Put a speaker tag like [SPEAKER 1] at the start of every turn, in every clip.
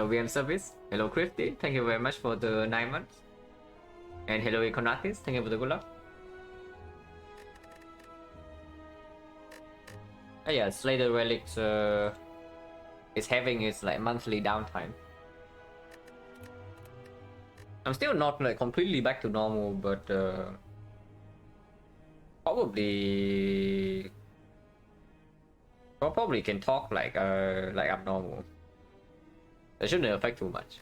[SPEAKER 1] Hello VM service. Hello Crifty. Thank you very much for the 9 months. And hello Iconatis. Thank you for the good luck. Oh yeah, Slater Relics is having its like monthly downtime. I'm still not like completely back to normal, but probably can talk like I'm normal. It shouldn't affect too much.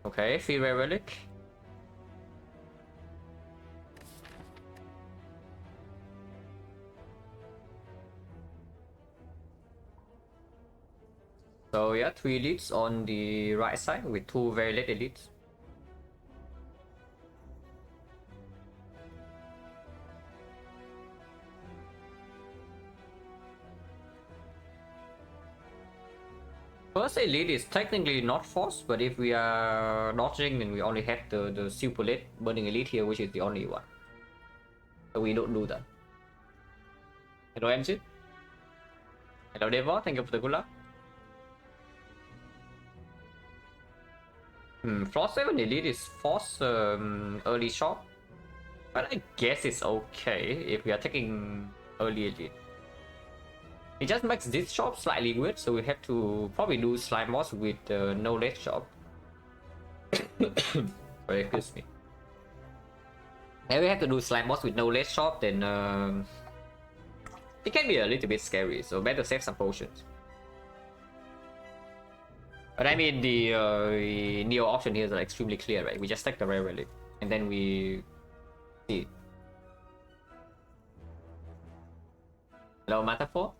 [SPEAKER 1] Okay, free rare relic. So yeah, 3 elites on the right side with 2 very late elites. First elite is technically not forced, but if we are dodging, then we only have the super late burning elite here, which is the only one. So we don't do that. Hello MC. Hello Devo, thank you for the good luck. Frost 7 elite is forced early shop, but I guess it's okay if we are taking early elite. It just makes this shop slightly weird, so we have to probably do slime boss with no late shop. Sorry, excuse me. If we have to do slime boss with no late shop, then it can be a little bit scary, so better save some potions. But I mean, the Neo option here is extremely clear, right? We just take the rare relic, and then we see. Hello, Metaphor.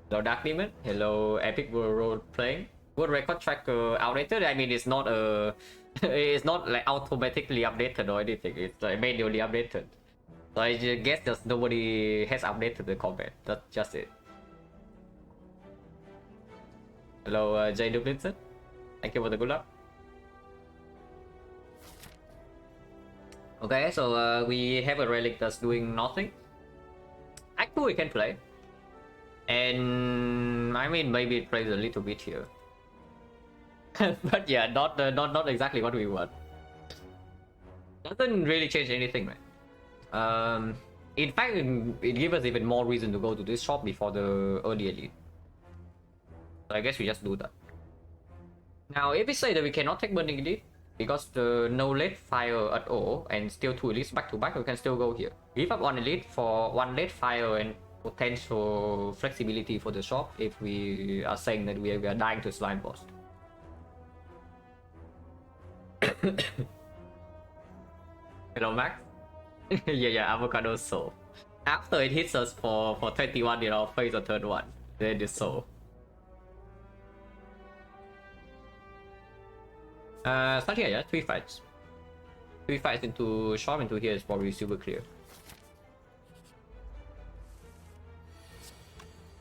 [SPEAKER 1] Hello, Dark Demon. Hello, Epic World Role Playing. World Record Tracker outdated. I mean, it's not it's not like automatically updated or anything. It's like manually updated. So I guess just nobody has updated the combat. That's just it. Hello, Jay Duplinson. Thank you for the good luck. Okay, so we have a relic that's doing nothing. Act 2 we can play. And I mean, maybe it plays a little bit here. But yeah, not exactly what we want. Doesn't really change anything, right? In fact, it gives us even more reason to go to this shop before the early elite. So I guess we just do that. Now, if we say that we cannot take burning elite because the no late fire at all and still 2 elites back to back, we can still go here. Give up 1 elite for 1 late fire and potential flexibility for the shop if we are saying that we are dying to slime boss. Hello Max. yeah, avocado soul. After it hits us for 21 in our face on turn 1, then it's soul. Start here, yeah, 3 fights. 3 fights into shop into here is probably super clear.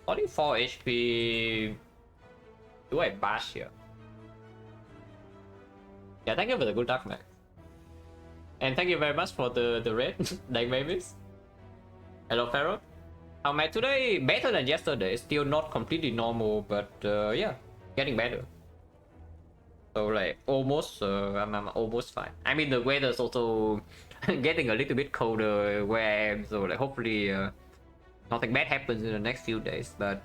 [SPEAKER 1] Only 4 HP. Do I bash here? Yeah, thank you for the good luck, Max. And thank you very much for the red like babies. Hello, Pharaoh. How am I today? Better than yesterday. Still not completely normal, but yeah, getting better. So like almost, I'm almost fine. I mean, the weather's also getting a little bit colder where I am, so like hopefully nothing bad happens in the next few days. But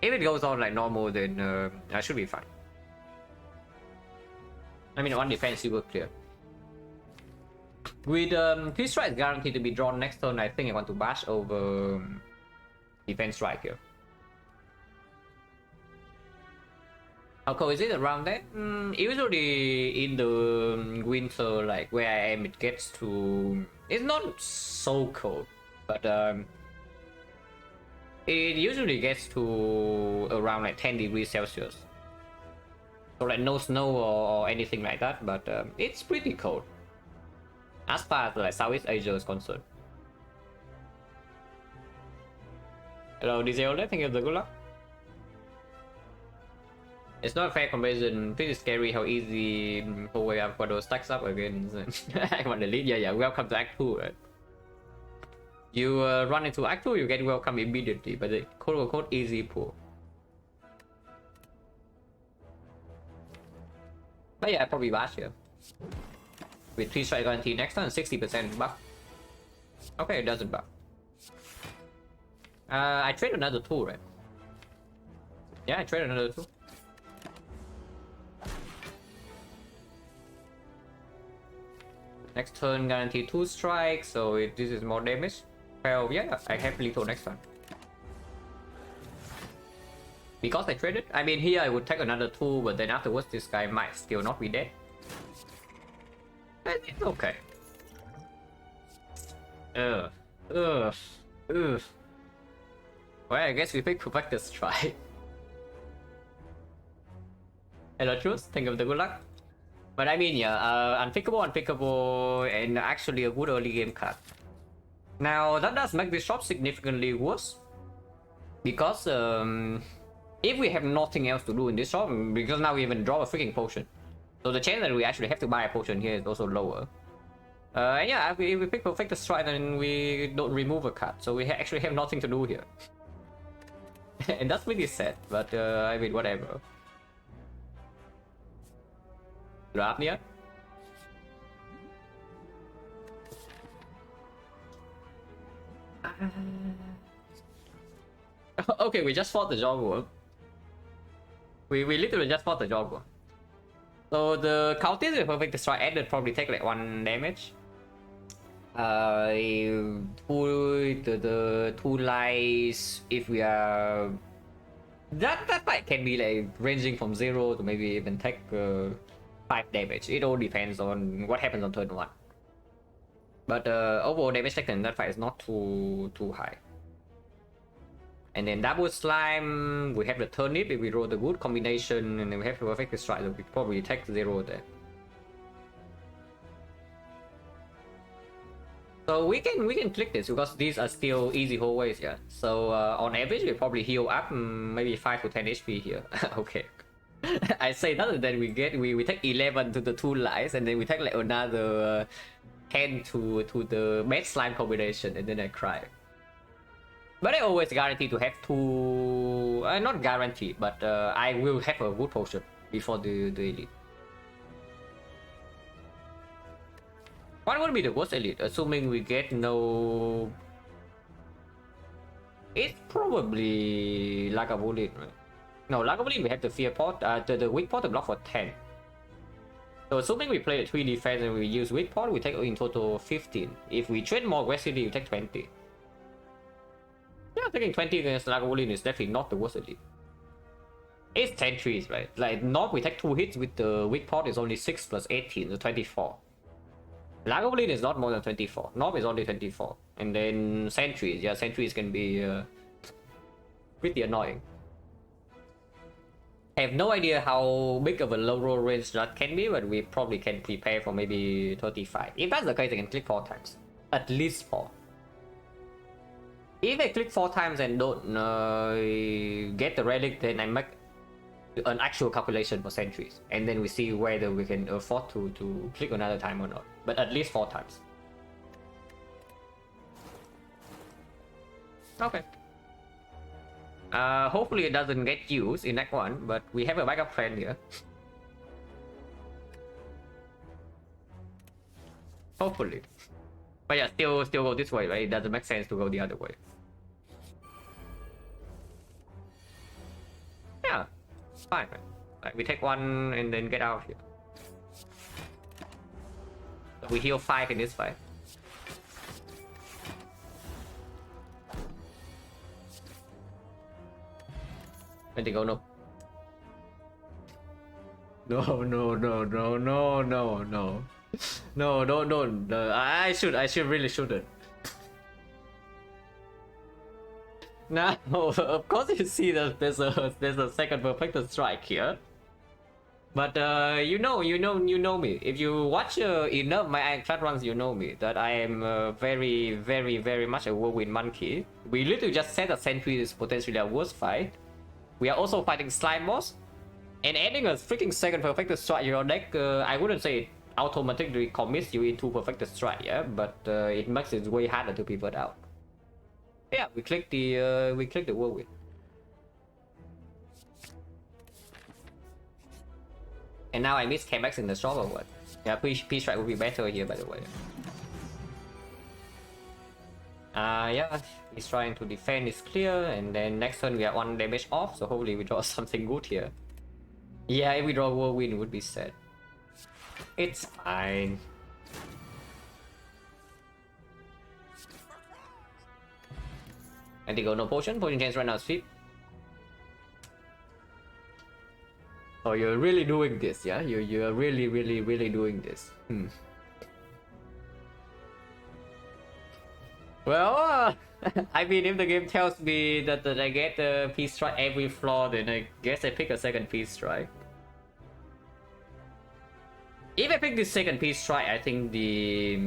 [SPEAKER 1] if it goes on like normal, then I should be fine. I mean, 1 defense super clear. With 3 strikes guaranteed to be drawn next turn, I think I want to bash over defense strike here. How cold is it around there? Usually in the winter, like where I am, it gets to... It's not so cold, but it usually gets to around like 10 degrees Celsius. So like no snow or anything like that, but it's pretty cold. As far as like Southeast Asia is concerned. Hello, DJ thank you for the good luck. It's not a fair comparison. Pretty scary how easy Huawei Avocado stacks up against I want the lead. Yeah, welcome to Act 2, right? You run into Act 2, you get welcome immediately, but the quote-unquote easy pull. But yeah, probably bash here. With 3 strike guarantee next turn, 60% buff. Okay, it doesn't buff. I trade another 2, right? Yeah, I trade another 2. Next turn guarantee 2 strikes, so this is more damage. Well, yeah, I have lethal next turn. Because I traded, I mean here I would take another 2, but then afterwards this guy might still not be dead. And it's okay. Well, I guess we pick Perfected Strike. Hello, Truth. Think of the good luck. But I mean, yeah, unpickable, and actually a good early game card. Now, that does make this shop significantly worse. Because, if we have nothing else to do in this shop, because now we even draw a freaking potion. So the chance that we actually have to buy a potion here is also lower. And yeah, if we pick Perfect Strike, then we don't remove a card. So we actually have nothing to do here. And that's really sad, but I mean, whatever. Apnea. Okay, we just fought the Jogworm. We literally just fought the Jogworm. So the Cultist with Perfect Strike added probably take like 1 damage. The 2 lies, if we are... That fight can be like ranging from 0 to maybe even take 5 damage. It all depends on what happens on turn 1. But overall damage taken in that fight is not too high. And then double slime, we have the turnip if we roll the good combination, and then we have the Perfect Strike, so we probably take 0 there. So we can click this because these are still easy hallways, yeah. So on average we probably heal up maybe 5 to 10 HP here. Okay. I say that, and then we take 11 to the 2 lies, and then we take like another 10 to the bad slime combination, and then I cry. But I always guarantee to have 2, not guarantee, but I will have a good potion before the elite. What would be the worst elite, assuming we get no... It's probably Lagavulin, right? No, Lagavulin we have the fear pot, the weak pot to block for 10. So assuming we play a 3 defense and we use weak pot, we take in total 15. If we trade more aggressively, we take 20. Yeah, taking 20 against Lagavulin is definitely not the worst elite. It's 10 trees, right? Like, North we take 2 hits with the weak pot is only 6 plus 18, so 24. Lagavulin is not more than 24. North is only 24. And then sentries, yeah, sentries can be pretty annoying. I have no idea how big of a low roll range that can be, but we probably can prepare for maybe 35. If that's the case, I can click 4 times. At least 4. If I click 4 times and don't get the relic, then I make an actual calculation for sentries, and then we see whether we can afford to click another time or not. But at least 4 times. Okay. Hopefully it doesn't get used in Act 1, but we have a backup plan here. Hopefully. But yeah, still go this way, right? It doesn't make sense to go the other way. Yeah, fine, right? Like, we take 1 and then get out here. We heal 5 in this fight. And they go no. No. No, don't. I really shouldn't. Now, of course you see that there's a second Perfected Strike here. But you know me. If you watch enough my Ironclad runs, you know me that I am very much a whirlwind monkey. We literally just said that Sentry is potentially a worst fight. We are also fighting Slime Boss, and adding a freaking second Perfected Strike in your deck. I wouldn't say it automatically commits you into Perfected Strike, yeah, but it makes it way harder to pivot out. Yeah, we click the whirlwind. And now I miss K-Max in the shop or what? Yeah, P-Strike would be better here, by the way. Yeah, he's trying to defend, it's clear, and then next turn we have 1 damage off, so hopefully we draw something good here. Yeah, if we draw whirlwind, it would be sad. It's fine. I think no potion chance right now is 5. Oh, you're really doing this, yeah? You're really doing this. Well, I mean, if the game tells me that I get a Peace Strike every floor, then I guess I pick a second Peace Strike. If I pick this second Peace Strike, I think the...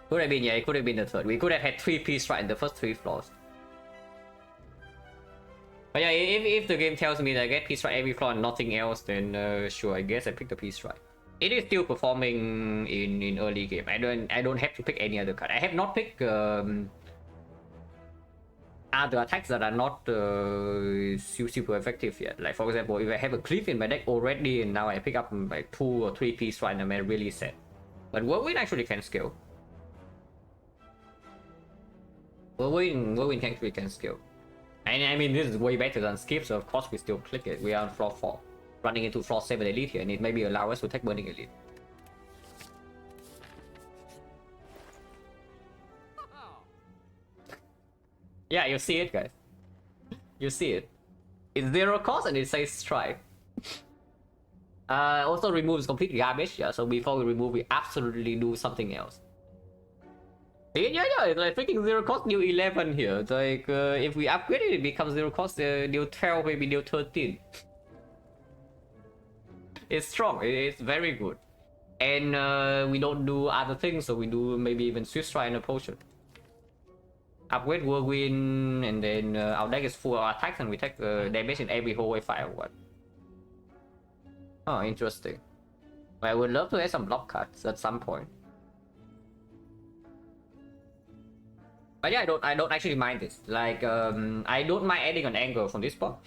[SPEAKER 1] Could have been, yeah, it could have been the third. We could have had 3 Peace Strike in the first 3 floors. But yeah, if the game tells me that I get Peace Strike every floor and nothing else, then sure, I guess I pick the Peace Strike. It is still performing in early game. I don't have to pick any other card. I have not picked other attacks that are not super effective yet. Like for example, if I have a cliff in my deck already and now I pick up like 2 or 3 Peace Strike, I'm really sad. But Whirlwind actually can scale. Whirlwind actually can scale. And I mean, this is way better than Skip, so of course we still click it. We are on floor 4. Running into floor 7 elite here, and it maybe allow us to take burning elite. Yeah, you see it, guys. You see it. It's 0 cost and it says strike. Also removes complete garbage, yeah, so before we remove, we absolutely do something else. Yeah, it's like freaking 0 cost new 11 here. It's like, if we upgrade it, it becomes 0 cost new 12, maybe new 13. It's strong, it's very good. And we don't do other things, so we do maybe even Swift Strike and a potion. Upgrade Whirlwind, and then our deck is full of attacks and we take damage in every hallway fire or what. Oh, interesting. But I would love to add some block cards at some point. But yeah, I don't actually mind this. Like, I don't mind adding an angle from this spot.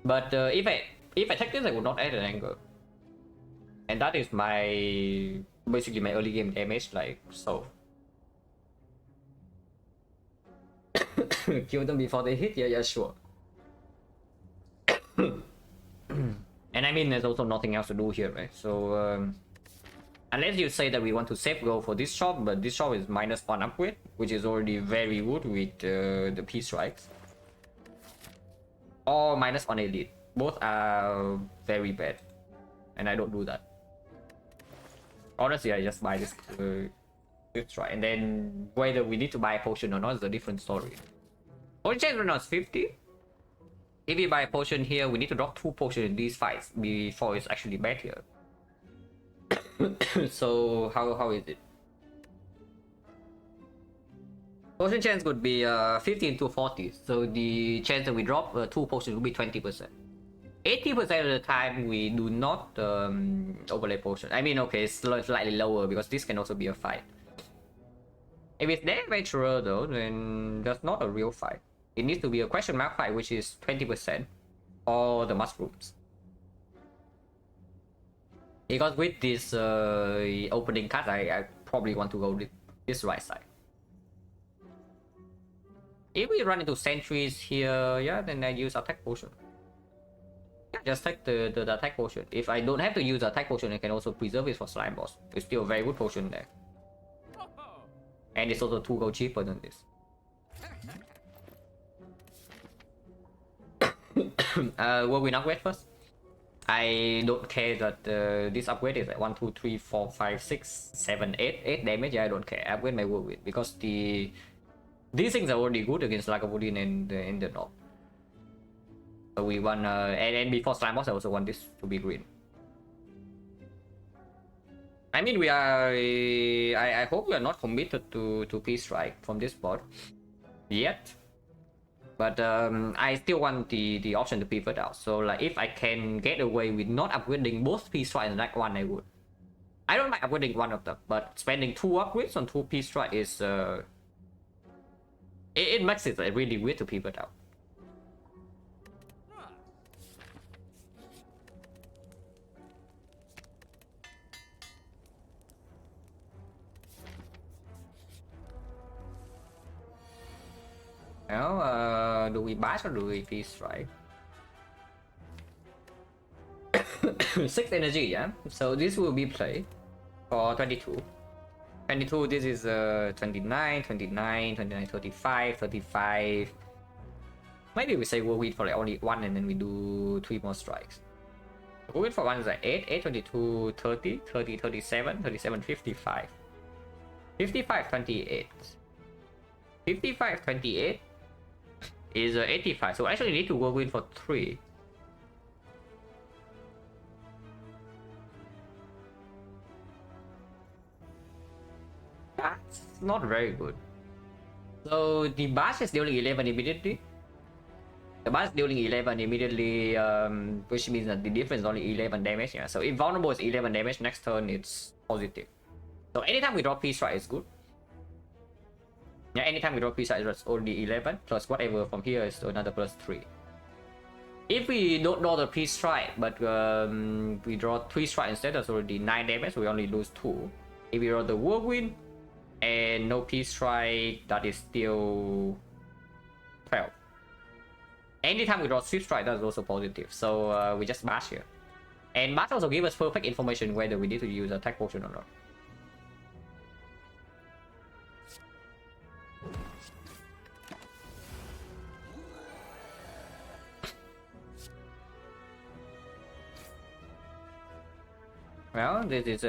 [SPEAKER 1] But if I take this, I would not add an angle. And that is my basically my early game damage, like so. Kill them before they hit, yeah, sure. And I mean, there's also nothing else to do here, right? So unless you say that we want to save gold for this shop, but this shop is -1 upgrade, which is already very good with the Peace Strikes. Or -1 elite. Both are very bad. And I don't do that. Honestly, I just buy this Strike. And then whether we need to buy a potion or not is a different story. Potion chance right now is 50. If we buy a potion here, we need to drop 2 potions in these fights before it's actually bad here. So how is it? Potion chance would be 15 to 40. So the chance that we drop 2 potions will be 20%. 80% of the time we do not overlay potion. I mean, okay, it's slightly lower because this can also be a fight. If it's the adventurer though, then that's not a real fight. It needs to be a question mark fight, which is 20%, or the mushrooms. Because with this opening card, I probably want to go with this right side. If we run into sentries here, yeah, then I use attack potion. Yeah, just take the attack potion. If I don't have to use attack potion, I can also preserve it for slime boss. It's still a very good potion there. And it's also 2 gold cheaper than this. Will we upgrade first? I don't care that this upgrade is like 1, 2, 3, 4, 5, 6, 7, 8 damage. Yeah, I don't care. Upgrade my Whirlwind because these things are already good against Lagavulin and in the north. So we want and before slime boss, I also want this to be green. I mean, we are. I hope we are not committed to Peace Strike from this board yet. But I still want the option to pivot out. So like, if I can get away with not upgrading both Peace Strike and that one, I would. I don't mind upgrading one of them, but spending 2 upgrades on 2 Peace Strike is It makes it really weird to pivot out. Now, do we bash or do we peace strike? 6 energy, yeah. So this will be play for 22. 22, this is 29, 29, 29, 35, 35. Maybe we say we'll wait for like only 1 and then we do 3 more strikes. We'll wait for 1 is like 8, 8, 22, 30, 30, 37, 37, 55. 55, 28. 55, 28 is 85. So actually need to go in for 3. That's not very good. So the bash is dealing 11 immediately. The bash dealing 11 immediately, which means that the difference is only 11 damage. Yeah. So if vulnerable is 11 damage, next turn it's positive. So anytime we draw peace strike is good. Yeah, anytime we draw peace strike it's only 11 plus whatever from here is another plus 3. If we don't draw the peace strike, but we draw 3 strike instead, that's already 9 damage. So we only lose 2. If we draw the whirlwind and no peace strike, that is still 12. Anytime we draw swift strike, that's also positive. So we just bash here. And bash also gives us perfect information whether we need to use attack potion or not. Well, this is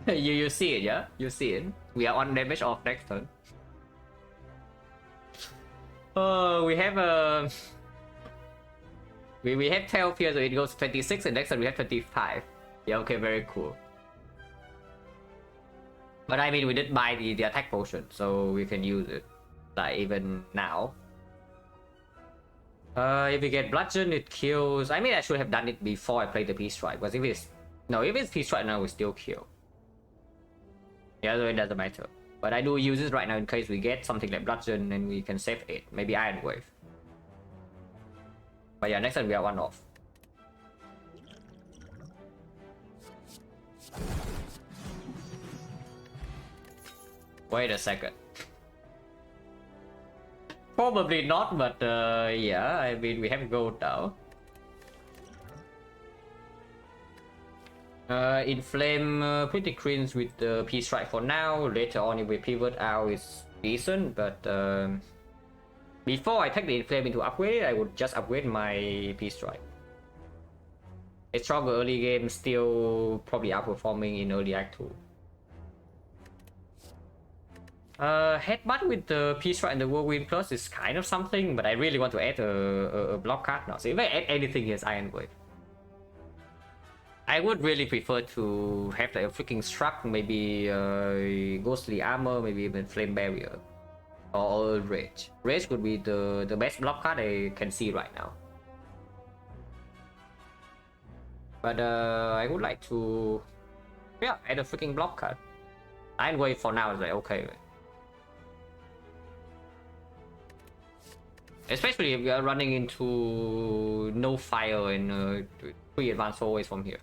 [SPEAKER 1] you see it, yeah? You see it. We are on damage off next turn. We have we have 12 here, so it goes to 26, and next turn we have 25. Yeah, okay, very cool. But I mean, we did buy the attack potion, so we can use it, like even now. If we get bludgeon, it kills. I mean, I should have done it before I played the peace strike, because if it's peace strike now, we still kill. Yeah, so it doesn't matter. But I do use it right now in case we get something like bludgeon and we can save it. Maybe iron wave. But yeah, next time we are 1 off. Wait a second. Probably not, but yeah, I mean, we have gold now. Inflame pretty cringe with the peace strike for now. Later on, if we pivot out, it's decent, but before I take the inflame into upgrade, I would just upgrade my peace strike. It's stronger early game, still probably outperforming in early act 2. Headbutt with the peace strike and the whirlwind plus is kind of something, but I really want to add a block card now. So if I add anything, here's iron wave. I would really prefer to have like a freaking struck, maybe ghostly armor, maybe even flame barrier, or rage. Rage would be the best block card I can see right now. But I would like to, yeah, add a freaking block card. Iron wave for now is like okay. Especially if we are running into no fire and 3 advanced always from here.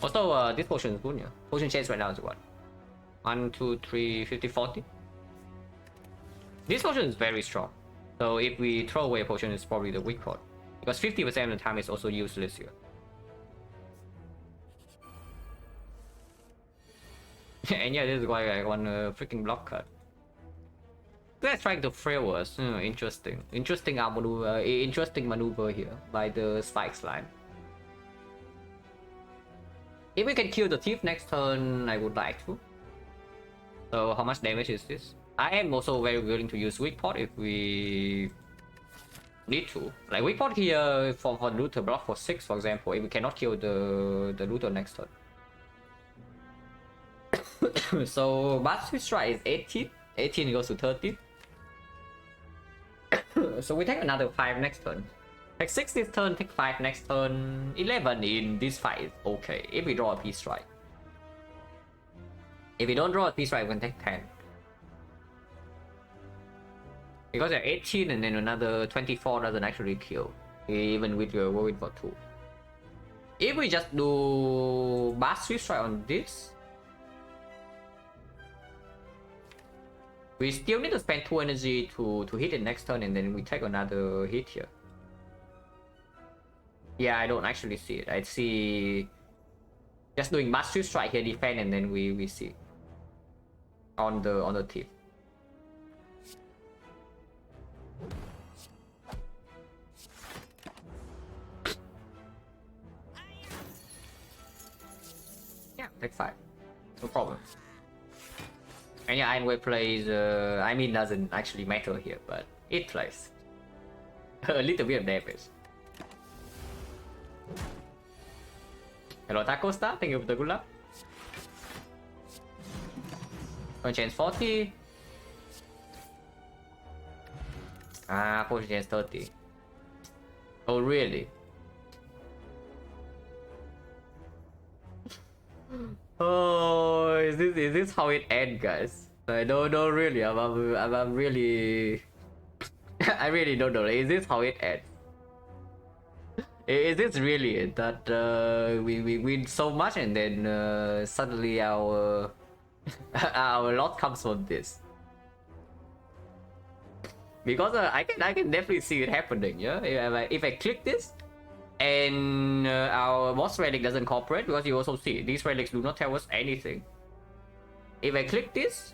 [SPEAKER 1] Also, this potion is good, yeah. Potion chase right now is what? 1, 2, 3, 50, 40. This potion is very strong. So if we throw away a potion, it's probably the weak part. Because 50% of the time it's also useless here. And yeah, this is why I want a freaking block card. They're trying to frail us. Interesting. Interesting maneuver here by the spikes line. If we can kill the thief next turn, I would like to. So how much damage is this? I am also very willing to use weak pot if we need to. Like weak pot here for looter block for 6, for example, if we cannot kill the looter next turn. So Batsu strike is 18. 18 goes to 30. So we take another 5 next turn. Take 6 this turn, take 5 next turn. 11 in this fight is okay if we draw a peace strike. If we don't draw a piece right, we can take 10. Because they're 18 and then another 24 doesn't actually kill. Even with your Whirlwind for 2. If we just do Blast Swift Strike on this, we still need to spend 2 energy to hit it next turn and then we take another hit here. Yeah, I don't actually see it. I see just doing Blast Swift Strike here, defend, and then we see on the tip. Yeah, take 5. No problem. And yeah, Iron Wave plays, I mean, doesn't actually matter here, but it plays. A little bit of damage. Hello, Taco Star, thank you for the good luck. Going to change 40. Ah, potion change 30. Oh, really? Oh, is this how it ends, guys? I don't know really. I'm really. I really don't know. Is this how it ends? Is this really it? That we win so much and then suddenly our our lot comes from this? Because I can definitely see it happening. Yeah, if I click this. And our boss relic doesn't cooperate because you also see these relics do not tell us anything. If I click this,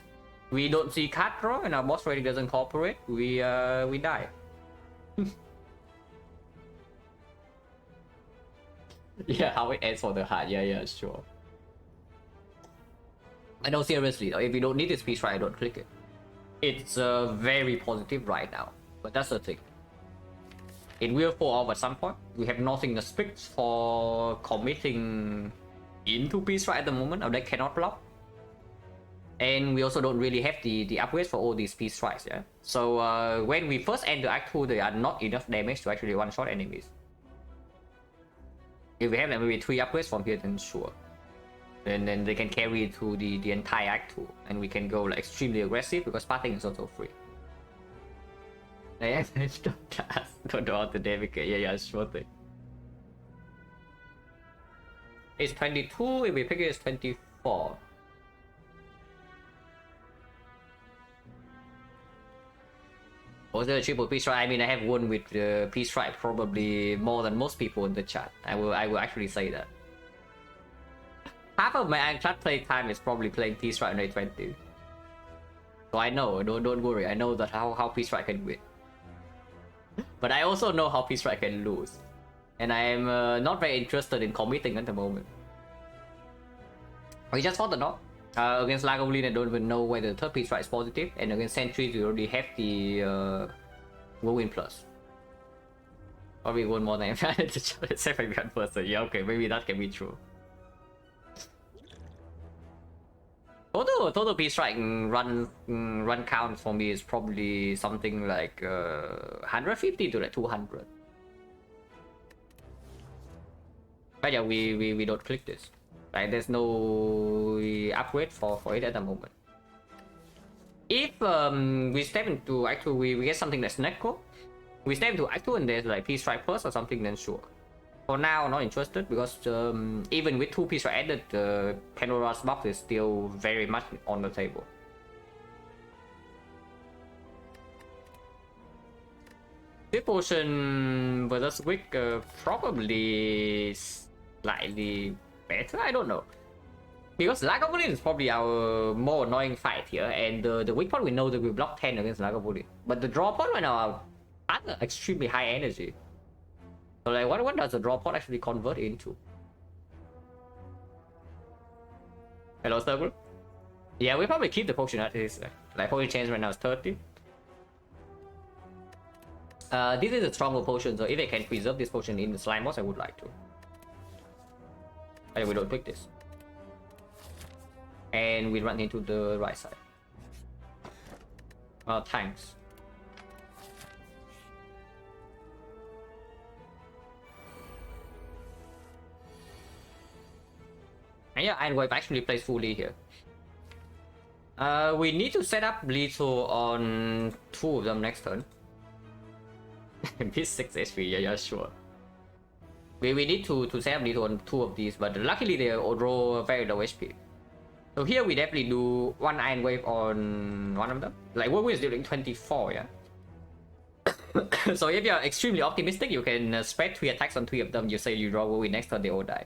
[SPEAKER 1] we don't see card draw, and our boss relic doesn't cooperate. We die. Yeah, how it ends for the heart. Yeah, sure. I know seriously though. If you don't need this piece right, I don't click it. It's very positive right now, but that's the thing. It will fall off at some point. We have nothing that speaks for committing into piece right at the moment. Our deck cannot block. And we also don't really have the upgrades for all these piece strikes, yeah? So when we first enter Act 2, there are not enough damage to actually one-shot enemies. If we have like maybe 3 upgrades from here, then sure. Then they can carry to the entire Act 2. And we can go like extremely aggressive because pathing is also free. Yeah, don't do all the damage. Yeah, sure thing. It's 22. If we pick it, it's 24. Was there a triple piece strike? I mean, I have won with piece strike probably more than most people in the chat. I will actually say that. Half of my Ironclad play time is probably playing piece strike on A20. So I know. Don't worry. I know that how piece strike can win. But I also know how piece strike can lose. And I am not very interested in committing at the moment. We just fought the dog. Against Lagavulin, I don't even know whether the third piece strike is positive. And against Sentries, we already have the Whirlwind Plus. Probably one more than except for one person. Yeah, okay, maybe that can be true. Total piece strike run count for me is probably something like 150 to like 200. But yeah, we don't click this. Right, there's no upgrade for it at the moment. If we step into Act 2, we get something that's Necro. We step into Act 2 and there's like piece strike plus or something, then sure. For now, not interested because even with 2 piece strike added, Pandora's box is still very much on the table. This potion versus Wick probably slightly better, I don't know. Because Lagavulin is probably our more annoying fight here, and the weak point we know that we block 10 against Lagavulin. But the draw point right now are extremely high energy. So like what does the draw point actually convert into? Hello, Sturble? Yeah, we probably keep the potion at this. Like potion change right now is 30. This is a stronger potion, so if I can preserve this potion in the slime boss, I would like to. We don't pick this. And we run into the right side. Tanks. And yeah, Iron Wave actually plays fully here. We need to set up lethal on 2 of them next turn. Miss 6 HP, yeah, sure. We need to set up lethal on 2 of these, but luckily they draw very low HP. So here we definitely do 1 Iron Wave on 1 of them. Like what is dealing 24, yeah? So if you're extremely optimistic, you can spread 3 attacks on 3 of them. You say you draw Wowie next turn, they all die.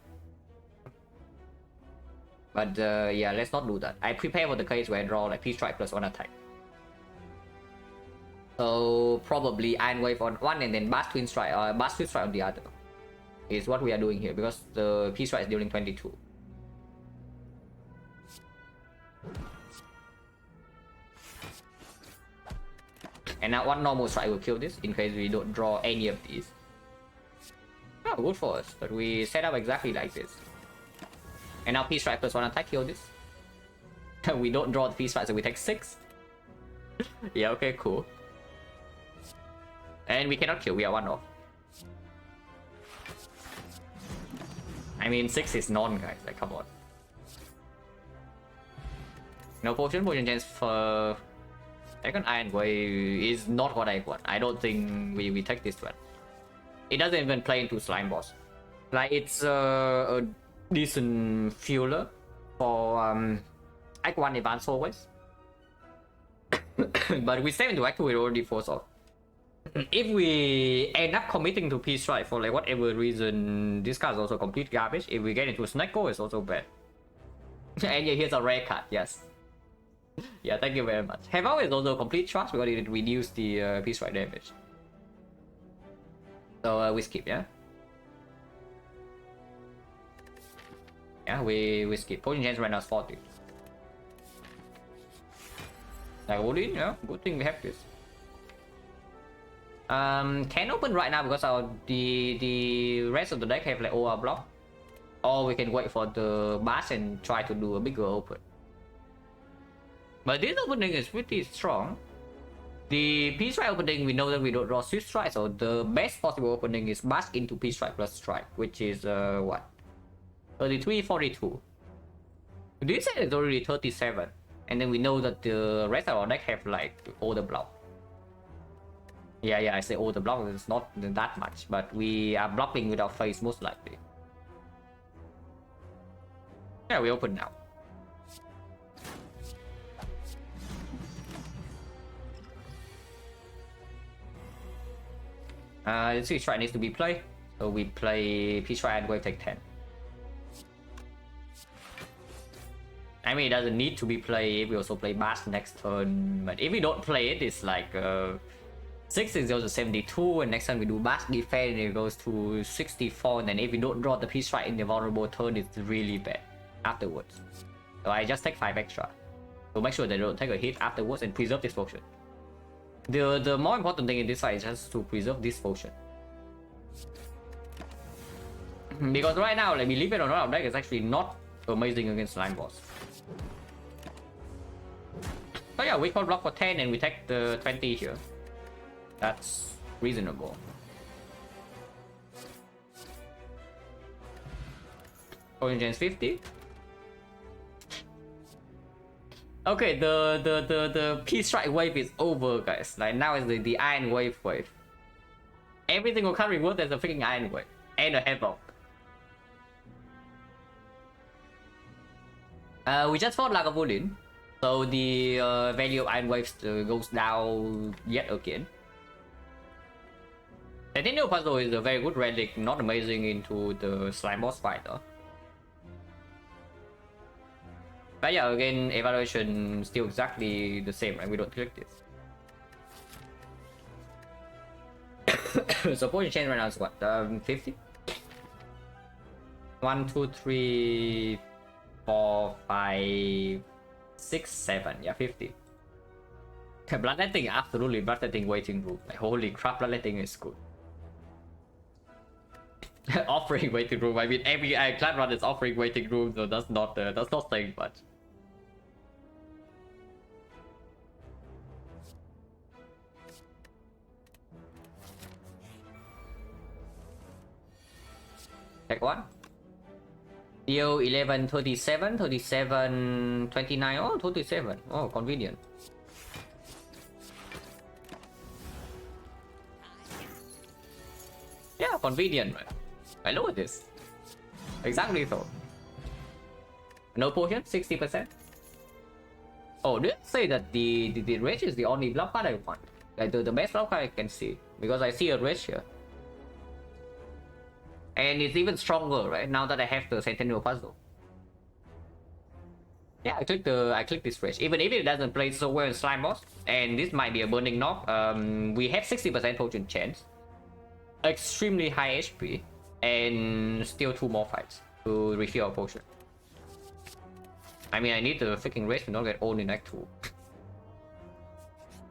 [SPEAKER 1] But yeah, let's not do that. I prepare for the case where I draw like Peace Strike plus 1 attack. So probably Iron Wave on 1 and then Blast Twin Strike or Blast Twin Strike on the other. Is what we are doing here because the Peace Strike is dealing 22. And now 1 normal strike will kill this in case we don't draw any of these. Oh, good for us, but we set up exactly like this. And now Peace Strike plus 1 attack kill this. We don't draw the Peace Strike, so we take 6. Yeah, okay, cool. And we cannot kill, we are 1 off. I mean, 6 is none, guys, like, come on. No potion chance for second Iron Wave is not what I want. I don't think we take this one. It doesn't even play into Slime Boss. Like, it's a decent fueler for Act 1 Advanced always. But we step into Act 2 with already force off. If we end up committing to Peace Strike for like whatever reason, this card is also complete garbage. If we get into Snecko, it's also bad. And yeah, here's a rare card, yes. Yeah, thank you very much. Heaven is also complete trash because it reduced the Peace Strike damage. So we skip, yeah? Yeah, we skip. Potion chance right now is 40. Like all in, yeah? Good thing we have this. Can open right now because the rest of the deck have like OR block. Or we can wait for the bash and try to do a bigger open. But this opening is pretty strong. The Peace Strike opening, we know that we don't draw Swift Strike, so the best possible opening is bash into Peace Strike plus Strike, which is what? 33, 42. This set is already 37. And then we know that the rest of our deck have like all the block. Yeah, I say all the block, it's not that much, but we are blocking with our face most likely. Yeah, we open now. The Swift Strike needs to be played, so we play Peace Strike and Wave take 10. I mean, it doesn't need to be played. We also play Bash next turn, but if we don't play it, it's like 6 is goes to 72, and next time we do Bash defense, it goes to 64, and then if we don't draw the Peace Strike in the vulnerable turn, it's really bad afterwards. So I just take 5 extra. So make sure they don't take a hit afterwards and preserve this potion. The more important thing in this fight is just to preserve this potion. Because right now, like, we leave it on our deck is actually not amazing against Slime Boss. So yeah, we call block for 10 and we take the 20 here. That's reasonable. Potion chance 50. Okay, the Peace Strike wave is over, guys. Like now is the Iron Wave. Everything will come reward as a freaking Iron Wave and a Havoc. We just fought Lagavulin, so the value of Iron Waves goes down yet again. Centennial Puzzle is a very good relic, not amazing into the Slime Boss fight though. But yeah, again, evaluation still exactly the same, right? We don't click this. So potion change right now is what? 50? 1, 2, 3, 4, 5, 6, 7. Yeah, 50. Bloodletting, absolutely. Bloodletting waiting room. Like, holy crap, bloodletting is good. Offering waiting room. I mean, every clan run is offering waiting room, so that's not saying much. Take 1. Deal 11, 37, 37, 29. Oh, 27. Oh, convenient. Yeah, convenient, right? I know this. Exactly so. No potion, 60%. Oh, did I say that the rage is the only bluff card I want? Like the best bluff card I can see. Because I see a rage here. And it's even stronger, right? Now that I have the Sentinel puzzle. Yeah, I click this rage. Even if it doesn't play so well in Slime Boss, and this might be a burning knock, we have 60% potion chance. Extremely high HP, and still 2 more fights to refill our potion. I mean, I need the freaking rage to not get owned in Act 2.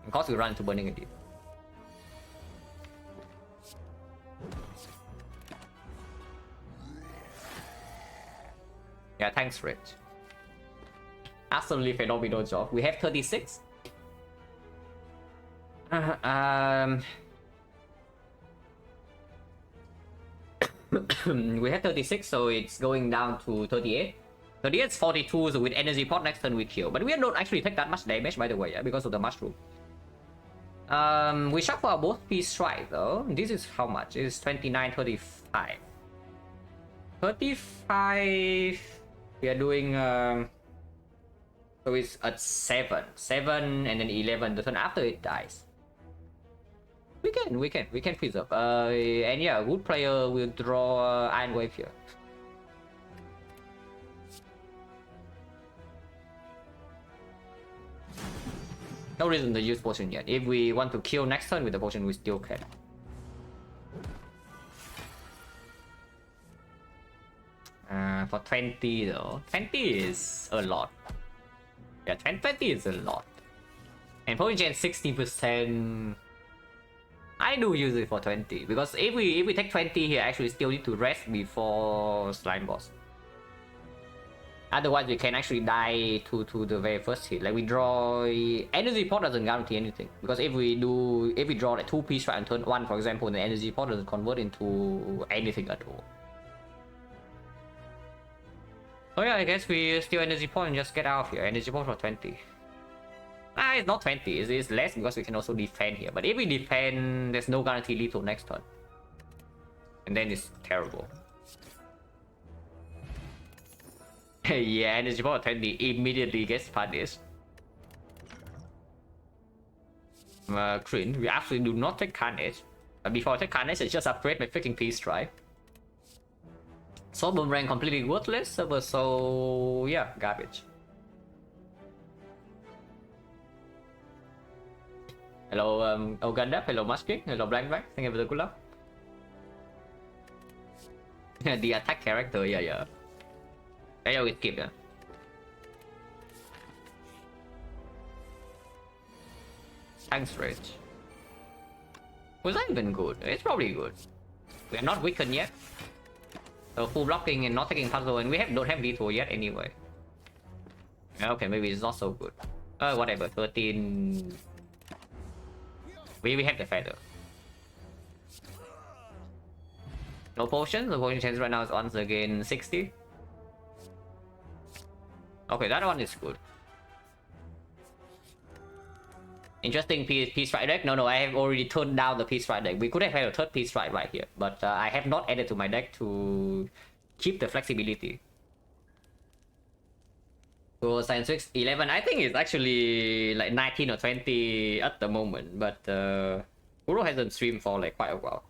[SPEAKER 1] Of course, we run into burning again. Yeah, thanks, Rich. Absolutely phenomenal job. We have 36. We have 36, so it's going down to 38. 38 is 42, so with energy pot next turn we kill. But we don't actually take that much damage, by the way, yeah, because of the mushroom. We shuffle both piece strike though. This is how much? It's 29, 35. 35. We are doing so it's at 7, and then 11 the turn after it dies. We can preserve. And yeah, good player will draw Iron Wave here. No reason to use potion yet. If we want to kill next turn with the potion, we still can. For 20 though, 20 is a lot. Yeah, 20 is a lot. And potion gen 60%. I do use it for 20 because if we take 20 here, actually still need to rest before slime boss. Otherwise, we can actually die to the very first hit. Like we draw energy pot doesn't guarantee anything because if we draw like 2 piece right on turn 1, for example, the energy pot doesn't convert into anything at all. So yeah, I guess we steal energy pot and just get out of here. Energy pot for 20. It's not 20, it's less because we can also defend here. But if we defend, there's no guarantee lethal next turn. And then it's terrible. Yeah, energy pot 20 immediately gets punished. Crin, we absolutely do not take Carnage. But before I take Carnage, I just upgrade my freaking Peace Strike. So Boomerang completely worthless, so yeah, garbage. Hello, Ogandap, hello Musking, hello Blank, thank you for the good luck. The attack character, yeah. I always skip, yeah. Thanks, Rage. Was that even good? It's probably good. We are not weakened yet. So full blocking and not taking puzzle, and we don't have lethal yet anyway. Okay, maybe it's not so good. Whatever, 13... We have the feather. No potion, the potion chance right now is once again 60. Okay, that one is good. Interesting piece strike deck. No, I have already turned down the piece strike deck. We could have had a third piece strike right here, but I have not added to my deck to keep the flexibility. So Science 6, 11, I think it's actually like 19 or 20 at the moment, but Kuro hasn't streamed for like quite a while.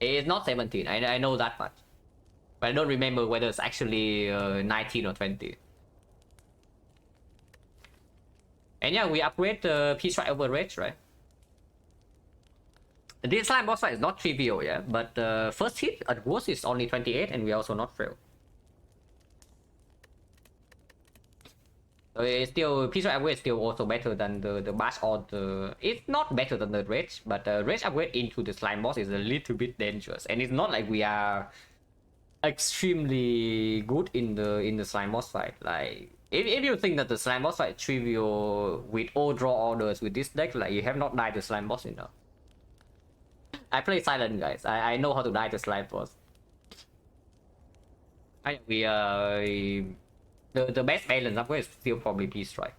[SPEAKER 1] It's not 17, I know that much. But I don't remember whether it's actually 19 or 20. And yeah, we upgrade the Peace Strike over Rage, right? This slime boss fight is not trivial, yeah, but first hit at worst is only 28, and we also not fail. So it's still Peace Strike upgrade is still also better than the bash or the. It's not better than the Rage, but Rage upgrade into the slime boss is a little bit dangerous, and it's not like we are extremely good in the slime boss fight. Like if you think that the slime boss fight is trivial with all draw orders with this deck, like you have not died the slime boss enough. I play silent, guys. I know how to die to slime boss. We the best balance upgrade is still probably Peace Strike.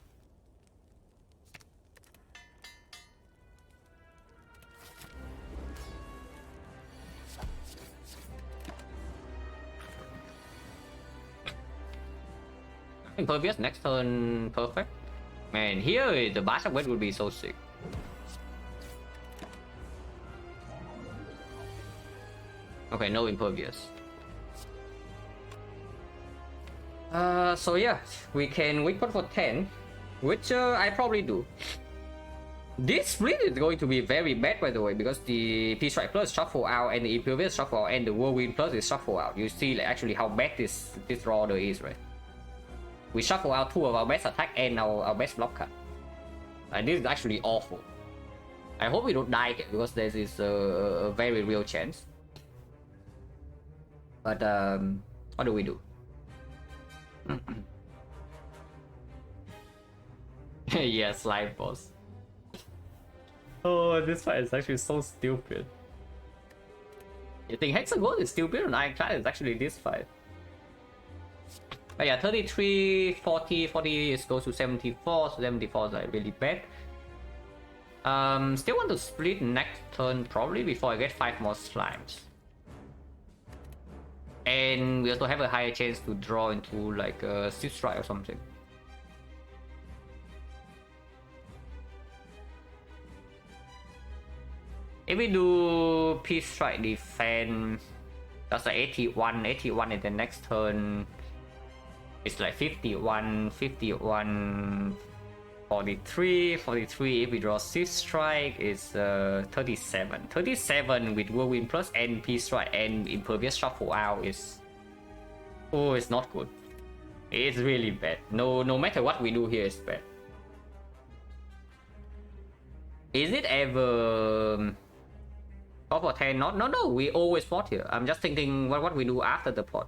[SPEAKER 1] Impervious next turn, perfect. Man, here the bash upgrade would be so sick. Okay, no impervious. So yeah, we can wait for 10, which I probably do. This split is going to be very bad, by the way, because the Peace Strike Plus shuffle out and the Impervious shuffle out and the Whirlwind Plus is shuffle out. You see like, actually how bad this order is, right? We shuffle out 2 of our best attack and our best block card. And this is actually awful. I hope we don't die here because there is a very real chance. But what do we do? Yeah, slime boss. Oh, this fight is actually so stupid. You think Hexagon is stupid and Ironclad is actually this fight? But yeah, 33, 40, 40 is goes to 74, so 74 is like really bad. Still want to split next turn probably before I get 5 more slimes. And we also have a higher chance to draw into like a 6 strike or something. If we do Peace Strike defense, that's like 81 in the next turn. It's like 51, 51, 43, 43. If we draw 6 strike, it's 37. 37 with Whirlwind Plus and Peace Strike and Impervious Shuffle out is... Oh, it's not good. It's really bad. No matter what we do here, it's bad. Is it ever... Top or 10? No, we always pot here. I'm just thinking what we do after the pot.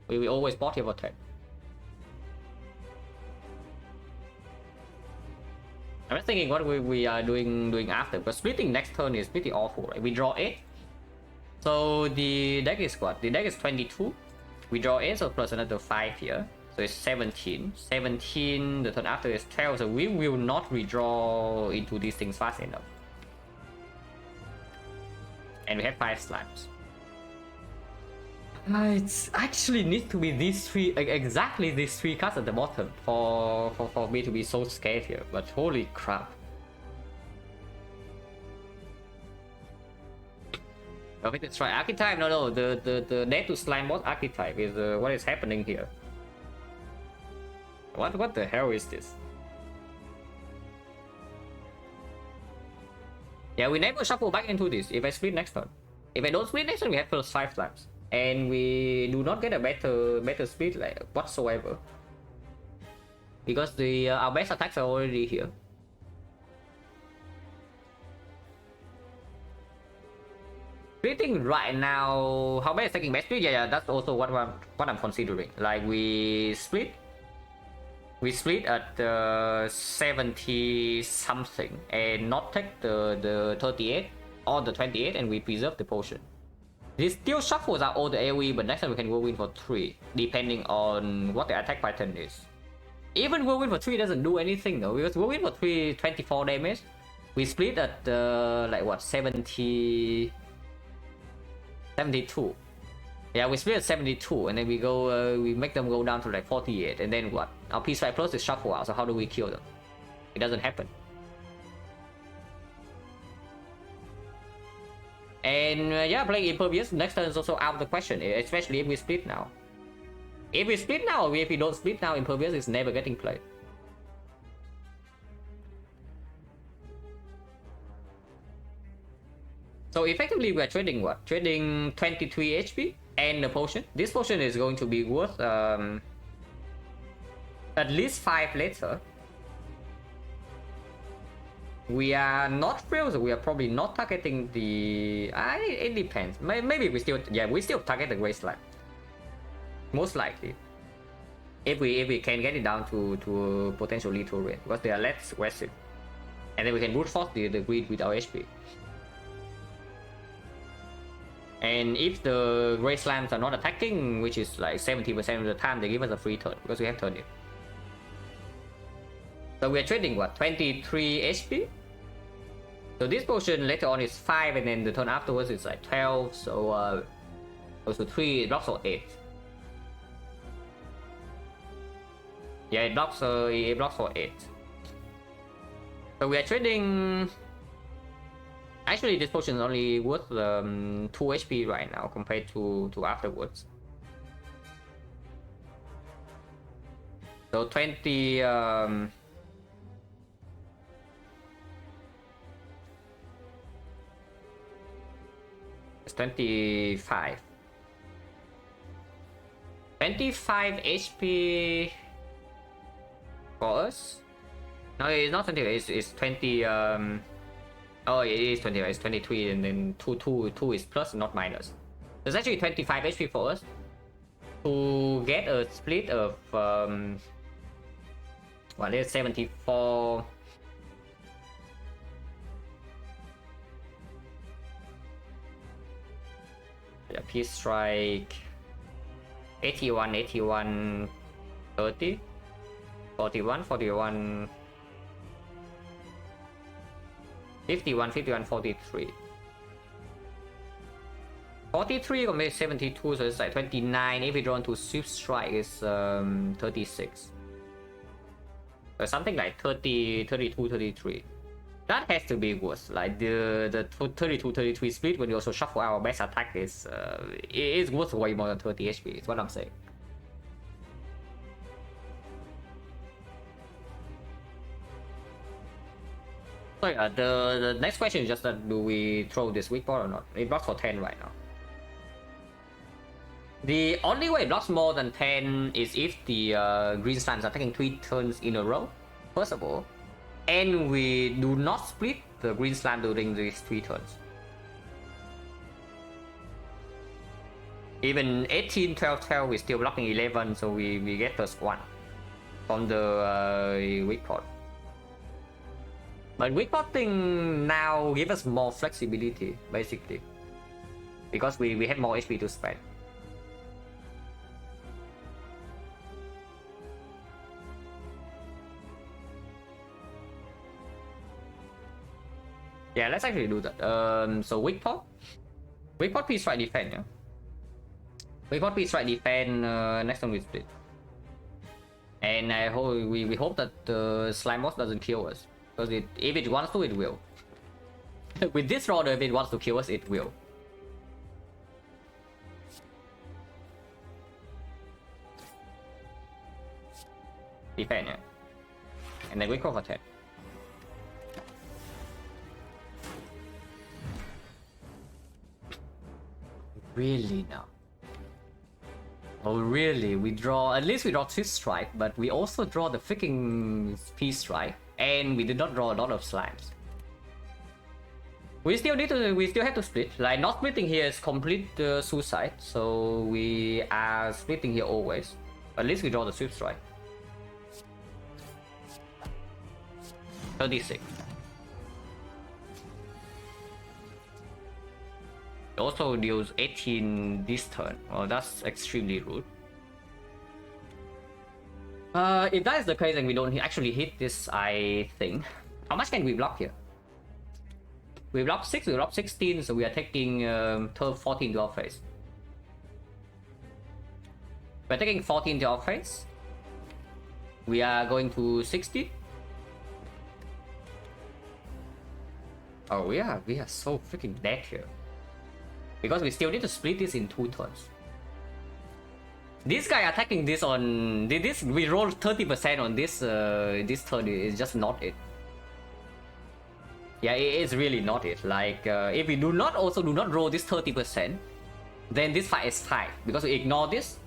[SPEAKER 1] We always pot here for 10. I'm just thinking what we are doing after, but splitting next turn is pretty awful, right? We draw 8. So the deck is what? The deck is 22. We draw 8, so plus another 5 here. So it's 17. 17, the turn after is 12, so we will not redraw into these things fast enough. And we have 5 slimes. It actually needs to be these 3, exactly these 3 cards at the bottom for me to be so scared here, but holy crap. Okay, let's try archetype. No, the dead to slime boss archetype is what is happening here. What the hell is this? Yeah, we never shuffle back into this if I split next turn. If I don't split next turn, we have plus 5 slimes. And we do not get a better speed like whatsoever, because the our best attacks are already here. Splitting right now, how bad is taking best speed? Yeah, that's also what I'm considering. Like we split at 70 something and not take the 38 or the 28, and we preserve the potion. This still shuffles out all the AoE, but next time we can Whirlwind for 3, depending on what the attack pattern is. Even Whirlwind for 3 doesn't do anything though, because Whirlwind for 3, 24 damage. We split at like what, 70... 72. Yeah, we split at 72, and then we go, we make them go down to like 48, and then what? Our Peace Strike Plus is shuffle out, so how do we kill them? It doesn't happen. And yeah, playing Impervious next turn is also out of the question, especially if we split now. If we split now, or if we don't split now, Impervious is never getting played. So effectively we are trading what? Trading 23 HP and the potion. This potion is going to be worth at least 5 later. We are not real, so we are probably not targeting the... it depends. Maybe we still... Yeah, we still target the Great Slime. Most likely. If we can get it down to potential lethal range, because they are less aggressive. And then we can brute force the greed with our HP. And if the Grey Slams are not attacking, which is like 70% of the time, they give us a free turn because we have turned it. So we are trading what, 23 HP? So this potion later on is 5, and then the turn afterwards is like 12. So goes to 3, it blocks for 8. Yeah, it blocks for 8. So we are trading. Actually, this potion is only worth 2 HP right now compared to afterwards. So 20. It's 25. 25 HP for us. No, it's not 20. It's 20. Oh, it is 20. It's 23, and then 2 is plus, not minus. There's actually 25 HP for us to get a split of what is 74. Yeah, Peace Strike 81, 81, 30, 41, 41, 51, 51, 43. 43 or maybe 72, so it's like 29. If we draw into Swift Strike, is 36. Or something like 30, 32, 33. That has to be worse. Like the 32, 33 split when you also shuffle our best attack is it is worth way more than 30 HP, is what I'm saying. So yeah, the next question is just that do we throw this weak ball or not? It blocks for 10 right now. The only way it blocks more than 10 is if the green slimes are taking 3 turns in a row, first of all, and we do not split the green slime during these 3 turns. Even 18, 12, 12, we're still blocking 11, so we get +1 from the weak pot. But weak potting now gives us more flexibility, basically, because we have more HP to spend. Yeah, let's actually do that. So weak pot Peace Strike defend, yeah. Weak pot Peace Strike defend. Next time we split, and I hope we hope that the slime boss doesn't kill us, because if it wants to, it will. With this round, if it wants to kill us, it will. Defend, yeah, and then we go for 10. Really now? Oh really? We draw, at least we draw Swift Strike, but we also draw the freaking Peace Strike, and we did not draw a lot of slimes. We still have to split. Like, not splitting here is complete suicide, so we are splitting here always. At least we draw the Swift Strike. 36. It also deals 18 this turn. Oh, that's extremely rude. If that is the case, then we don't actually hit this, I think. How much can we block here? We block 6, we block 16, so we are taking 14 to our face. We're taking 14 to our face. We are going to 60. Oh, we are so freaking dead here. Because we still need to split this in 2 turns. This guy attacking this on this, we roll 30% on this this turn is just not it. Yeah, it is really not it. Like if we do not roll this 30%, then this fight is 5 because we ignore this.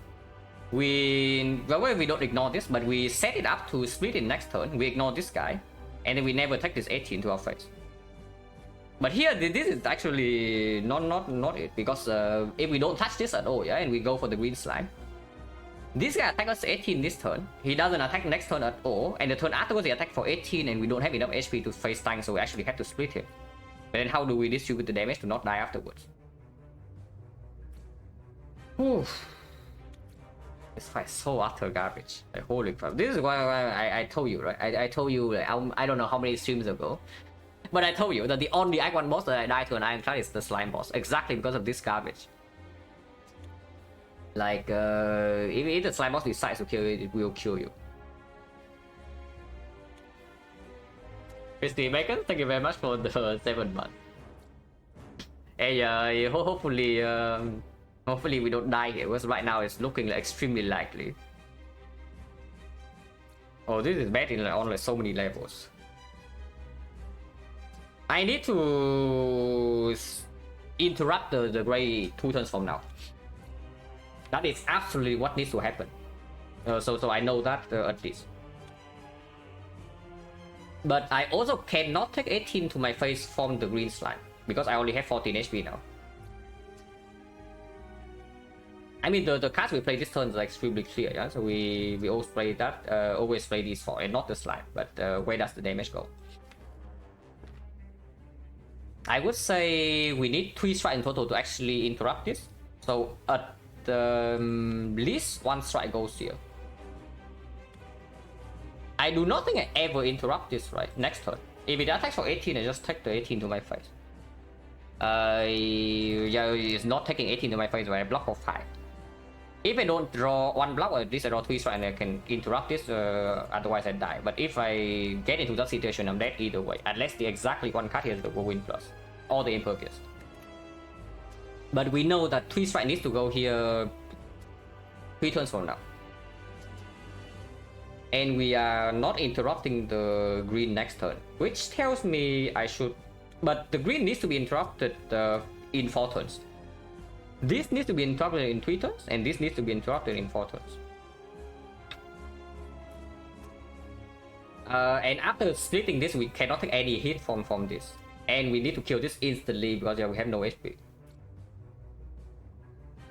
[SPEAKER 1] We don't ignore this, but we set it up to split in next turn. We ignore this guy, and then we never take this 18 to our face. But here, this is actually not it, because if we don't touch this at all, yeah, and we go for the green slime, this guy attacks us 18 this turn. He doesn't attack next turn at all, and the turn afterwards he attack for 18, and we don't have enough HP to face tank, so we actually have to split him. But then how do we distribute the damage to not die afterwards? Oof. This fight is so utter garbage. Like, holy crap. This is why I told you, right? I told you, like, I don't know how many streams ago, but I told you that the only Act 1 boss that I died to an Ironclad is the slime boss. Exactly because of this garbage. Like, if the slime boss decides to kill you, it will kill you. Christy Bacon, thank you very much for the 7 months. Hey, hopefully, hopefully we don't die here, because right now it's looking like extremely likely. Oh, this is bad in like, on like so many levels. I need to interrupt the gray 2 turns from now. That is absolutely what needs to happen. So I know that at least. But I also cannot take 18 to my face from the green slime, because I only have 14 HP now. I mean, the cards we play this turn is like extremely clear, yeah? So we always play that, always play these 4 and not the slime, but where does the damage go? I would say we need 3 strikes in total to actually interrupt this. So at the least 1 strike goes here. I do not think I ever interrupt this right next turn. If it attacks for 18, I just take the 18 to my face. Yeah, it's not taking 18 to my face when I block for 5. If I don't draw 1 block, or at least I draw 3 strike and I can interrupt this, otherwise I die. But if I get into that situation, I'm dead either way. Unless the exactly 1 card here is the Whirlwind Plus, or the Impervious. But we know that 3 strike needs to go here 3 turns from now. And we are not interrupting the green next turn, which tells me I should... But the green needs to be interrupted in 4 turns. This needs to be interrupted in 3 turns, and this needs to be interrupted in 4 turns. And after splitting this, we cannot take any hit from this. And we need to kill this instantly because we have no HP.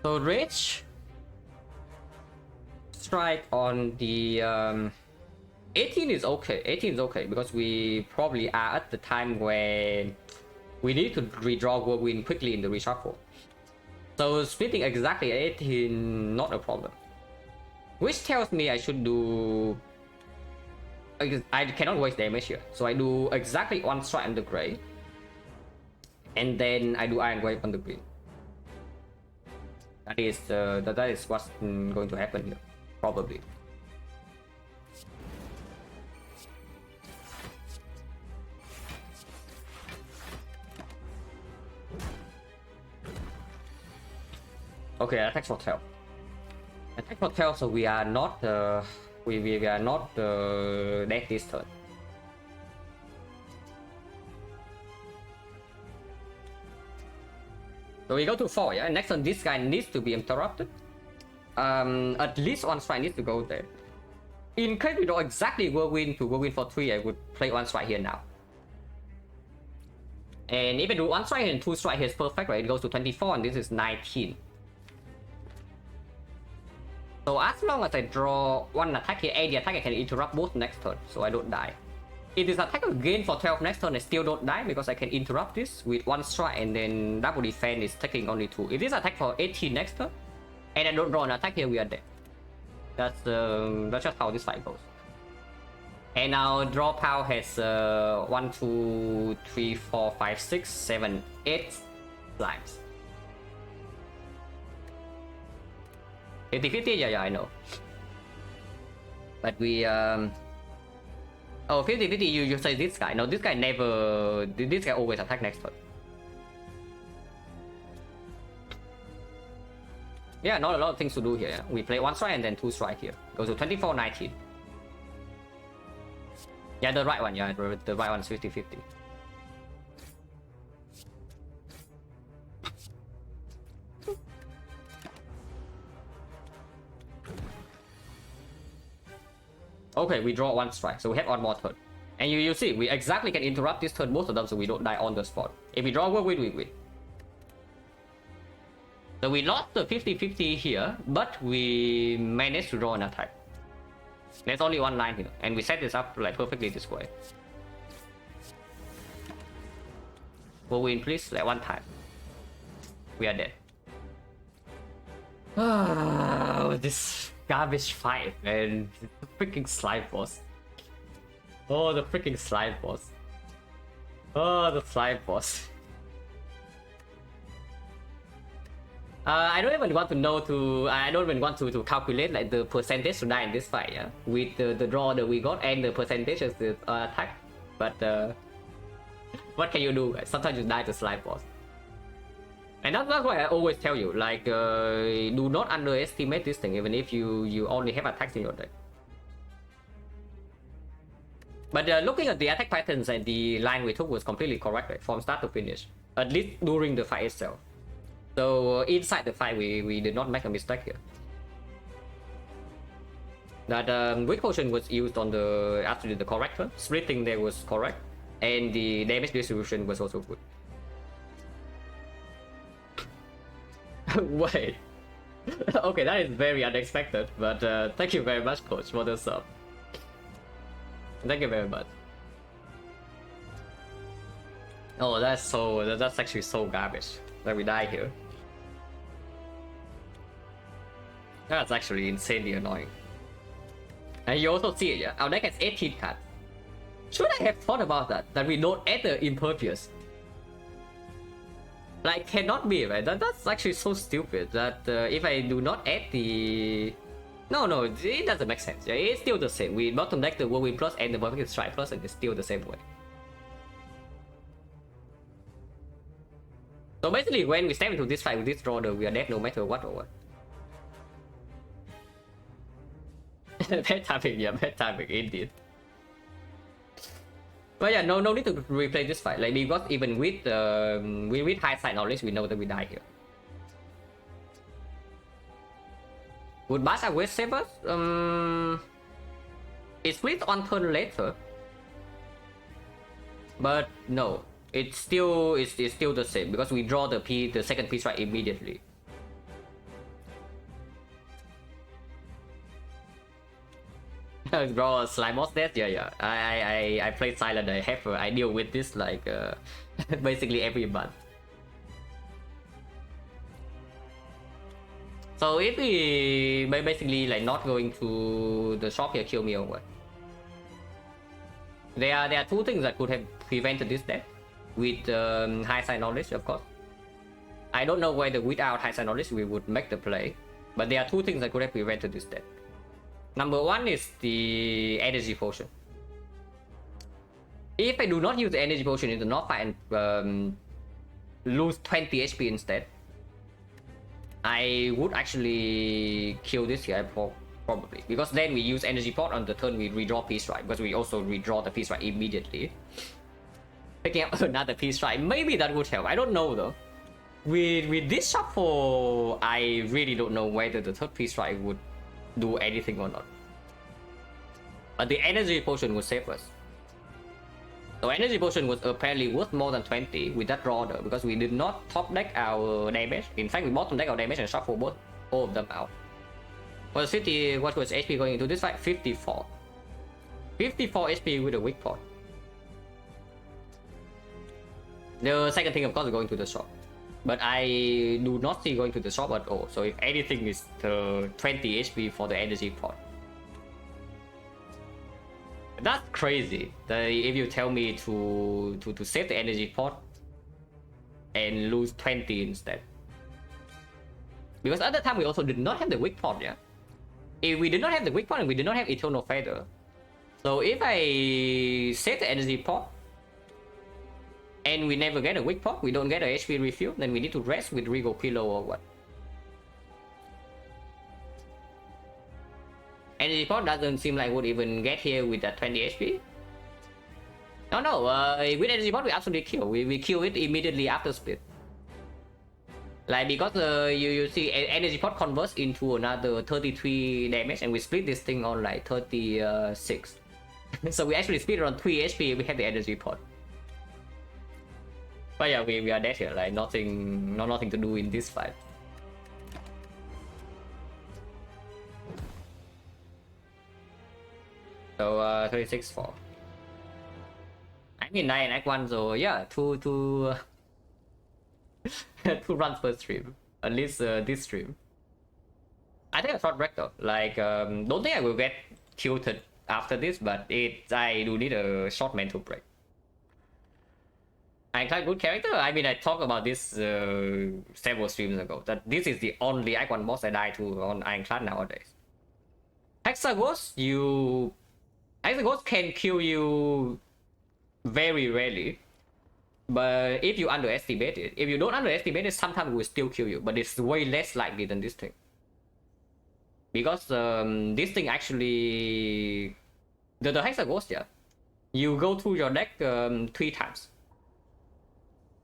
[SPEAKER 1] So Rage... Strike on the 18 is okay. 18 is okay because we probably are at the time where we need to redraw Whirlwind quickly in the reshuffle. So splitting exactly 18, not a problem. Which tells me I should do... I cannot waste damage here. So I do exactly 1 strike on the gray. And then I do Iron Wave on the green. That is what's going to happen here. Probably. Okay, attack for 12. Attack for 12, so we are not we are not dead this turn. So we go to 4, yeah? Next turn this guy needs to be interrupted. At least 1 strike needs to go there. In case we don't exactly Whirlwind to Whirlwind for 3, I would play 1 strike here now. And if I do 1 strike and 2 strike here is perfect, right? It goes to 24 and this is 19. So as long as I draw 1 attack here, and the attack I can interrupt both next turn, so I don't die. If this attack again for 12 next turn, I still don't die because I can interrupt this with 1 strike and then double defense is taking only 2. If this attack for 18 next turn, and I don't draw an attack here, we are dead. That's just how this fight goes. And our draw pile has 1, 2, 3, 4, 5, 6, 7, 8 slimes. 50-50? Yeah, I know. But we oh, 50-50, you say this guy. No, this guy never... This guy always attack next turn. Yeah, not a lot of things to do here. Yeah? We play 1 strike and then 2 strike here. Goes to 24, 19. Yeah, the right one. Yeah, the right one is 50-50. Okay, we draw 1 strike, so we have 1 more turn. And you see, we exactly can interrupt this turn, most of them, so we don't die on the spot. If we draw, we win. So we lost the 50-50 here, but we managed to draw an attack. There's only 1 line here, and we set this up like perfectly this way. We'll win, please, like 1 time. We are dead. This garbage fight, man. The freaking slime boss. Oh, the freaking slime boss. Oh, the slime boss. I don't even want to know I don't even want to calculate like the percentage to die in this fight, yeah, with the draw that we got and the percentage of the attack. But what can you do? Sometimes you die to slime boss, and that's why I always tell you, like, do not underestimate this thing, even if you only have attacks in your deck. But looking at the attack patterns and the line we took was completely correct, right? From start to finish, at least during the fight itself. So inside the fight, we did not make a mistake here. That weak potion was used on the actually the correct one. Splitting there was correct, and the damage distribution was also good. Wait. Okay, that is very unexpected, but thank you very much, coach, for the sub. Thank you very much. Oh, that's actually so garbage that we die here. That's actually insanely annoying. And you also see it, yeah? Our deck has 18 cards. Should I have thought about that? That we don't add the impervious? Like, cannot be, right? That's actually so stupid that if I do not add the... No, it doesn't make sense. Yeah, it's still the same. We bottom deck the Whirlwind Plus and the Perfect Strike Plus, and it's still the same way. So basically, when we step into this fight with this draw, we are dead no matter what or what. Bad timing, yeah, bad timing indeed. But yeah, no need to replay this fight. Like, because even with hindsight knowledge, we know that we die here. Would Bash West save us? It splits on turn later, but no, it's still the same because we draw the second piece right immediately. Draw a slime boss death? Yeah. I played Silent. I deal with this like basically every month. So if we basically like not going to the shop here, kill me or what? There are two things that could have prevented this death with hindsight knowledge, of course. I don't know whether without hindsight knowledge we would make the play, but there are two things that could have prevented this death. Number one is the energy potion. If I do not use the energy potion in the north fight and lose 20 HP instead, I would actually kill this guy probably, because then we use energy pot on the turn we redraw piece right, because we also redraw the piece right immediately. Picking up another piece right, maybe that would help. I don't know though. With this shuffle, I really don't know whether the third piece right would do anything or not. But the energy potion would save us. So energy potion was apparently worth more than 20 with that draw though, because we did not top deck our damage. In fact, we bottom deck our damage and shuffle all of them out. For the city, what was HP going into this fight? 54. 54 HP with a weak pot. The second thing, of course, is going to the shop. But I do not see going to the shop at all. So if anything, is the 20 HP for the energy pot. That's crazy. If you tell me to save the energy pot and lose 20 instead. Because at the time we also did not have the weak pot, yeah? If we did not have the weak pot and we did not have Eternal Feather. So if I save the energy pot and we never get a weak pot, we don't get a HP refill, then we need to rest with Regal Pillow or what? Energy pot doesn't seem like would even get here with that 20 HP. No, with energy pot we absolutely kill. We kill it immediately after split. Like, because you see energy pot converts into another 33 damage and we split this thing on like 36. So we actually split around 3 HP if we have the energy pot. But yeah, we are dead here, like nothing to do in this fight. So 36-4. I mean 9 Act 1, so yeah, two two runs per stream. At least this stream. I think a short break though. Like, don't think I will get tilted after this, but I do need a short mental break. Ironclad good character. I mean, I talked about this several streams ago. That this is the only icon boss I die to on Ironclad nowadays. Hexaghost can kill you very rarely, but if you underestimate it, if you don't underestimate it, sometimes it will still kill you, but it's way less likely than this thing. Because this thing actually, the Hexaghost, yeah, you go through your deck 3 times.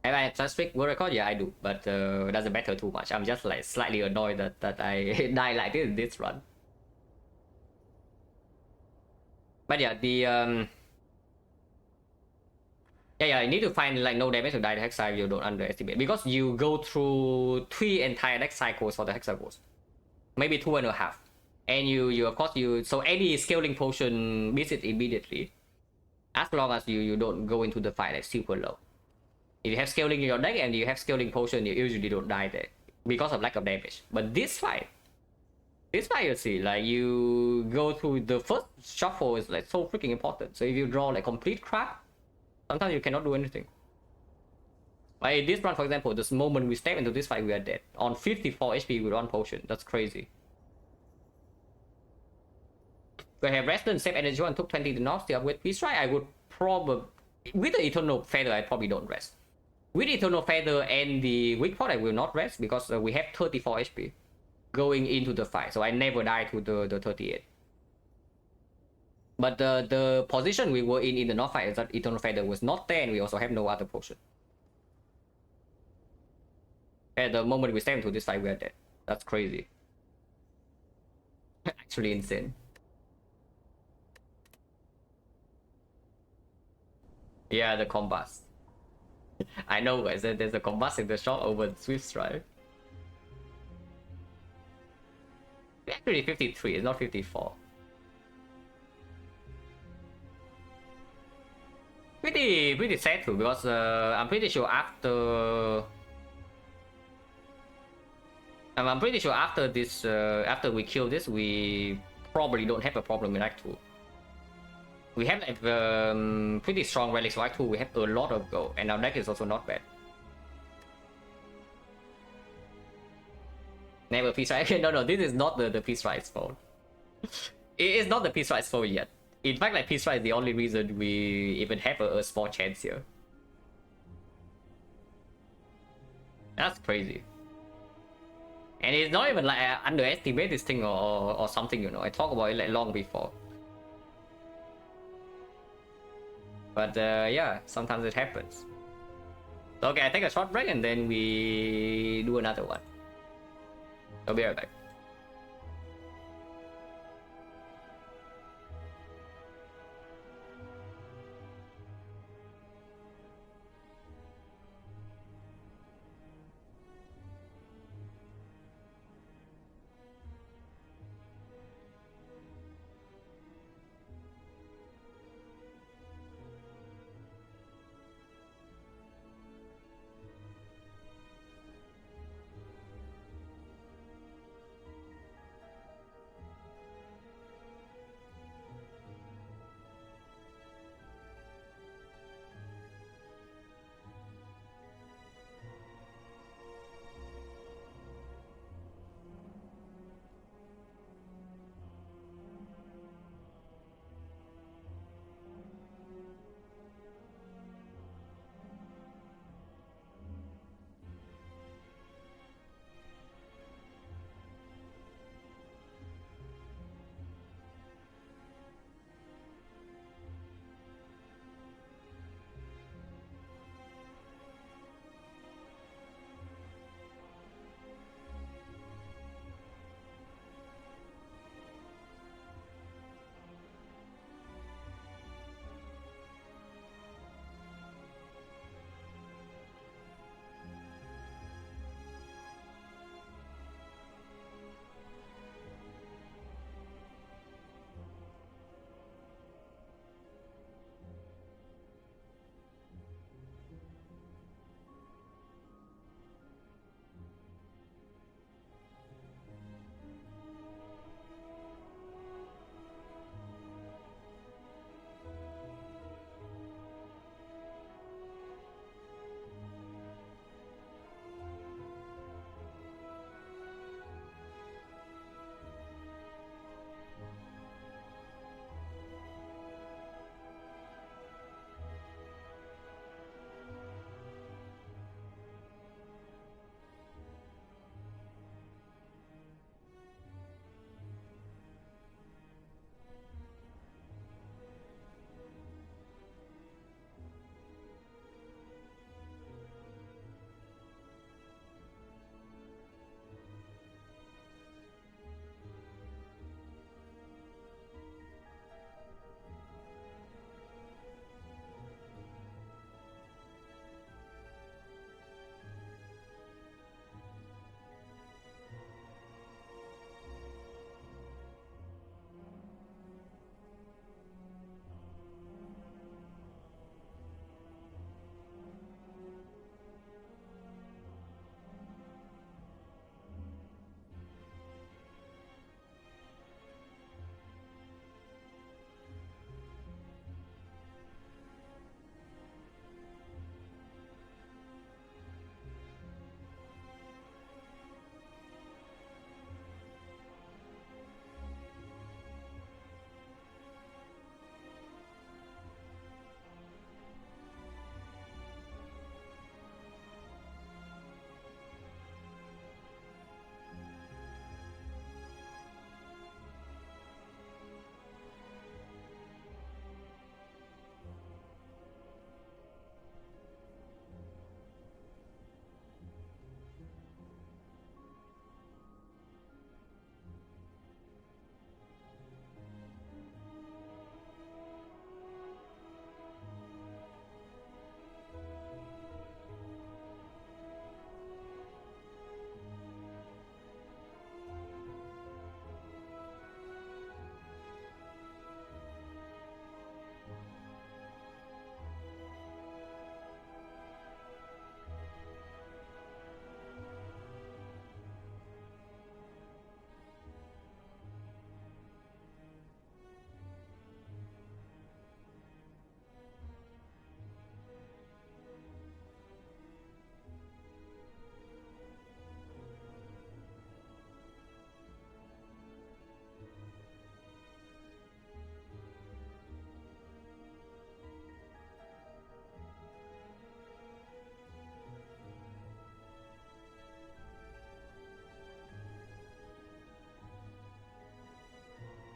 [SPEAKER 1] Have I just fixed world record? Yeah, I do, but it doesn't matter too much. I'm just like slightly annoyed that I die like this in this run. But yeah, yeah, I need to find like no damage to die the Hexa you don't underestimate, because you go through 3 entire deck cycles for the Hexaghost, maybe 2.5, and you of course so any scaling potion beats it immediately, as long as you don't go into the fight like super low. If you have scaling in your deck and you have scaling potion, you usually don't die there because of lack of damage. But this fight you see, like you go through the first shuffle is like so freaking important. So if you draw like complete crap, sometimes you cannot do anything. Like in this run, for example, this moment we step into this fight, we are dead on 54 HP with 1 potion. That's crazy. If I have rested and save energy and took 20 to knock still with Peace Strike, I would probably, with the Eternal Feather, I probably don't rest. With Eternal Feather and the Weak Pot, I will not rest because we have 34 HP going into the fight, so I never die to the 38. But the position we were in the North fight is that Eternal Feather was not there, and we also have no other potion. At the moment we step into this fight, we are dead. That's crazy. Actually insane. Yeah, the combats. I know, guys. There's a combats in the shop over Swift Strike. Actually, 53. It's not 54. Pretty sad too, because I'm pretty sure after. I'm pretty sure after this, after we kill this, we probably don't have a problem in Act 2. We have like pretty strong relics for Act 2. We have a lot of gold, and our deck is also not bad. Never Peace Strike. No, this is not the Peace Strike's fault. It is not the Peace Strike's fault yet. In fact, like Peace Strike is the only reason we even have a small chance here. That's crazy. And it's not even like I underestimate this thing or something, you know. I talked about it like long before. But yeah, sometimes it happens. So, okay, I take a short break and then we do another one. I'll be right back.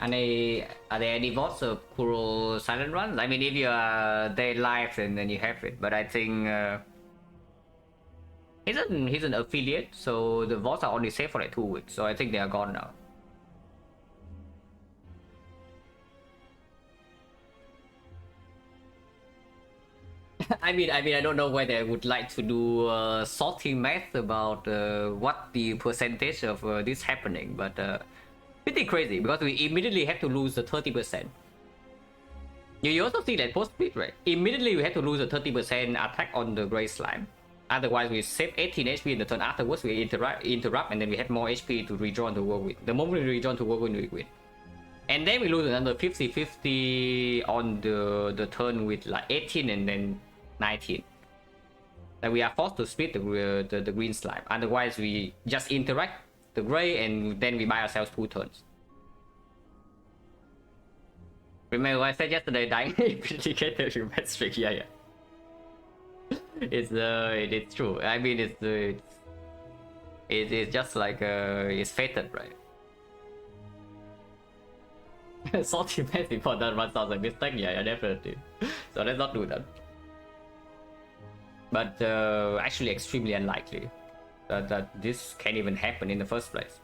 [SPEAKER 1] Are there any bots of Kuro silent runs? I mean, if you are dead live, then you have it. But I think he's an affiliate, so the votes are only saved for like 2 weeks. So I think they are gone now. I mean, I don't know whether I would like to do sorting math about what the percentage of this happening, but pretty crazy because we immediately have to lose the 30%. You also see that post split, right? Immediately we have to lose a 30% attack on the Grey Slime. Otherwise, we save 18 HP in the turn afterwards. We interrupt, and then we have more HP to redraw into Whirlwind. The moment we redraw to Whirlwind, we win. And then we lose another 50-50 on the turn with like 18 and then 19. Like we are forced to split the green slime. Otherwise, we just interact the gray and then we buy ourselves 2 turns. Remember what I said yesterday, dying indicator to match streak. Yeah. It's true. I mean, it's just like it's fated, right? Salty match before that run sounds like mistake. Yeah, definitely. So let's not do that. But actually, extremely unlikely that this can even happen in the first place.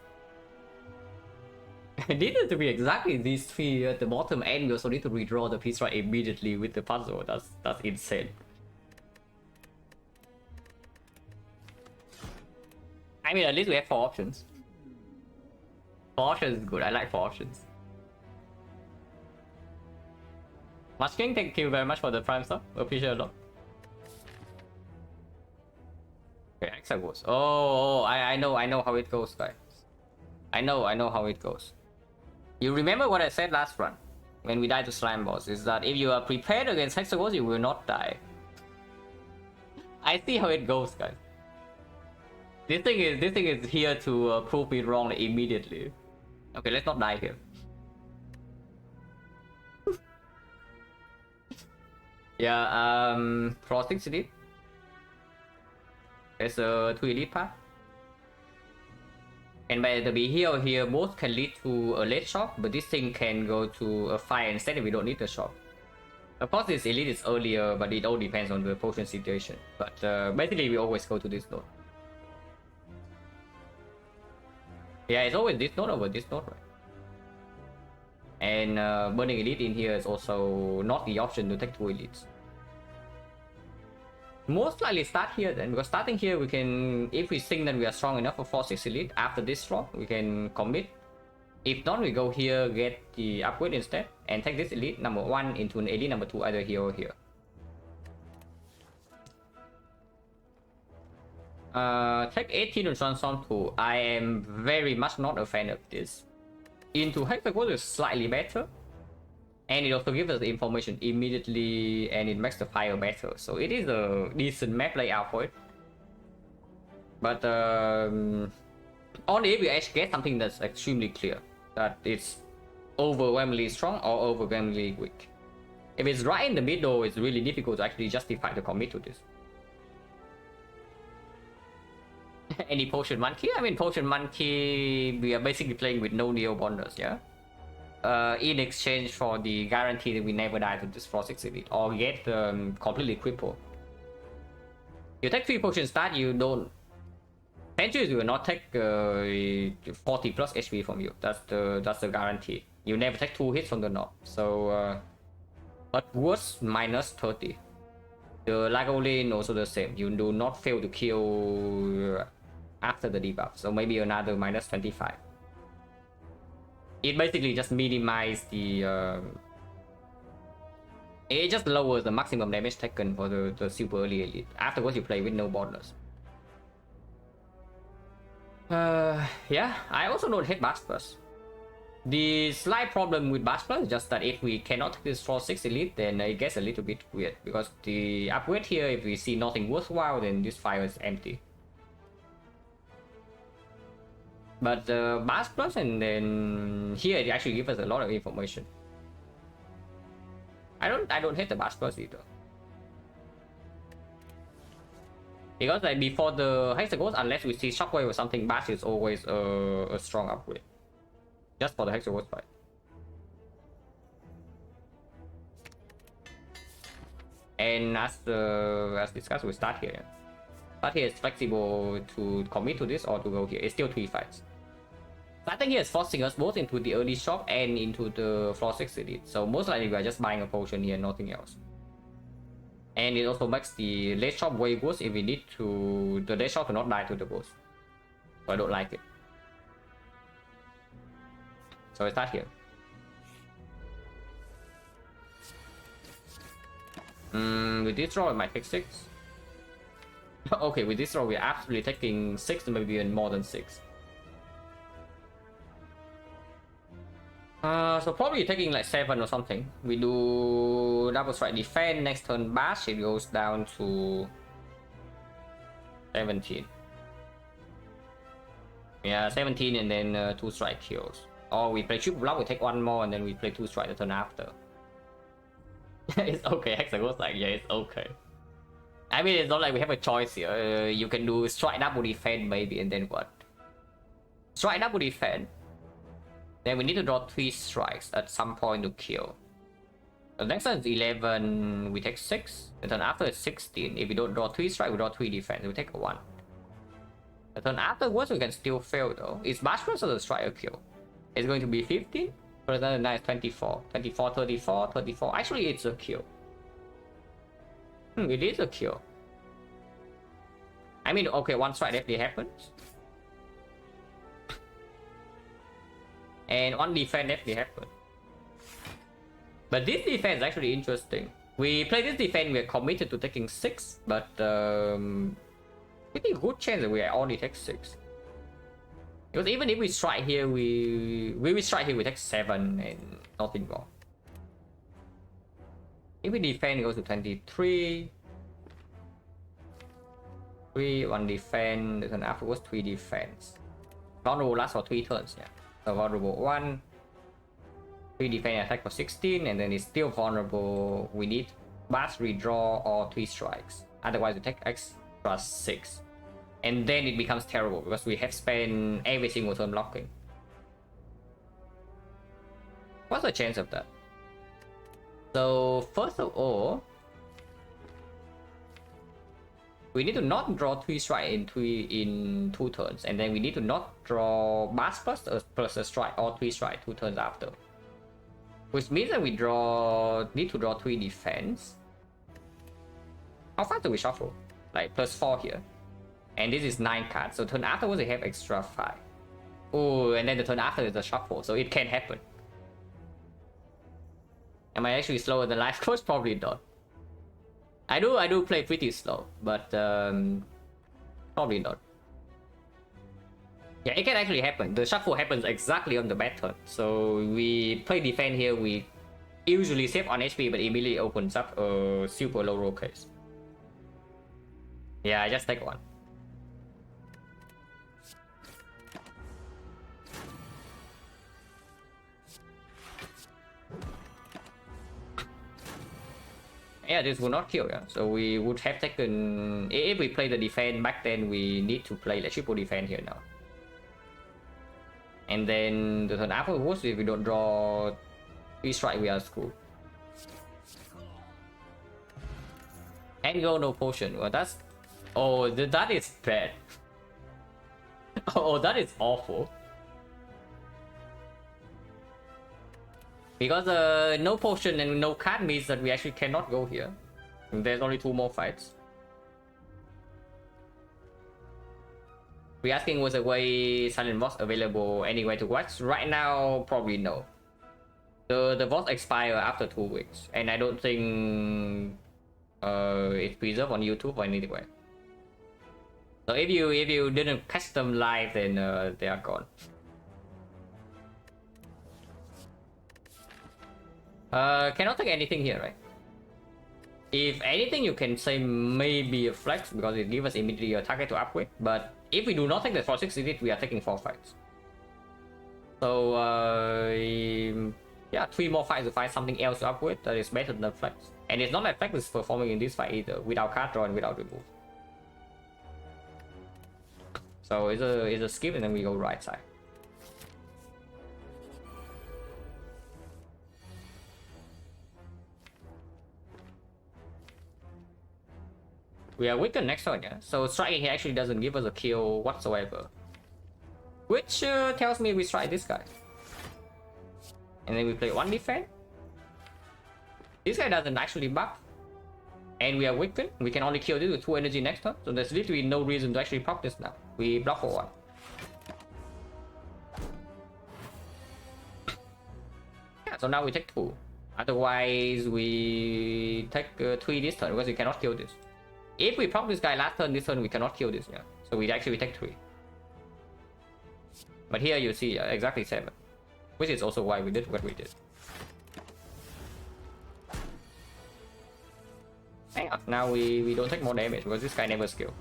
[SPEAKER 1] It needed to be exactly these 3 at the bottom, and we also need to redraw the piece right immediately with the puzzle. That's insane. I mean, at least we have 4 options. 4 options is good. I like 4 options. Much King, thank you very much for the prime sub. Appreciate it a lot. Okay, Hexagons. Oh, I know how it goes, guys. I know how it goes. You remember what I said last run when we died to slime boss is that if you are prepared against Hexagons, you will not die. I see how it goes, guys. This thing is here to prove me wrong immediately. Okay, let's not die here. Yeah, Frosting City. There's a 2 elite path. And by the be here, both can lead to a late shop, but this thing can go to a fire instead if we don't need the shop. Of course, this elite is earlier, but it all depends on the potion situation. But basically, we always go to this node. Yeah, it's always this node over this node, right? And burning elite in here is also not the option to take 2 elites. Most likely start here then, because starting here we can, if we think that we are strong enough for 4-6 elite, after this drop we can commit. If not, we go here, get the upgrade instead, and take this elite number 1 into an elite number 2 either here or here. Take 18 to transform to. I am very much not a fan of this. Into Hexagons is slightly better. And it also gives us the information immediately and it makes the fire better. So it is a decent map layout for it. But only if you actually get something that's extremely clear. That it's overwhelmingly strong or overwhelmingly weak. If it's right in the middle, it's really difficult to actually justify the commit to this. Any Potion Monkey? I mean, Potion Monkey, we are basically playing with no Neo Bonders, yeah? In exchange for the guarantee that we never die to this Frost 6 elite or get completely crippled. You take 3 potions start, you don't. Centuries will not take 40 plus HP from you. That's the guarantee. You never take 2 hits from the knob. So, but worse minus 30. The Lagolin also the same. You do not fail to kill after the debuff. So maybe another minus 25. It basically just minimizes the it just lowers the maximum damage taken for the super early elite. Afterwards you play with no borders. Yeah, I also don't hate Bash Plus. The slight problem with Bash Plus is just that if we cannot take this for 6 elite, then it gets a little bit weird. Because the upgrade here, if we see nothing worthwhile, then this fire is empty. But Bash Plus, and then here it actually gives us a lot of information. I don't hate the Bash Plus either. Because like before the Hexagons, unless we see Shockwave or something, Bash is always a strong upgrade. Just for the Hexagons fight. And as discussed, we start here. Start here is flexible to commit to this or to go here. It's still 3 fights. Starting here is forcing us both into the early shop and into the floor 6 elite. So most likely we are just buying a potion here, nothing else. And it also makes the late shop way worse if we need to the late shop to not die to the boss. So I don't like it. So I start here. With this draw, it might take 6. Okay, with this draw, we're absolutely taking 6, maybe even more than 6. So probably taking like 7 or something. We do double strike defend. Next turn bash, it goes down to 17. Yeah, 17 and then 2 strike kills. Or we play triple block, we take 1 more and then we play 2 strike the turn after. It's okay. Hexa goes like, yeah, it's okay. I mean, it's not like we have a choice here. You can do strike double defend maybe, and then what? Strike double defend. Then we need to draw 3 strikes at some point to kill. The next turn is 11, we take 6. The turn after is 16. If we don't draw 3 strikes, we draw 3 defense, we take a 1. The turn afterwards, we can still fail though. It's bash first or the strike or kill? It's going to be 15. For the night 24. 24, 34, 34. Actually, it's a kill. It is a kill. I mean, okay, 1 strike definitely happens. And 1 defense definitely happens. But this defense is actually interesting. We play this defense, we're committed to taking 6, but pretty good chance that we only take 6. Because even if we strike here, we will strike here, we take 7 and nothing more. If we defend, it goes to 23. 3, 1 defense, the turn afterwards 3 defense. Vulnerable lasts for 3 turns, yeah. So vulnerable 1. 3 defense attack for 16, and then it's still vulnerable. We need bash, redraw, or 3 strikes. Otherwise, we take extra 6. And then it becomes terrible because we have spent every single turn blocking. What's the chance of that? So first of all, we need to not draw 3 strike in 2 turns, and then we need to not draw bash plus a strike or 3 strike 2 turns after. Which means that we need to draw 3 defense. How fast do we shuffle? Like +4 here. And this is 9 cards, so turn afterwards we have extra 5. Oh, and then the turn after is a shuffle, so it can happen. Am I actually slower than life coach? Probably not. I do play pretty slow, but probably not. Yeah, it can actually happen. The shuffle happens exactly on the bad turn. So we play defense here, we usually save on HP, but immediately opens up a super low roll case. Yeah, I just take 1. Yeah, this will not kill, yeah. So we would have taken... If we play the defense back then, we need to play the triple defense here now. And then the turn afterwards, if we don't draw 3 strike, we are screwed. And go no potion. Well, that's... Oh, that is bad. Oh, that is awful. Because no potion and no card means that we actually cannot go here. There's only 2 more fights. We're asking was a way Silent Boss available anywhere to watch. Right now, probably no. The boss expire after 2 weeks, and I don't think it's preserved on YouTube or anywhere. So if you didn't catch them live, then they are gone. Cannot take anything here, right? If anything, you can say maybe a flex because it gives us immediately a target to upgrade. But if we do not take the 4-6 elite, we are taking 4 fights. So yeah, 3 more fights to find something else to upgrade that is better than flex. And it's not like flex is performing in this fight either, without card draw and without remove. So it's a skip and then we go right side. We are weakened next turn, yeah. So striking here actually doesn't give us a kill whatsoever. Which tells me we strike this guy. And then we play one defense. This guy doesn't actually buff. And we are weakened. We can only kill this with 2 energy next turn. So there's literally no reason to actually proc this now. We block for 1. Yeah, so now we take 2. Otherwise, we take 3 this turn because we cannot kill this. If we proc this guy last turn, this turn we cannot kill this, yeah. So we take 3. But here you see exactly 7. Which is also why we did what we did. Hang on, now we don't take more damage because this guy never skill.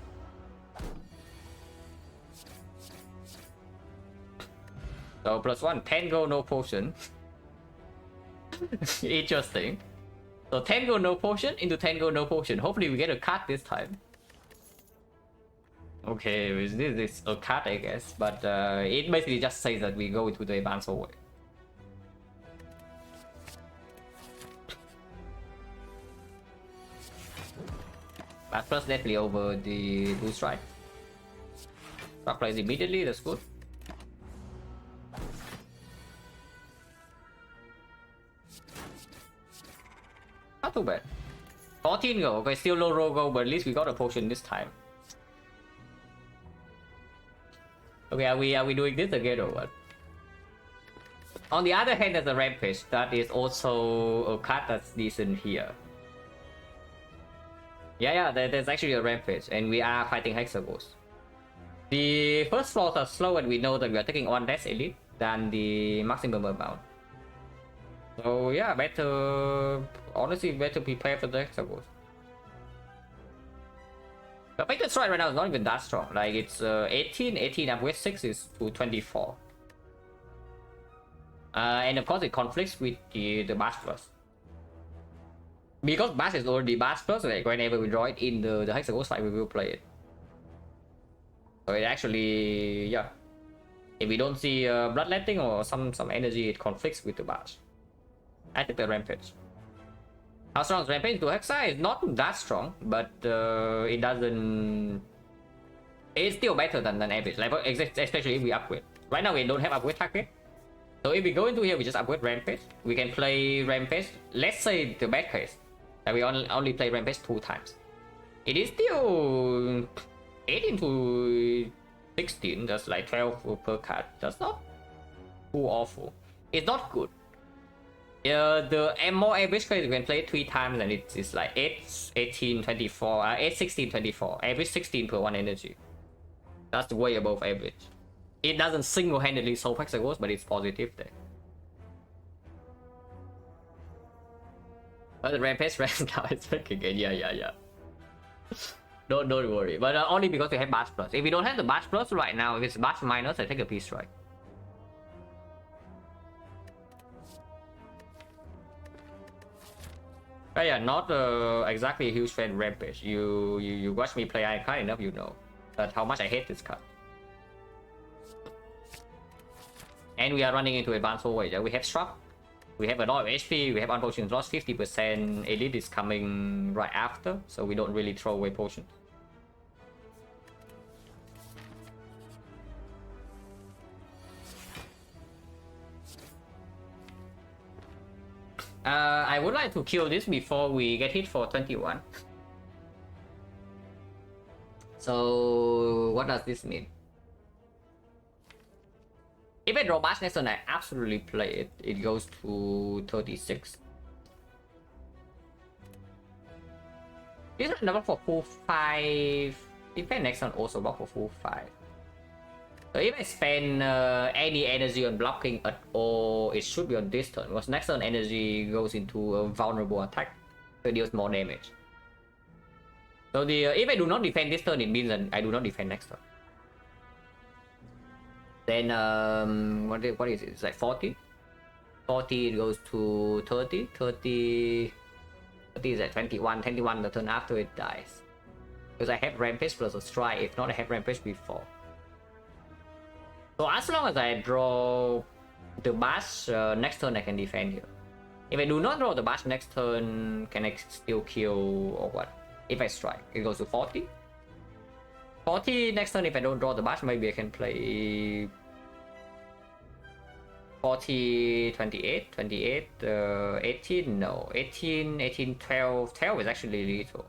[SPEAKER 1] So +1, 10 gold, no potion. Interesting. So 10 gold, no potion into 10 gold, no potion. Hopefully we get a card this time. Okay, this is a card, I guess, but it basically just says that we go into the advanced hallway. But plus definitely over the blue strike. Rock plays immediately, that's good. Not too bad. 14 gold, okay, still low roll gold, but at least we got a potion this time. Okay, are we doing this again or what? On the other hand, there's a rampage that is also a card that's decent here. Yeah, there's actually a rampage, and we are fighting Hexagons. The first floors are slow, and we know that we are taking one less elite than the maximum amount. So yeah, honestly, better prepare for the Hexagons. But Fatal Strike right now is not even that strong. Like it's 18 up with 6 is to 24. And of course it conflicts with the Bash Plus. Because Bash is already Bash Plus, like whenever we draw it in the Hexagons fight, we will play it. So it actually, yeah. If we don't see Bloodletting or some energy, it conflicts with the Bash. I think the Rampage. How strong is Rampage to Hexa? It's not that strong, but it doesn't... It's still better than average, like, especially if we upgrade. Right now we don't have upgrade target. So if we go into here, we just upgrade Rampage. We can play Rampage. Let's say the bad case that we only play Rampage 2 times. It is still 18 to 16, just like 12 per card. That's not too awful. It's not good. The more average case, you can play it 3 times and it's like 8, 18, 24, 8, 16, 24. Average 16 per 1 energy. That's way above average. It doesn't single-handedly solve Hexagons, but it's positive there. But the Rampage right now is freaking good. Yeah. Don't worry. But only because we have Bash Plus. If we don't have the Bash Plus right now, if it's Bash Minus, I take a Peace Strike. But yeah, not exactly a huge fan of Rampage. You watch me play Ironclad enough, you know that how much I hate this card. And we are running into advanced hallway. We have Struck, we have a lot of HP, we have Unpotions lost 50%. Elite is coming right after, so we don't really throw away potions. I would like to kill this before we get hit for 21. So what does this mean? If I draw Bash next turn, I absolutely play it. It goes to 36. This is another for full 5. Defense next turn also block for full 5. So if I spend any energy on blocking at all, it should be on this turn, because next turn energy goes into a vulnerable attack, so it deals more damage. So if I do not defend this turn, it means that I do not defend next turn. Then what is it? It's like 40. 40 it goes to 30. 30 is at 21. 21 the turn after it dies. Because I have Rampage plus a Strike. If not, I have Rampage before. So as long as I draw the Bash next turn, I can defend here. If I do not draw the Bash next turn, can I still kill or what? If I strike, it goes to 40. 40 next turn. If I don't draw the bash, maybe I can play 40, 28, 28, 18, no, 18, 18, 12. 12 is actually lethal.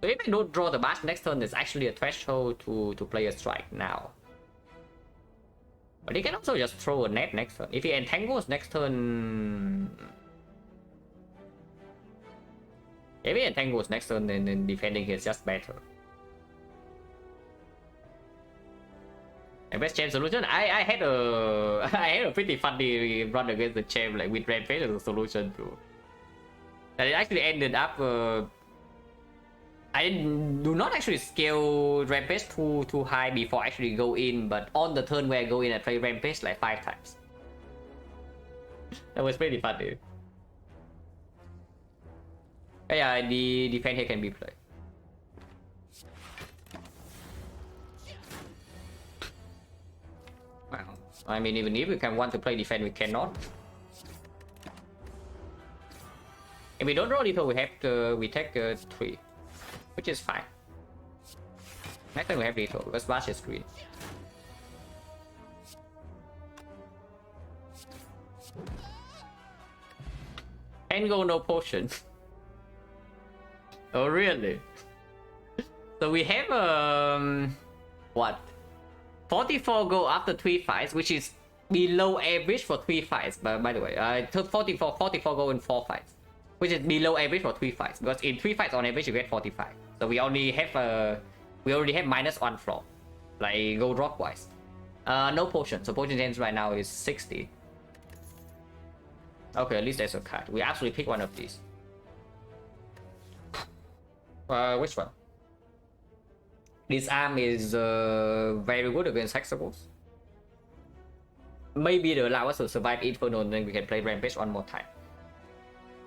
[SPEAKER 1] So if I don't draw the bash next turn, there's actually a threshold to play a strike now. But he can also just throw a net next turn. If he entangles next turn... If he entangles next turn, then defending is just better. And best champ solution? I had a I had a pretty funny run against the champ, like with Rampage as a solution too. And it actually ended up I do not actually scale Rampage too high before I actually go in, but on the turn where I go in, I play Rampage like 5 times. That was pretty funny. But yeah, the defense here can be played. Wow. I mean, even if we can want to play defense, we cannot. If we don't draw lethal, we take 3. Which is fine. Next time we have lethal because bash is green. And go no potion. Oh really? So we have what? 44 go after 3 fights, which is below average for 3 fights. But by the way, 44 go in 4 fights, which is below average for 3 fights. Because in 3 fights on average you get 45. So we only have -1 flop, like go drop wise. No potion, so potion chance right now is 60. Okay, at least there's a card. We actually pick one of these. Which one? This arm is very good against hexables. Maybe it'll allow us to survive Infernal, and then we can play Rampage one more time.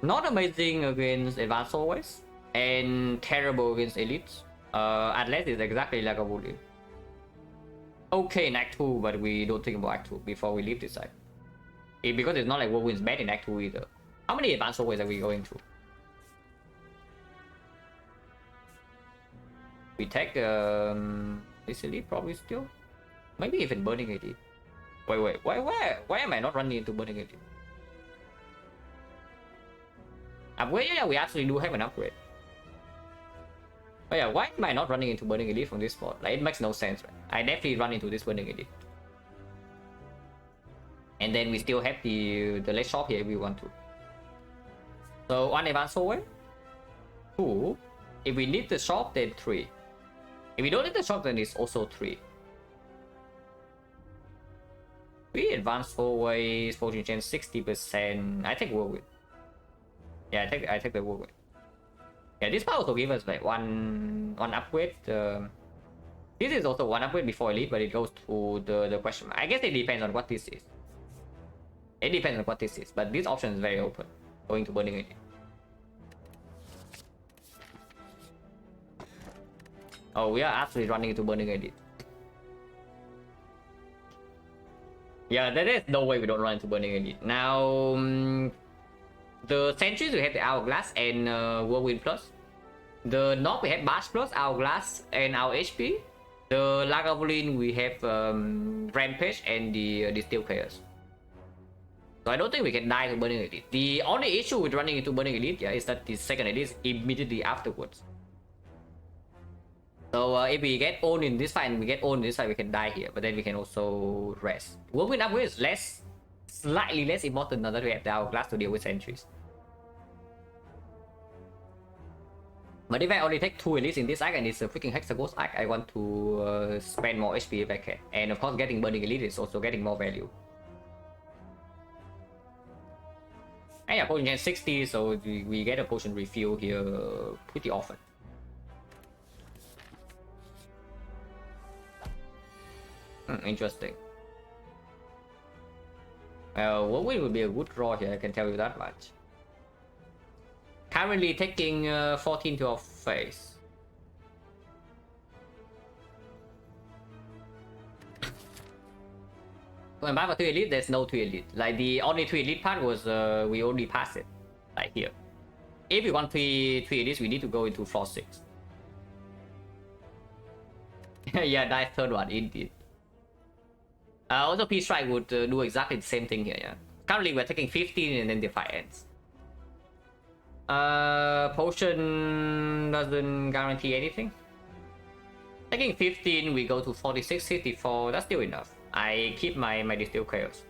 [SPEAKER 1] Not amazing against advanced always, and terrible against elites. Unless it's exactly like a Woolly. Okay in Act 2, but we don't think about Act 2 before we leave this side. Because it's not like Whirlwind's bad in Act 2 either. How many advanced always are we going to? We take this elite probably still. Maybe even burning elite. Wait, why am I not running into burning elite? Upgrade? Yeah, we actually do have an upgrade. But yeah, why am I not running into burning elite from this spot? Like, it makes no sense, right? I definitely run into this burning elite. And then we still have the left shop here if we want to. So 1 advanced forward, 2. If we need the shop, then 3. If we don't need the shop, then it's also 3. 3 advanced forwards, fortune chance 60%. I take whirlwind. Yeah, I take the whirlwind. Yeah, this part also gives us like one upgrade. This is also 1 upgrade before elite, but it goes to the question mark. I guess it depends on what this is. It depends on what this is, but this option is very open. Going to burning elite. Oh, we are actually running into burning elite. Yeah, there is no way we don't run into burning elite. Now, the sentries we have the hourglass and whirlwind plus. The knock we have bash plus, hourglass and our HP. The Lagavulin we have rampage and the steel chaos. So I don't think we can die to burning elite. The only issue with running into burning elite, yeah, is that the second elite is immediately afterwards. So if we get owned in this fight and we get owned in this fight, we can die here, but then we can also rest. Whirlwind upgrade is slightly less important now that we have the hourglass to deal with sentries. But if I only take 2 elites in this arc and it's a freaking Hexaghost arc, I want to spend more HP if I can. And of course, getting burning elite is also getting more value. And yeah, potion chance 60, so we get a potion refill here pretty often. Interesting. Whirlwind would be a good draw here, I can tell you that much. Currently taking 14 to our face. When back for 3 elite, there's no 3 elite. Like the only 3 elite part was we only passed it. Like here. If we want 3 elites, we need to go into floor 6. Yeah, nice third one indeed. Also P-Strike would do exactly the same thing here, yeah. Currently we're taking 15 and then the fight ends. Potion doesn't guarantee anything. Taking 15, we go to 46, 54, that's still enough. I keep my Distill Chaos.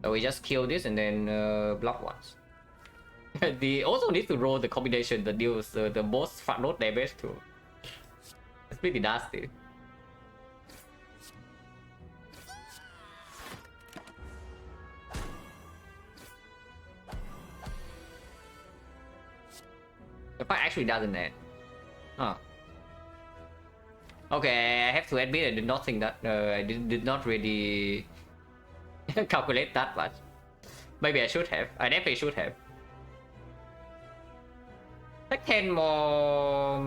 [SPEAKER 1] So we just kill this and then block once. They also need to roll the combination that deals the most front load damage too. It's pretty nasty. The fight actually doesn't end. Huh. Okay, I have to admit I did not think that I did not really calculate that much. Maybe I should have. I definitely should have. Like 10 more,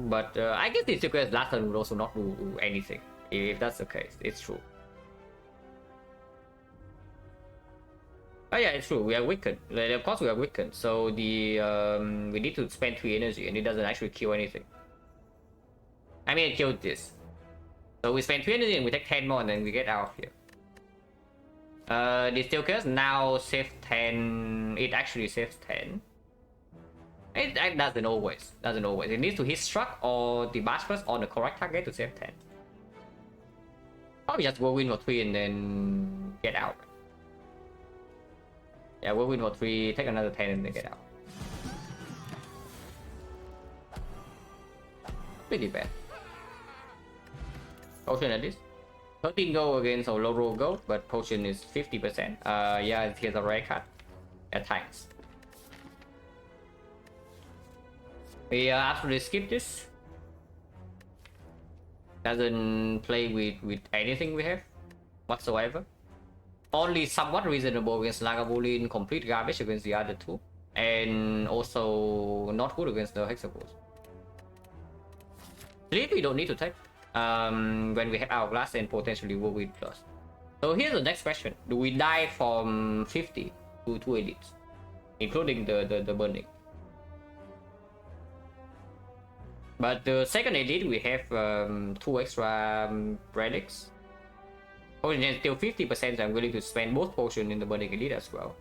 [SPEAKER 1] but I guess the sequence last turn would also not do anything. If that's the case, it's true. Oh yeah, it's true. We are weakened. Like, of course, we are weakened. So the we need to spend 3 energy, and it doesn't actually kill anything. I mean, it killed this. So we spend 3 energy, and we take 10 more, and then we get out of here. The Steel Curse now saves 10. It actually saves 10. It doesn't always. It needs to hit struck or the bash first on the correct target to save 10. Probably just go win for 3 and then get out. Yeah, we'll win for 3, take another 10 and then get out. Pretty bad. Potion at least. 13 gold against a low roll gold, but potion is 50%. Yeah, here's a rare card. At times. We absolutely skip this. Doesn't play with anything we have whatsoever. Only somewhat reasonable against Lagavulin, complete garbage against the other two, and also not good against the Hexagoals. Sleep we don't need to take when we have Hourglass and potentially Whirlwind Plus. So here's the next question: do we die from 50 to 2 elites, including the burning? But the second elite we have 2 extra relics. Potion is still 50%, so I'm willing to spend both potions in the Burning Elite as well.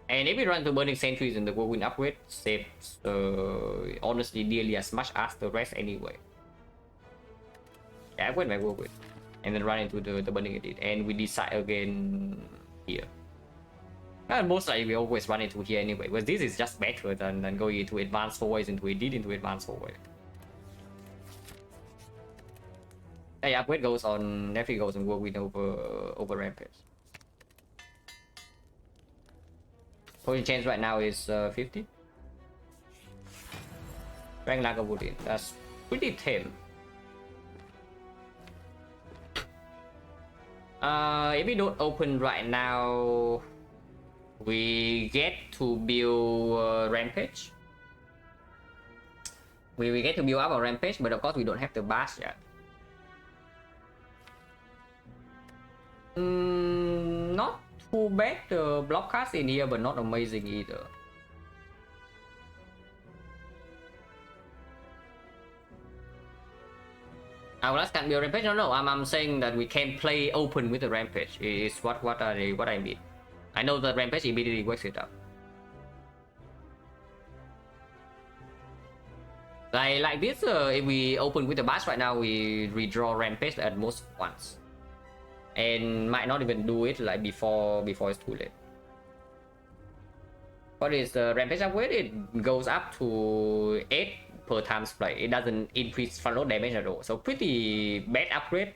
[SPEAKER 1] And if we run to Burning Sentries in the Whirlwind upgrade, saves honestly nearly as much as the rest anyway. Yeah, I went my Whirlwind. And then run into the Burning Elite. And we decide again here. And most likely we always run into here anyway, because this is just better than going into Advanced Forwards into Elite into Advanced Forward. Hey, upgrade goes on, definitely goes on Whirlwind over Rampage. Potion change right now is 50. Rank Lagavulin, that's pretty tame. If we don't open right now, we get to build Rampage. We get to build up a Rampage, but of course we don't have the bash yet. Not too bad, the block cast in here, but not amazing either. Outlast can be a Rampage? No, I'm saying that we can play open with the Rampage. Is what I mean. I know that Rampage immediately wakes it up. Like this, if we open with the bash right now, we redraw Rampage at most once. And might not even do it like before it's too late. What is the Rampage upgrade? It goes up to 8 per times play. It doesn't increase front load damage at all. So pretty bad upgrade.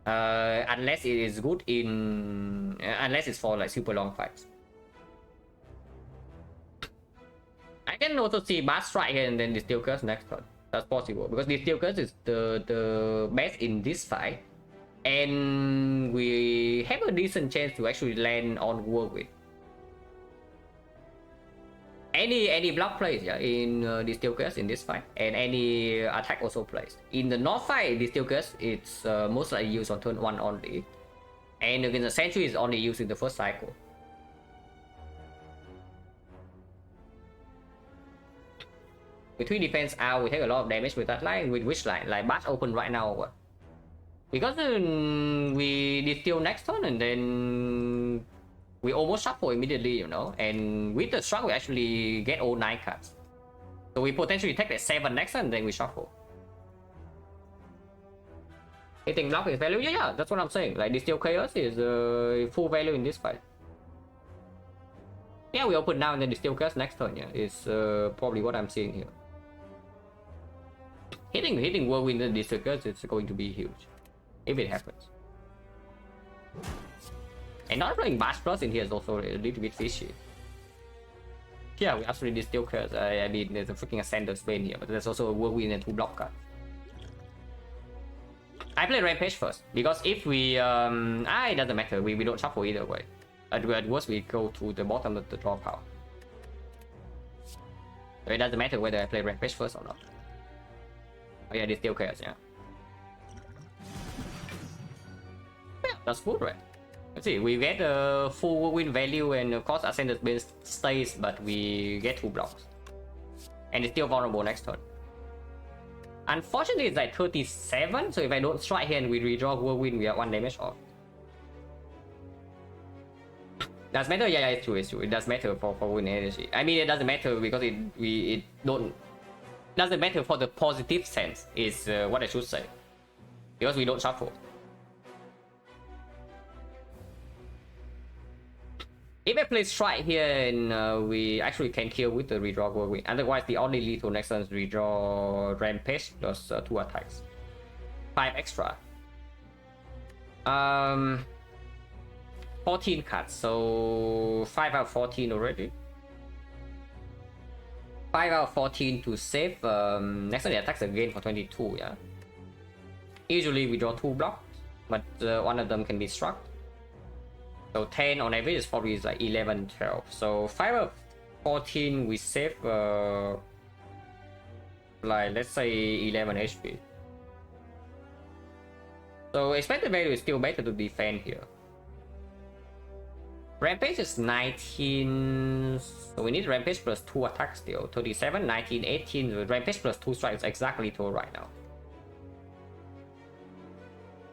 [SPEAKER 1] Unless it is good in... unless it's for like super long fights. I can also see Bass Strike here and then the Steel Curse next turn. That's possible. Because the Steel Curse is the best in this fight. And we have a decent chance to actually land on Whirlwind. Any block plays, yeah, in the steel curse in this fight, and any attack also plays. In the north fight, the steel curse it's most likely used on turn 1 only, and against the sentry is only used in the first cycle. With 3 defense out, we take a lot of damage with that line, with which line? Like Bash open right now or what? Because we distill next turn and then we almost shuffle immediately, you know, and with the struck we actually get all 9 cards. So we potentially take the 7 next turn and then we shuffle. Hitting block is value? Yeah, that's what I'm saying. Like Distill Chaos is full value in this fight. Yeah, we open now and then Distill Chaos next turn, yeah, is probably what I'm seeing here. Hitting Whirlwind and Distill Chaos is going to be huge. If it happens. And not playing Bash Plus in here is also a little bit fishy. Yeah, we absolutely Distill Chaos. I mean, there's a freaking Ascender Spain here, but there's also a Whirlwind and 2 block cards. I play Rampage first, because if we, it doesn't matter, we don't shuffle either way. At worst, we go to the bottom of the draw pile. So it doesn't matter whether I play Rampage first or not. Oh yeah, Distill Chaos, yeah. Yeah, that's good, right? Let's see, we get a full win value, and of course Ascender's Bane stays, but we get 2 blocks. And it's still vulnerable next turn. Unfortunately, it's like 37, so if I don't strike here and we redraw Whirlwind, we are 1 damage off. Does matter? Yeah, it's true, it's true. It does matter for win energy. I mean, it doesn't matter because it doesn't matter for the positive sense, is what I should say. Because we don't shuffle. If I play strike here and we actually can kill with the redraw Whirlwind. Otherwise, the only lethal next turn is redraw Rampage plus 2 attacks. 5 extra. 14 cards, so 5 out of 14 already. 5 out of 14 to save. Next turn, the attacks again for 22, yeah. Usually we draw 2 blocks, but one of them can be struck. So 10 on average is probably like 11, 12. So 5 out of 14 we save like let's say 11 HP. So expected value is still better to defend here. Rampage is 19, so we need Rampage plus 2 attacks still. 37, 19, 18, Rampage plus 2 strikes exactly to right now.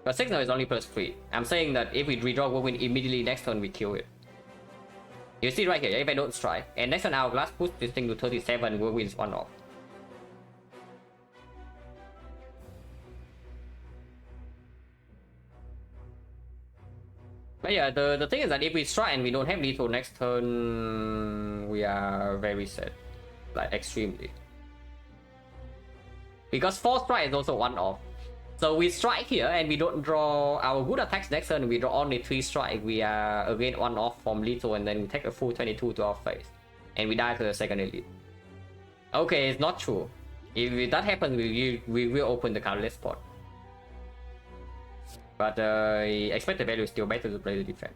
[SPEAKER 1] But XecnaR is only plus 3. I'm saying that if we redraw Whirlwind immediately next turn, we kill it. You see right here, if I don't strike, and next turn Hourglass push this thing to 37, Whirlwind is 1 off. But yeah, the thing is that if we strike and we don't have lethal next turn, we are very sad. Like, extremely. Because 4 strike is also 1 off. So we strike here and we don't draw our good attacks next turn, we draw only 3 strike, we are again 1 off from lethal, and then we take a full 22 to our face. And we die to the second elite. Okay, it's not true. If that happens, we will open the counterless spot. But expected value is still better to play the defense.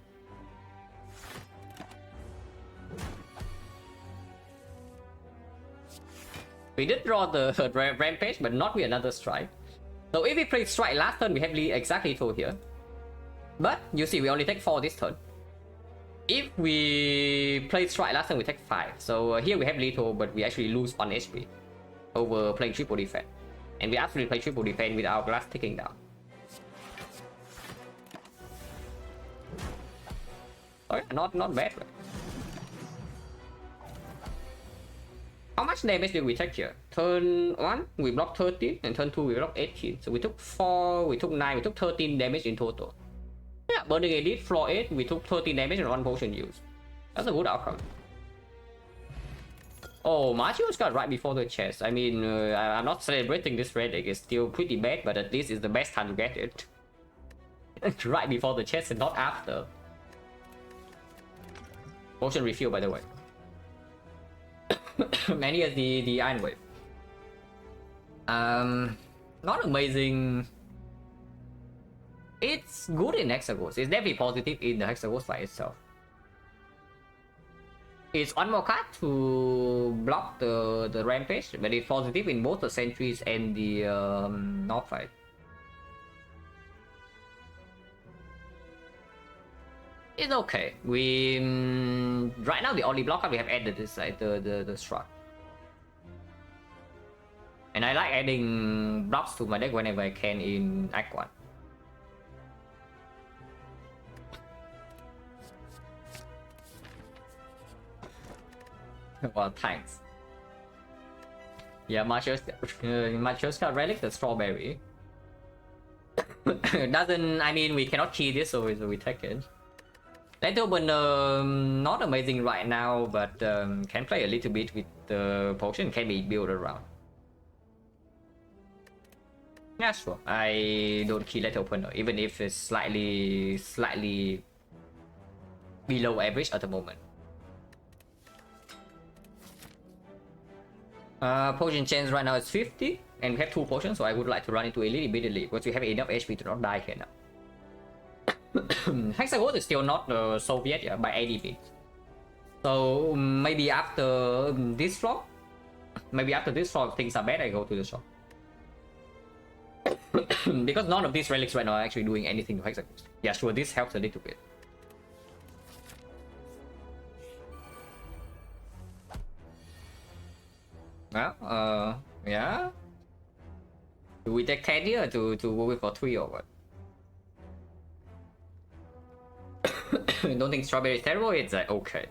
[SPEAKER 1] We did draw the Rampage, but not with another strike. So if we play strike last turn, we have exactly 2 here. But you see, we only take 4 this turn. If we play strike last turn, we take 5. So here we have lethal, but we actually lose 1 HP over playing triple defense. And we actually play triple defense with our glass ticking down. Oh yeah, not bad. Right? How much damage did we take here? Turn 1, we blocked 13, and turn 2, we blocked 18. So we took 4, we took 9, we took 13 damage in total. Yeah, Burning Elite, floor 8, we took 13 damage and 1 potion used. That's a good outcome. Oh, Marchio's got right before the chest. I mean, I'm not celebrating this relic, it's still pretty bad, but at least it's the best time to get it. Right before the chest and not after. Potion refill, by the way. Many as the Iron Wave. Not amazing. It's good in Hexagons. It's definitely positive in the Hexagons by itself. It's one more card to block the rampage, but it's positive in both the sentries and the north fight. It's okay. We right now the only block card we have added is like the Shrug. And I like adding blocks to my deck whenever I can in Act 1. Well, thanks. Yeah, Matryoshka Relic, the strawberry. Doesn't, I mean, we cannot key this, so we take it. That opener, not amazing right now, but can play a little bit with the potion, can be built around. Yeah, sure. I don't key that opener, even if it's slightly below average at the moment. Potion chance right now is 50, and we have 2 potions, so I would like to run into a little bit because we have enough HP to not die here now. Hexaghost is still not Soviet by 80 bits. So maybe after this flop, things are bad, I go to the shop. Because none of these relics right now are actually doing anything to Hexaghost. Yeah, sure, this helps a little bit. Well, yeah. Do we take 10 here to go with for 3 or what? Don't think strawberry is terrible, it's like okay.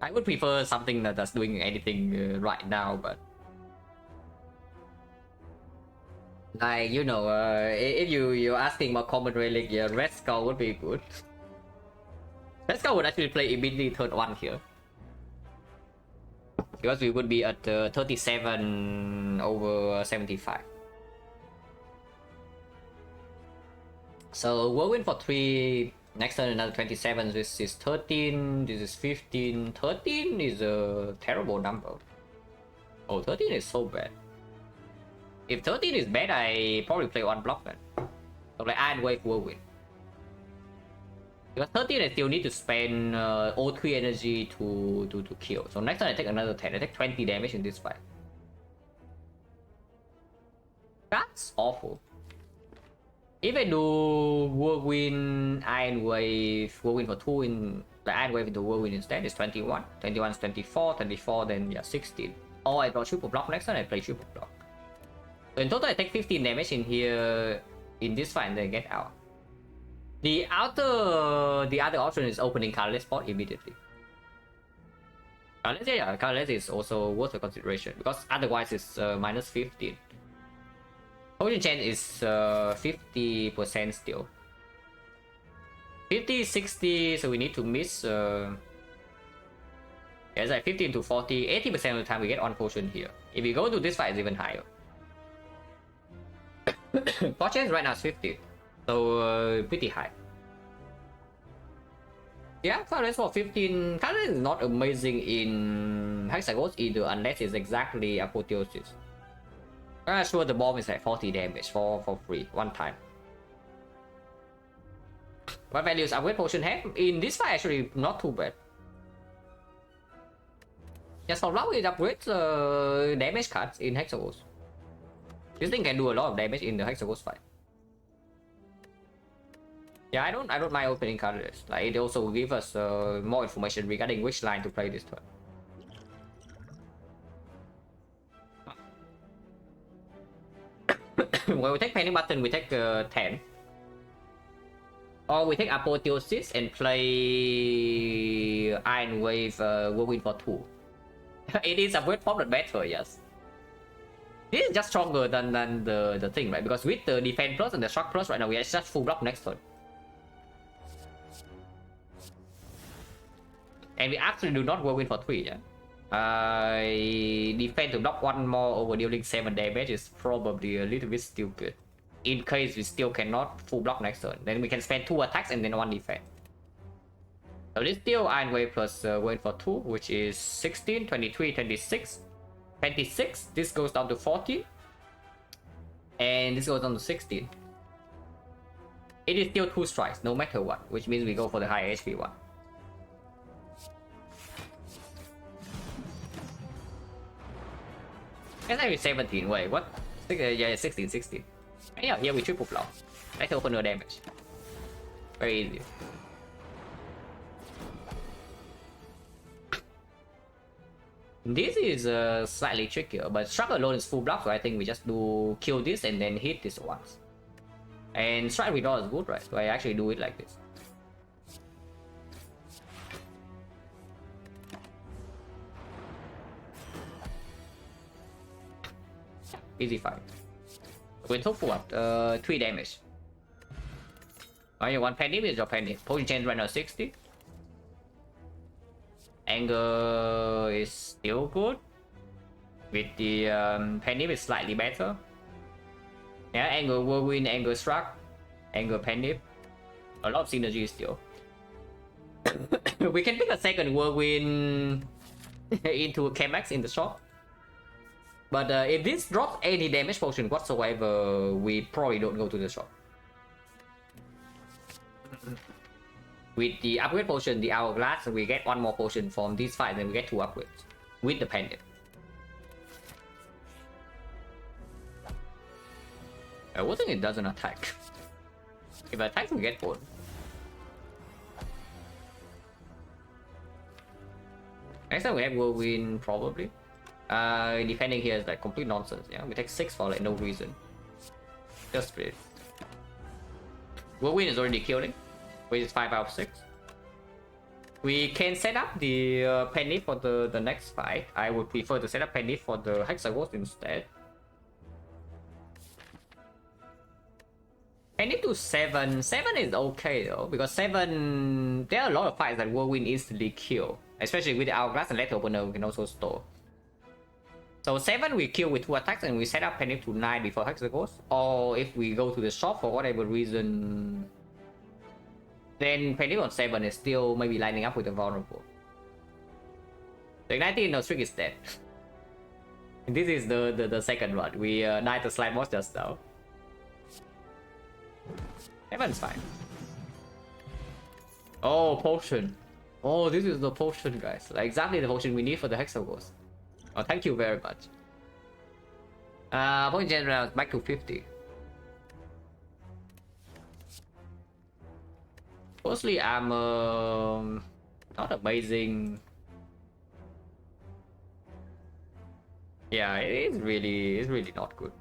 [SPEAKER 1] I would prefer something that's doing anything right now, but like, you know, if you're asking about common relic, yeah, Red Skull would be good. Red Skull would actually play immediately turn 1 here. Because we would be at 37 over 75. So whirlwind for 3, next turn another 27, this is 13, this is 15. 13 is a terrible number. Oh, 13 is so bad. If 13 is bad, I probably play 1 block then. So like Iron Wave Whirlwind. Because 13 I still need to spend O3 energy to kill. So next time I take another 10. I take 20 damage in this fight. That's awful. If I do Whirlwind, Iron Wave, Whirlwind for 2 in the Iron Wave into Whirlwind instead, it's 21. 21 is 24, 24 then yeah 16. Or I draw triple block next time I play triple block. So in total I take 15 damage in here in this fight and then get out. The other option is opening colorless spot immediately. Colorless, yeah, colorless is also worth a consideration because otherwise it's minus 15. Potion chance is 50% still. 50, 60, so we need to miss. Yeah, it's like 15 to 40, 80% of the time we get 1 potion here. If we go to this fight, it's even higher. Pot chance right now is 50. So pretty high. Yeah, colorless for 15. Colorless is not amazing in Hexaghost either, unless it's exactly Apotheosis. Sure, the bomb is like 40 damage for free, 1 time. What values upgrade potion have? In this fight, actually not too bad. Yeah, so long it upgrades damage cards in Hexaghost. This thing can do a lot of damage in the Hexaghost fight. Yeah, I don't mind opening colorless. Like it also gives us more information regarding which line to play this turn. When we take Panic Button, we take 10. Or we take Apotheosis and play Iron Wave Whirlwind for 2. It is a weird problem better, yes. This is just stronger than the thing, right? Because with the Defense Plus and the Shock Plus right now, we are just full block next turn. And we actually do not Whirlwind for 3, yeah? Defend to block 1 more over dealing 7 damage is probably a little bit stupid. In case we still cannot full block next turn, then we can spend 2 attacks and then 1 defense. So this still Iron Wave plus Whirlwind for 2, which is 16, 23, 26, 26. This goes down to 40. And this goes down to 16. It is still 2 strikes, no matter what, which means we go for the high HP one. It's actually 17. Wait, what? Yeah, 16, 16. And yeah, here we triple block. Let's open no damage. Very easy. This is slightly trickier, but Strike alone is full block, so I think we just do kill this and then hit this once. And Strike withdrawal is good, right? So I actually do it like this. Easy fight. With full up, 3 damage. Only one penny is your penny. Potion change right now 60. Anger is still good. With the penny is slightly better. Yeah, anger whirlwind, anger struck, anger penny. A lot of synergy still. We can pick a second whirlwind into K-Max in the shop. But if this drops any damage potion whatsoever, we probably don't go to the shop. With the upgrade potion, the Hourglass, we get 1 more potion from this fight, then we get 2 upgrades with the pendant. I would think it doesn't attack. If it attacks, we get 4. Next time we have Whirlwind, probably. Defending here is like complete nonsense. Yeah, we take 6 for like no reason. Just split. Whirlwind is already killing, which is 5 out of 6. We can set up the penny for the next fight. I would prefer to set up penny for the Hexaghost instead. Penny to 7. 7 is okay though, because 7 there are a lot of fights that Whirlwind instantly kill, especially with the Hourglass and Letter Opener. We can also store. So 7 we kill with 2 attacks and we set up penny to 9 before Hexaghost. Or if we go to the shop for whatever reason, then penny on 7 is still maybe lining up with the vulnerable. The Igniting no Trick is dead. This is the second one. We died the slime boss just now. 7's fine. Oh, potion. Oh, this is the potion, guys. Like exactly the potion we need for the Hexaghost. Oh, thank you very much. Point general back to 50. Mostly I'm not amazing. Yeah, it's really not good.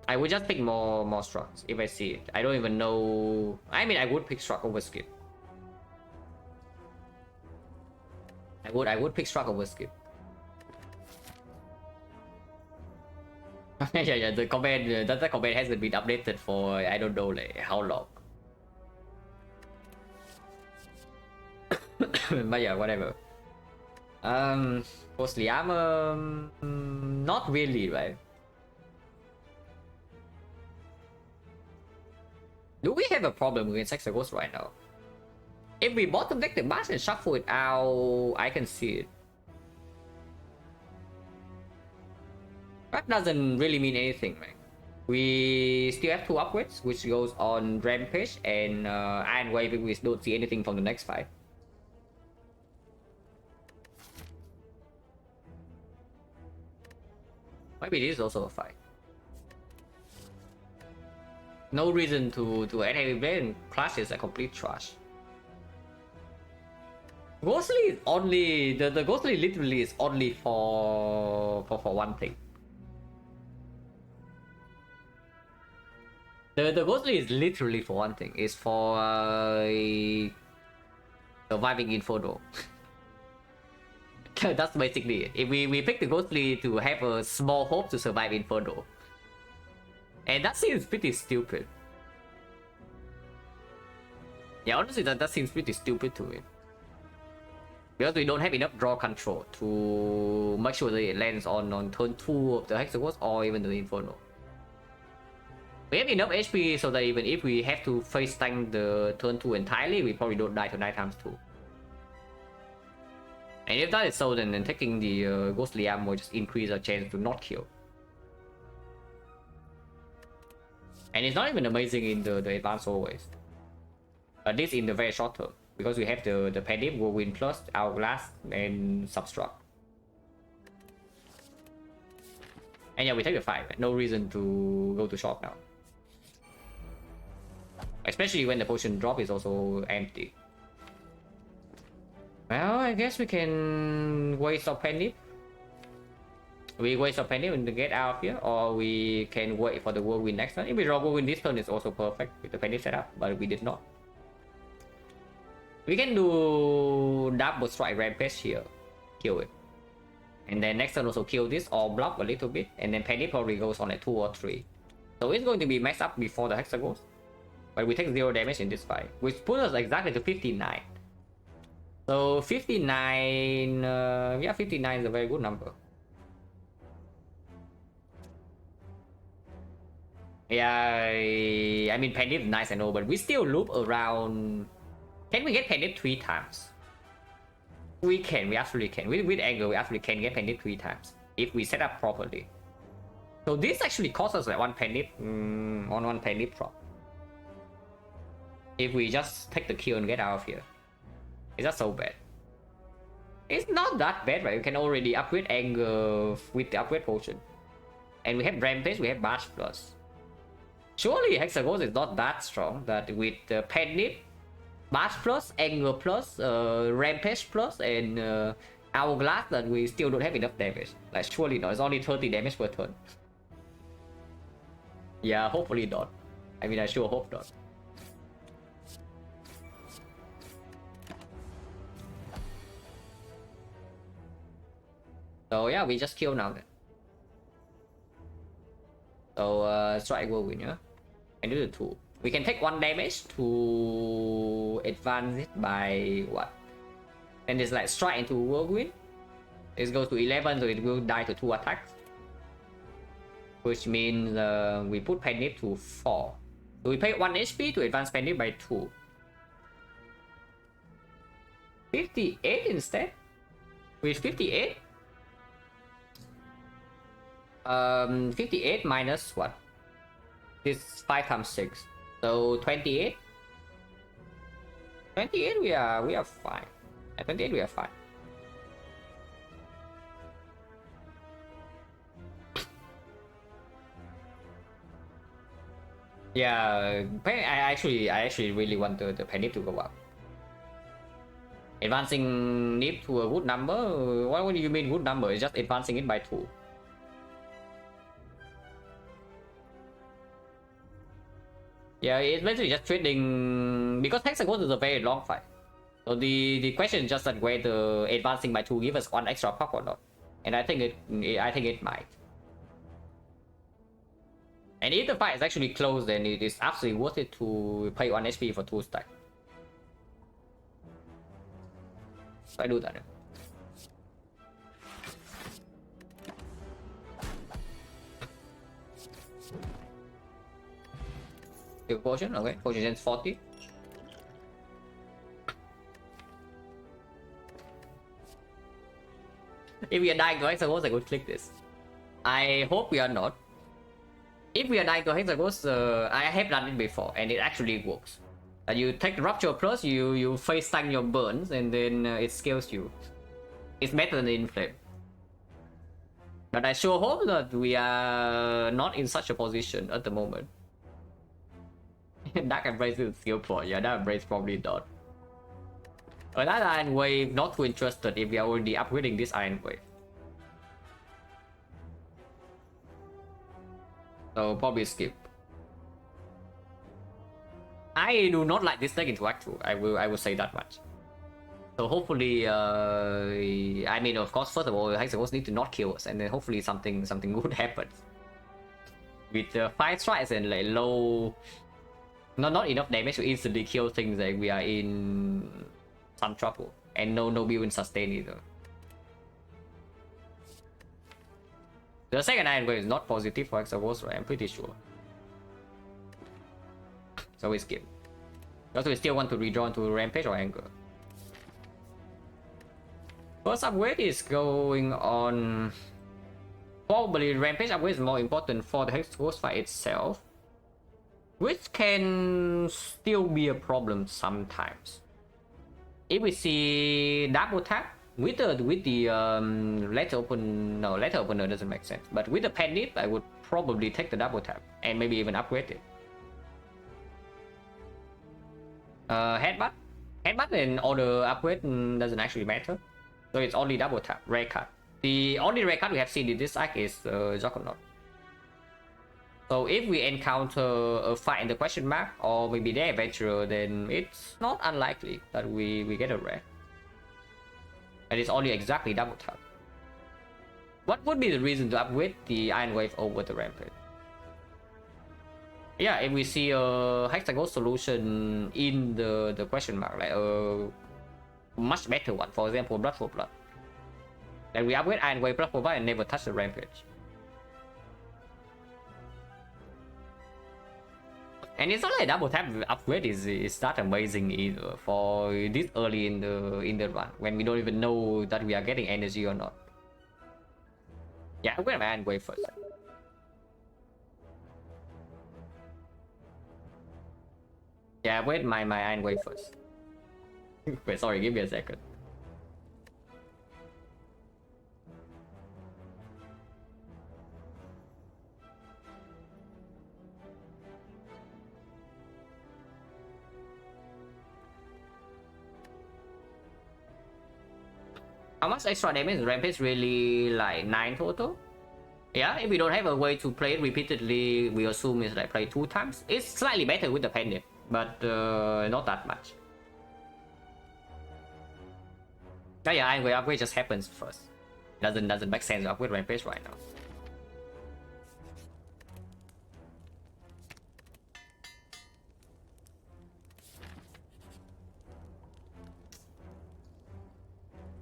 [SPEAKER 1] I would just pick more strucks if I see it. I don't even know. I mean, I would pick struck over skip. I would pick struck over skip. Yeah, the comment that comment hasn't been updated for I don't know like how long. But yeah, whatever. Mostly armor, not really, right? Do we have a problem with Hexaghost right now? If we bottom deck the mask and shuffle it out, I can see it. That doesn't really mean anything, right? We still have 2 upgrades, which goes on Rampage and Iron Wave if we don't see anything from the next fight. Maybe this is also a fight. No reason to add heavy blade and Clash is a complete trash. Ghostly is only the Ghostly literally is only for one thing. The Ghostly is literally for one thing. It's for surviving Inferno. That's basically it. If we pick the Ghostly to have a small hope to survive Inferno. And that seems pretty stupid. Yeah, honestly, that seems pretty stupid to me. Because we don't have enough draw control to make sure that it lands on turn 2 of the Hexaghost or even the Inferno. We have enough HP so that even if we have to face tank the turn 2 entirely, we probably don't die to 9 times 2. And if that is so, then taking the Ghostly Arm will just increase our chance to not kill. And it's not even amazing in the advanced always. At least in the very short term. Because we have the Pendant, Whirlwind Plus, Hourglass, and Substruct. And yeah, we take the fight. Right? No reason to go to shop now. Especially when the potion drop is also empty. Well, I guess we can waste our penny. We waste our penny to get out of here, or we can wait for the whirlwind next turn. If we draw whirlwind this turn, it's also perfect with the penny setup, but we did not. We can do double strike rampage here, kill it, and then next turn also kill this or block a little bit, and then penny probably goes on at 2 or 3. So it's going to be messed up before the Hexa goes, but we take 0 damage in this fight, which puts us exactly to 59. So 59, yeah, 59 is a very good number. Yeah, I mean Penny is nice, I know, but we still loop around. Can we get Penny 3 times? We can, we absolutely can. With angle, we absolutely can get Penny 3 times if we set up properly. So this actually costs us like 1 penny on 1 penny prop. If we just take the kill and get out of here. Is that so bad? It's not that bad, right? We can already upgrade anger with the upgrade potion. And we have Rampage, we have March Plus. Surely Hexagons is not that strong that with Penny, March Plus, Anger Plus, Rampage Plus, and Hourglass that we still don't have enough damage. Like surely not, it's only 30 damage per turn. Yeah, hopefully not. I mean, I sure hope not. So yeah, we just kill now then. So strike whirlwind, yeah? And do the 2. We can take 1 damage to advance it by what? And it's like strike into whirlwind. It goes to 11, so it will die to 2 attacks. Which means we put Penny to 4. So we pay 1 HP to advance Penny by 2. 58 instead? With 58? 58 minus what? This 5 times 6. So 28. 28 we are fine. At 28 we are fine. Yeah, I actually really want the penny to go up. Advancing Nip to a good number? What do you mean good number? It's just advancing it by 2. Yeah, it's basically just trading because Hexagons is a very long fight. So the question is just that whether advancing by 2 gives us 1 extra pop or not. And I think it might. And if the fight is actually close, then it is absolutely worth it to pay 1 HP for 2 stack. So I do that. Potion, okay, potion is 40. If we are dying to Hexagons, I could click this. I hope we are not. If we are dying to Hexagons, I have done it before and it actually works. You take the Rupture Plus, you face stun your burns and then it scales you. It's better than Inflame. But I sure hope that we are not in such a position at the moment. Dark Embrace is skill point. Yeah, Dark Embrace probably not. Another Iron Wave, not too interested if we are already upgrading this Iron Wave. So probably skip. I do not like this deck into Act 2. I will say that much. So hopefully, I mean, of course, first of all, Hexagons need to not kill us, and then hopefully something good happens. With 5 strikes and like low. Not enough damage to instantly kill things, like we are in some trouble. And no build in sustain either. The second Iron Wave is not positive for Hexagons, right? I'm pretty sure. So we skip. Because we still want to redraw into Rampage or Anger. First upgrade is going on. Probably Rampage upgrade is more important for the Hexagons fight itself. Which can still be a problem sometimes. If we see double tap, with the letter open, no, letter opener doesn't make sense. But with the pen nib, I would probably take the double tap and maybe even upgrade it. Headbutt and order upgrade doesn't actually matter, so it's only double tap. Rare card. The only rare card we have seen in this deck is Juggernaut. So if we encounter a fight in the question mark or maybe the adventurer, then it's not unlikely that we get a rare. And it's only exactly double tap. What would be the reason to upgrade the Iron Wave over the Rampage? Yeah, if we see a Hexagon solution in the question mark, like a much better one, for example, Blood for Blood, then we upgrade Iron Wave, Blood for Blood, and never touch the Rampage. And it's not like double tap upgrade is that amazing either for this early in the run when we don't even know that we are getting energy or not. Yeah, upgrade my Iron Wave first. Yeah, wait my Iron Wave first. Wait, sorry, give me a second. How much extra damage is Rampage? Really like 9 total? Yeah, if we don't have a way to play it repeatedly, we assume it's like play 2 times. It's slightly better with the pen, but not that much. Oh yeah, Iron Wave upgrade just happens first. Doesn't make sense to upgrade Rampage right now.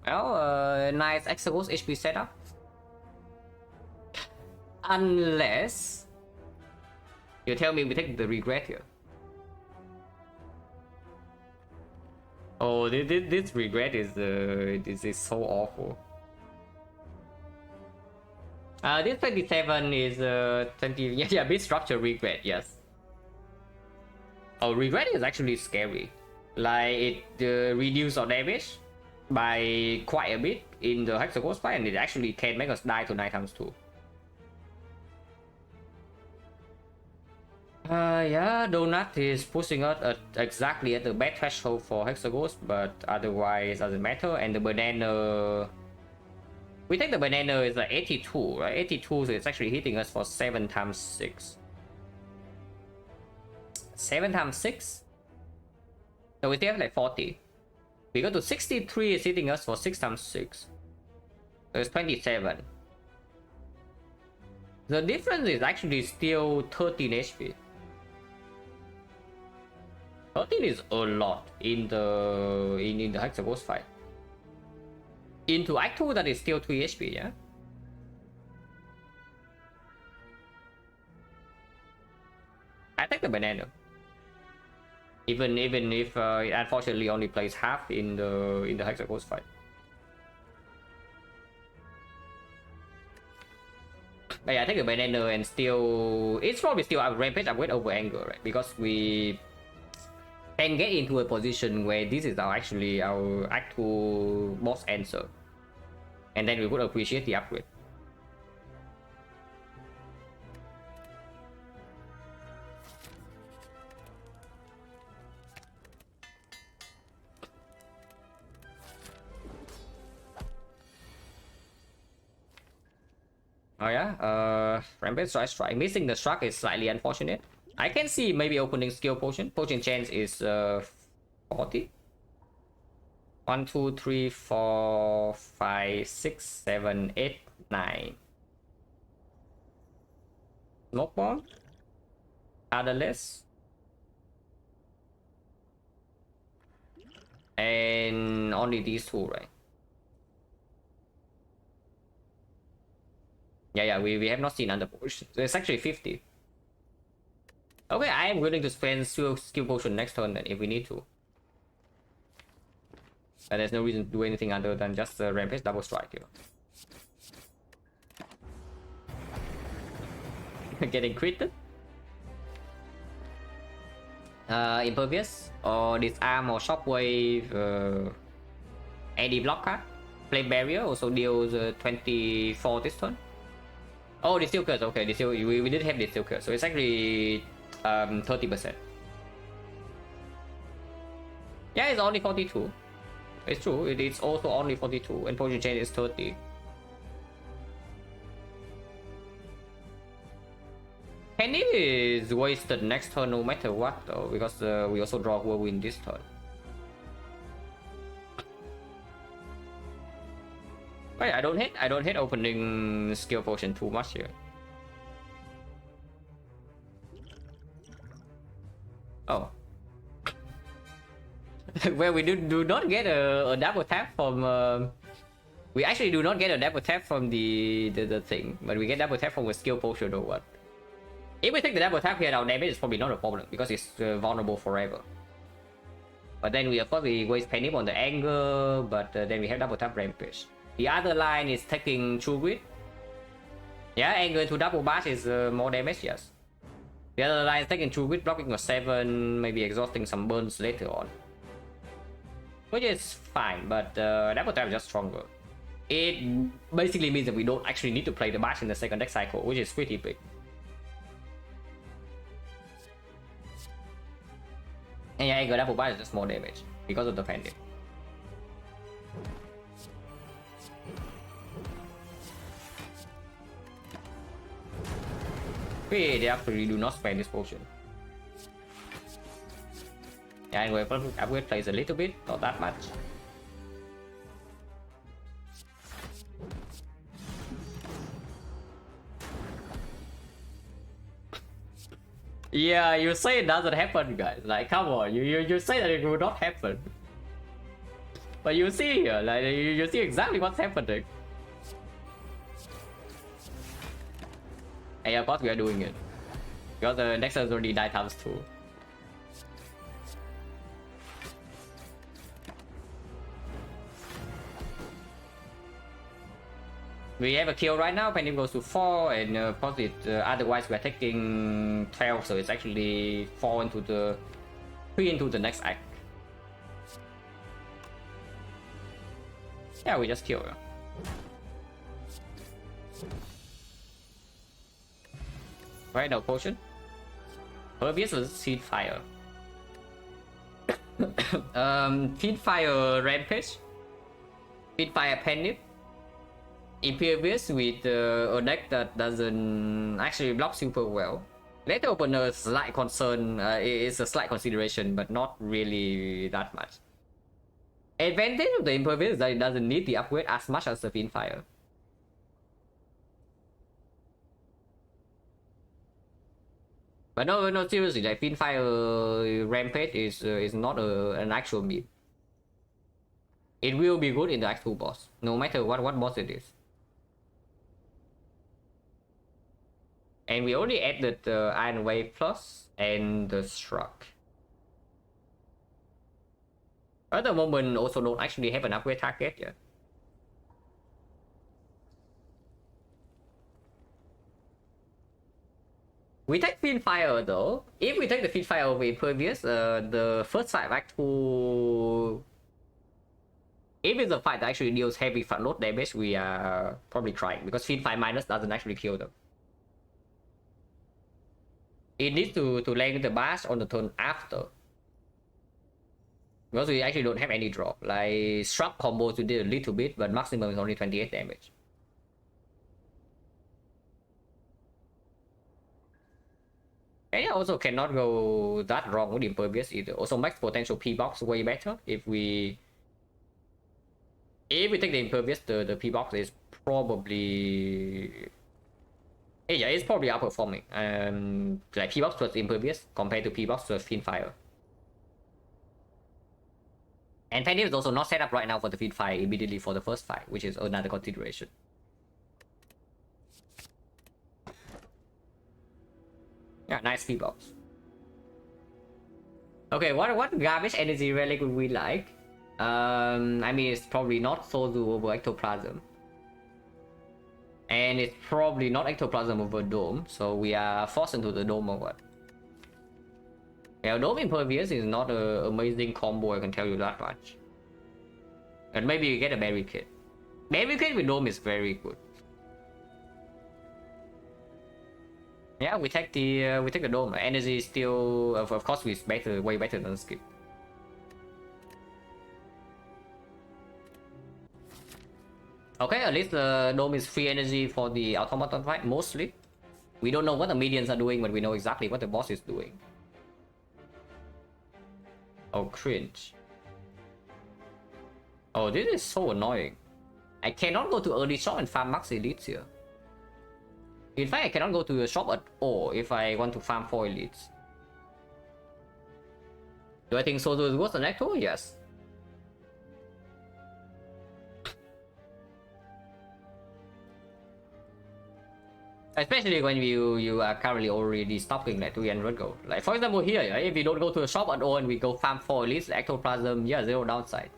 [SPEAKER 1] Well, nice Exegos HP setup. Unless you tell me we take the regret here. Oh, this regret is so awful. This 27 is 20. Yeah, bit structure regret. Yes. Oh, regret is actually scary. Like it reduces our damage by quite a bit in the Hexaghost fight, and it actually can make us die to 9 times 2. Yeah, Donut is pushing us exactly at the bad threshold for Hexaghost, but otherwise doesn't matter. And the banana, we think the banana is like 82, right? 82, so it's actually hitting us for 7 times 6. 7 times 6? So we still have like 40. We go to 63, is hitting us for 6 times 6. So it's 27. The difference is actually still 13 HP. 13 is a lot in the Hexaghost fight. Into Act 2, that is still 3 HP, yeah? I take the banana. Even if it unfortunately only plays half in the Hexaghost fight. But yeah, I take the banana and still it's probably still a Rampage upgrade over Anger, right? Because we can get into a position where this is actually our Act 2 boss answer. And then we would appreciate the upgrade. Oh yeah, Rampage Strike. Missing the Struck is slightly unfortunate. I can see maybe opening skill potion. Potion chance is 40. 1, 2, 3, 4, 5, 6, 7, 8, 9. Smoke bomb. Otherless. And only these two, right? Yeah, we have not seen under potion. So it's actually 50. Okay, I am willing to spend skill potion next turn then if we need to. But there's no reason to do anything other than just Rampage double strike here. Getting critted. Impervious or disarm or shockwave. Any block card. Flame Barrier also deals 24 this turn. Oh, the Steel Curse. Okay, we did have the Steel Curse, so it's actually 30%. Yeah, it's only 42. It's true. It's also only 42, and Potion Chain is 30. Penny is wasted next turn no matter what though, because we also draw Whirlwind this turn. Right, I don't hate opening skill potion too much here. Oh. Well, we do not get a double tap from we actually do not get a double tap from the thing, but we get double tap from a skill potion or what. If we take the double tap here, our damage is probably not a problem because it's vulnerable forever. But then we of course we waste penny on the anger, but then we have double tap rampage. The other line is taking True Grit. Yeah, anger to double bash is more damage, yes. The other line is taking True Grit, blocking a 7, maybe exhausting some burns later on. Which is fine, but double tap is just stronger. It basically means that we don't actually need to play the bash in the second deck cycle, which is pretty big. And yeah, anger double bash is just more damage because of the pendant. They actually do not spend this potion. Yeah, anyway, upgrade plays a little bit, not that much. Yeah, you say it doesn't happen, guys. Like, come on, you say that it will not happen. But you see here, like, you see exactly what's happening. And of course we are doing it. Because the next turn already die times 2. We have a kill right now, Penny goes to 4, and of course otherwise we're taking 12, so it's actually 4 into the 3 into the next act. Yeah, we just kill her. Right, no potion. Pervious versus Feed Fire. Feed Fire Rampage. Feed Fire Penny. Impervious with a deck that doesn't actually block super well. Later opener slight concern, is a slight consideration, but not really that much. Advantage of the Impervious is that it doesn't need the upgrade as much as the Feed Fire. But no, seriously, like Feed Fire Rampage is not an actual mid. It will be good in the Act 2 boss, no matter what boss it is. And we only added the Iron Wave Plus and the Struck. At the moment, also don't actually have an upgrade target yet. We take Feed Fire though. If we take the Feed Fire over Impervious, the first fight of Act 2... If it's a fight that actually deals heavy front load damage, we are probably trying, because Feed Fire minus doesn't actually kill them. It needs to land the bash on the turn after. Because we actually don't have any drop. Like, Struck combos we did a little bit, but maximum is only 28 damage. And yeah, also cannot go that wrong with Impervious either. Also max potential P-Box way better. If we take the Impervious, the P-Box is probably... Yeah, it's probably outperforming. Like P-Box plus Impervious compared to P-Box plus Feed Fire. And Penny is also not set up right now for the Feed Fire immediately for the first fight, which is another consideration. Yeah, nice P-Box. Okay, what garbage energy relic would we like? I mean, it's probably not Sozu over Ectoplasm. And it's probably not Ectoplasm over Dome, so we are forced into the Dome or what? Yeah, Dome Impervious is not an amazing combo, I can tell you that much. And maybe you get a Barricade. Maybe Queen with Dome is very good. Yeah, we take the Dome. Energy is still, of course, it's better, way better than skip. Okay, at least the Dome is free energy for the automaton fight, mostly. We don't know what the minions are doing, but we know exactly what the boss is doing. Oh, cringe. Oh, this is so annoying. I cannot go to early shop and farm max elites here. In fact, I cannot go to the shop at all if I want to farm 4 elites. Do I think Sozo is worse than Ecto? Yes. Especially when you are currently already stocking like 300 gold. Like for example here, right? If we don't go to the shop at all and we go farm 4 elites, ectoplasm, yeah, 0 downside.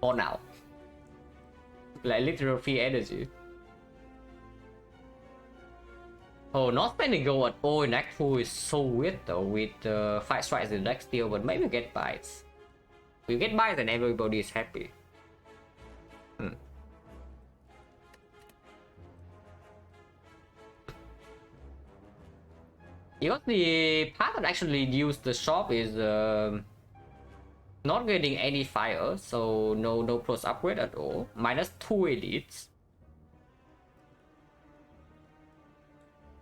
[SPEAKER 1] For now. Like literal free energy. Oh, not spending gold at all in Act 2 is so weird though, with 5 strikes in next deal, but maybe we get bites. We get bites and everybody is happy. Because the part that actually used the shop is not getting any fire, so no plus upgrade at all. Minus 2 elites.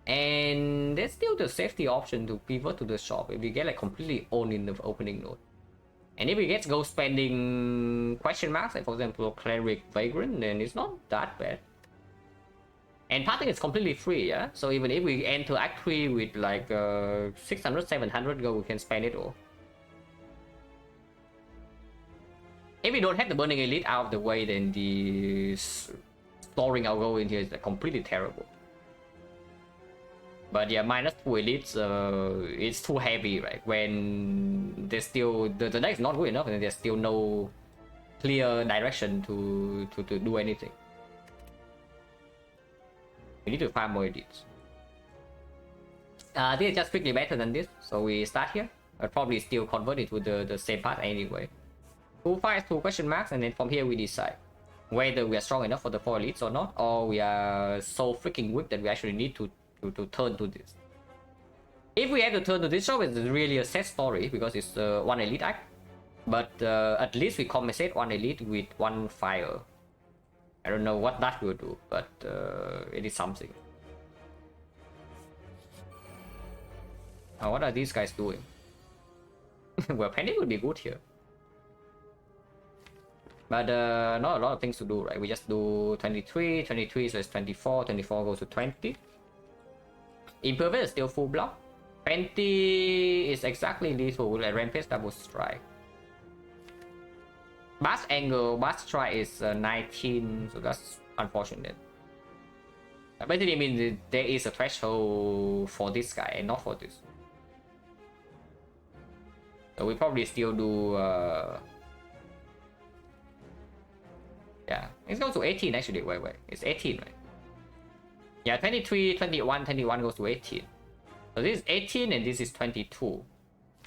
[SPEAKER 1] And there's still the safety option to pivot to the shop if we get like completely owned in the opening node. And if we get go spending question marks, like for example Cleric Vagrant, then it's not that bad. And parting is completely free, yeah? So even if we enter Act 3 with like 600, 700 gold, we can spend it all. If we don't have the Burning Elite out of the way, then the storing our gold in here is like completely terrible. But yeah, minus 2 elites, it's too heavy, right? When there's still the deck is not good enough, and there's still no clear direction to do anything. We need to farm more elites. This is just quickly better than this, so we start here. I'll probably still convert it to the same path anyway. 2 fights, 2 question marks, and then from here we decide whether we are strong enough for the 4 elites or not, or we are so freaking weak that we actually need to turn to this. If we have to turn to this shop, it's really a sad story because it's 1 elite act, but at least we compensate 1 elite with 1 fire. I don't know what that will do, but it is something. Oh, what are these guys doing? Well, Panic would be good here. But not a lot of things to do, right? We just do 23, 23, so it's 24, 24 goes to 20. Impervious is still full block. 20 is exactly lethal, like Rampage double strike. Bass angle, bass strike is 19, so that's unfortunate. That basically means there is a threshold for this guy and not for this. So we probably still do yeah, it goes to 18 actually. Wait, it's 18, right? Yeah, 23, 21, 21 goes to 18. So this is 18 and this is 22.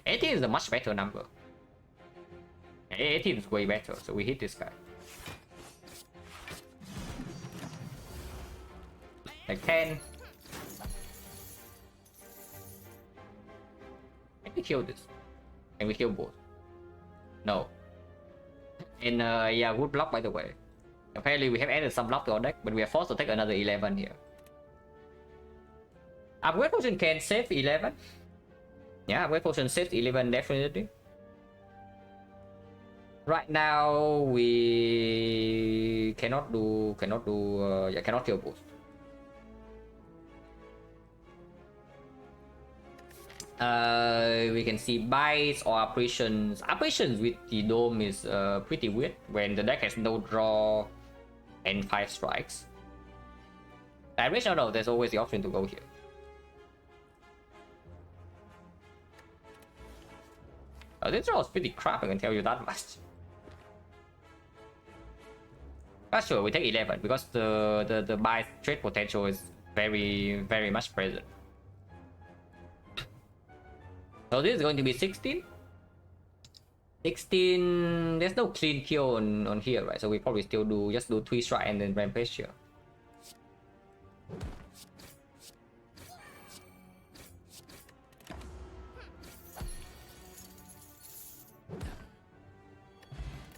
[SPEAKER 1] 18 is a much better number. 18 is way better, so we hit this guy. Like 10. Can we kill this? Can we kill both? No. And yeah, good block by the way. Apparently we have added some block to our deck, but we are forced to take another 11 here. Upgrade potion can save 11. Yeah, upgrade potion saves 11 definitely. Right now we cannot kill boost. We can see bites or operations. Operations with the dome is pretty weird when the deck has no draw and 5 strikes. Direction, no, there's always the option to go here. This draw is pretty crap, I can tell you that much. But sure, we take 11 because the buy trade potential is very much present. So this is going to be 16. 16. There's no clean kill on here, right? So we probably still just do 3 strike and then rampage here.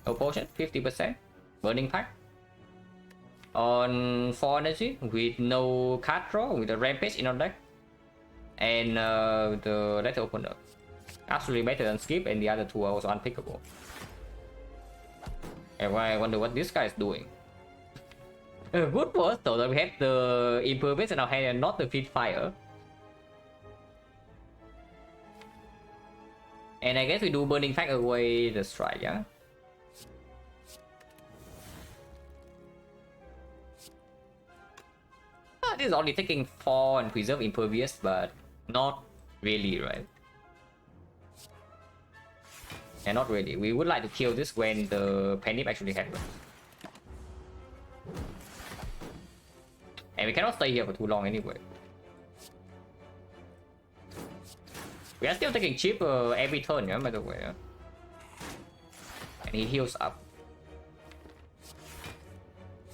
[SPEAKER 1] No potion, 50%. Burning pack. On 4 energy with no card draw, with a rampage in our deck. And the letter opener. Absolutely better than skip, and the other two are also unpickable. And I wonder what this guy is doing. Good for us though that we have the Impervious in our hand and not the Feed Fire. And I guess we do Burning Pack away the strike, yeah? This is only taking 4 and preserve Impervious, but not really, right? And not really. We would like to kill this when the panic actually happens. And we cannot stay here for too long anyway. We are still taking chip every turn, yeah, by the way. Yeah? And he heals up.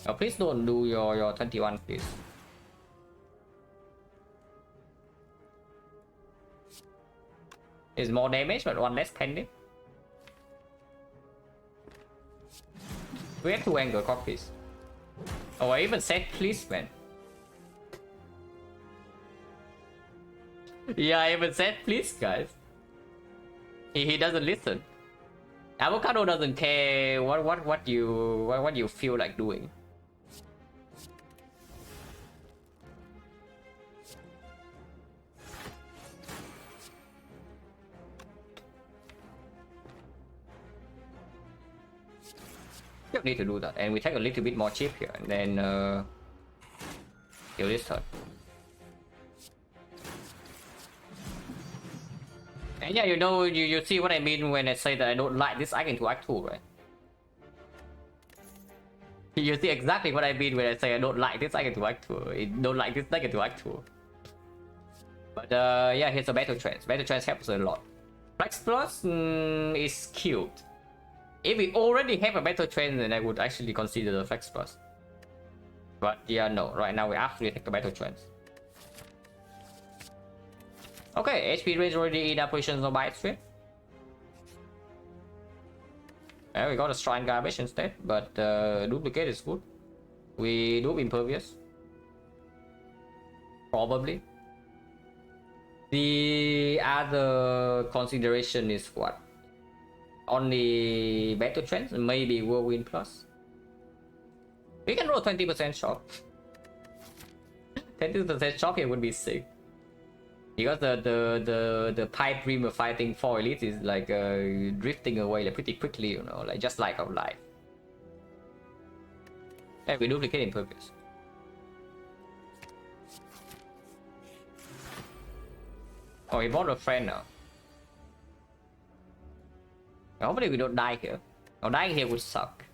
[SPEAKER 1] Oh, please don't do your 21, please. It's more damage, but 1 less pending. We have to angle copies. Oh, I even said please, man. Yeah, I even said please, guys. He doesn't listen. Avocado doesn't care what you feel like doing. You need to do that, and we take a little bit more chip here, and then kill this turn. And yeah, you know, you see what I mean when I say that I don't like this Act into Act 2, right? You see exactly what I mean when I say I don't like this Act into Act 2. I don't like this Act into Act 2. But yeah, here's a Battle Trance. Battle Trance helps a lot. Flex Plus is cute. If we already have a Battle Trance, then I would actually consider the Flex Plus. But yeah, no. Right now we absolutely take the Battle Trance. Okay, HP range already in operations on by stream. And we got a Shrine Garbage instead, but duplicate is good. We do Impervious. Probably. The other consideration is what? Only Battle Trance, maybe Whirlwind Plus. We can roll 20% shock. 20% shock here would be sick. Because the pipe dream of fighting 4 elites is like drifting away like pretty quickly, you know, like just like our life. Yeah, we duplicate Impervious. Oh, he bought a friend now. Hopefully we don't die here. Oh, dying here would suck.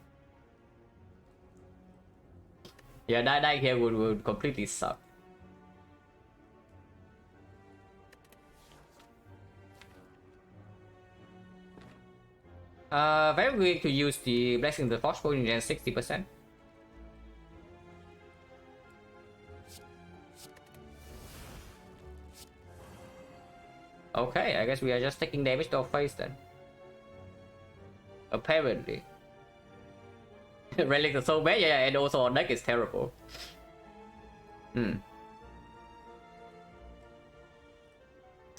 [SPEAKER 1] Yeah, dying here would completely suck. Very willing to use the Blessing the Force Point and 60%. Okay, I guess we are just taking damage to our face then. Apparently. Relics are so bad, yeah, and also our deck is terrible. And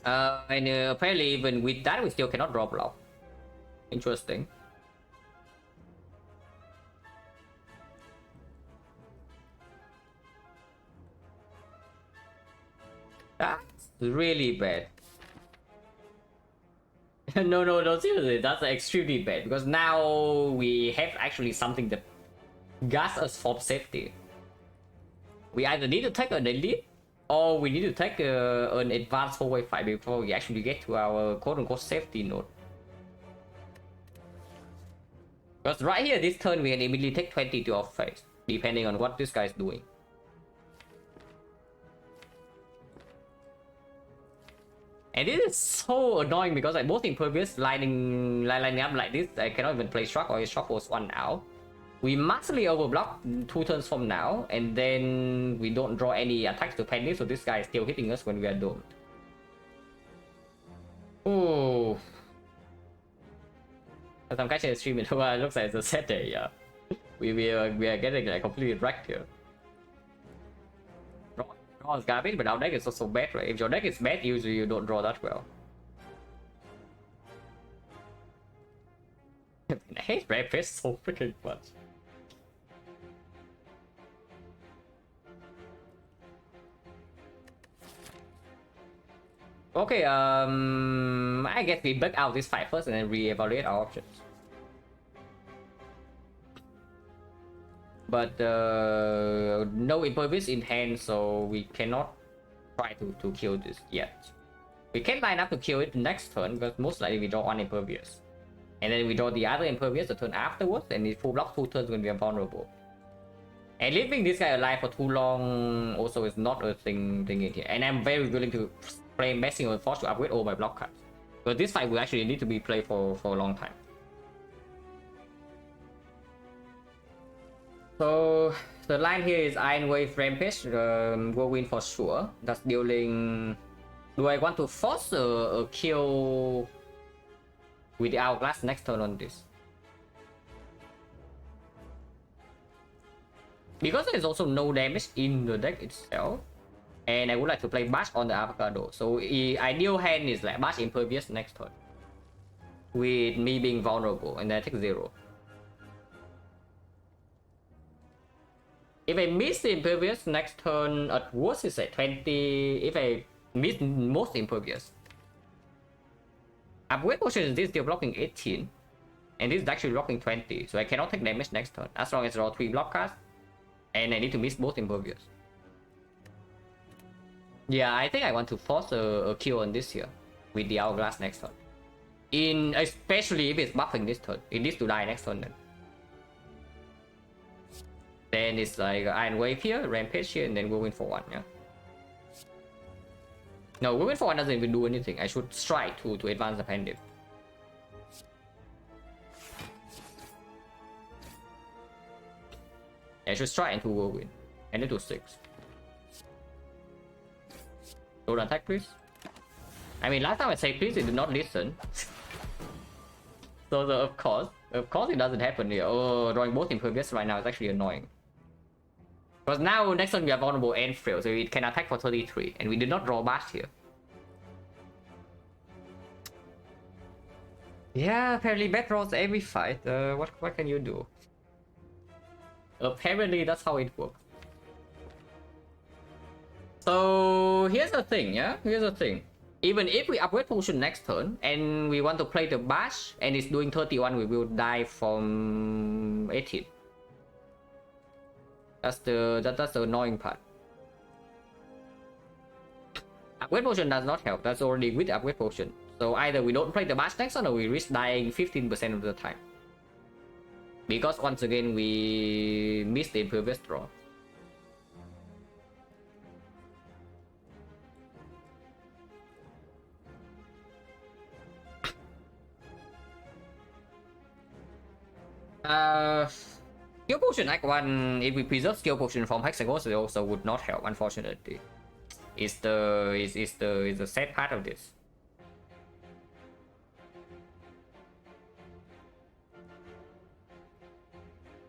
[SPEAKER 1] apparently even with that we still cannot draw block. Interesting. That's really bad. No, seriously, that's extremely bad because now we have actually something that guards us from safety. We either need to take an elite or we need to take an advanced 4-way fight before we actually get to our quote-unquote safety node. Because right here, this turn we can immediately take 20 to our face, depending on what this guy is doing. And this is so annoying because like both impervious lining up like this, I cannot even play shock or shock force 1 now. We massively overblock 2 turns from now, and then we don't draw any attacks to panic, so this guy is still hitting us when we are domed. Oh. As I'm catching a stream, it looks like it's a set day, yeah. We are getting like completely wrecked here. Draw is garbage, but our deck is also bad, right? If your deck is bad, usually you don't draw that well. I hate Red Fish so freaking much. Okay, I guess we back out this fight first and then re-evaluate our options. But no impervious in hand, so we cannot try to kill this yet. We can line up to kill it next turn, because most likely we draw 1 impervious. And then we draw the other impervious the turn afterwards, and it full block 2 turns when we are vulnerable. And leaving this guy alive for too long also is not a thing in here. And I'm very willing to play messing with force to upgrade all my block cards. But this fight will actually need to be played for a long time. So the line here is Iron Wave Rampage, go win for sure. That's dealing. Do I want to force a kill with the Hourglass next turn on this? Because there's also no damage in the deck itself, and I would like to play Bash on the Avocado. So ideal hand is like Bash Impervious next turn, with me being vulnerable, and then I take 0. If I miss the Impervious next turn, at worst it's like 20. If I miss most Impervious, Upgrade Potion is this still blocking 18, and this is actually blocking 20, so I cannot take damage next turn as long as I draw 3 block cards, and I need to miss both Impervious. Yeah, I think I want to force a kill on this here with the Hourglass next turn. Especially if it's buffing this turn, it needs to die next turn then. Then it's like Iron Wave here, Rampage here, and then go in for 1, yeah? No, go in for 1 doesn't even do anything. I should strike to advance the Pandit. I should strike into Whirlwind. And then to 6. Don't attack, please. I mean, last time I said please, it did not listen. So of course it doesn't happen here. Oh, drawing both Impervious right now is actually annoying. Because now next turn we are vulnerable and frail, so it can attack for 33, and we did not draw Bash here. Yeah, apparently bad draws every fight. What can you do? Apparently that's how it works. So here's the thing, yeah? Here's the thing. Even if we upgrade potion next turn and we want to play the Bash and it's doing 31, we will die from 18. That's the annoying part. Upgrade potion does not help. That's already with upgrade potion. So either we don't play the Bash next turn or we risk dying 15% of the time. Because once again we missed the previous draw. Skill Potion Act 1, if we preserve Skill Potion from Hexagons, it also would not help, unfortunately. It's the sad part of this.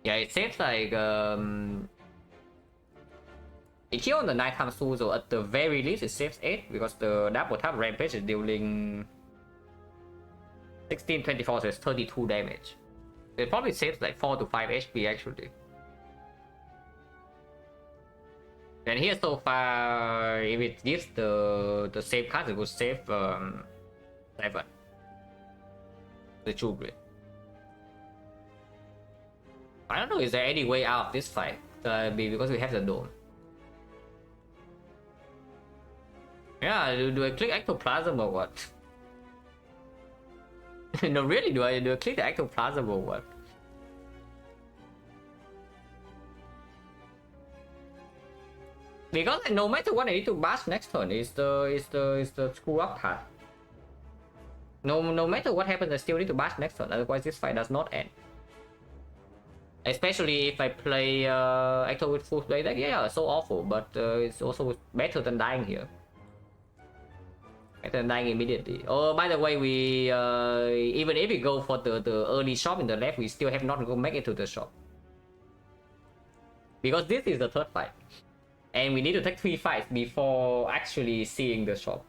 [SPEAKER 1] Yeah, it saves like it kills on the nighttime soul, so at the very least it saves 8 because the double tap rampage is dealing 16, 24, so it's 32 damage. It probably saves like 4 to 5 HP actually. And here so far, if it gives the save card, it would save 7. The true grid. I don't know, is there any way out of this fight? Because we have the dome. Yeah, do I click Ectoplasm or what? No, really, do I click the Ectoplasm or what? Because no matter what I need to bash next turn is the screw up part. No matter what happens, I still need to bash next turn, otherwise this fight does not end. Especially if I play Actor with full play deck, yeah, so awful, but it's also better than dying here. Better than dying immediately. Oh, by the way, we even if we go for the early shop in the left, we still have not go make it to the shop. Because this is the third fight. And we need to take 3 fights before actually seeing the shop.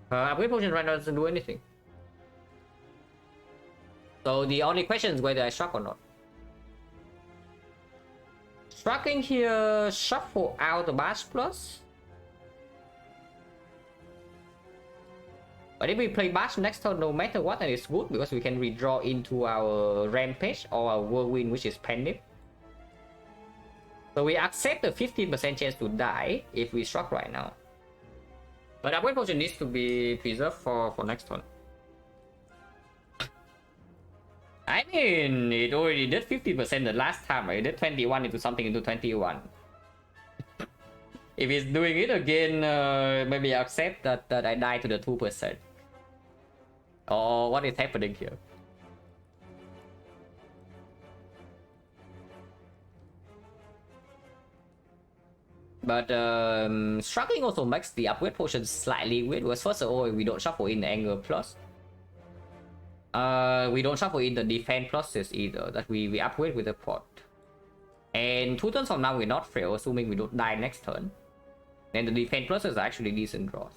[SPEAKER 1] Upgrade potion right now doesn't do anything. So the only question is whether I struck or not. Striking here, shuffle out the Bash Plus. But if we play Bash next turn, no matter what, then it's good because we can redraw into our Rampage or our Whirlwind, which is Pendip. So we accept the 15% chance to die if we struck right now. But upgrade potion needs to be preserved for next turn. I mean, it already did 50% the last time. It did 21 into something into 21. If it's doing it again, maybe accept that I die to the 2%. Or what is happening here? But struggling also makes the upgrade potion slightly weird. Because first of all, we don't shuffle in the anger plus. We don't shuffle in the defense pluses either. That we upgrade with the pot. And 2 turns from now we're not fail, assuming we don't die next turn. Then the defense pluses are actually decent draws.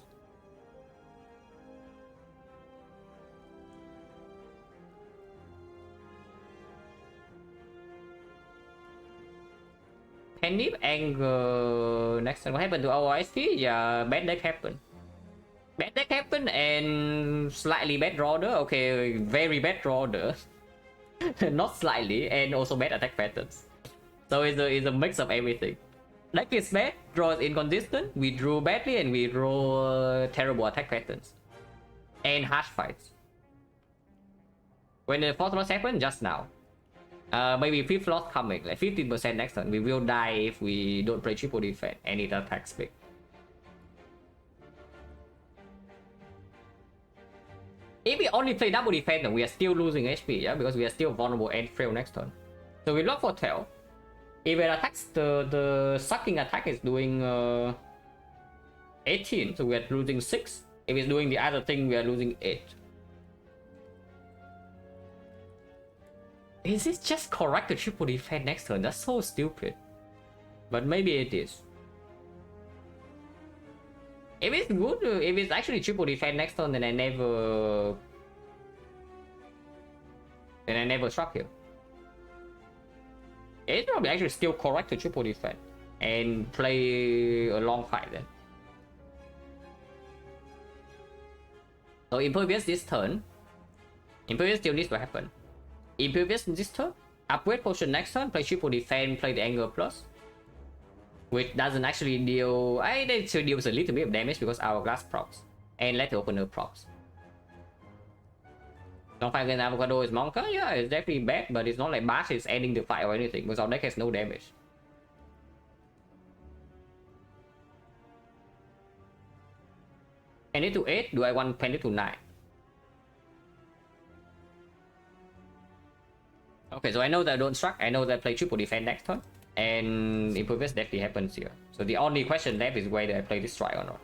[SPEAKER 1] Pendip anger next turn. What happened to our ISP? Yeah, bad deck happened. Bad deck happened and slightly bad draw order. Okay, very bad draw order. Not slightly, and also bad attack patterns. So it's a mix of everything. Deck is bad, draw is inconsistent, we drew badly, and we draw terrible attack patterns. And harsh fights. When the 4th loss happened, just now. Maybe 5th loss coming, like 15% next turn. We will die if we don't play triple defense and it attacks big. If we only play double defense, then we are still losing HP, yeah? Because we are still vulnerable and frail next turn. So we block for tail. If it attacks, the sucking attack is doing 18, so we are losing 6. If it's doing the other thing, we are losing 8. Is this just correct the triple defense next turn? That's so stupid. But maybe it is. If it's good, if it's actually triple defense next turn, then I never struck you. It's probably actually still correct to triple defense and play a long fight then. So Impervious this turn. Impervious still needs to happen. Impervious this turn. Upgrade potion next turn. Play triple defense. Play the anger plus. Which doesn't actually deal. It still deals a little bit of damage because Hourglass procs. And Letter Opener procs. Don't fight against Avocado is Monka? Yeah, it's definitely bad, but it's not like Bash is ending the fight or anything because our deck has no damage. Penny to 8, do I want Penny to 9? Okay, so I know that I don't struck, I know that I play triple defense next turn, and Impervious definitely happens here. So the only question left is whether I play this strike or not.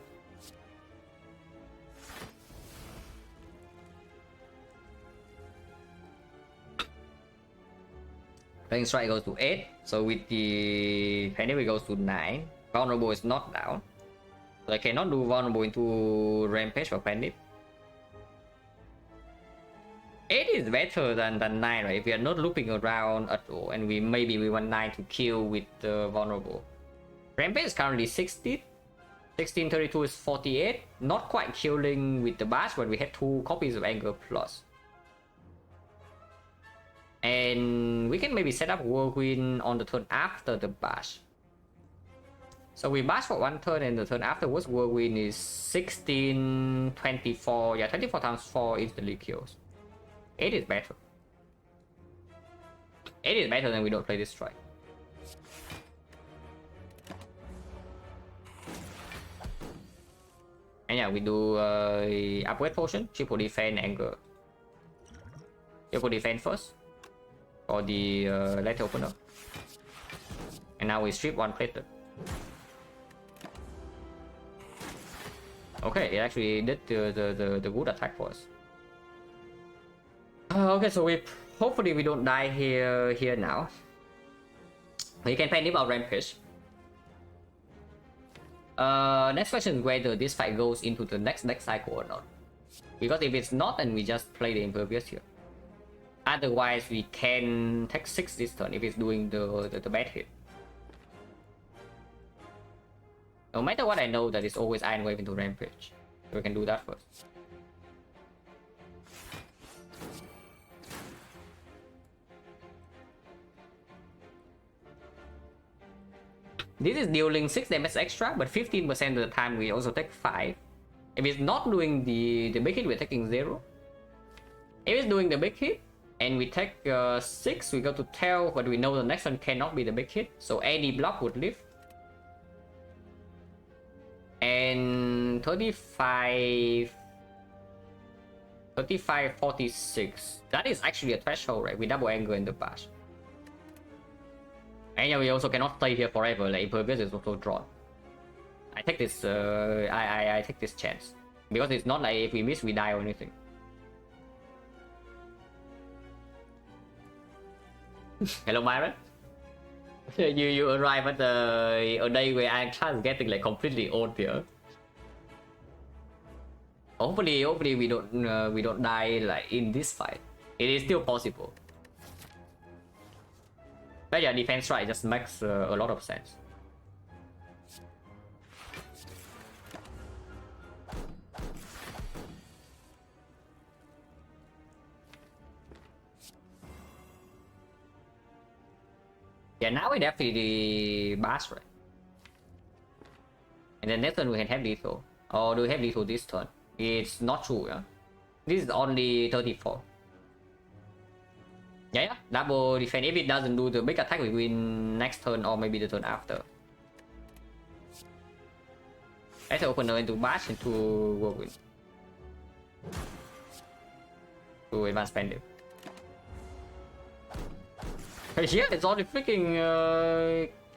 [SPEAKER 1] Playing strike goes to 8, so with the Penny it goes to 9. Vulnerable is not down. So I cannot do vulnerable into Rampage for Penny. 8 is better than 9, right? If we are not looping around at all, and maybe we want 9 to kill with the vulnerable. Rampage is currently 16. 1632 is 48. Not quite killing with the Bash, but we have 2 copies of Anger Plus. And we can maybe set up Whirlwind on the turn after the Bash. So we Bash for 1 turn, and the turn afterwards Whirlwind is 16, 24. Yeah, 24 times 4 instantly kills. 8 is better. 8 is better than we don't play this strike. And yeah, we do upgrade potion, triple defense, anger. Triple defense first for the letter opener. And now we strip one plated. Okay, it actually did the good attack for us. Okay, so hopefully we don't die here now. We can panic our rampage. Next question is whether this fight goes into the next deck cycle or not. Because if it's not, then we just play the impervious here. Otherwise, we can take 6 this turn if it's doing the bad hit. No matter what, I know that it's always Iron Wave into Rampage. So we can do that first. This is dealing 6 damage extra, but 15% of the time we also take 5. If it's not doing the big hit, we're taking 0. If it's doing the big hit, and we take 6, we go to tail, but we know the next one cannot be the big hit, so any block would live. And 35, 46. That is actually a threshold, right? We double anger in the past. And yeah, we also cannot stay here forever. Like impervious is also drawn. I take this. I take this chance because it's not like if we miss, we die or anything. Hello, Myron. you arrive at a day where Ironclad is getting like completely old here. Hopefully we don't die like in this fight. It is still possible. But yeah, defense right just makes a lot of sense. Yeah, now we definitely bash, right? And then next turn we can have lethal. Or do we have lethal this turn? It's not true, yeah? This is only 34. Yeah, double defense. If it doesn't do the big attack, we win next turn or maybe the turn after. Let's open into bash into whirlwind. To advance pendant. Yeah, it's only freaking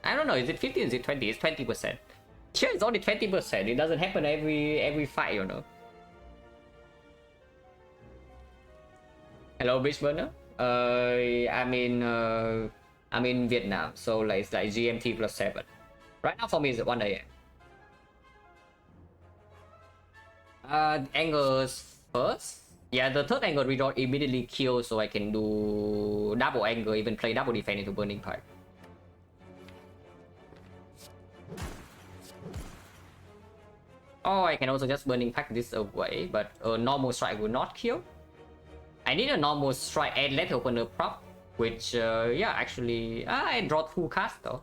[SPEAKER 1] I don't know, is it 50 or is it 20? It's 20%. Yeah, it's only 20%. It doesn't happen every fight, you know. Hello, Beach Burner. I'm in Vietnam, so like it's like GMT +7. Right now for me it's 1 AM. Angles first. Yeah, the third angle redraw immediately kills, so I can do double angle, even play double defense into burning pipe. Or I can also just burning pack this away, but a normal strike will not kill. I need a normal strike and let opener prop, which yeah, actually I draw 2 cards though.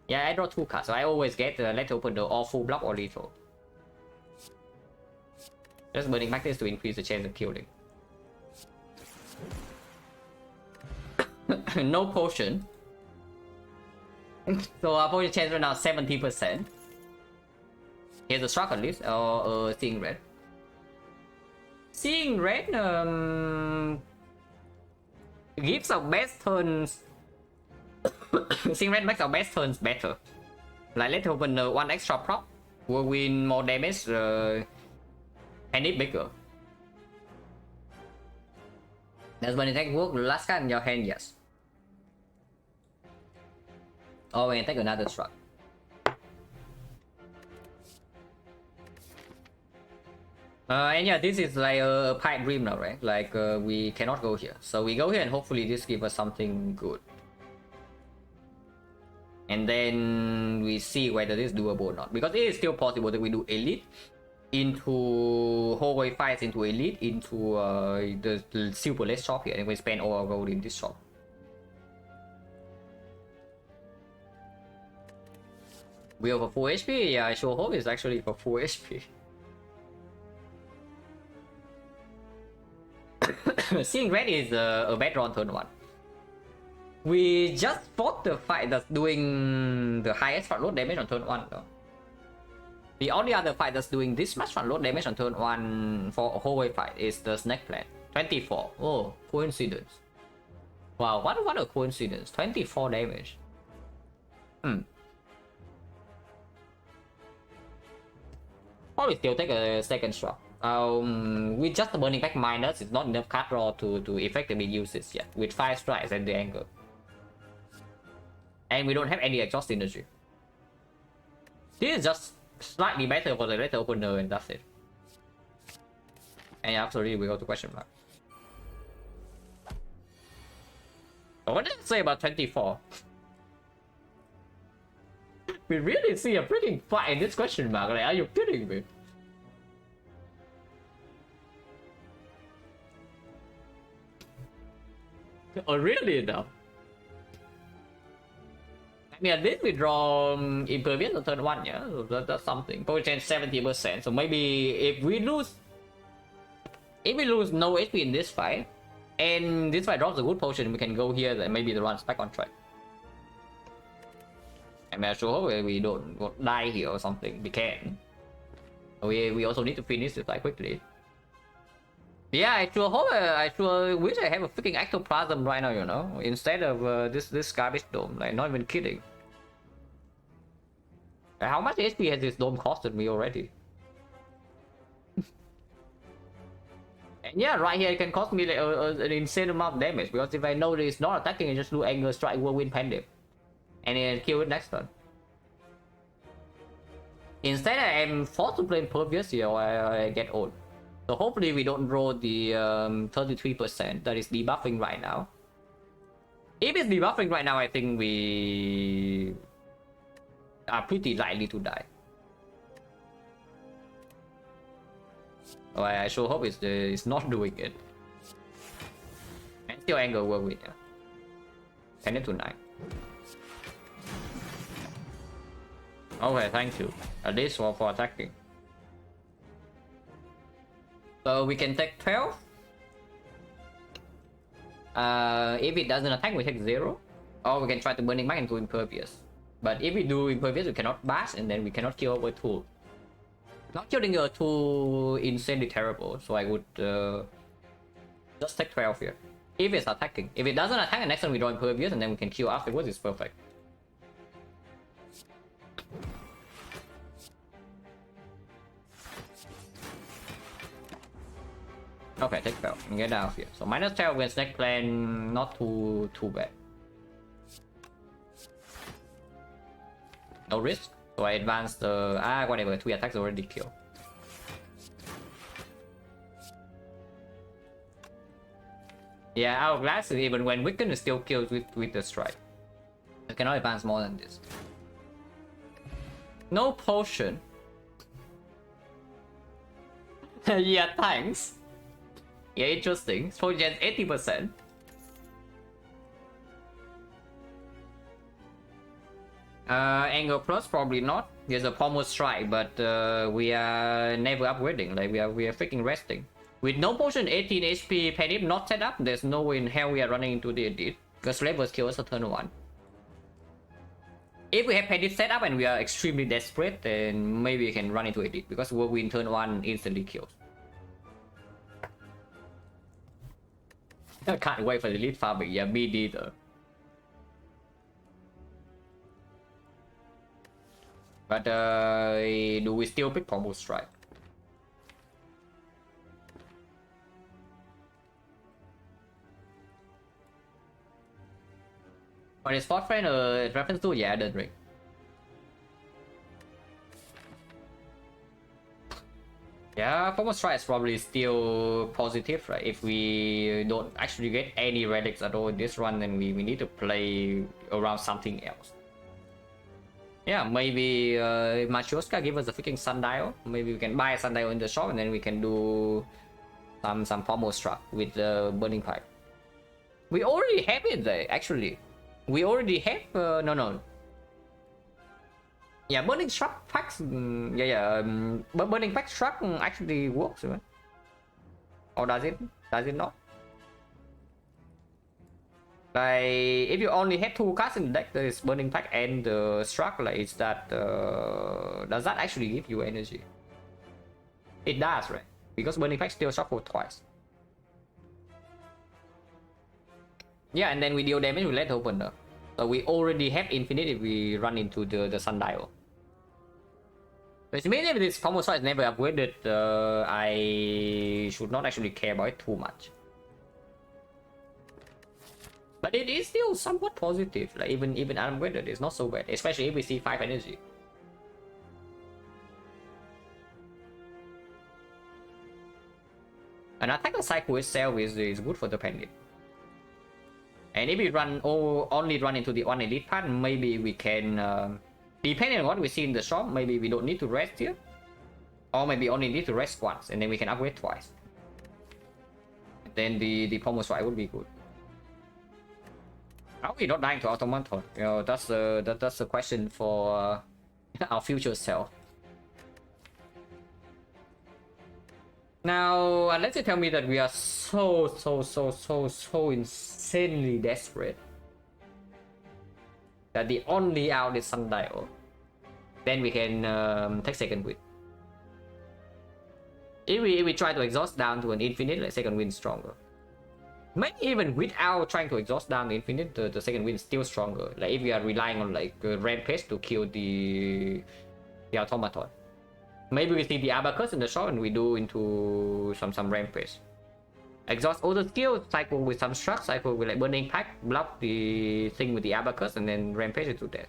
[SPEAKER 1] Yeah, I draw 2 cards, so I always get let opener or full block or lethal. Just burning back this to increase the chance of killing. No potion. So our potion chance right now 70%. Here's a shock at least, or seeing red. Seeing red gives our best turns. Seeing red makes our best turns better. Like let's open 1 extra prop, will win more damage. And it bigger. Does when attack work last card in your hand? Yes. Or when you take another struck. And yeah, this is like a pipe dream now, right? Like we cannot go here, so we go here and hopefully this gives us something good. And then we see whether this is doable or not, because it is still possible that we do elite into hallway fights, into elite, into the super less shop here, and we spend all our gold in this shop. We are for full HP? Yeah, I sure hope it's actually for full HP. Seeing red is a bad draw on turn 1. We just fought the fight that's doing the highest front load damage on turn 1 though. The only other fight that's doing this much front load damage on turn 1 for a whole fight is the Snake Plant. 24. Oh, coincidence. Wow, what a coincidence. 24 damage. Probably still take a second shot. With just the burning back minus, it's not enough card draw to effectively use this yet. With 5 strikes at the angle. And we don't have any exhaust energy. This is just slightly better for the later opener, and that's it. And absolutely, we go to question mark. So what did it say about 24? We really see a freaking fight in this question mark. Like, are you kidding me? Oh, really though? I mean, at least we draw Impervious on turn 1, yeah? So that's something. Power change 70%. So maybe if we lose no HP in this fight, and this fight drops a good potion, we can go here, then maybe the run's back on track. I'm not sure we don't die here or something. We can. We also need to finish this fight quickly. Yeah, I sure wish I have a freaking ectoplasm right now, you know, instead of this garbage dome. Like, not even kidding. How much HP has this dome costed me already? And yeah, right here it can cost me like an insane amount of damage, because if I know that it's not attacking, I just do Anger Strike, Whirlwind Pendant, and then kill it next turn. Instead, I am forced to play Impervious here, or I get old. So hopefully we don't roll the 33% that is debuffing right now. If it's debuffing right now, I think we are pretty likely to die. So I sure hope it's not doing it. And still Anger will win. Yeah. 10 to 9. Okay, thank you. At least for attacking. So we can take 12. If it doesn't attack, we take 0. Or we can try to Burning Back into Impervious. But if we do Impervious, we cannot bash, and then we cannot kill our tool. Not killing your tool insanely terrible, so I would just take 12 here. If it's attacking. If it doesn't attack, the next time we draw Impervious, and then we can kill afterwards, it's perfect. Okay, take 12 and get out of here. So minus 12 with Snake Plant, not too bad. No risk. So I advance the whatever, 3 attacks already killed. Yeah, Hourglass, even when weakened, is still kills with the strike. I cannot advance more than this. No potion. Yeah, thanks. Yeah, interesting. Potion gen 80%. Angle plus probably not. There's a pommel strike, but we are never upgrading. Like we are freaking resting. With no potion, 18 HP, Penip not set up. There's no way in hell we are running into the edit, because Slavers kill us at turn 1. If we have Penip set up and we are extremely desperate, then maybe we can run into edit, because Whirlwind turn 1 instantly kills. I can't wait for the lead farming. Yeah, me neither. But do we still pick Pommel Strike? Còn is Sport Friend reference to? Yeah, Elden Ring. Yeah, Pommel Strike is probably still positive, right? If we don't actually get any relics at all in this run, then we need to play around something else. Yeah, maybe Matryoshka give us a freaking sundial. Maybe we can buy a sundial in the shop, and then we can do some Pommel Strike with the Burning Pipe. We already have it there, actually. We already have no. Yeah, Burning Struck packs. But Burning Pack Struck actually works, right? Or does it? Does it not? Like if you only have 2 cards in the deck, there is Burning Pact and the Struck. Like, is that does that actually give you energy? It does, right? Because Burning Pact still shuffle twice. Yeah, and then we deal damage with Lethal Opener. So we already have infinite if we run into the Sundial. Which means if this combo strike is never upgraded, I should not actually care about it too much. But it is still somewhat positive. Like even unupgraded, it's not so bad, especially if we see 5 energy. An attacker cycle itself is good for the Pandit. And if we run only run into the one elite part, maybe we can, depending on what we see in the shop, maybe we don't need to rest here. Or maybe only need to rest once, and then we can upgrade twice. Then the pommel strike would be good. How are we not dying to automaton? You know, that's a question for our future self. Now, unless you tell me that we are so insanely desperate that the only out is Sundial, then we can take second wind. If we try to exhaust down to an infinite, like second wind stronger. Maybe even without trying to exhaust down the infinite, the second wind is still stronger. Like if we are relying on like rampage to kill the automaton. Maybe we see the abacus in the shop and we do into some rampage. Exhaust all the skills, cycle with some struck, cycle with like Burning Pact, block the thing with the abacus, and then rampage it to death.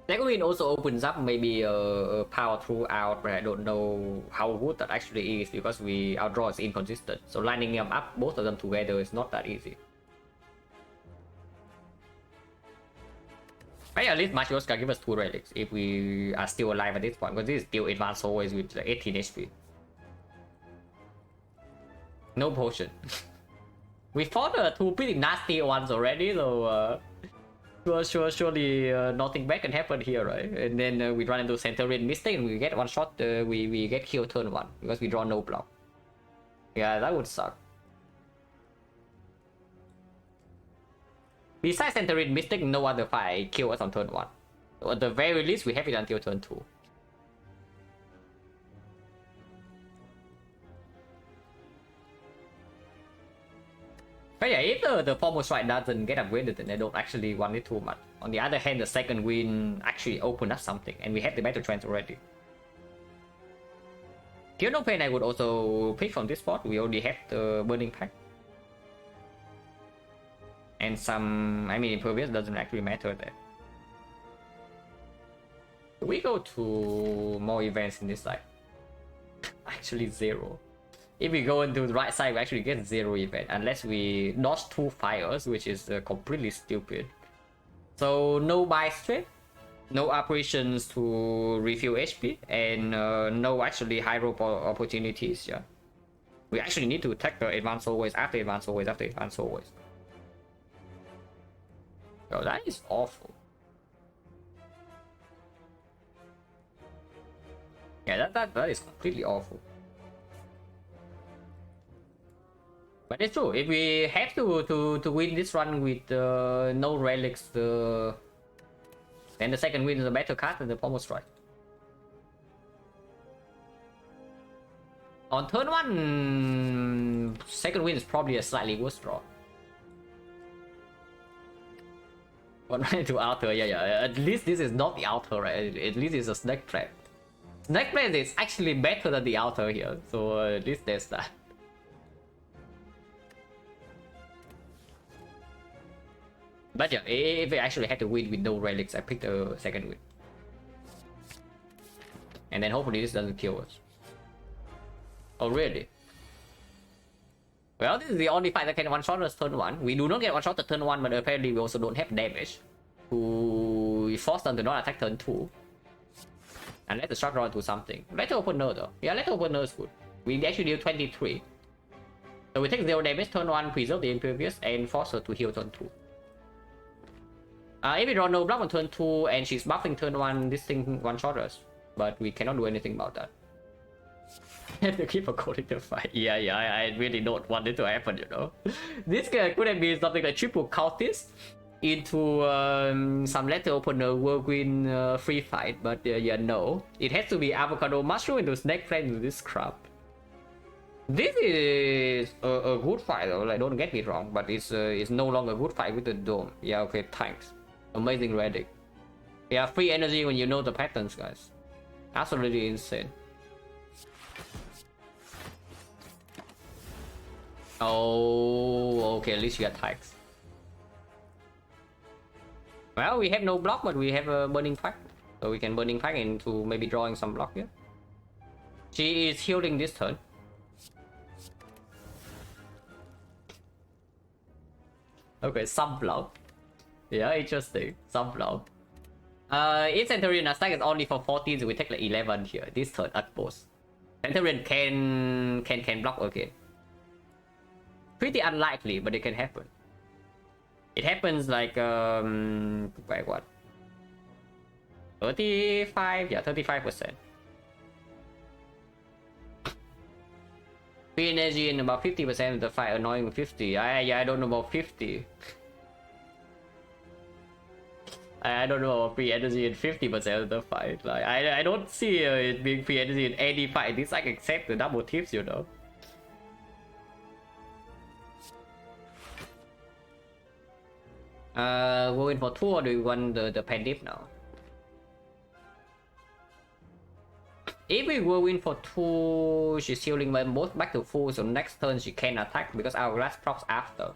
[SPEAKER 1] Second wind also opens up maybe a power throughout, but I don't know how good that actually is because our draw is inconsistent. So lining them up, both of them together, is not that easy. But at least Machios can give us 2 relics if we are still alive at this point, because this is still advanced always with like 18 HP. No potion. We fought 2 pretty nasty ones already, so surely nothing bad can happen here, right? And then we run into Centurion Mystic and we get one shot, we get killed turn 1 because we draw no block. Yeah, that would suck. Besides Centurion Mystic, no other fight kill us on turn 1. So at the very least, we have it until turn 2. But yeah, if the formal strike doesn't get upgraded, then I don't actually want it too much. On the other hand, the second wind actually opened up something, and we have the battle trance already. Kill No Pain I would also pick from this spot. We already have the Burning Pact. And some, I mean, Impervious doesn't actually matter there. We go to more events in this side. Actually 0. If we go into the right side, we actually get 0 event unless we dodge 2 fires, which is completely stupid. So no buy straight, no operations to refill HP, and no actually high roll opportunities. Yeah, we actually need to attack the advanced always after advanced always after advanced always. Oh, that is awful. Yeah, that is completely awful. But it's true. If we have to win this run with no relics, then the second win is a better card than the pommel strike. On turn 1, second win is probably a slightly worse draw. One right to altar, yeah. At least this is not the altar, right? At least it's a snake trap. Snake trap is actually better than the altar here, so at least there's that. But yeah, if I actually had to win with no relics, I picked the second win. And then hopefully this doesn't kill us. Oh really? Well, this is the only fight that can one-shot us turn 1. We do not get one-shot at turn 1, but apparently we also don't have damage to force them to not attack turn 2. And let the shot draw to something. Let open no though. Yeah, let open no is good. We actually deal 23. So we take 0 damage turn 1, preserve the impervious, and force her to heal turn 2. If we draw no block on turn 2 and she's buffing turn 1, this thing one-shot us. But we cannot do anything about that. have to keep calling the fight. Yeah, I really don't want it to happen, you know. This could have been something like triple cultist into some letter opener whirlwind free fight, but yeah, no. It has to be avocado mushroom into snake plant into this crap. This is a good fight though, like don't get me wrong, but it's no longer a good fight with the dome. Yeah, okay, thanks. Amazing Reddick. Yeah, free energy when you know the patterns, guys. Absolutely insane. Oh, okay, at least you got tags. Well, we have no block, but we have a burning pack. So we can burning pack into maybe drawing some block here. She is healing this turn. Okay, some block. Yeah, interesting. Some block. If Centurion attack is only for 14, so we take like 11 here. This turn at most. Centurion can block again. Pretty unlikely, but it can happen. It happens like wait, what? 35, yeah, 35%. Free energy in about 50% of the fight, annoying 50. I don't know about 50. I don't know about free energy in 50% of the fight. Like I don't see it being free energy in any fight. This like except the double tips, you know. Going for 2 or do we want the pendip now? If we go in for 2, she's healing them both back to full, so next turn she can attack because our glass procs after,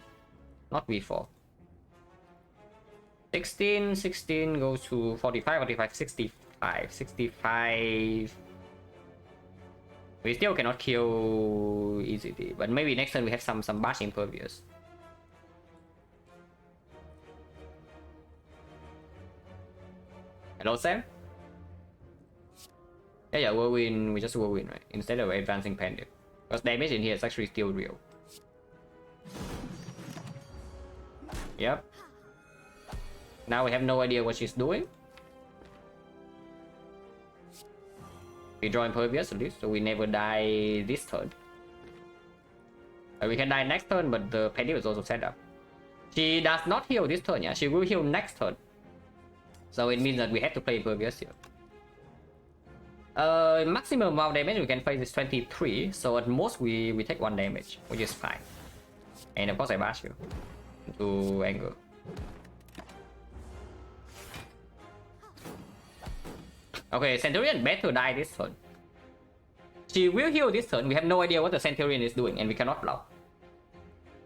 [SPEAKER 1] not before. 16 goes to 45, 65. We still cannot kill easily, but maybe next turn we have some bash impervious. Hello, Sam? Yeah, whirlwind, we just whirlwind, right? Instead of advancing pendant. Because damage in here is actually still real. Yep. Now we have no idea what she's doing. We draw impervious at least, so we never die this turn. We can die next turn, but the pendant is also set up. She does not heal this turn, yeah? She will heal next turn. So it means that we have to play impervious here. Maximum amount of damage we can face is 23, so at most we take 1 damage, which is fine. And of course I bash you to anger. Okay, Centurion better die this turn. She will heal this turn. We have no idea what the Centurion is doing, and we cannot block.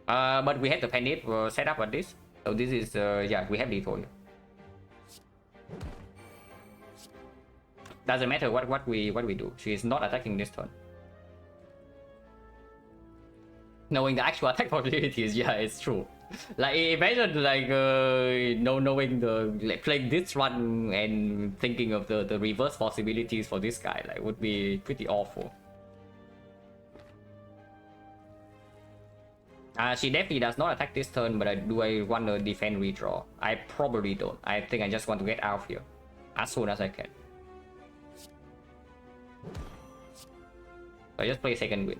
[SPEAKER 1] But we have the Pendant set up at this. So this is yeah, we have lethal here. Doesn't matter what we do. She is not attacking this turn. Knowing the actual attack probabilities, yeah, it's true. Like imagine like knowing the like, playing this run and thinking of the reverse possibilities for this guy, like would be pretty awful. She definitely does not attack this turn, but do I want to defend redraw? I probably don't. I think I just want to get out of here as soon as I can. So I just play second win.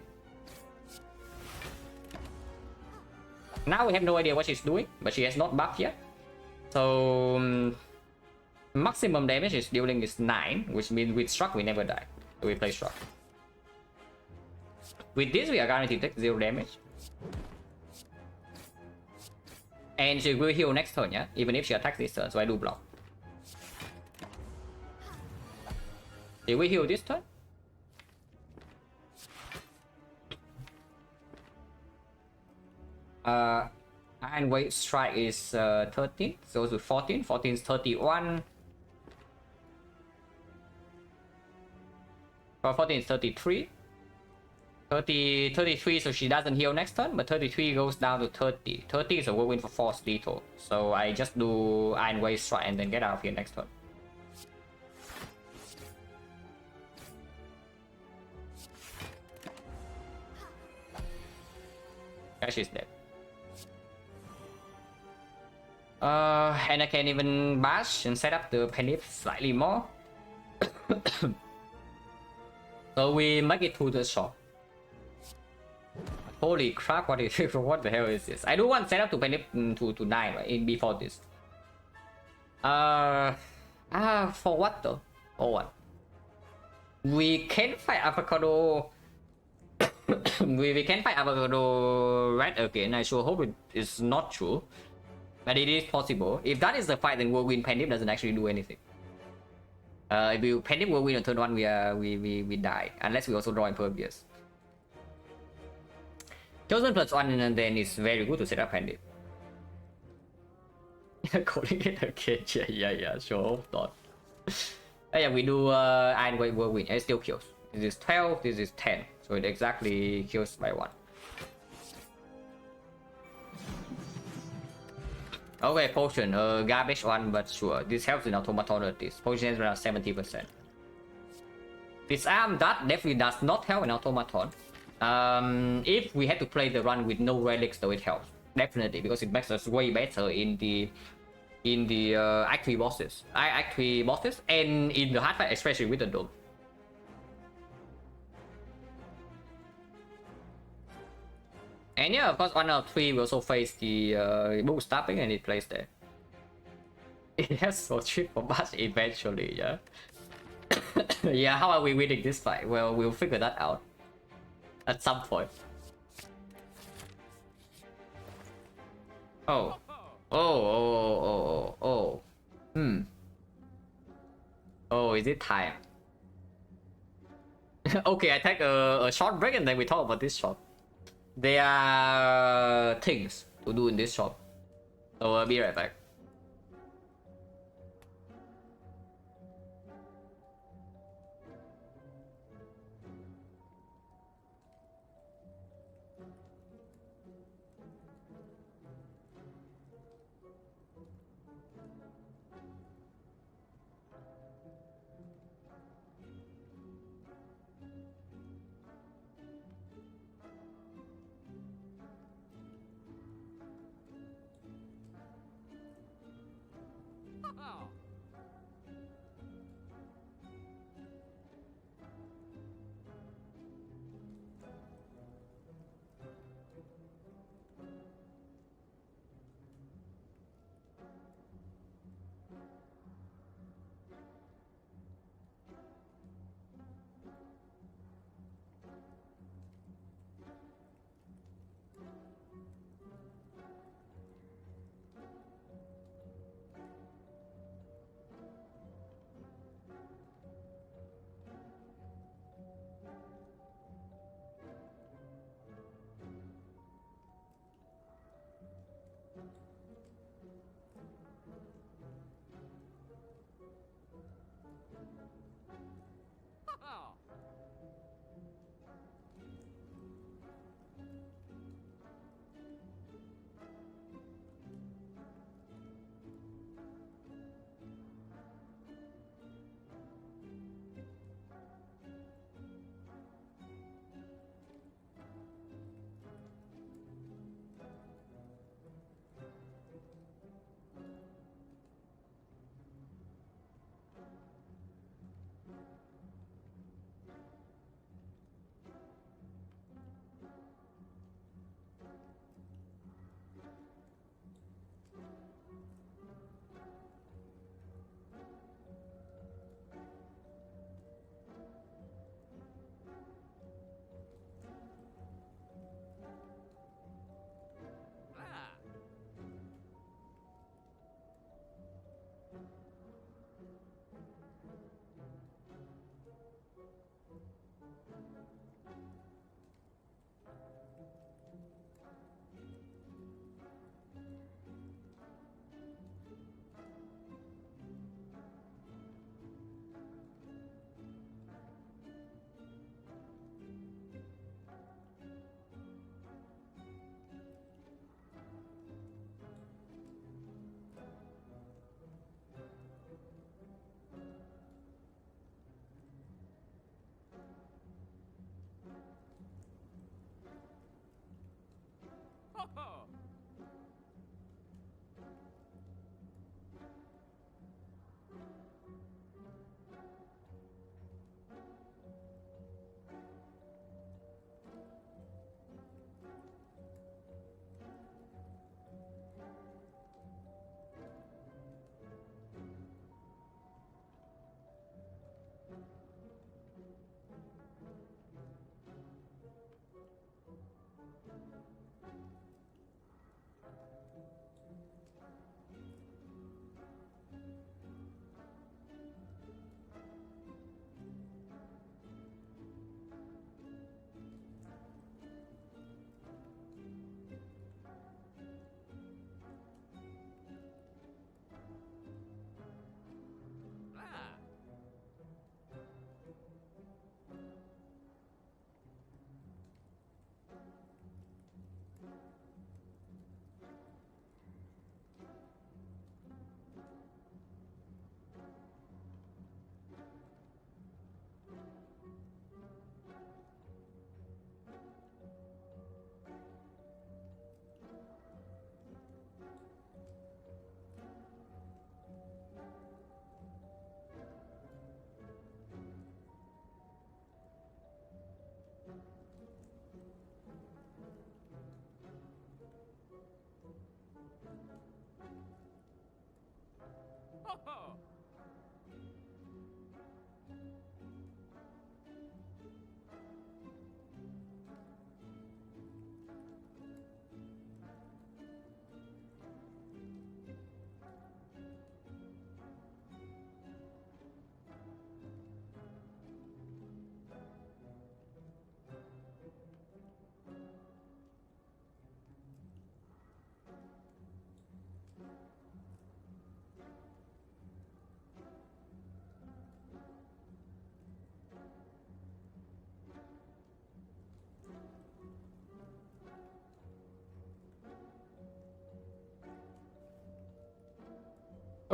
[SPEAKER 1] Now we have no idea what she's doing, but she has not buffed yet. So maximum damage she's dealing is 9, which means with struck we never die. So we play struck. With this we are guaranteed to take 0 damage. And she will heal next turn, yeah? Even if she attacks this turn, so I do block. She will heal this turn. Iron Wave Strike is 13, so to 14. 14 is 31. 14 is 33. 33, so she doesn't heal next turn, but 33 goes down to 30. 30 is a whirlwind for force lethal. So I just do Iron Wave Strike and then get out of here next turn. Yeah, she's dead. And I can even bash and set up the penny slightly more. So we make it to the shop. Holy crap! What is what the hell is this? I do want setup to penny to 9 right in before this. For what though? For what? We can fight avocado. we can fight avocado red again. I sure hope it is not true, but it is possible. If that is the fight, then whirlwind pendip doesn't actually do anything. If we pendip whirlwind on turn 1, we die unless we also draw impervious. Chosen +1 and then it's very good to set up pendip. Calling it again, yeah, sure, hope not. Yeah, we do Iron Whirlwind, it still kills. This is 12, this is 10, so it exactly kills by 1. Okay, potion, garbage one, but sure. This helps in automaton at least. Potion is around 70%. Disarm, that definitely does not help in automaton. If we had to play the run with no relics, though, it helps definitely because it makes us way better in the Act 3 bosses, and in the hard fight, especially with the dome. And yeah, of course, 1 out of 3 will also face the book stopping, and it plays there. It has so cheap for much eventually, yeah. Yeah, how are we winning this fight? Well, we'll figure that out at some point. Oh. Oh, is it time? Okay, I take a short break and then we talk about this shop. There are things to do in this shop, so I'll be right back.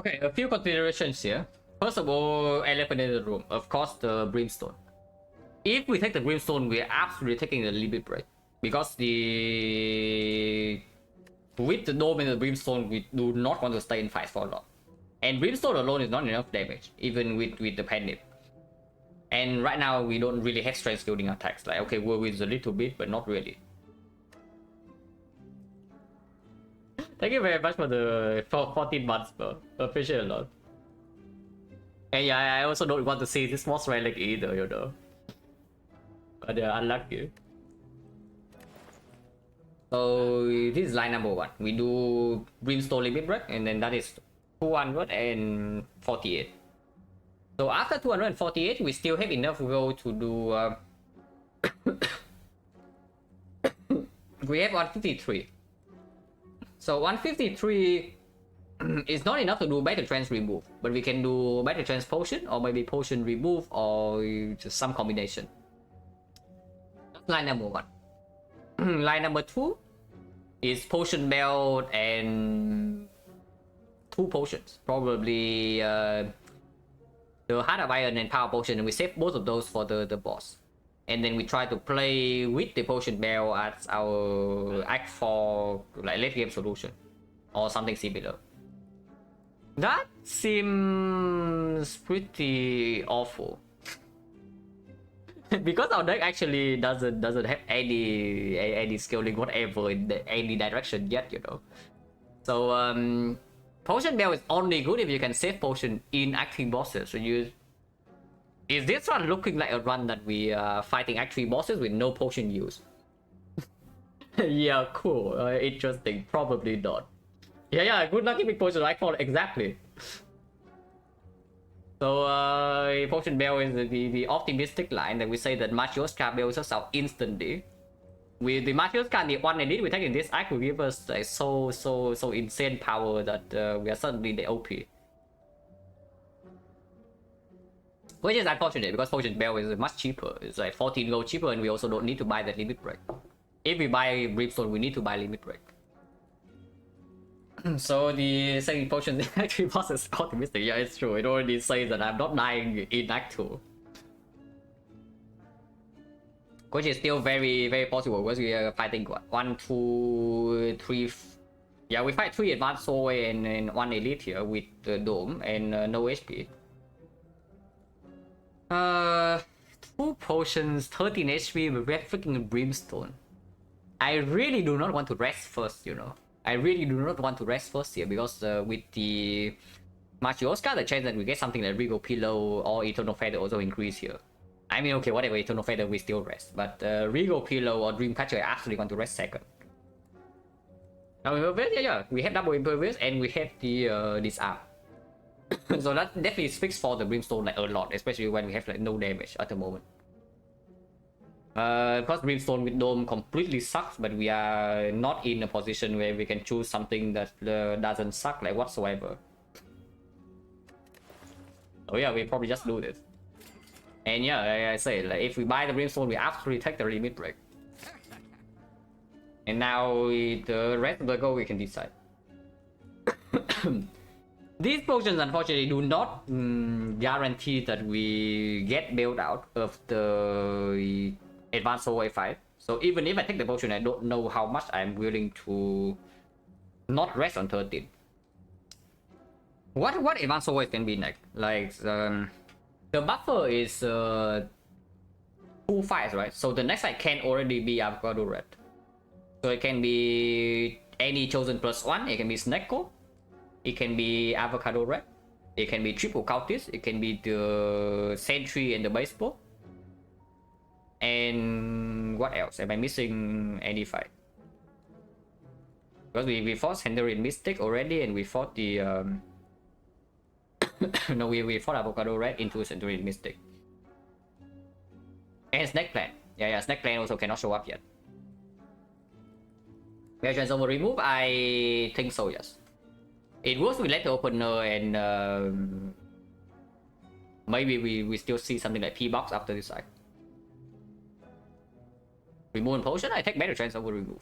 [SPEAKER 1] Okay, a few considerations here. First of all, elephant in the room. Of course, the brimstone. If we take the brimstone, we are absolutely taking the limit break because the with the dome and the brimstone, we do not want to stay in fight for long. And brimstone alone is not enough damage, even with the panic. And right now, we don't really have strength building attacks. Like, okay, we're with a little bit, but not really. Thank you very much for the 14 months, bro. Appreciate it a lot. And yeah, I also don't want to see this boss relic either, you know. But unlucky. So this is line number 1. We do brimstone limit break, and then that is 248. So after 248, we still have enough gold to do. We have 153. So 153 is not enough to do battle trance remove, but we can do battle trance potion, or maybe potion remove, or just some combination. That's line number 1. Line number 2 is potion belt and 2 potions, probably the heart of iron and power potion, and we save both of those for the boss. And then we try to play with the potion bell as our act for like late game solution or something similar. That seems pretty awful. Because our deck actually doesn't have any scaling whatever in any direction yet, you know. So potion bell is only good if you can save potion in active bosses. So is this one looking like a run that we are fighting actual bosses with no potion use? Yeah, cool. Interesting. Probably not. Yeah, good luck keeping potion right for exactly. So potion bell is the optimistic line that we say that Matryoshka bails us out instantly. With the Matryoshka, the one edit we take in this act will give us like so insane power that we are suddenly the OP. Which is unfortunate because potion bell is much cheaper. It's like 14 gold cheaper, and we also don't need to buy that limit break. If we buy brimstone, we need to buy limit break. So the second potion is actually boss is optimistic. Yeah, it's true. It already says that I'm not dying in Act 2. Which is still very possible because we are fighting what? 1, 2, 3. Yeah, we fight 3 advanced soul and 1 elite here with the dome and no HP. 2 potions, 13 HP with red freaking brimstone. I really do not want to rest first, you know. I really do not want to rest first here because with the Matryoshka, the chance that we get something like Regal Pillow or Eternal Feather also increase here. I mean, okay, whatever, Eternal Feather we still rest, but Regal Pillow or Dreamcatcher I actually want to rest second. Now yeah, we have double Impervious and we have the disarm. So that definitely speaks for the brimstone like a lot, especially when we have like no damage at the moment. Because brimstone with dome completely sucks, but we are not in a position where we can choose something that doesn't suck like whatsoever. Oh yeah, we probably just do this. And yeah, like I say, like if we buy the brimstone, we absolutely take the limit break. And now the rest of the goal we can decide. These potions unfortunately do not guarantee that we get bailed out of the advanced soul wave 5. So even if I take the potion, I don't know how much I'm willing to not rest on 13. What advanced soul wave can be like the buffer is 2 fights, right? So the next fight can already be Avocado Red. So it can be any chosen +1. It can be Snecko. It can be Avocado Red. It can be Triple Cultist. It can be the Sentry and the Baseball. And what else? Am I missing any fight? Because we fought Centurion Mystic already, and we fought the no, we fought Avocado Red into Centurion Mystic. And Snake Plant. Yeah, Snake Plant also cannot show up yet. Versions over remove? I think so, yes. It works with letter opener, and maybe we still see something like P-Box after this side. Remove and potion? I take better chance over remove.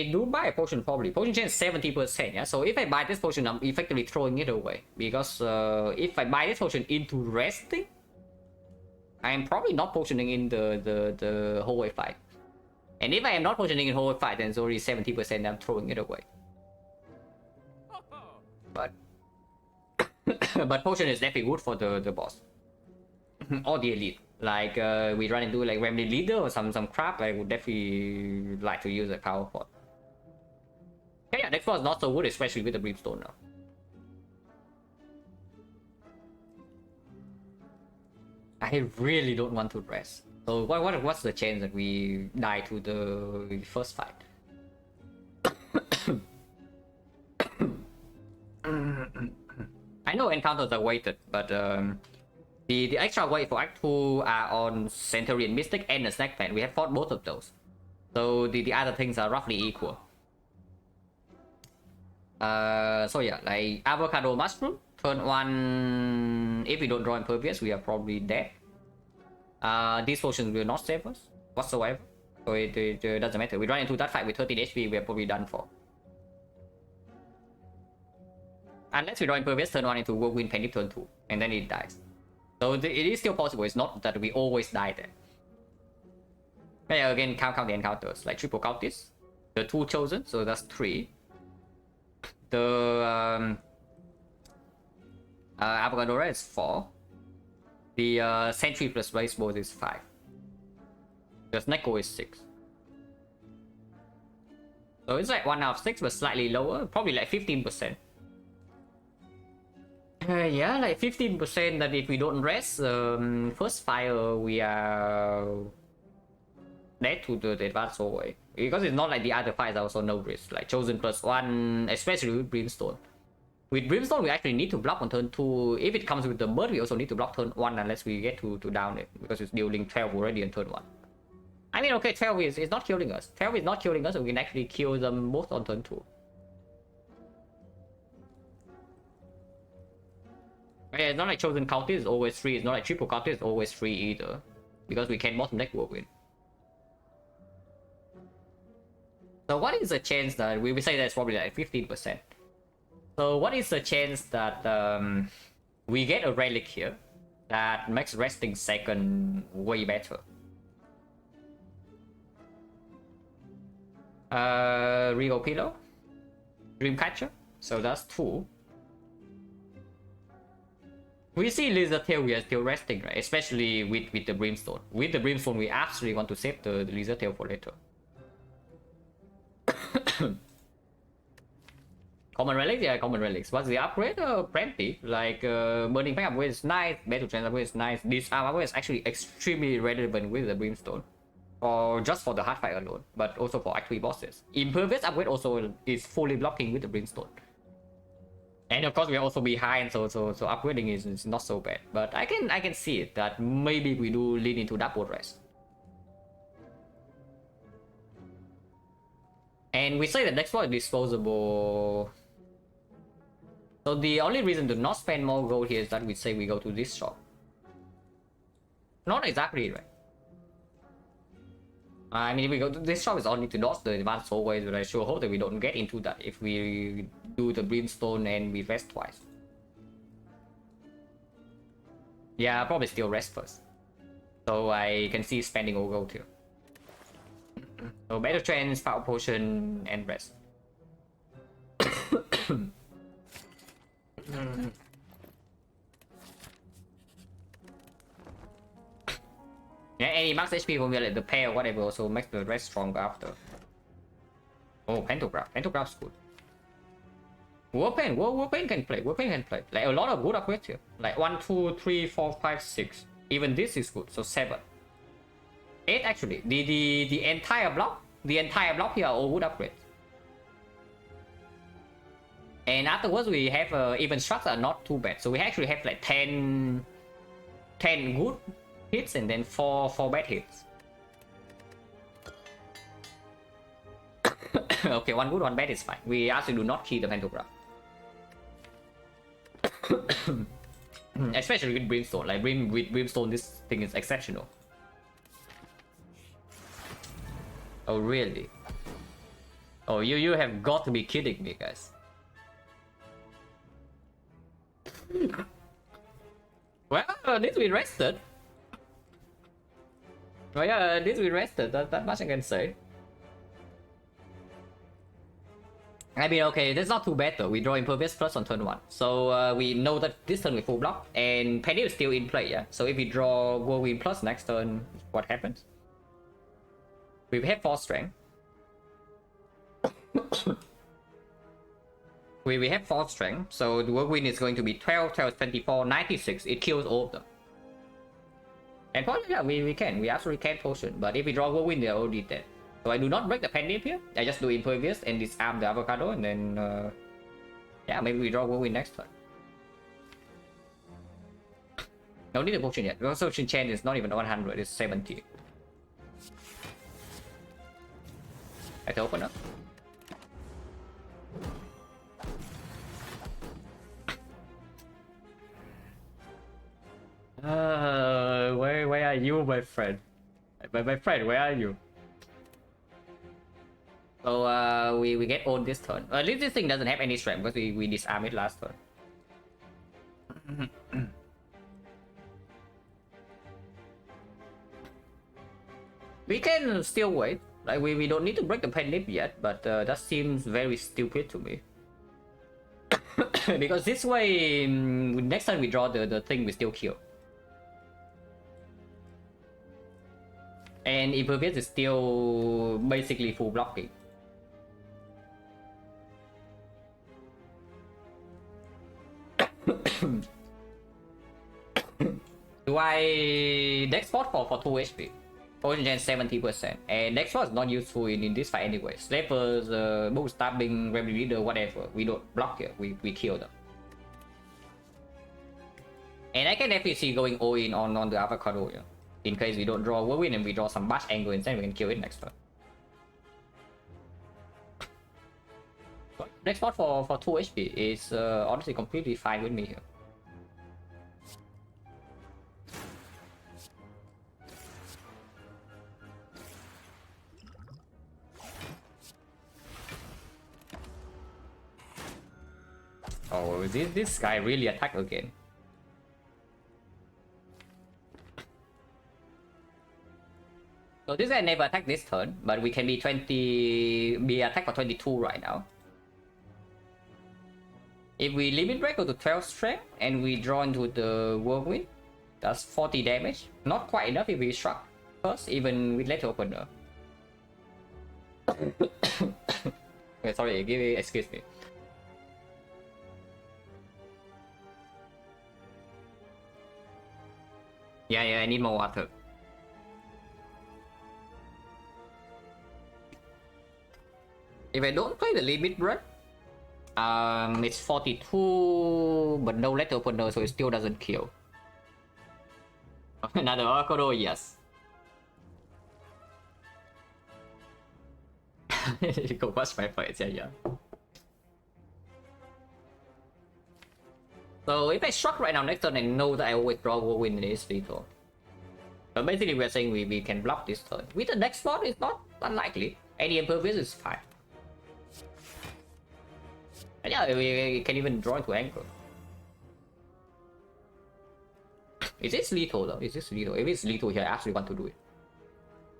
[SPEAKER 1] I do buy a potion probably. Potion change 70%, yeah? So if I buy this potion, I'm effectively throwing it away. Because if I buy this potion into resting, I'm probably not potioning in the hallway fight. And if I am not potioning in hallway fight, then it's already 70%, I'm throwing it away. But but potion is definitely good for the boss. Or the elite. Like we run into like remedy leader or some crap, I would definitely like to use a power pot. Yeah, next one is not so good, especially with the brimstone now. I really don't want to rest. So what's the chance that we die to the first fight? I know encounters are weighted, but the extra weight for Act 2 are on Centurion Mystic and the Snack Fan. We have fought both of those. So the other things are roughly equal. So yeah, like Avocado Mushroom, turn 1, if we don't draw Impervious, we are probably dead. These potions will not save us whatsoever. So it doesn't matter. We run into that fight with 13 HP, we are probably done for. Unless we draw Impervious turn 1 into Whirlwind Penny turn 2, and then it dies. So it is still possible, it's not that we always die there. But yeah, again, count the encounters. Like triple count this. The 2 chosen, so that's 3. The Avocadora is 4. The Sentry plus Race Board is 5. The Snecko is 6. So it's like 1 out of 6, but slightly lower. Probably like 15%. Yeah, like 15% that if we don't rest, first fire we are dead to the advanced hallway. Because it's not like the other fights are also no risk, like chosen plus 1, especially with Brimstone. With Brimstone we actually need to block on turn 2. If it comes with the bird, we also need to block turn 1 unless we get to down it, because it's dealing 12 already on turn 1. I mean, okay, 12 is not killing us. 12 is not killing us, so we can actually kill them both on turn 2. Yeah, it's not like chosen cultist is always free. It's not like triple cultist is always free either, because we can bottom deck Whirlwind. So what is the chance that we say that's probably like 15%? So what is the chance that we get a relic here that makes resting second way better? Regal Pillow, Dreamcatcher, so that's 2. We see Lizard Tail, we are still resting, right? Especially with the Brimstone. With the Brimstone, we actually want to save the Lizard Tail for later. Common relics, yeah, common relics. What's the upgrade? Plenty. Like Burning Pack upgrade is nice, Battle Trance upgrade is nice. Disarm upgrade is actually extremely relevant with the Brimstone, or just for the hard fight alone, but also for Act 3 bosses. Impervious upgrade also is fully blocking with the Brimstone. And of course we are also behind, so upgrading is not so bad. But I can see it that maybe we do lean into double rest. And we say that next one is disposable. So the only reason to not spend more gold here is that we say we go to this shop. Not exactly, right? I mean, if we go to this shop, it's only to dodge the advanced hallways, but I sure hope that we don't get into that if we do the Brimstone and we rest twice. Yeah, I'll probably still rest first, so I can see spending all gold here. So Battle Trance, Power Potion, and rest. Yeah, any max HP from like the pair or whatever also makes the rest stronger after. Oh, Pantograph. Pantograph's good. Warpaint can play. Warpaint can play. Like a lot of good upgrades here. Like 1, 2, 3, 4, 5, 6. Even this is good. So 7. 8 actually. The entire block. The entire block here are all good upgrades. And afterwards we have even structs are not too bad. So we actually have like 10 good hits and then 4 bad hits. Okay, 1 good, 1 bad is fine. We actually do not key the Pantograph. Especially with Brimstone. Like with Brimstone, this thing is exceptional. Oh really? Oh, you have got to be kidding me, guys. Well, this we rested. Well, yeah, this we rested. That much I can say. I mean, okay, that's not too bad though. We draw Impervious Plus on turn 1. So we know that this turn we full block, and Penny is still in play, yeah? So if we draw Whirlwind Plus next turn, what happens? We have 4 strength. we have 4 strength, so the Whirlwind is going to be 12, 12, 24, 96. It kills all of them. And probably, yeah, we can. We absolutely can potion. But if we draw Whirlwind, they're already dead. So I do not break the Pendant here. I just do Impervious and disarm the Avocado, and then yeah, maybe we draw Whirlwind next turn. No need a potion yet. Also, Shin-Chan is not even 100, it's 70. I have to open up. Where are you, my friend? My friend, where are you? So we get owned this turn. At least this thing doesn't have any strength because we disarm it last turn. We can still wait. Like we don't need to break the Pendant yet, but that seems very stupid to me. Because this way, next time we draw the thing, we still kill. And Impervious is still basically full blocking. Do I deck spot for 2 HP? Poison Gen 70%. And deck spot is not useful in this fight anyway. Slavers, Bull Stabbing, Remedy Leader, whatever. We don't block here, we kill them. And I can definitely see going all in on the Avocado here. In case we don't draw Whirlwind and we draw some Bash Angle instead, we can kill it next turn. Next spot for 2 HP is honestly completely fine with me here. Oh, this guy really attacked again. So this guy never attacked this turn, but we can be attacked for 22 right now. If we limit break, go to 12 strength, and we draw into the Whirlwind, that's 40 damage. Not quite enough if we struck first, even with Letter Opener. Okay, sorry, excuse me. Yeah, I need more water. If I don't play the limit break, it's 42, but no Letter Opener, so it still doesn't kill. Another Avocado, yes. You go watch my fights, yeah. So if I struck right now next turn, I know that I always draw Whirlwind in this lethal. But basically we're saying we can block this turn. With the next spot, it's not unlikely. Any Impervious is fine. And yeah, we can even draw into Anchor. Is this lethal though? Is this lethal? If it's lethal here, I actually want to do it.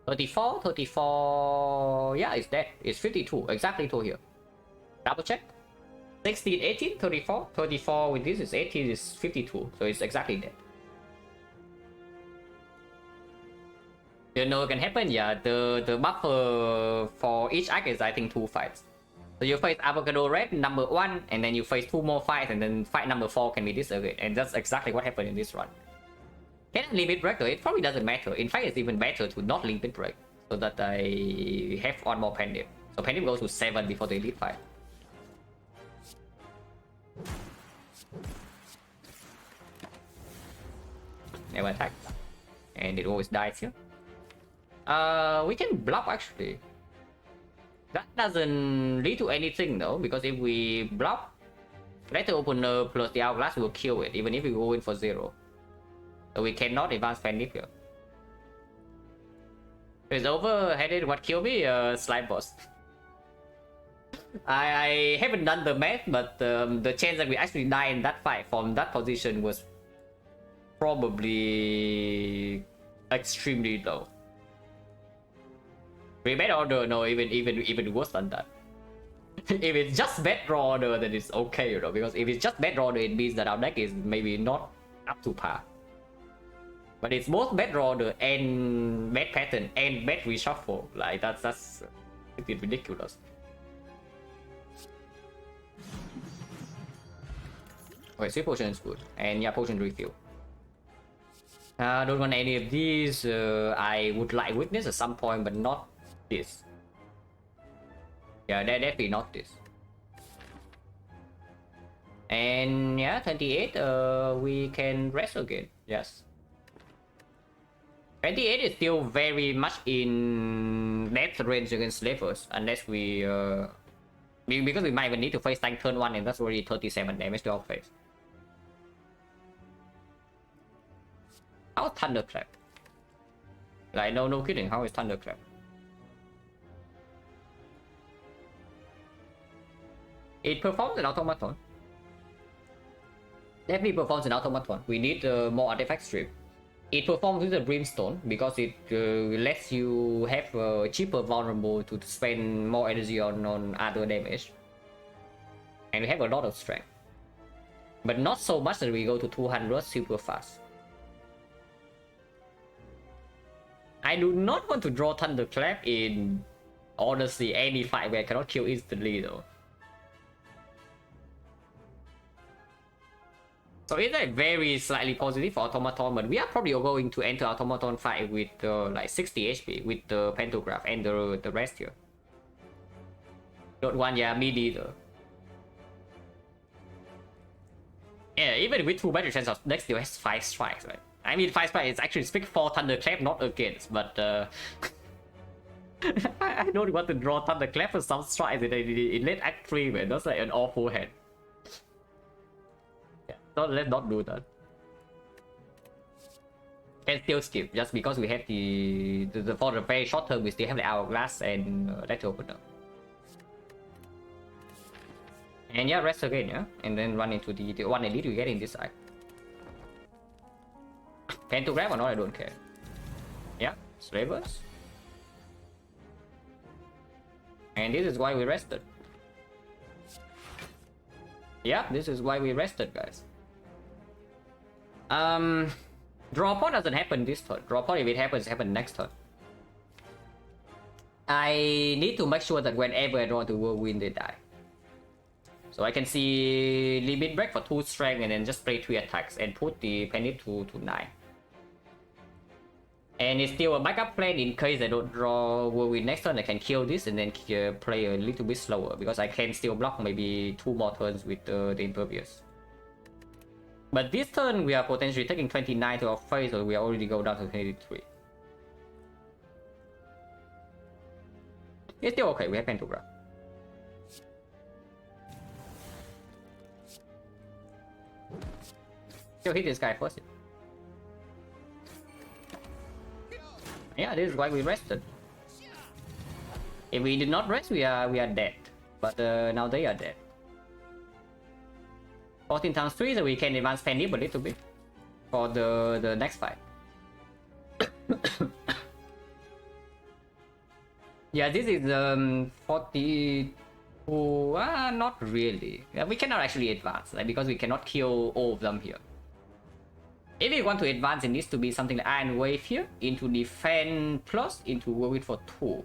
[SPEAKER 1] 34, yeah, it's dead. It's 52, exactly to here. Double check. 16, 18, 34. 34 with this is 18, is 52, so it's exactly dead. You know what can happen? Yeah, the buffer for each act is I think 2 fights. So you face Avocado Red number 1, and then you face 2 more fights, and then fight number 4 can be this again. And that's exactly what happened in this run. Can I limit break though? It probably doesn't matter. In fact, it's even better to not limit break, so that I have 1 more Pendant. So Pendant goes to 7 before the elite fight. Never attack. And it always dies here. We can bluff actually. That doesn't lead to anything though, because if we bluff, Letter Opener plus the Outlast will kill it, even if we go in for 0. So we cannot advance Pendant here. It's over-headed. What killed me? Slime Boss. I haven't done the math, but the chance that we actually die in that fight from that position was probably extremely low. With bad order, no, even worse than that. If it's just bad draw order, then it's okay, you know, because if it's just bad draw order, it means that our deck is maybe not up to par. But it's both bad draw order and bad pattern and bad reshuffle. Like that's it's ridiculous. Okay, sweet potion is good, and yeah, potion refill. Don't want any of these. I would like witness at some point, but not this. Yeah, definitely not this. And yeah, 28. We can rest again. Yes. 28 is still very much in death range against slavers, unless we because we might even need to face tank turn 1, and that's already 37 damage to our face. How's Thunderclap? Like, no kidding, how is Thunderclap? It performs an automaton. Definitely performs an automaton. We need more artifact strip. It performs with a brimstone because it lets you have a cheaper vulnerable to spend more energy on other damage. And we have a lot of strength. But not so much that we go to 200 super fast. I do not want to draw Thunderclap in, honestly, any fight where I cannot kill instantly though. So it's like very slightly positive for Automaton, but we are probably going to enter Automaton fight with like 60 HP with the Pantograph and the rest here. Not one, yeah, me neither. Yeah, even with 2 battery chances, next still has 5 strikes, right? I mean, 5 strikes is actually speak for Thunderclap, not against, but I don't want to draw Thunderclap for some strikes in late Act 3, man. That's like an awful hand. Let's not do that. Can still skip just because we have the for the very short term we still have the hourglass and letter opener. And yeah, rest again, yeah, and then run into the one elite we get in this side. Pantograph or not, I don't care. Yeah, slavers. And this is why we rested. Yeah, this is why we rested, guys. Draw upon doesn't happen this turn. Draw upon, if it happens next turn. I need to make sure that whenever I draw to whirlwind, they die. So I can see limit break for 2 strength and then just play 3 attacks and put the penny to 9. And it's still a backup plan in case I don't draw whirlwind next turn. I can kill this and then play a little bit slower because I can still block maybe 2 more turns with the impervious. But this turn we are potentially taking 29 to our face, so we already go down to 23. It's still okay, we have Pantograph. Still hit this guy first. Yeah, this is why we rested. If we did not rest, we are dead. But now they are dead. 14 times 3, so we can advance Penny a little bit for the next fight. Yeah, this is 42. Not really. Yeah, we cannot actually advance, like, because we cannot kill all of them here. If we want to advance, it needs to be something like Iron Wave here into defense plus into Whirlwind for 2,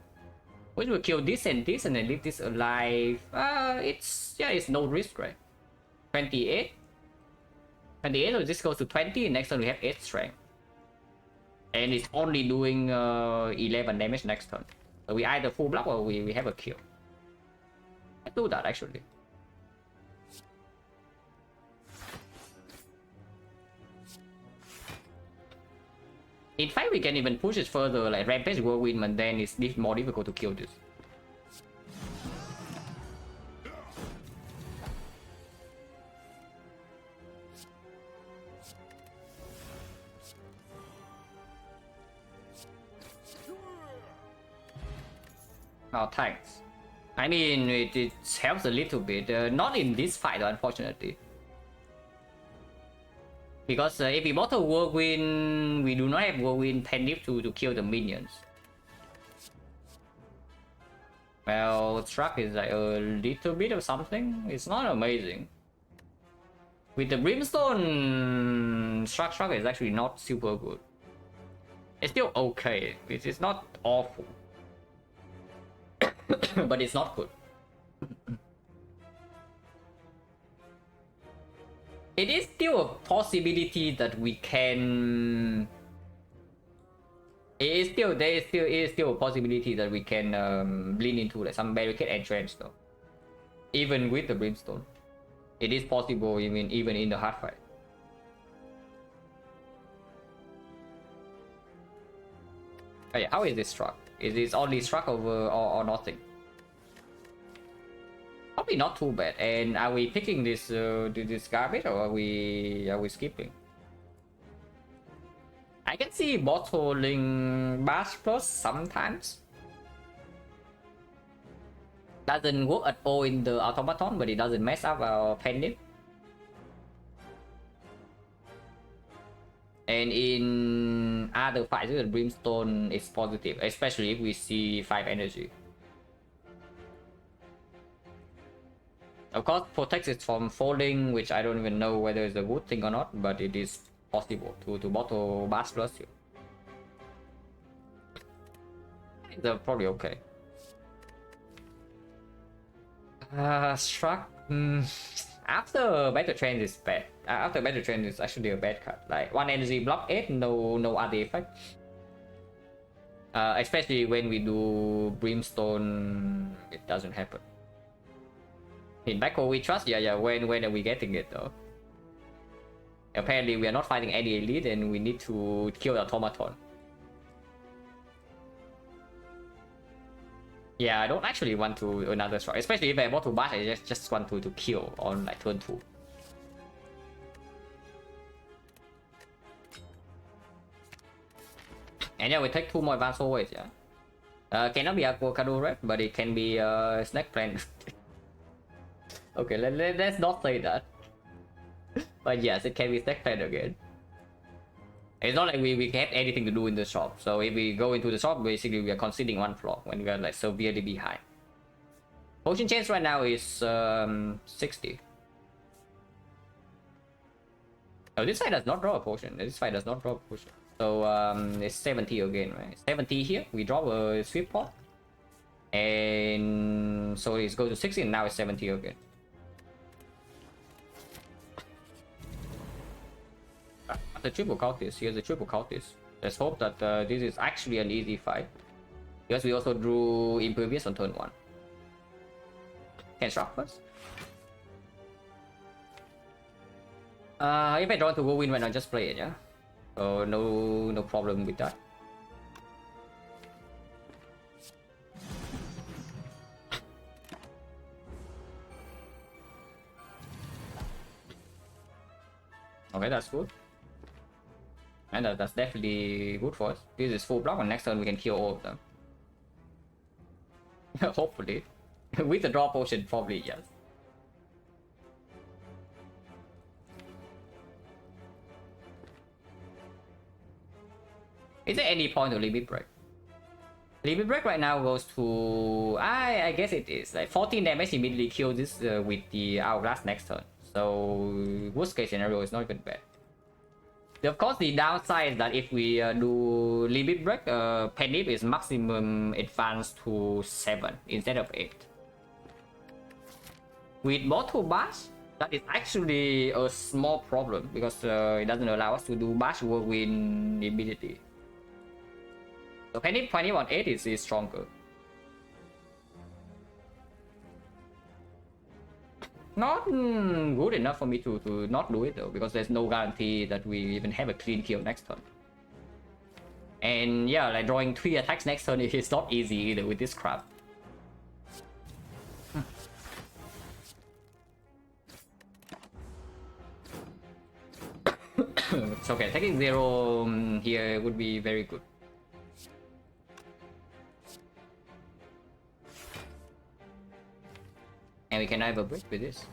[SPEAKER 1] which will kill this and then leave this alive. It's no risk, right? 28, so this goes to 20. Next turn we have 8 strength, and it's only doing 11 damage next turn. So we either full block or we have a kill. Let's do that actually. In fact, we can even push it further, like Rampage Whirlwind, but then it's more difficult to kill this. Oh, thanks. I mean, it helps a little bit. Not in this fight, unfortunately. Because if we bought a whirlwind, we do not have whirlwind pendiff to kill the minions. Well, Struck is like a little bit of something. It's not amazing. With the Brimstone, Struck is actually not super good. It's still okay. It's not awful. But it's not good. It is still a possibility that we can... There is still a possibility that we can blend into like some barricade entrance though. Even with the Brimstone. It is possible even in the hard fight. Oh yeah, how is this struck? Is this only struck over or nothing? Probably not too bad. And are we picking this this garbage or are we skipping? I can see bottling Bash Plus sometimes. Doesn't work at all in the automaton, but it doesn't mess up our pendant. And in other fights with the Brimstone, it's positive, especially if we see 5 energy. Of course, protects it from falling, which I don't even know whether it's a good thing or not, but it is possible to bottle Bash Plus here. It's probably okay. Struck. After Battle Trend is bad. After Battle Trend is actually a bad card. Like 1 energy block 8, no other effect. Especially when we do Brimstone, it doesn't happen. In Backcore we trust, yeah. When are we getting it though? Apparently we are not fighting any elite and we need to kill the automaton. Yeah, I don't actually want to another strike, especially if I want to bash. I just want to kill on like turn 2. And yeah, we take 2 more advanced always. Yeah, cannot be avocado red, but it can be snack plant. Okay, let's not say that. But yes, it can be snack plant again. It's not like we have anything to do in the shop. So if we go into the shop, basically we are conceding 1 floor when we are like severely behind. Potion chance right now is 60. Oh, this fight does not draw a potion. This fight does not draw a potion. So it's 70 again, right? 70 here. We draw a sweep pot. And so it goes to 60 and now it's 70 again. The triple cultist. Here's the triple cultist. Let's hope that this is actually an easy fight. Because we also drew Impervious on turn 1. Can shock first. If I draw to go win when I just play it, yeah. So no problem with that. Okay, that's good. And that's definitely good for us. This is full block, and next turn we can kill all of them. Hopefully. With the draw potion, probably, yes. Is there any point to limit break? Limit break right now goes to... I guess it is. Like 14 damage immediately kill this with the Hourglass next turn. So worst case scenario is not even bad. Of course, the downside is that if we do limit break, Penip is maximum advanced to 7 instead of 8. With Bottle Bash, that is actually a small problem because it doesn't allow us to do Bash Whirlwind immediately. So Penip 20 on 8 is stronger. Not good enough for me to not do it though, because there's no guarantee that we even have a clean kill next turn. And yeah, like drawing 3 attacks next turn is not easy either with this crap. It's okay, taking 0 here would be very good. we can have a break with this.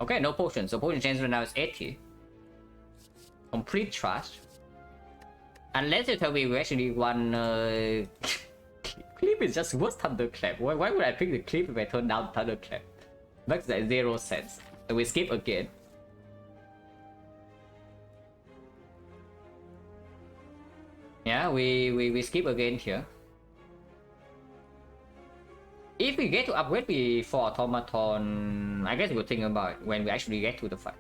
[SPEAKER 1] Okay, no potion. So potion chance right now is 80. Complete trash. Unless you tell me we actually won. Clip is just worse Thunderclap. Why would I pick the clip if I turn down Thunderclap? Makes that 0 sense. So we skip again. Yeah, we skip again here. If we get to upgrade before Automaton, I guess we'll think about it when we actually get to the fight.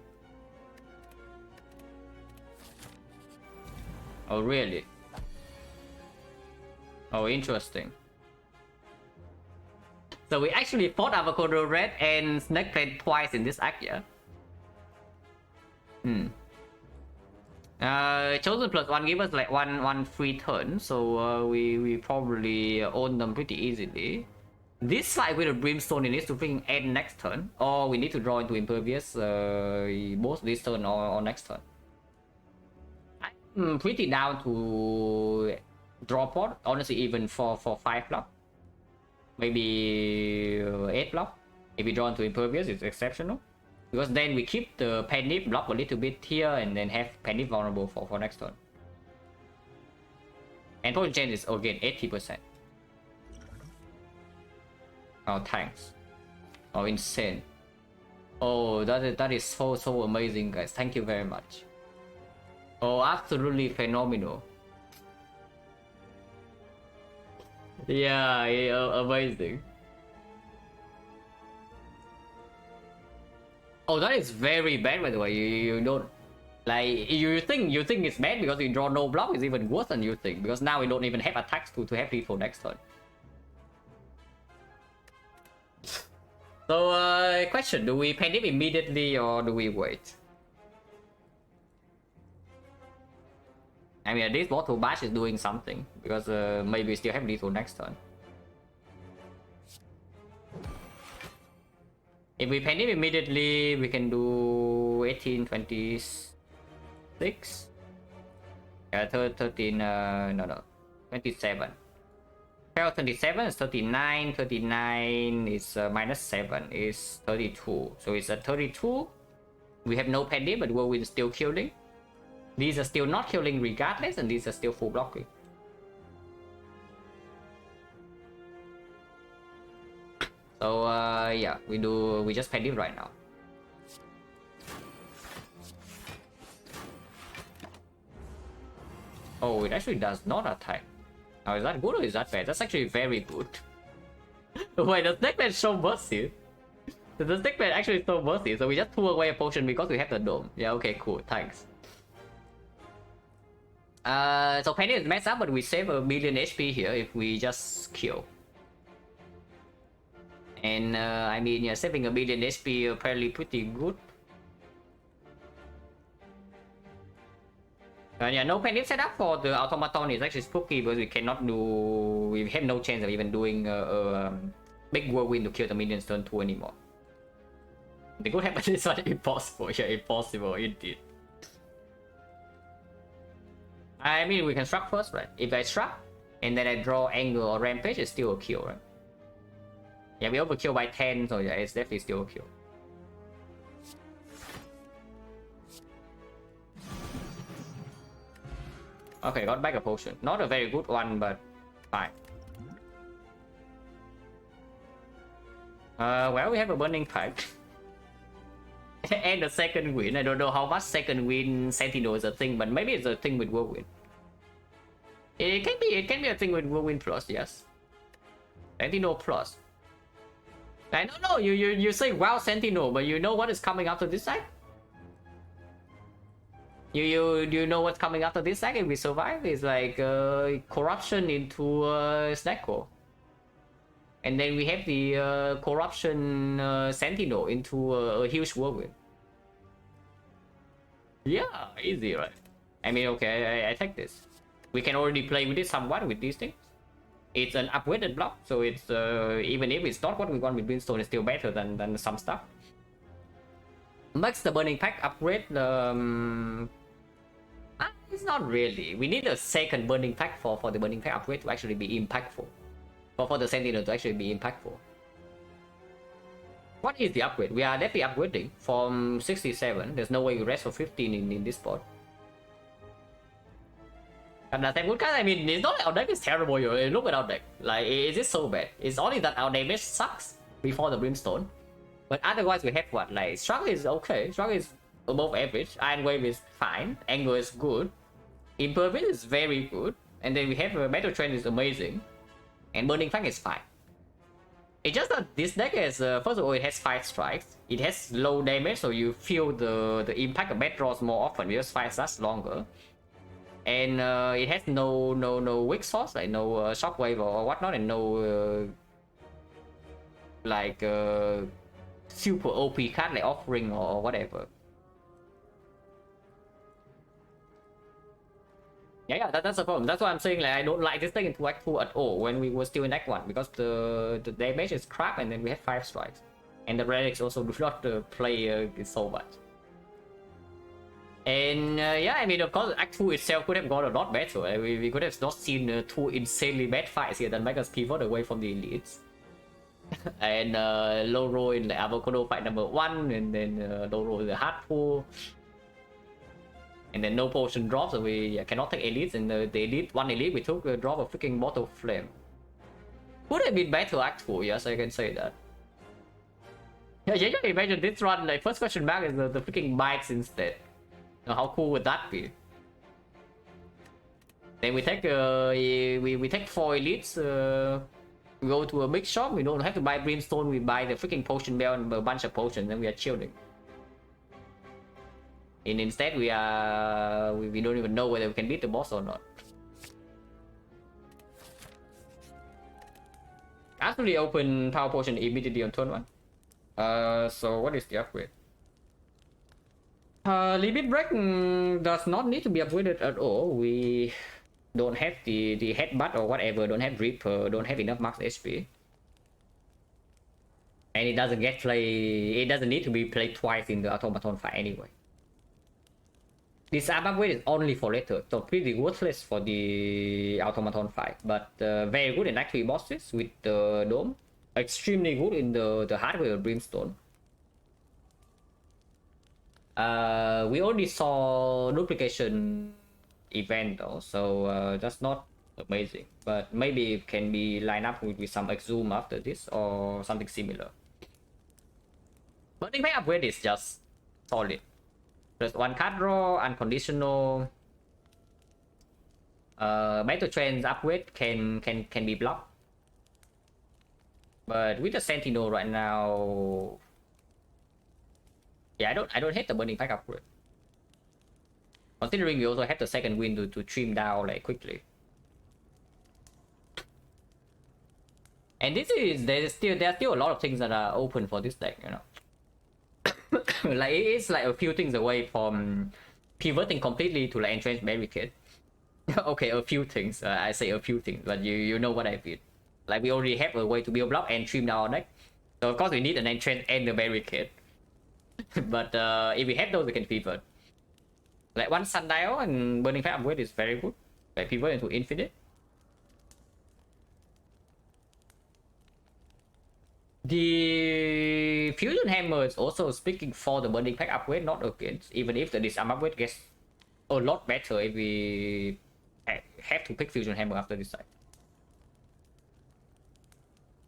[SPEAKER 1] Oh, really? Oh, interesting. So we actually fought Avocado Red and Snake Plant twice in this act, yeah? Chosen +1 give us like one free turn, so we probably own them pretty easily. This fight with a Brimstone, it needs to freaking end next turn, or we need to draw into Impervious both this turn or next turn. I'm pretty down to draw pot, honestly, even for 5 block. Maybe 8 block. If we draw into Impervious, it's exceptional. Because then we keep the Penny block a little bit here and then have Penny vulnerable for next turn. And potion chance is again 80%. Oh, thanks. Oh, insane. Oh, that is so amazing, guys. Thank you very much. Oh, absolutely phenomenal. Yeah, amazing. Oh, that is very bad, by the way. You don't like you think it's bad because you draw no block. Is even worse than you think, because now we don't even have attacks to have lethal next turn. So question: do we pen him immediately or do we wait? I mean, at least Mortal Bash is doing something, because maybe we still have lethal next turn. If we pen him immediately, we can do 18, 26. Yeah, 13, no, 27. 27 is 39, 39 is -7 is 32. So it's at 32. We have no pendy, but Whirlwind still killing. These are still not killing regardless, and these are still full blocking. So yeah, we just pendy right now. Oh, it actually does not attack. Now, is that good or is that bad? That's actually very good. Wait, the Snake Man show mercy. The Snake Man actually show mercy, so we just threw away a potion because we have the dome. Yeah, okay, cool, thanks. So Penny is messed up, but we save a million HP here if we just kill. And I mean, yeah, saving a million HP apparently pretty good. Yeah, no panic setup for the automaton is actually spooky because we cannot do. We have no chance of even doing big whirlwind to kill the minions turn 2 anymore. The good happen is not impossible. Yeah, impossible indeed. I mean, we can struck first, right? If I struck and then I draw anger or rampage, it's still a kill, right? Yeah, we overkill by 10, so yeah, it's definitely still a kill. Okay, got back a potion. Not a very good one, but fine. Well, we have a burning pipe. And a second wind. I don't know how much second wind Sentinel is a thing, but maybe it's a thing with whirlwind. It can be a thing with whirlwind plus, yes. Sentinel plus. I don't know, you say wow Sentinel, but you know what is coming after this side? Do you know what's coming after this side if we survive? It's like corruption into Snecko. And then we have the corruption Sentinel into a huge whirlwind. Yeah, easy, right? I mean, okay, I take this. We can already play with it somewhat with these things. It's an upgraded block, so it's even if it's not what we want with Brimstone, it's still better than some stuff. Max the burning pack upgrade. It's not really. We need a second burning pack for the burning pack upgrade to actually be impactful. for the Sentinel to actually be impactful. What is the upgrade? We are definitely upgrading from 67. There's no way we rest for 15 in this spot. And that's good, guys. I mean, it's not like our deck is terrible. You look at our deck. Like, is it so bad? It's only that our damage sucks before the Brimstone. But otherwise, we have what? Like, Struggle is okay. Struggle is above average. Iron Wave is fine. Anger is good. Impervious is very good. And then we have Battle Trend is amazing. And Burning Fang is fine. It's just that this deck has, first of all, it has 5 strikes. It has low damage, so you feel the impact of bad draws more often because 5 lasts longer. And it has no weak source, like no shockwave or whatnot, and no like super OP card like Offering or whatever. Yeah, that's the problem. That's why I'm saying, like, I don't like this thing into Act 2 at all when we were still in Act 1, because the damage is crap, and then we have 5 strikes. And the relics also do not play so much. And yeah, I mean, of course, Act 2 itself could have gone a lot better. We could have not seen 2 insanely bad fights here that make us pivot away from the elites. And low roll in the Avocado fight number 1, and then low roll in the hard pull. And then no potion drop, so we cannot take elites. And the elite, one elite, we took a drop of freaking Bottle Flame. Could have been better Act 2, yes, I can say that. Yeah, you can imagine this run, like, first question mark is the freaking bites instead. How cool would that be? Then we take we take 4 elites, we go to a big shop, we don't have to buy Brimstone, we buy the freaking potion bell and a bunch of potions, and we are chilling. And instead we don't even know whether we can beat the boss or not. Actually open power potion immediately on turn 1. So what is the upgrade? Limit Break does not need to be upgraded at all. We don't have the headbutt or whatever, don't have Reaper, don't have enough max HP. And it doesn't get play, it doesn't need to be played twice in the automaton fight anyway. This arm upgrade is only for later, so pretty worthless for the automaton fight, but very good in Act 3 bosses with the dome. Extremely good in the hardware Brimstone. We only saw duplication event though, so that's not amazing, but maybe it can be lined up with some exhume after this or something similar. Burning Fang upgrade is just solid. Plus 1 card draw, unconditional. Battle Trends upgrade can be blocked, but with the Sentinel right now, yeah, I don't hate the Burning Fang upgrade. Considering we also have the second wind to trim down like quickly. And this is there are still a lot of things that are open for this deck, you know. Like it's like a few things away from pivoting completely to like Entrenched Barricade. Okay, a few things. I say a few things, but you know what I mean. Like we already have a way to build block and trim down our deck, so of course we need an Entrenched and a Barricade. But if we have those, we can pivot. Like 1 Sundial and Burning Fang upgrade is very good. Like pivot into Infinite. The Fusion Hammer is also speaking for the Burning Fang upgrade, not against. Even if the Disarm upgrade gets a lot better if we have to pick Fusion Hammer after this side.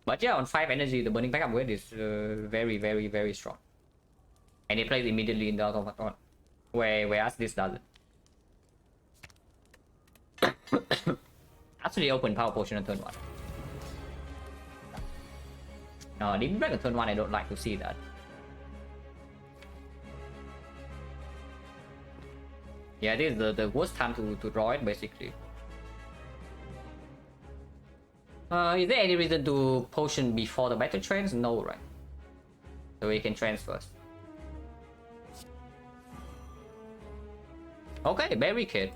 [SPEAKER 1] But yeah, on 5 energy, the Burning Fang upgrade is very strong. And it plays immediately in the automaton, whereas this doesn't. Actually open power potion on turn 1. No, Demon Break on turn 1, I don't like to see that. Yeah, this is the worst time to draw it, basically. Is there any reason to potion before the battle trends? No, right? So we can trans first. Okay, Barricade.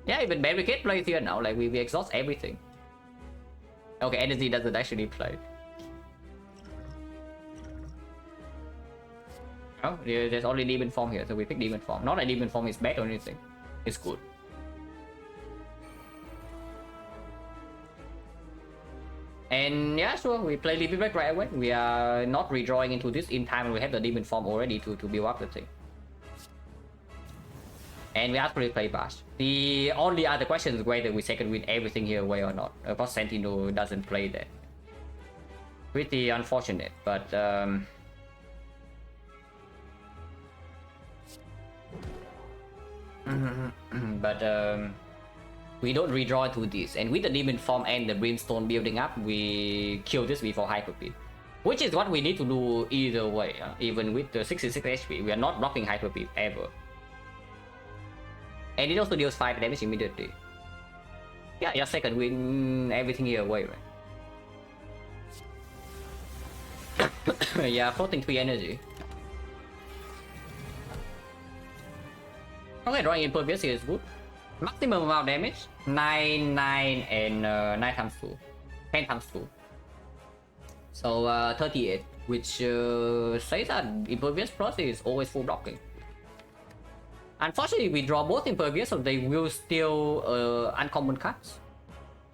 [SPEAKER 1] Yeah, even Barricade plays here now, like we exhaust everything. Okay, energy doesn't actually play. Oh, there's only Demon Form here, so we pick Demon Form. Not that Demon Form is bad or anything. It's good. And yeah, sure, we play Living Break right away. We are not redrawing into this in time, and we have the demon form already to build up the thing. And we actually play Bash. The only other question is whether we second win everything here away or not. Because Sentinel doesn't play that. Pretty unfortunate, but we don't redraw to this, and with the demon form and the brimstone building up, we kill this before hyper beam, which is what we need to do either way. Even with the 66 HP, we are not blocking hyper beam ever, and it also deals 5 damage immediately. Yeah, your second win everything here away, right? Yeah, floating 3 energy. Okay, drawing impervious here is good. Maximum amount of damage 9, 9, and 9 times 2, 10 times 2. So 38, which says that impervious plus is always full blocking. Unfortunately, we draw both impervious, so they will steal uncommon cards.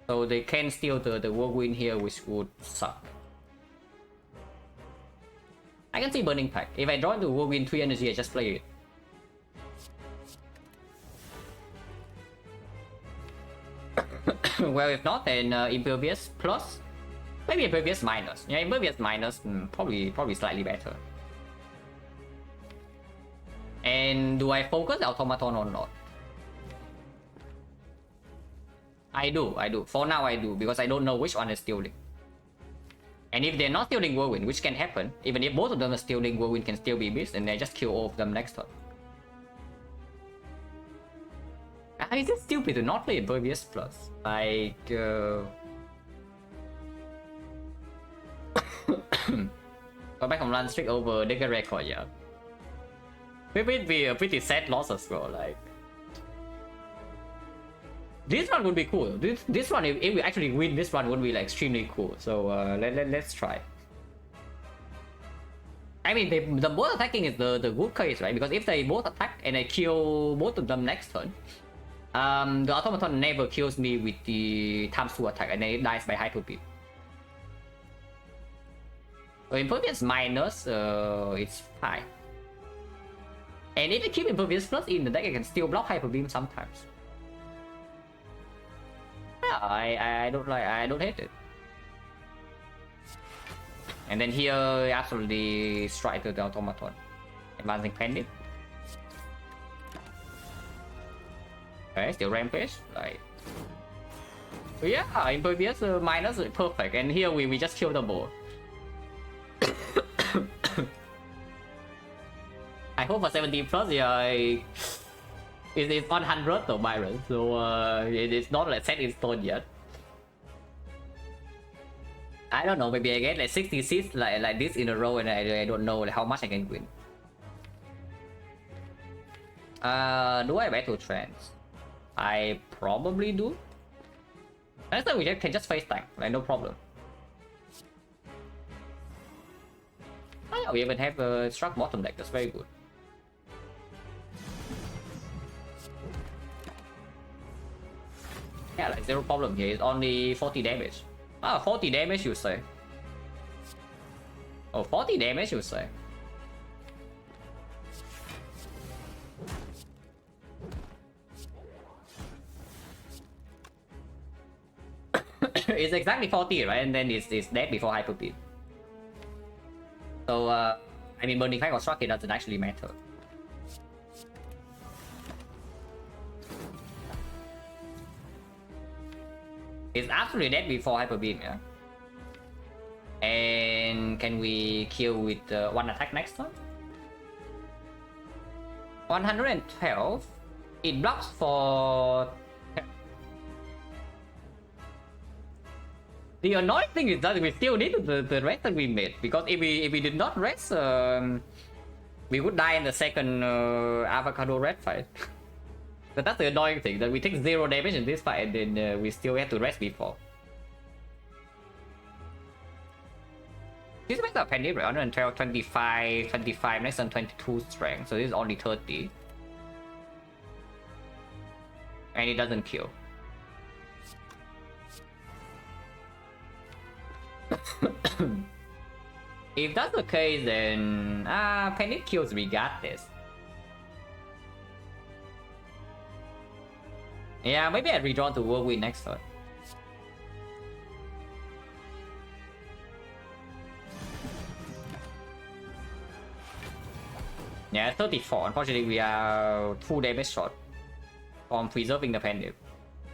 [SPEAKER 1] So they can steal the whirlwind here, which would suck. I can see Burning Pack. If I draw into whirlwind 3 energy, I just play it. Well, if not, then impervious plus, maybe impervious minus. Yeah, impervious minus, probably slightly better. And do I focus automaton or not? I do. For now I do, because I don't know which one is stealing. And if they're not stealing whirlwind, which can happen, even if both of them are stealing, whirlwind can still be missed, and I just kill all of them next turn. Is it stupid to not play impervious plus? Like, go back from run streak over Digger record, yeah. It would be a pretty sad loss as well, like. This one would be cool. This one, if we actually win this one, would be like extremely cool. So let's try. I mean, the both attacking is the good case, right? Because if they both attack and I kill both of them next turn, the automaton never kills me with the times 2 attack, and then it dies by hyper beam. So impervious minus, it's fine. And if I keep impervious plus in the deck, I can still block hyper beam sometimes. Yeah, I don't hate it. And then here, absolutely strike to the automaton, advancing pendant. Okay, still rampage, like. So yeah, impervious minus perfect, and here we just kill them both. I hope for 70 plus, yeah, it's 100 though, Byron, so it's not like set in stone yet. I don't know, maybe I get like 66 like this in a row, and I don't know how much I can win. Do I bet to trans? I probably do. Next time we can just face tank, like no problem. Oh yeah, we even have a struck bottom deck, that's very good. Yeah, like zero problem here, it's only 40 damage. Ah, 40 damage you say. Oh, 40 damage you say. It's exactly 40, right? And then it's dead before hyper beam. So, I mean, burning fight or struck, it doesn't actually matter. It's absolutely dead before hyper beam, yeah. And can we kill with one attack next turn? 112. It blocks for. The annoying thing is that we still need the rest that we made, because if we did not rest, we would die in the second avocado red fight. But that's the annoying thing, that we take 0 damage in this fight, and then we still have to rest before. This makes up penny, right? 112, 25, 25, next on 22 strength, so this is only 30. And it doesn't kill. If that's the case, then Panic kills regardless. Yeah, maybe I redraw to Whirlwind next turn. Yeah, 34. Unfortunately, we are 2 damage short from preserving the Pendant.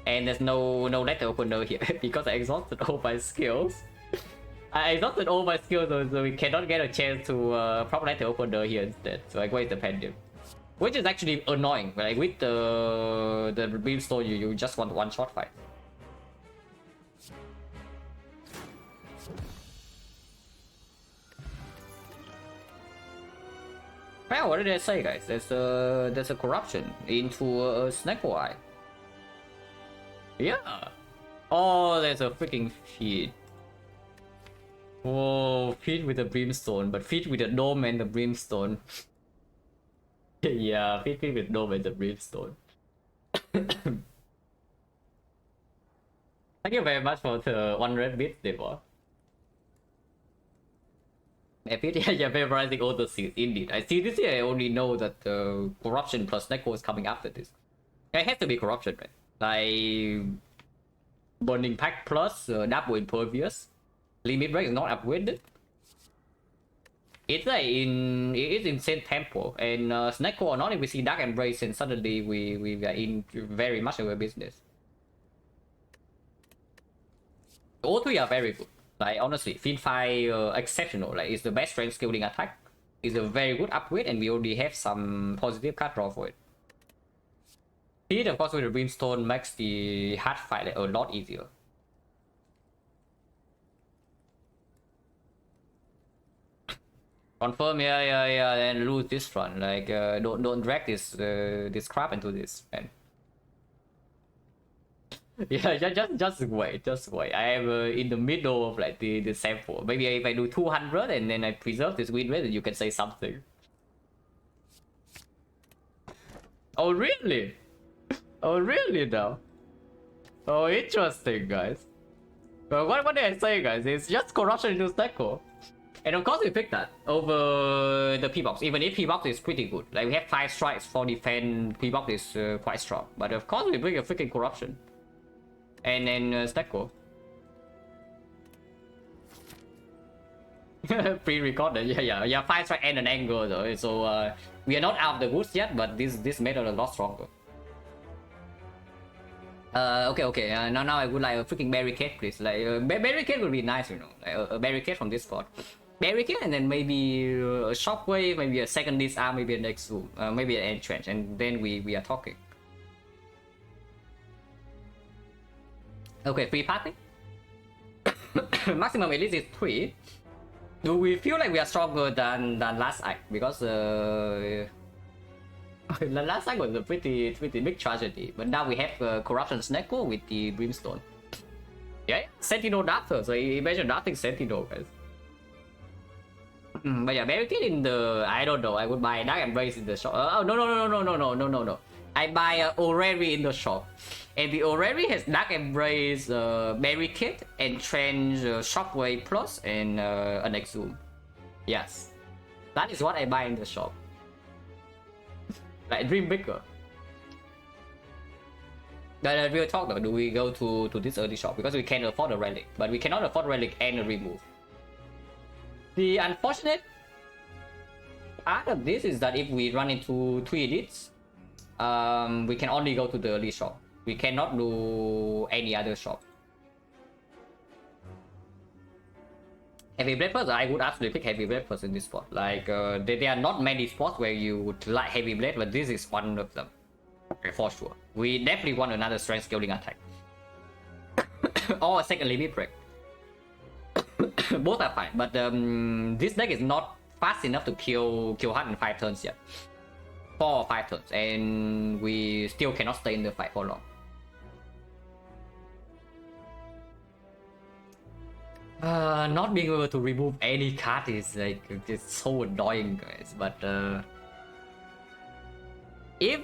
[SPEAKER 1] And there's no letter opener here because I exhausted all my skills. I exhausted all my skills, so we cannot get a chance to prop letter opener here instead. So I waste the Pendant. Which is actually annoying. Like with the Brimstone, you just want one shot fight. Well, what did I say, guys? There's a corruption into a XecnaR. Yeah. Oh, there's a freaking feed. Whoa, feed with the Brimstone, but feed with the Dome and the Brimstone. Yeah, feed with Dome and the Brimstone. Thank you very much for the 100 bits, Devor. Yeah, memorizing all the seeds, indeed. I see this here, I only know that corruption plus Neko is coming after this. It has to be corruption, right? Like Burning Pact plus Double Impervious. Limit break is not upgraded. It's like it is insane tempo, and Snecko or not, if we see Dark Embrace, and suddenly we are in very much of a business. All three are very good. Like honestly, Fiendfire exceptional. Like it's the best strength scaling attack. It's a very good upgrade, and we already have some positive card draw for it. Feed, of course, with the Brimstone makes the hard fight like, a lot easier. Confirm, yeah, and lose this run. Like, don't drag this crap into this, man. Yeah, just wait. I am in the middle of like the sample. Maybe if I do 200 and then I preserve this win rate, then you can say something. Oh really? Oh really now? Oh interesting, guys. What did I say, guys? It's just corruption into Snecko. And of course we pick that over the P-Box, even if P-Box is pretty good. Like we have 5 strikes for defense, P-Box is quite strong. But of course we bring a freaking corruption. And then Snecko. Pre-recorded, yeah, 5 strike and an angle though. So we are not out of the woods yet, but this made it a lot stronger. Okay. Now I would like a freaking barricade, please. Like barricade would be nice, you know, like a barricade from this spot. Barricade and then maybe a shockwave, maybe a second disarm, maybe a next zoom, maybe an entrench, and then we are talking. Okay, free party. Maximum at least is 3. Do we feel like we are stronger than last act? Because last act was a pretty big tragedy, but now we have corruption Snecko with the Brimstone. Yeah, Sentinel Darter. So imagine drafting Sentinel, guys. But yeah, barricade in the, I don't know. I would buy Dark Embrace in the shop. Oh no. I buy Orrery in the shop, and the Orrery has Dark Embrace, barricade, entrench, shockwave plus, and an exhume. Yes, that is what I buy in the shop. Like dream bigger. But real talk though, do we go to this early shop because we can afford a relic, but we cannot afford relic and a remove. The unfortunate part of this is that if we run into 3 elites, we can only go to the early shop. We cannot do any other shop. Heavy Blade First, I would absolutely pick Heavy Blade First in this spot. Like, there are not many spots where you would like Heavy Blade, but this is one of them. For sure. We definitely want another strength scaling attack. Or a second limit break. Both are fine, but this deck is not fast enough to kill hard in 5 turns yet. 4 or 5 turns, and we still cannot stay in the fight for long. Not being able to remove any card is like it's so annoying, guys. But if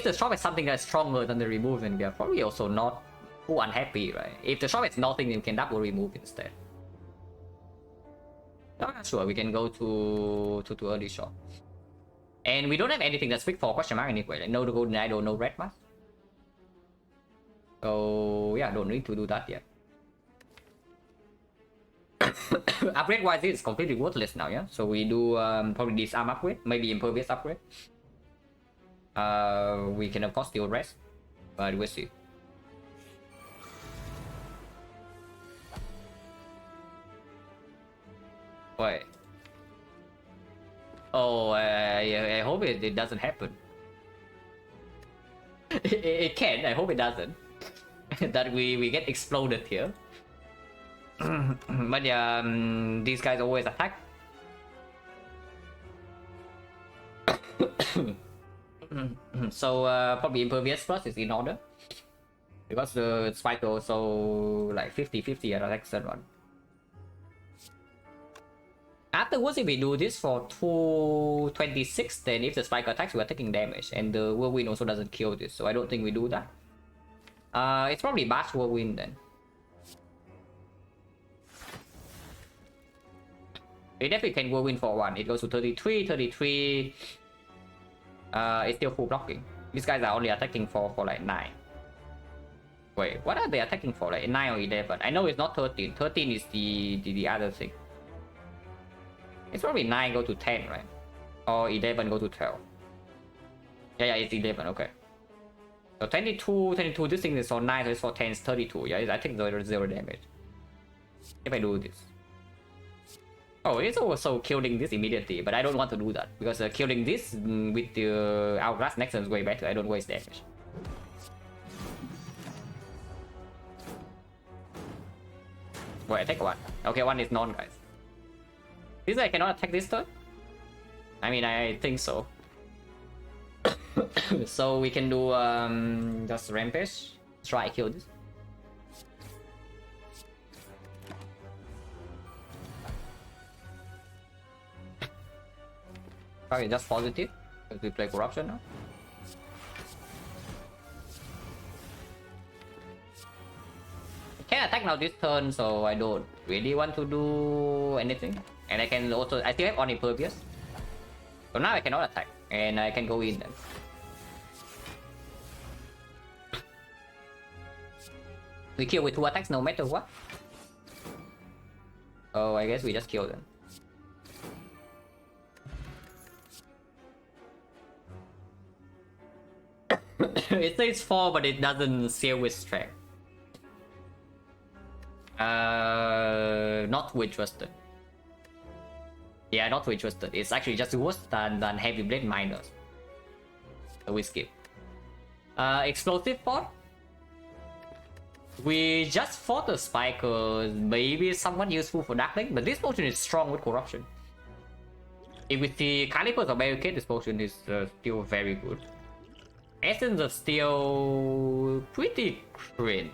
[SPEAKER 1] the shop is something that's stronger than the remove, then we are probably also not Who unhappy, right? If the shop is nothing, you can double remove instead. Oh, sure, we can go to early shop. And we don't have anything that's big for question mark anyway. Like no golden idol, no red mask. So yeah, don't need to do that yet. Upgrade wise, it's completely worthless now, yeah. So we do probably disarm upgrade, maybe impervious upgrade. We can of course still rest, but we'll see. Wait. Oh, I hope it doesn't happen. It can. I hope it doesn't. That we get exploded here. But yeah, these guys always attack. So probably impervious plus is in order. Because the spike also like 50-50 attack turn one. Afterwards, if we do this for 226, then if the spike attacks, we are taking damage, and the whirlwind also doesn't kill this, so I don't think we do that. It's probably bash whirlwind then. We definitely can whirlwind for one. It goes to 33, 33. It's still full blocking. These guys are only attacking for like 9. Wait, what are they attacking for? Like 9 or 11? I know it's not 13. 13 is the other thing. It's probably 9 go to 10, right? Or 11 go to 12. Yeah, it's 11, okay. So 22, this thing is for 9, so it's for 10, it's 32. Yeah, I think there's 0 damage. If I do this. Oh, it's also killing this immediately, but I don't want to do that. Because killing this with the Hourglass Nexus is way better, I don't waste damage. Wait, I take one. Okay, one is none, guys. This guy cannot attack this turn? I mean, I think so. So we can do just rampage. Try kill this. Okay, just positive. Because we play corruption now. Can attack now this turn, so I don't really want to do anything. And I can also, I still have on impervious. So now I cannot attack, and I can go in then. We kill with 2 attacks no matter what. Oh, I guess we just kill them. It says 4, but it doesn't seal with strength. Not with trusted. Yeah, not with trusted. It's actually just worse than heavy blade miners. So we skip. Explosive pot. We just fought a spiker, maybe somewhat useful for Darkling, but this potion is strong with corruption. If we see Calipers or Barricade, this potion is still very good. Essence is still pretty cringe.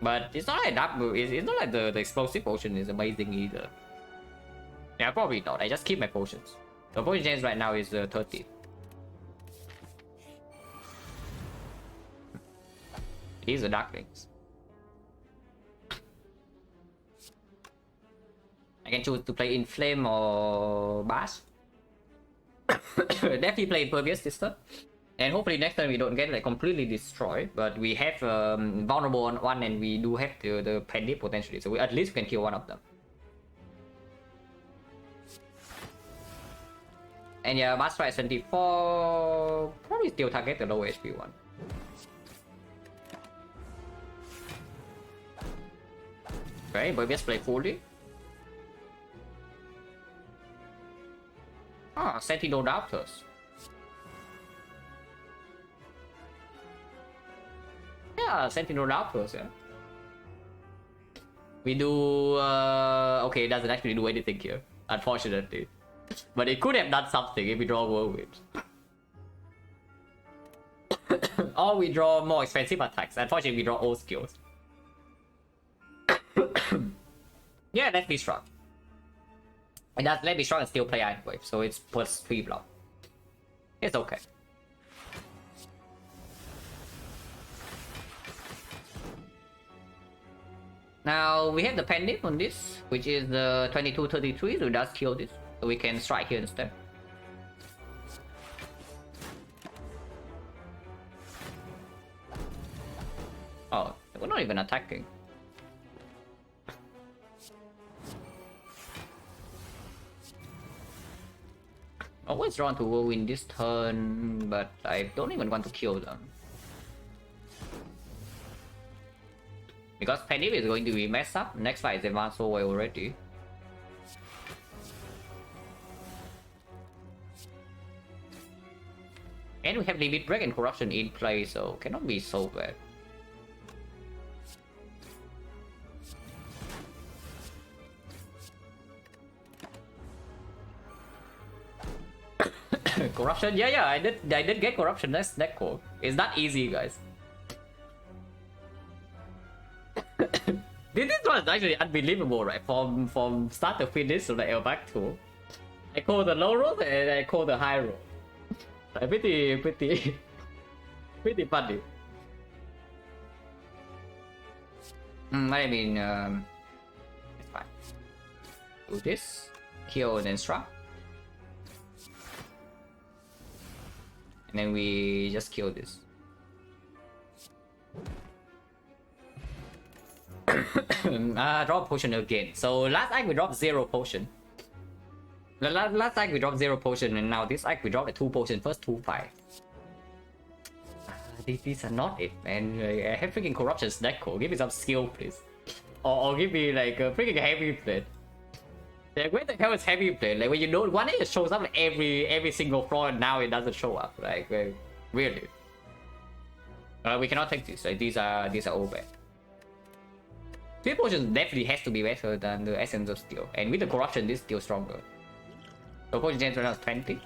[SPEAKER 1] But it's not like that, it's not like the explosive potion is amazing either. Yeah, probably not. I just keep my potions. The potion chance right now is 30. These are Darklings. I can choose to play Inflame or Bash. Definitely play Impervious this turn. And hopefully next time we don't get like completely destroyed. But we have vulnerable on one, and we do have the Pendip potentially. So at least we can kill one of them. And yeah, Master at 74. Probably still target the low HP one. Okay, but let's play fully. Ah, Sentinel Raptors. Yeah, Sentinel Raptors, yeah. We do... okay, it doesn't actually do anything here, unfortunately. But it could have done something if we draw Whirlwind. Or we draw more expensive attacks. Unfortunately, we draw old skills. Yeah, let's be strong. And that's let me strong and still play Iron Wave, so it's plus 3 block. It's okay. Now we have the pending on this, which is the 2233, so it does kill this. So we can strike here instead. Oh, we're not even attacking. Always drawn to whirlwind this turn, but I don't even want to kill them. Because Penny is going to be messed up. Next fight is advanced so well already. And we have limit break and corruption in play, so cannot be so bad. Corruption, yeah, I did get corruption. That's that cool. It's not easy, guys. This was actually unbelievable, right? From start to finish, so like back to. I call the low roll and I call the high roll. Like pretty funny. I mean, it's fine. Do this, kill and then strike. And then we just kill this. Drop potion again. So last act we dropped 0 potion. Last act we dropped 0 potion, and now this act we dropped 2 potion. First 2 5. These are not it, man. I have freaking corruption snack code. Give me some skill, please. Or give me like a freaking heavy plate. Like, where the hell is heavy plate? Like when you know one it shows up like every single floor, and now it doesn't show up. Like really. We cannot take this. Like these are all bad. 3 potions definitely has to be better than the essence of steel, and with the corruption, this is still stronger. So potion chance right now is 20.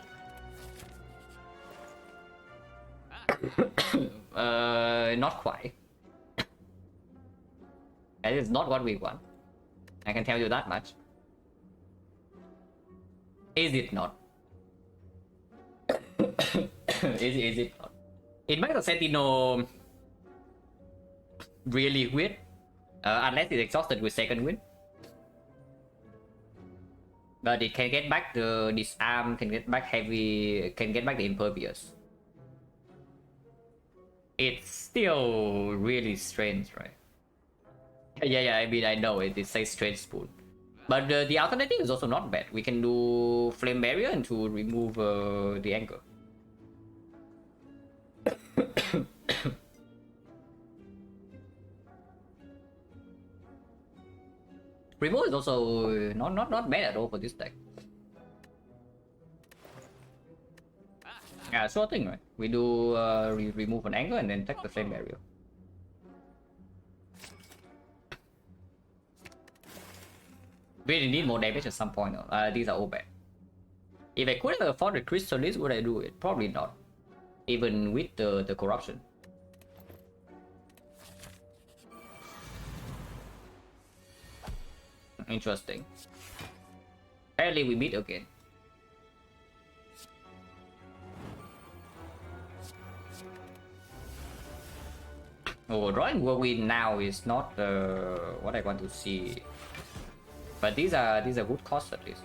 [SPEAKER 1] Not quite. That is not what we want. I can tell you that much. Is it not? is it not? It makes the Sentinel really weird. Unless it's exhausted with second wind. But it can get back the disarm, can get back heavy, can get back the impervious. It's still really strange, right? Yeah, I mean, I know it says strange spoon. But the alternative is also not bad. We can do flame barrier and to remove the anchor. Remove is also not bad at all for this deck. Yeah, sure thing, right? We do remove an anchor and then take the flame barrier. Really need more damage at some point. These are all bad. If I couldn't afford the Crystallis, would I do it? Probably not. Even with the corruption. Interesting. Apparently we meet again. Oh, drawing whirlwind now is not what I want to see. But these are good costs at least.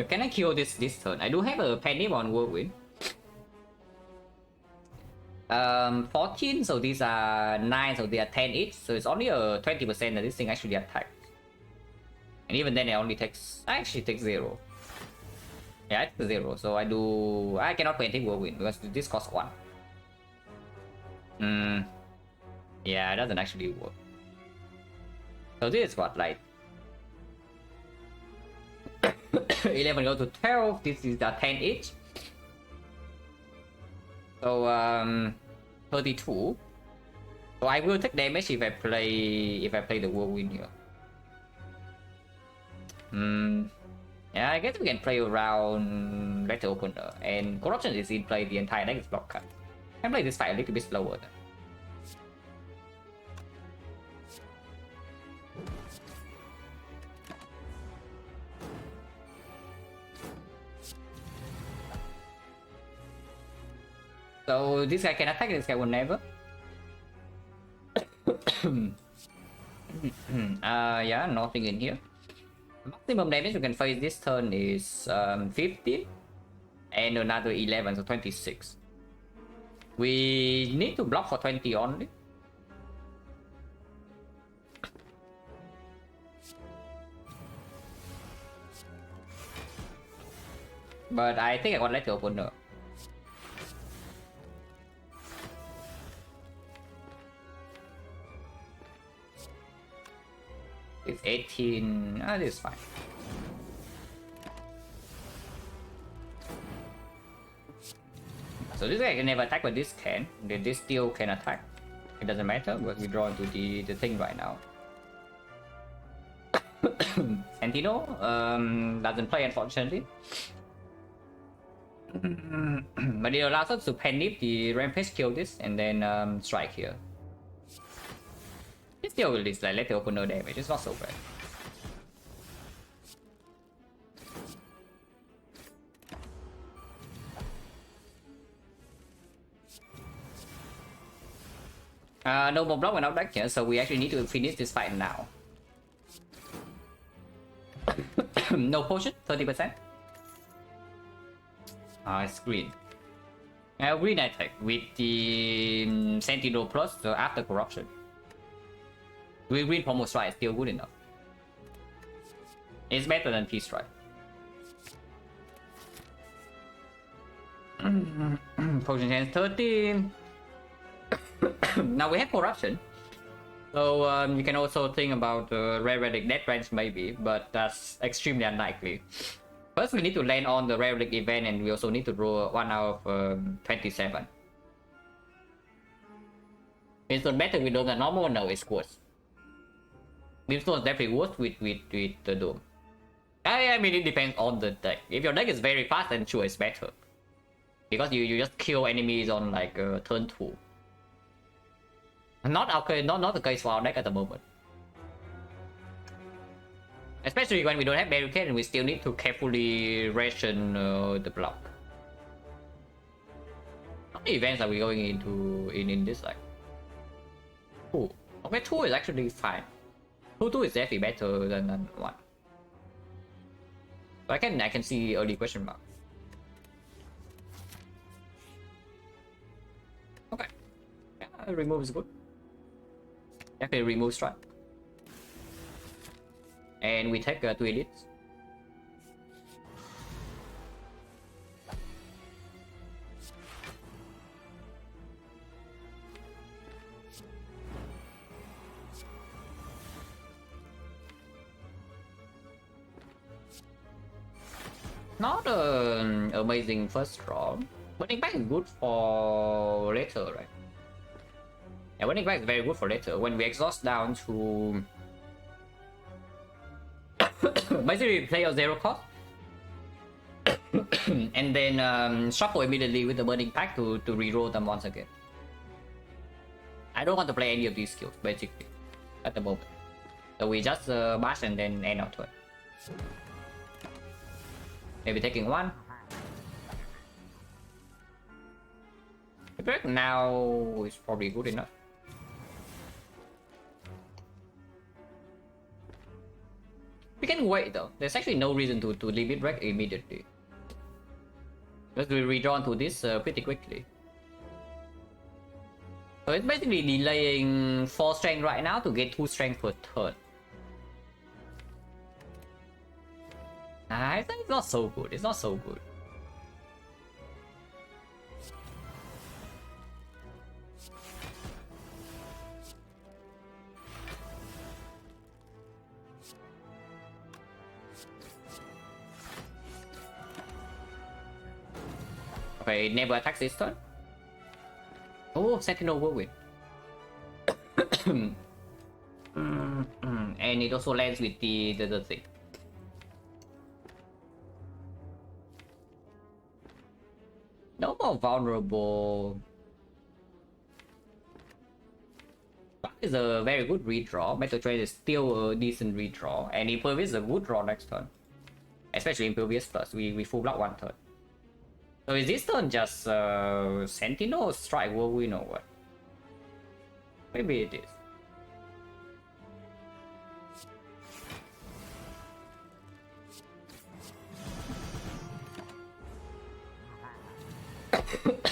[SPEAKER 1] Can I kill this turn? I do have a penny on whirlwind. 14, so these are 9, so they are 10 each. So it's only a 20% that this thing actually attacks. And even then, I actually take 0. Yeah, I take 0. So I cannot play anything whirlwind because this costs 1. Yeah, it doesn't actually work. So this is what, like 11 go to 12. This is 10 each. So 32. So I will take damage if I play the whirlwind here. Yeah, I guess we can play around Letter Opener, and corruption is in play. The entire deck is block cut. I can play this fight a little bit slower then. So this guy can attack, this guy will never. Yeah, nothing in here. Maximum damage you can face this turn is 15 and another 11, so 26. We need to block for 20 only. But I think I got let the opener. It's 18. This is fine. So this guy can never attack, but this can. This still can attack. It doesn't matter, but we draw into the thing right now. Sentinel doesn't play, unfortunately. But it allows us to panic the rampage, kill this, and then strike here. It still is like let the opener damage. It's not so bad. No more block when out back here, so we actually need to finish this fight now. No potion, 30%. It's green. Green attack with the Sentinel plus after corruption. Green pommel strike is still good enough. It's better than Peace strike. Potion chance 13. Now we have corruption, so you can also think about rare relic death range maybe, but that's extremely unlikely. First we need to land on the rare relic event, and we also need to draw 1 out of 27. Is it better with Dome than normal? No, it's worse. Brimstone is definitely worse with the Dome. I mean, it depends on the deck. If your deck is very fast, then sure it's better, because you just kill enemies on like turn 2. Not okay, not the case for our deck at the moment. Especially when we don't have barricade and we still need to carefully ration the block. How many events are we going into in this like? 2. Okay, 2 is actually fine. 2 is definitely better than 1. So I can see early question mark. Okay. Yeah, remove is good. Definitely remove strike. And we take 2 elites. Not an amazing first draw. Burning back is good for later, right? Yeah, burning back is very good for later. When we exhaust down to basically play a 0 cost and then shuffle immediately with the burning pack to reroll them once again. I don't want to play any of these skills basically at the moment. So we just bash and then end our turn. Maybe taking 1. The break now is probably good enough. We can wait though. There's actually no reason to leave it wreck immediately, because we redraw into this pretty quickly. So it's basically delaying 4 strength right now to get 2 strength per turn. I think it's not so good. It's not so good. Okay, it never attacks this turn. Oh, Sentinel will win. And it also lands with the thing. No more vulnerable. That is a very good redraw. Metal Trade is still a decent redraw, and Impervious is a good draw next turn. Especially Impervious plus, we full block 1 turn. So is this turn just Sentinel or Strike Whirlwind or what? Maybe it is.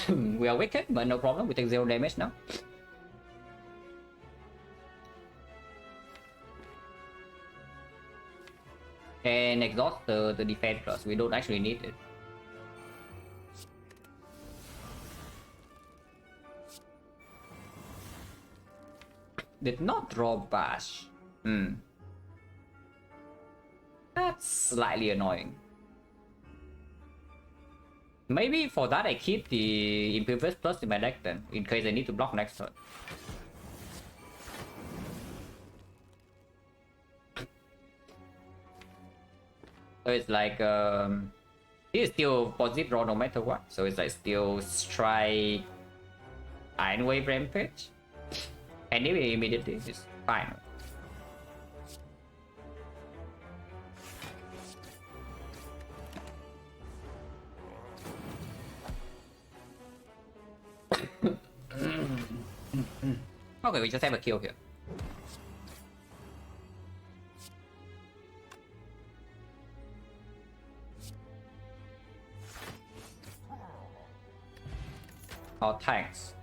[SPEAKER 1] We are wicked, but no problem. We take 0 damage now. And exhaust the defense plus. We don't actually need it. Did not draw bash. That's slightly annoying. Maybe for that I keep the Impervious Plus in my deck then, in case I need to block next turn. So it's like, this is still positive draw no matter what. So it's like still strike, Iron Wave Rampage. And if we immediately, it's fine. Okay, we just have a kill here. Oh, thanks.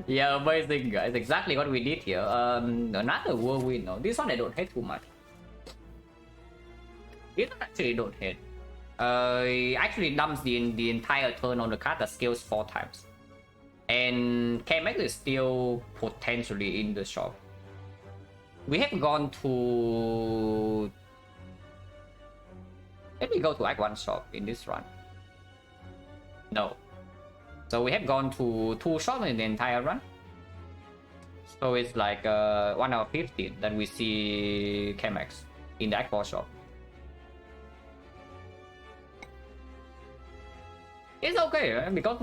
[SPEAKER 1] Yeah, amazing guys. Exactly what we did here. Another whirlwind. No, this one I don't hate too much. This one actually don't hate. Actually dumps the entire turn on the card that scales 4 times. And K-Max is still potentially in the shop. We have gone to... Let me go to Act 1 shop in this run. No. So we have gone to 2 shops in the entire run. So it's like 1 hour 15 that we see K-Max in the Act 4 shop. It's okay, because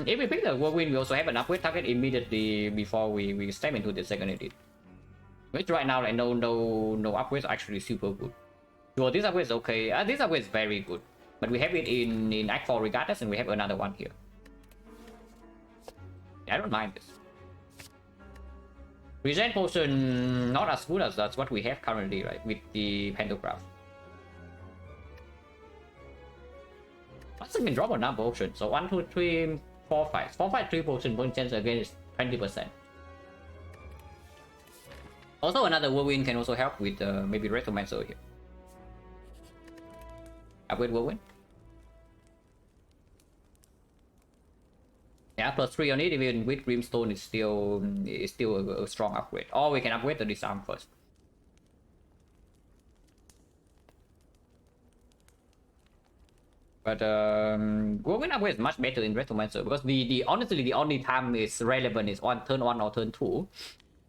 [SPEAKER 1] if we pick the whirlwind, we also have an upgrade target immediately before we step into the second edit. Which right now, like, no upgrades are actually super good. Well, this upgrade is okay. This upgrade is very good, but we have it in Act 4 regardless, and we have another one here. I don't mind this. Regen potion not as good as that's what we have currently, right? With the pantograph. We can drop a number potion. So 1, 2, 3, 4, 5. 4, 5, 3 potion point chance again is 20%. Also, another whirlwind can also help with maybe Retromancer here. Upgrade whirlwind. Yeah, plus 3 on it, even with Brimstone is still a strong upgrade. Or we can upgrade the disarm first. But whirlwind upgrade is much better in Retromancer because honestly the only time is relevant is on turn 1 or turn 2.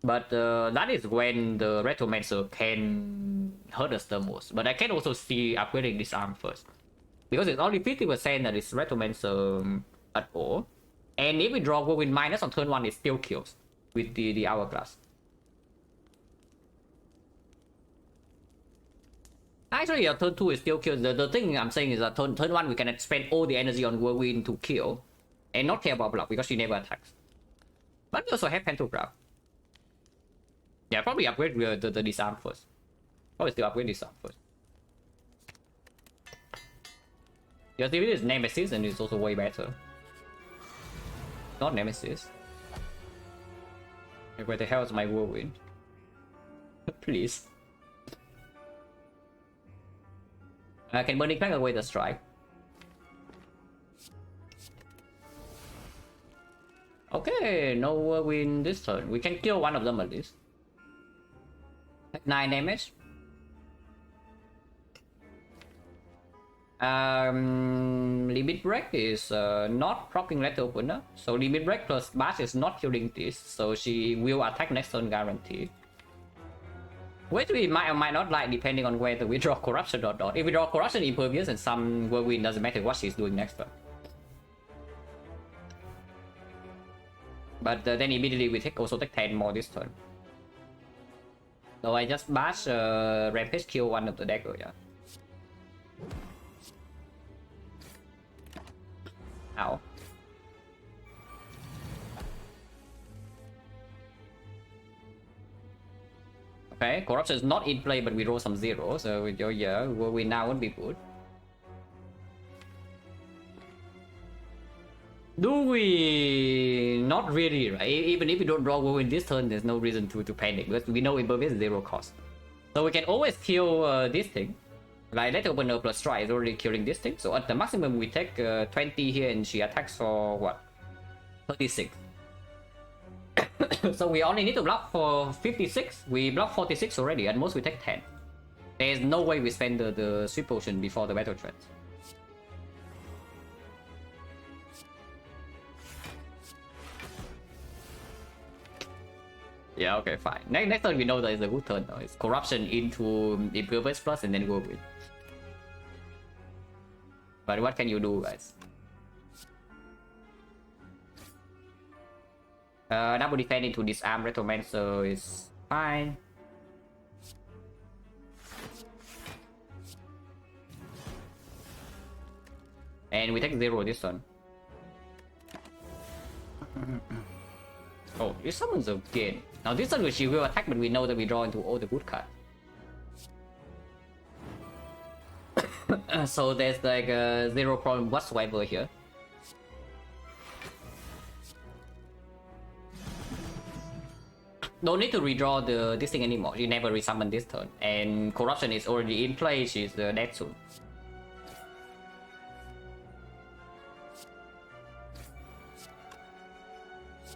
[SPEAKER 1] But that is when the Retromancer can hurt us the most. But I can also see upgrading disarm first. Because it's only 50% that is Retromancer at all. And if we draw whirlwind minus on turn 1, it still kills with the hourglass. Actually, turn 2 is still kills. The thing I'm saying is that turn 1 we can spend all the energy on whirlwind to kill and not care about block because she never attacks. But we also have pantograph. Yeah, probably upgrade the disarm first. Probably still upgrade disarm first. Because if it is Nemesis, then it's also way better. Not Nemesis. Where the hell is my whirlwind? Please. Can Burning Crack away the strike? Okay, no whirlwind this turn. We can kill one of them at least. 9 damage. Limit Break is not proccing Letter Opener. So Limit Break plus Bash is not killing this. So she will attack next turn guaranteed. Which we might or might not like depending on whether we draw Corruption or not. If we draw Corruption Impervious and some whirlwind, doesn't matter what she's doing next turn. But then immediately we also take 10 more this turn. So I just bash Rampage kill one of the dagger, yeah. Ow. Okay, Corruption is not in play, but we roll some zero, so yeah, we now would be good. Do we? Not really, right? Even if we don't draw Whirlwind this turn, there's no reason to panic because we know Impervious is 0 cost. So we can always kill this thing. Like Letter Opener plus Strike is already killing this thing. So at the maximum we take 20 here and she attacks for what? 36. So we only need to block for 56. We block 46 already. At most we take 10. There's no way we spend the sweep potion before the battle trance. Yeah, okay, fine. Next turn we know that it's a good turn though. It's Corruption into Impervious plus and then go with. But what can you do, guys? Double defend into disarm Retromancer is fine. And we take 0 this turn. Oh, this summons again. Now this turn she will attack, but we know that we draw into all the good cards. So there's like 0 problem whatsoever here. Don't need to redraw this thing anymore. You never resummon this turn. And Corruption is already in play. She's dead soon.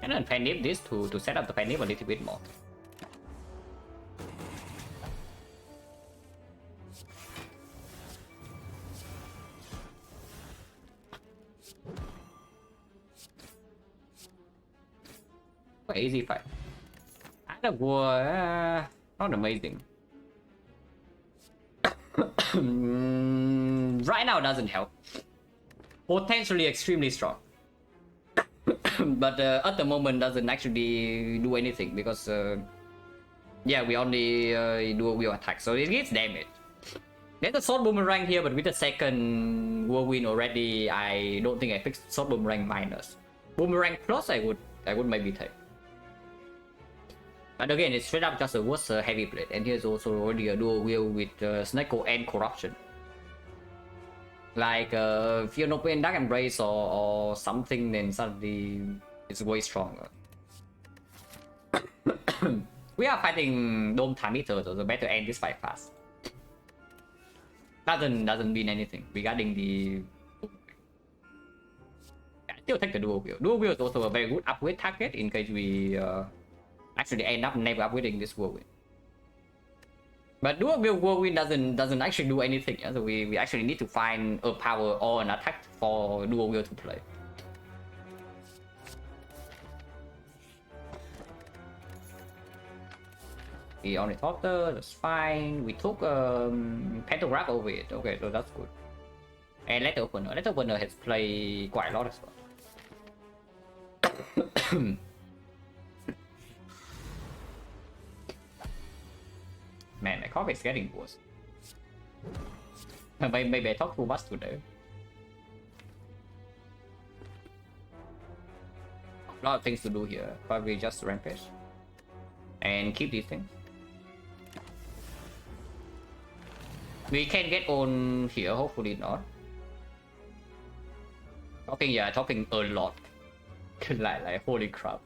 [SPEAKER 1] And then Panip this to set up the Panip a little bit more. Quite easy fight. That was not amazing. Right now doesn't help. Potentially extremely strong. But at the moment doesn't actually do anything because yeah, we only do a wheel attack, so it gets damage. There's a sword boomerang here, but with the second whirlwind already, I don't think I fixed sword boomerang minus. Boomerang plus I would maybe take. But again, it's straight up just a worse heavy blade, and here's also already a dual wheel with Snecko and Corruption. Like if you're not playing Dark Embrace or something, then suddenly it's way stronger. We are fighting Dome Time Eater, so better end this fight fast. Doesn't mean anything regarding the. I still take the dual wheel. Dual wheel is also a very good upgrade target in case we actually end up never upgrading this whirlwind. But dual wheel whirlwind doesn't actually do anything. Yeah? So we actually need to find a power or an attack for dual wheel to play. We only talked that's fine. We took Pantograph over it. Okay, so that's good. And Letter Opener. Letter Opener has played quite a lot as well. Man, my coffee is getting worse. Maybe I talk too much today. A lot of things to do here. Probably just rampage. And keep these things. We can get on here, hopefully not. Talking a lot. like holy crap.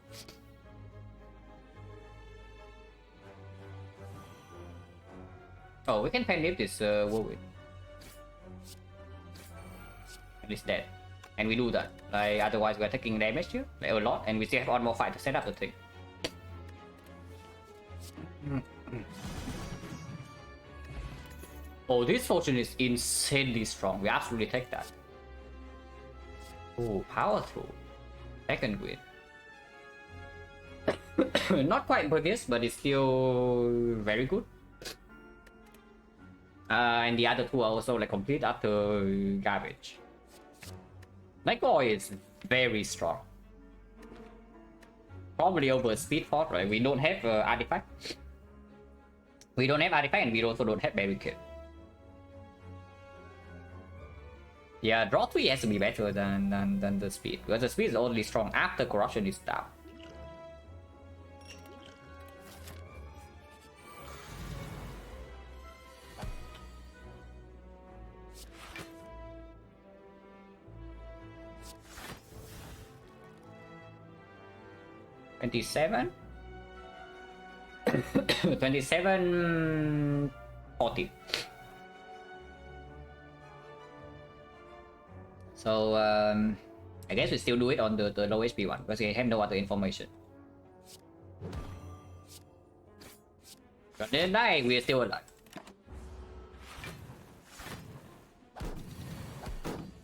[SPEAKER 1] Oh, we can pen this whirlwind. At least dead. And we do that. Like otherwise we're taking damage here, like a lot, and we still have one more fight to set up the thing. Oh, this fortune is insanely strong. We absolutely take that. Oh, power through. Second grid. Not quite for this, but it's still very good. And the other two are also like complete after garbage. Nightcore is very strong. Probably over Speed Force, right? We don't have artifact. We don't have artifact, and we also don't have barricade. Yeah, draw 3 has to be better than the speed, because the speed is only strong after corruption is down. 27. 27 40. So I guess we still do it on the low HP one because we have no other information. But then die, we are still alive.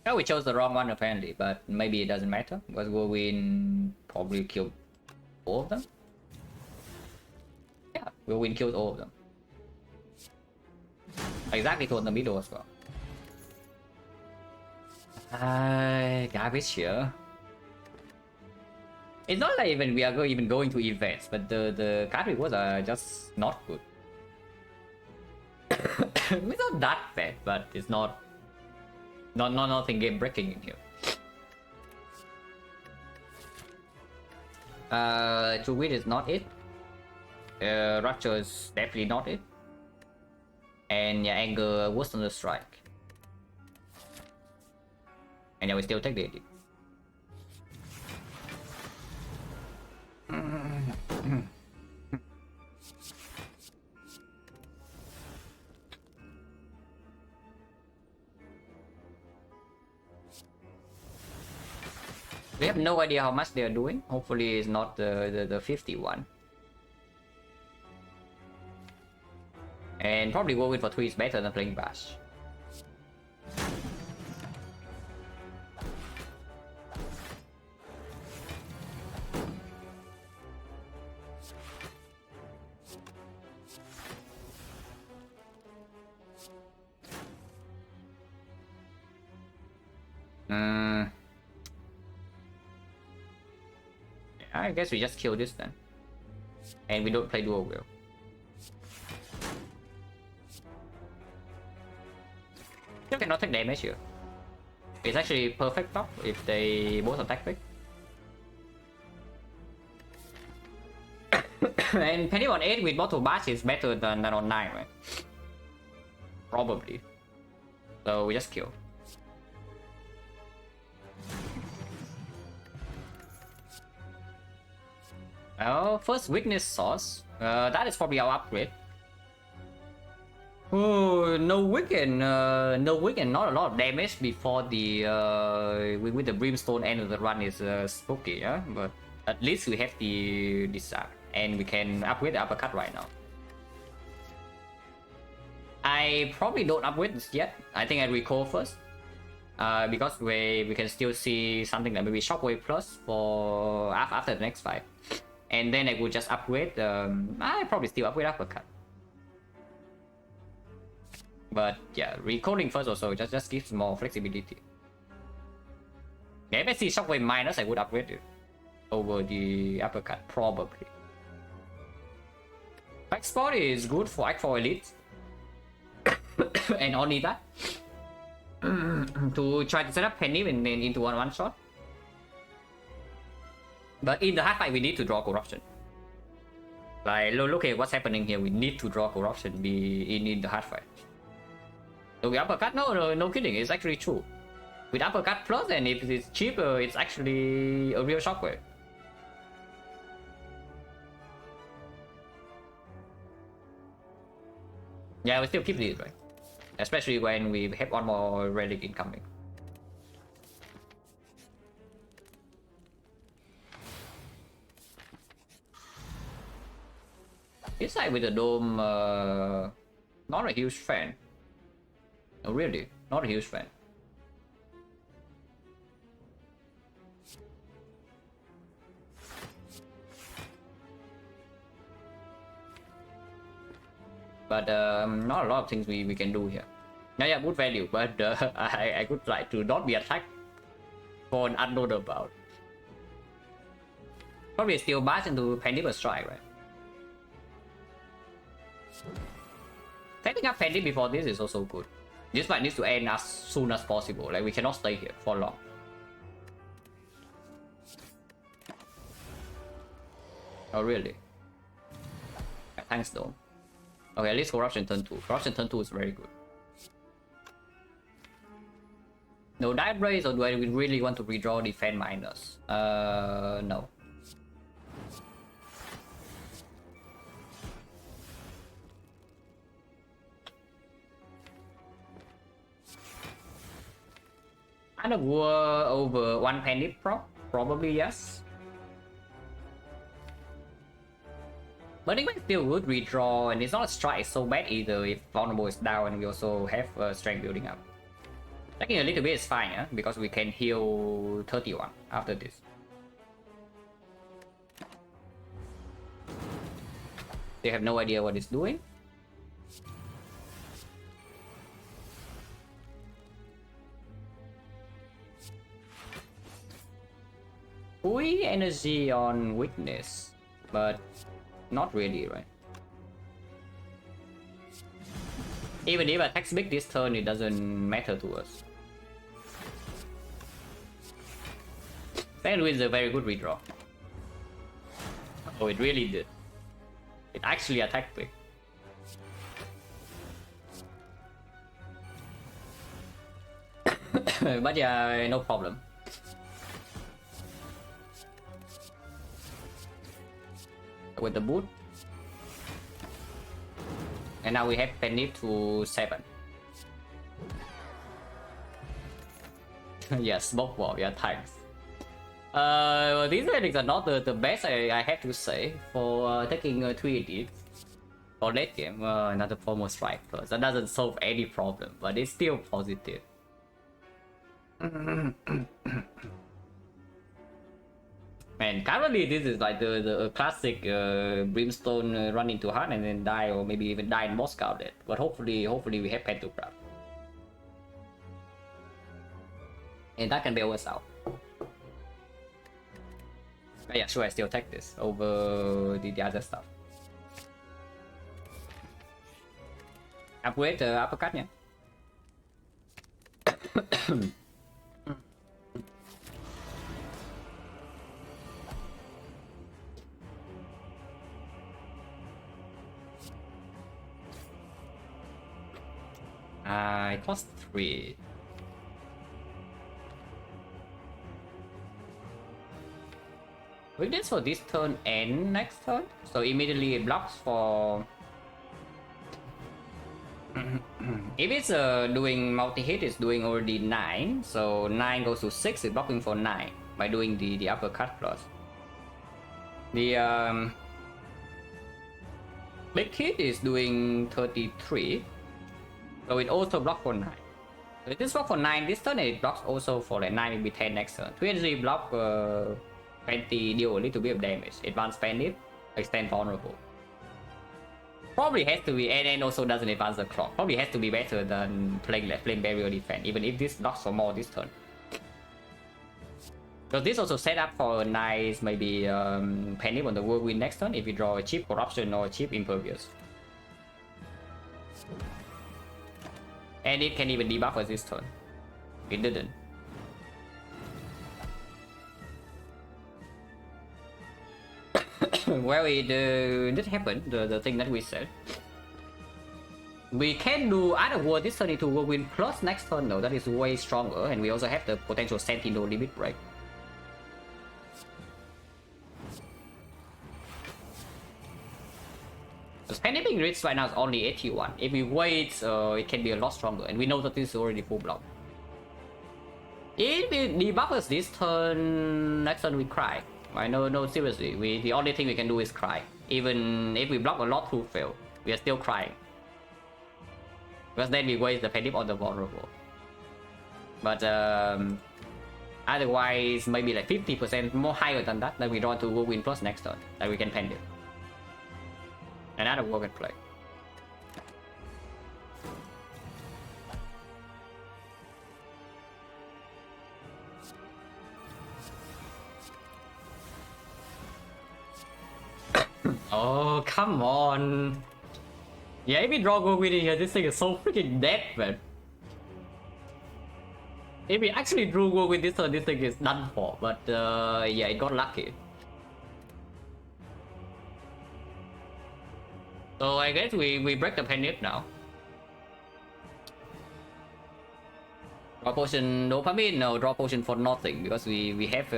[SPEAKER 1] Oh, we chose the wrong one apparently, but maybe it doesn't matter because Whirlwind probably killed all of them. Yeah, Whirlwind killed all of them. Exactly to the middle as well. Garbage here. It's not like even we are even going to events, but the card rewards are just not good. It's not that bad, but it's not nothing game breaking in here. Druid is not it. Rupture is definitely not it. And yeah, anger was on the strike. And yeah, we still take the edit. We have no idea how much they are doing. Hopefully it's not the 51. And probably Whirlwind for 3 is better than playing Bash. I guess we just kill this then. And we don't play dual wheel. You cannot take damage here. It's actually perfect top if they both attack big. And Penny on 8 with bottle bash is better than on 9, right? Probably. So we just kill. Well, first weakness source. That is probably our upgrade. Oh, no weaken, not a lot of damage before the with the brimstone end of the run is spooky, yeah. But at least we have the disarm, and we can upgrade the uppercut right now. I probably don't upgrade this yet. I think I recall first, because we can still see something like maybe Shockwave Plus for after the next fight. And then I would just upgrade. I probably still upgrade uppercut. But yeah, recalling first also just gives more flexibility. Yeah, if I see Shockwave minus, I would upgrade it over the uppercut probably. Back spot is good for Act 4 Elite, and only that to try to set up Penny into one shot. But in the hard fight, we need to draw corruption. Like, look at what's happening here. We need to draw corruption in the hard fight. So we uppercut? No kidding. It's actually true. With uppercut plus, and if it's cheaper, it's actually a real shockwave. Yeah, we still keep these, right? Especially when we have one more relic incoming. This side with the dome, not a huge fan. No, really, not a huge fan. But not a lot of things we can do here. Yeah, good value, but I could try to not be attacked for an unknown about. Probably still bash into Pandemic Strike, right? Setting up Pandemic before this is also good. This fight needs to end as soon as possible. Like, we cannot stay here for long. Oh, really? Thanks, though. Okay, at least Corruption turn 2. Corruption turn 2 is very good. No Dive Race, or do I really want to redraw Defend Minus? No. Art of War over 1 penny probably yes. But it might still good redraw, and it's not a strike so bad either if vulnerable is down and we also have strength building up. Taking a little bit is fine, yeah? Because we can heal 31 after this. They have no idea what it's doing. We energy on weakness, but not really, right? Even if attacks big this turn, it doesn't matter to us. Second win is a very good redraw. Oh, it really did. It actually attacked big. But yeah, no problem. With the boot. And now we have penny to 7. Yes, both wall, yeah, thanks. These relics are not the best, I have to say, for taking 3 edits. For late game, another formal strike plus. That doesn't solve any problem, but it's still positive. Man, currently this is like the classic Brimstone run into heart and then die, or maybe even die in Moscow dead. But hopefully we have Pantograph. And that can bail us out. But yeah, sure, I still take this over the other stuff. Upgrade the uppercut, yeah. It costs 3. Weakness for this turn and next turn, so immediately it blocks for. If it's doing multi-hit, it's doing already 9, so 9 goes to 6, it's blocking for 9 by doing the uppercut plus. The big hit is doing 33, so it also blocks for 9. So it just blocks for 9 this turn, and it blocks also for like 9, maybe 10 next turn. 3 block 20, deal a little bit of damage, advance panic, extend vulnerable. Probably has to be, and also doesn't advance the clock. Probably has to be better than playing barrier defense, even if this blocks for more this turn. So this also set up for a nice maybe panic on the whirlwind next turn if you draw a cheap corruption or a cheap impervious. And it can even debuff us this turn. It didn't. Well, it did happen, the thing that we said. We can do Art of War this turn into Whirlwind plus next turn though, that is way stronger, and we also have the potential Sentinel limit break. Because Panic Ritz right now is only 81. If we wait, it can be a lot stronger, and we know that this is already full block. If it debuffs us this turn, next turn we cry. I know, no, seriously, the only thing we can do is cry. Even if we block a lot through fail, we are still crying. Because then we waste the panic on the vulnerable. But otherwise, maybe like 50% more higher than that, then we draw to Whirlwind plus next turn, that we can pen it. Another War can play. Oh, come on. Yeah, if we draw Whirlwind in here, this thing is so freaking dead, man. If we actually drew Whirlwind this turn, this thing is done for. But yeah, it got lucky. So I guess we break the panic now. Draw potion dopamine? No, draw potion for nothing because we have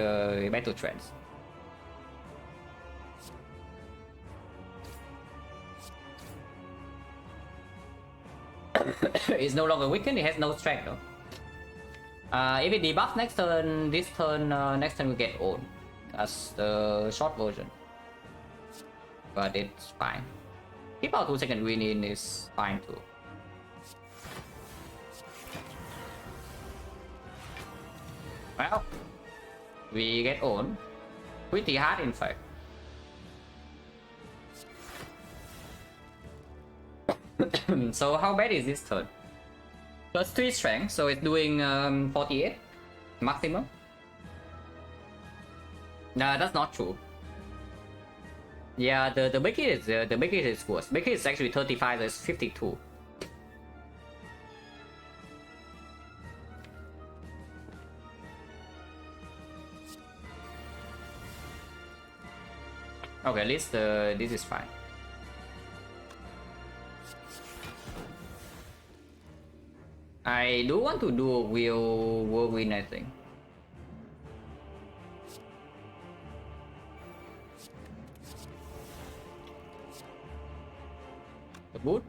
[SPEAKER 1] battle trends. It's no longer weakened, it has no strength though. If it debuffs next turn, this turn, next turn we get owned. That's the short version. But it's fine. Keep our 2-second win in is fine too. Well, we get owned. Pretty hard in fact. So how bad is this turn? Plus 3 strength, so it's doing 48 maximum. Nah, that's not true. Yeah, the big hit is worse. Big hit is actually 35, there's 52. Okay, at least this is fine. I do want to do a whirlwind, I think. The boot.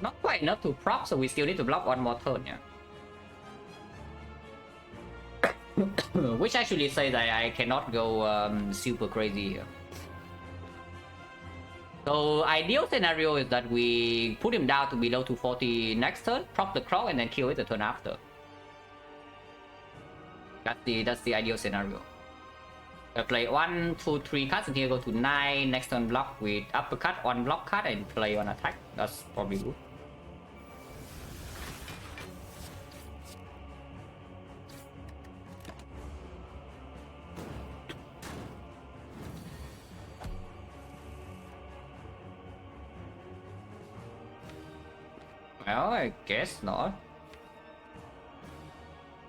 [SPEAKER 1] Not quite enough to prop, so we still need to block one more turn, yeah. Which actually says that I cannot go super crazy here. So ideal scenario is that we put him down to below 240 next turn, prop the croc, and then kill it the turn after. That's the ideal scenario. I play 1, 2, 3 cards, and here go to 9. Next turn block with uppercut, one block card, and play one attack. That's probably good. Well, I guess not.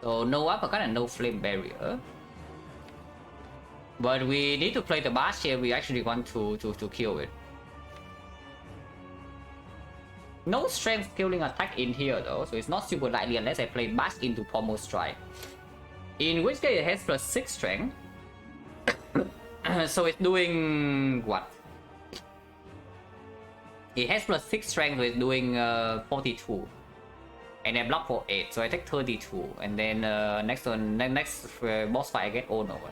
[SPEAKER 1] So no uppercut and no flame barrier. But we need to play the bash here. We actually want to kill it. No strength killing attack in here though, so it's not super likely unless I play bash into pommel strike. In which case it has plus 6 strength. So it's doing what? It has plus 6 strength, so it's doing 42. And I block for 8, so I take 32. And then next boss fight I get owned over.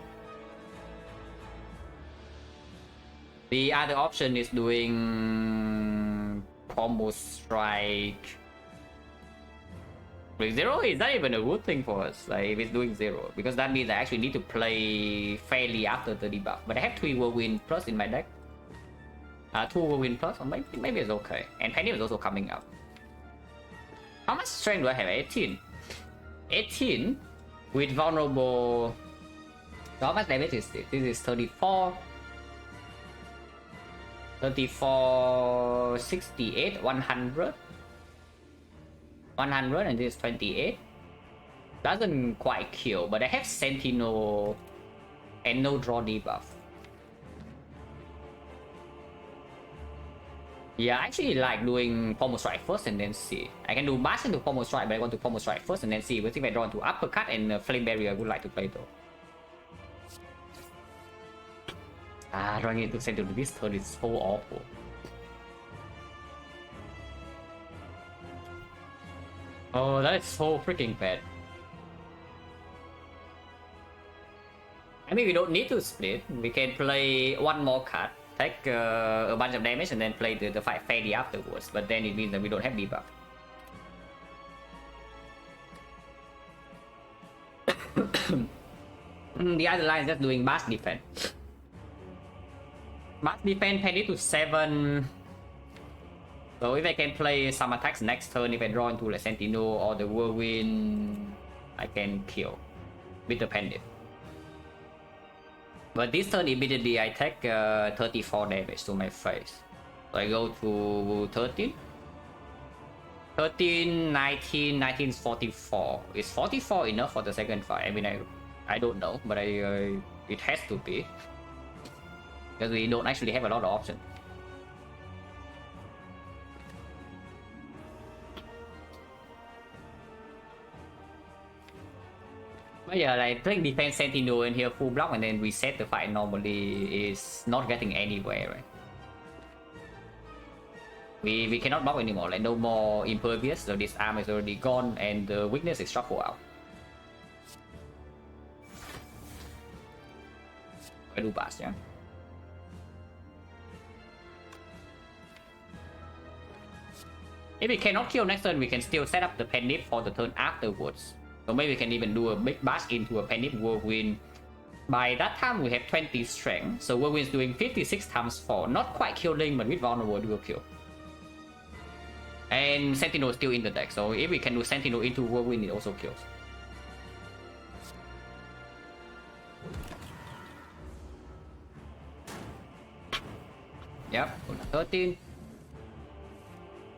[SPEAKER 1] The other option is doing combo strike. With 0 is not even a good thing for us, like if it's doing 0, because that means I actually need to play fairly after the debuff. But I have 3 whirlwind plus in my deck. 2 whirlwind plus, or maybe it's okay. And Penny is also coming up. How much strength do I have? 18. 18 with vulnerable. So how much damage is this? This is 34. 34, 68, 100. 100 and this is 28. Doesn't quite kill, but I have Sentinel and no draw debuff. Yeah, I actually like doing pommel strike first and then see. I can do bash into pommel strike, but I want to pommel strike first and then see. But if I draw into uppercut and flame barrier, I would like to play though. Drawing into Sentinel this turn is so awful. Oh, that is so freaking bad. I mean, we don't need to split. We can play one more card, take a bunch of damage, and then play the fight fairly afterwards. But then it means that we don't have debuff. The other line is just doing mass defense. Mass defense penny to 7. So if I can play some attacks next turn, if I draw into the Sentinel or the Whirlwind, I can kill with the Pendant. But this turn immediately I take 34 damage to my face. So I go to 13. 13, 19, 19 is 44. Is 44 enough for the second fight? I mean, I don't know, but it has to be. Because we don't actually have a lot of options. But yeah, like playing defense Sentinel in here full block and then reset the fight normally is not getting anywhere, right? We cannot block anymore, like no more impervious, so this arm is already gone and the weakness is shuffled out. I do pass, yeah. If we cannot kill next turn, we can still set up the Penip for the turn afterwards. So maybe we can even do a big bash into a Penip Whirlwind. By that time, we have 20 strength, so Whirlwind is doing 56 times 4. Not quite killing, but with vulnerable, dual kill. And Sentinel is still in the deck, so if we can do Sentinel into Whirlwind, it also kills. Yep, 13.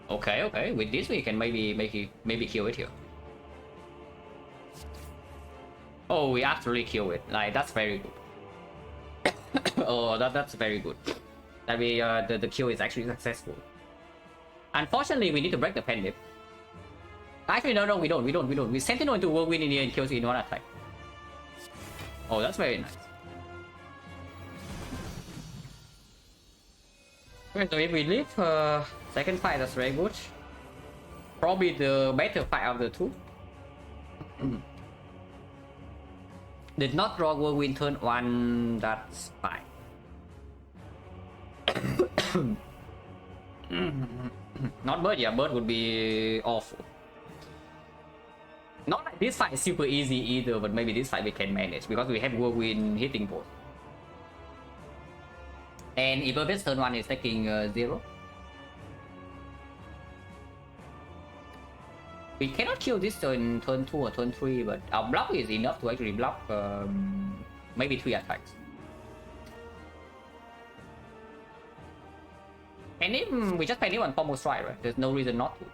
[SPEAKER 1] Okay, with this we can maybe kill it here. Oh, we actually kill it. Like, that's very good. Oh, that's very good. That we the kill is actually successful. Unfortunately, we need to break the Penip. Actually, no, we don't. We Sentinel into Whirlwind in here and kills in one attack. Oh, that's very nice. Okay, so if we leave second fight, that's very good. Probably the better fight of the two. Did not draw Whirlwind turn 1, that's fine. Not bird, yeah, bird would be awful. Not like this fight is super easy either, but maybe this fight we can manage because we have Whirlwind hitting both. And if Impervious turn 1 is taking 0. We cannot kill this turn 2 or turn 3, but our block is enough to actually block maybe 3 attacks. And if we just pay on combo strike, right? There's no reason not to.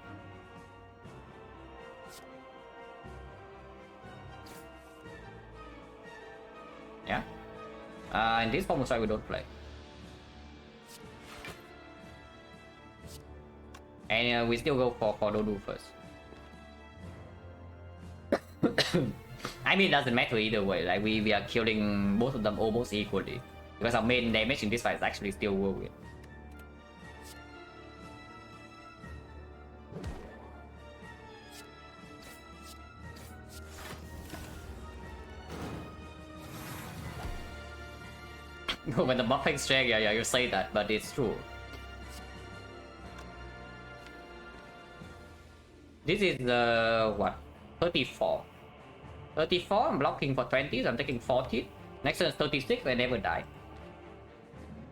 [SPEAKER 1] Yeah. And this combo strike we don't play. And we still go for Dodu first. I mean, it doesn't matter either way. Like we are killing both of them almost equally because our main damage in this fight is actually still Whirlwind. When the buffing strength, yeah, you say that, but it's true. This is what? 34. 34, I'm blocking for 20, so I'm taking 40. Next turn is 36, I never die.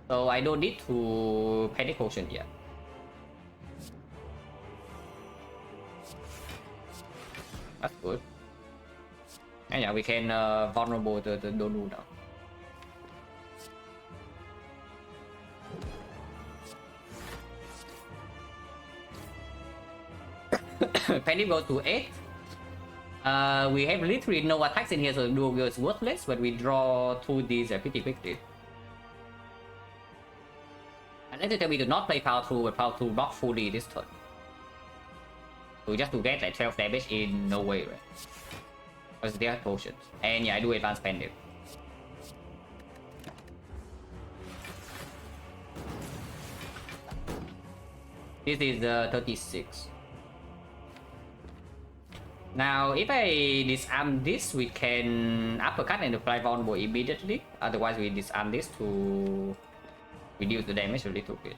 [SPEAKER 1] So I don't need to Panic Potion yet. That's good. And yeah, we can vulnerable the Donu now. Penny goes to 8. We have literally no attacks in here, so dual wheel is worthless, but we draw 2 Ds pretty quickly. Unless you tell me to not play power 2, but power 2 block fully this turn. So just to get like 12 damage in no way, right? Because they have potions. And yeah, I do advance Pendant. This is 36. Now, if I disarm this, we can uppercut and apply vulnerable immediately. Otherwise, we disarm this to reduce the damage a little bit.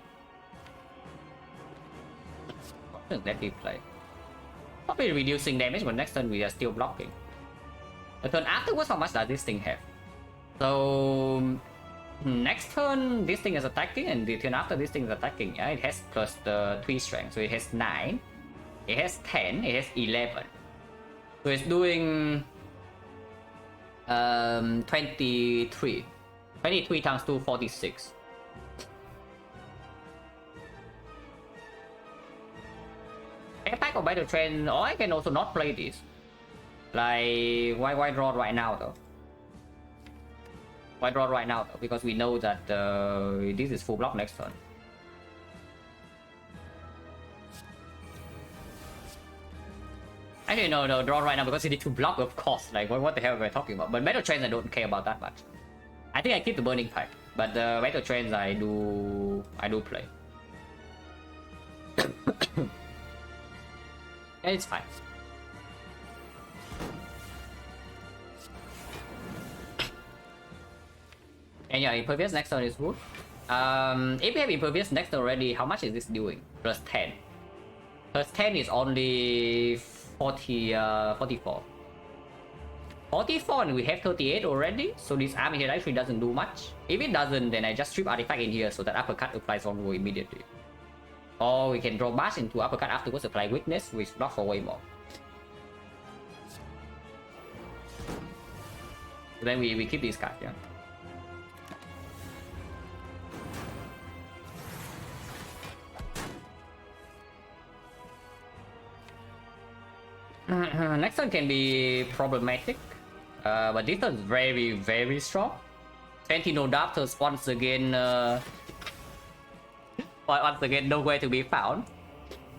[SPEAKER 1] Let me play. Probably reducing damage, but next turn we are still blocking. The turn afterwards, how much does this thing have? So next turn, this thing is attacking, and the turn after this thing is attacking. Yeah, it has plus the 3 strength, so it has 9. It has 10. It has 11. So it's doing 23. 23 times 2, 46. Attack or battle trend, or I can also not play this. Like, why draw right now though? Why draw right now though? Because we know that this is full block next turn. Actually, no, draw right now because you need to block, of course. Like, what the hell are we talking about? But battle trends, I don't care about that much. I think I keep the burning pipe, but the battle trends I do play. Yeah, it's fine. And yeah, impervious next turn is good. If we have impervious next turn already, how much is this doing? Plus 10. Plus 10 is only 40, 44. 44 and we have 38 already, so this army here actually doesn't do much. If it doesn't, then I just strip artifact in here so that uppercut applies on roll immediately. Or we can draw bash into uppercut afterwards, apply weakness, which block for way more. Then we keep this card, yeah. Next one can be problematic, but this one is very, very strong. Sentinel Doctors once again, nowhere to be found.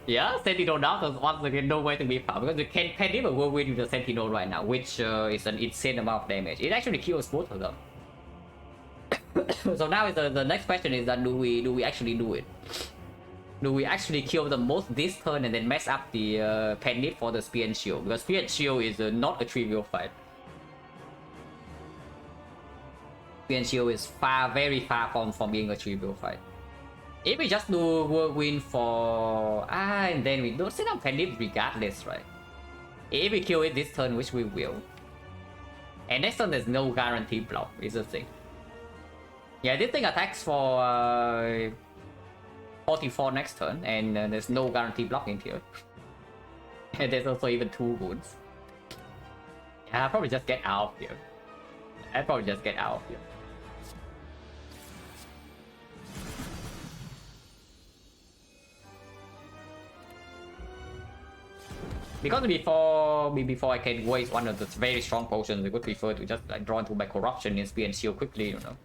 [SPEAKER 1] Yeah, Sentinel Doctors once again nowhere to be found because you can't even whirlwind with the Sentinel right now, which is an insane amount of damage. It actually kills both of them. So now the next question is that do we actually do it? Do we actually kill them both this turn and then mess up the Pendant for the Spear and Shield? Because Spear and Shield is not a trivial fight. Spear and Shield is very far from being a trivial fight. If we just do Whirlwind for... and then we don't set up Pendant regardless, right? If we kill it this turn, which we will. And next turn there's no guarantee block, is the thing. Yeah, this thing attacks for... 44 next turn, and there's no guarantee blocking here. And there's also even 2 wounds. Yeah, I'll probably just get out of here. Because before I can waste one of the very strong potions, I would prefer to just like draw into my corruption and Spear and Shield quickly, you know.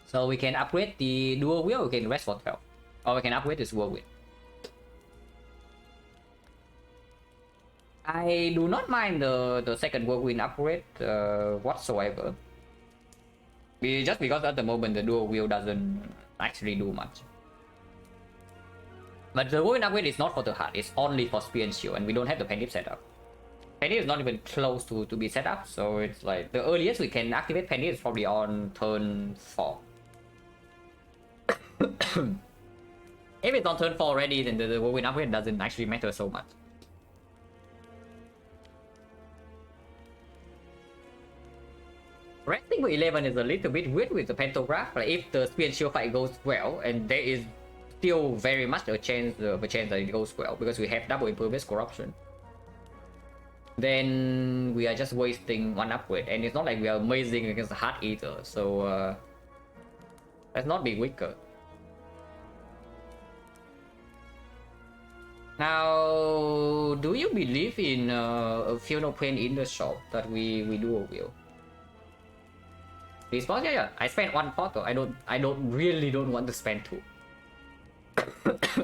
[SPEAKER 1] So we can upgrade the dual wheel, we can rest for 12. Or we can upgrade this whirlwind. I do not mind the second whirlwind upgrade whatsoever. Just because at the moment the dual wheel doesn't actually do much. But the whirlwind upgrade is not for the heart, it's only for Spear and Shield, and we don't have the Pendant set up. Pendant is not even close to be set up, so it's like the earliest we can activate Pendant is probably on turn 4. If it's on turn 4 already, then the whirlwind upgrade doesn't actually matter so much. Resting for 11 is a little bit weird with the Pantograph. Like if the Spear and Shield fight goes well, and there is still very much a chance that it goes well because we have double impervious corruption, then we are just wasting one upgrade, and it's not like we are amazing against the Heart Eater, so let's not be weaker. Now, do you believe in a Funeral Pain in the shop that we do a wheel? Response? Yeah. I spent 1 photo. I really don't want to spend 2.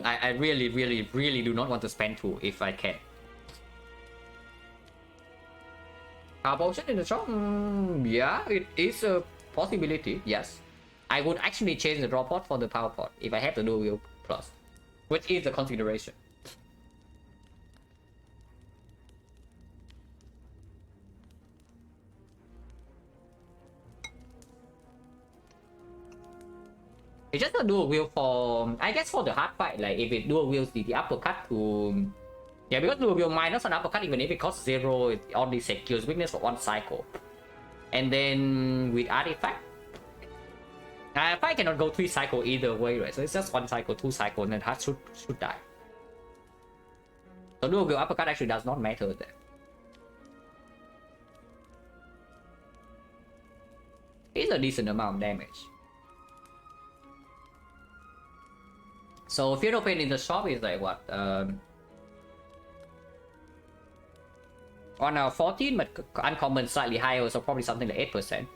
[SPEAKER 1] I really do not want to spend 2 if I can. Power potion in the shop? Yeah, it is a possibility. Yes, I would actually change the draw pot for the power pot if I have the dual wheel plus, which is a consideration. It's just a dual wheel for, I guess, for the hard fight. Like if it dual wheels the uppercut to, yeah, because dual wheel minus an uppercut, even if it costs 0, it only secures weakness for 1 cycle. And then with artifact, fight cannot go 3 cycle either way, right? So it's just 1 cycle, 2 cycle, and then heart should die. So dual wheel uppercut actually does not matter there. It's a decent amount of damage. So Funeral Pain in the shop is like what? On our 14, but uncommon slightly higher, so probably something like 8%.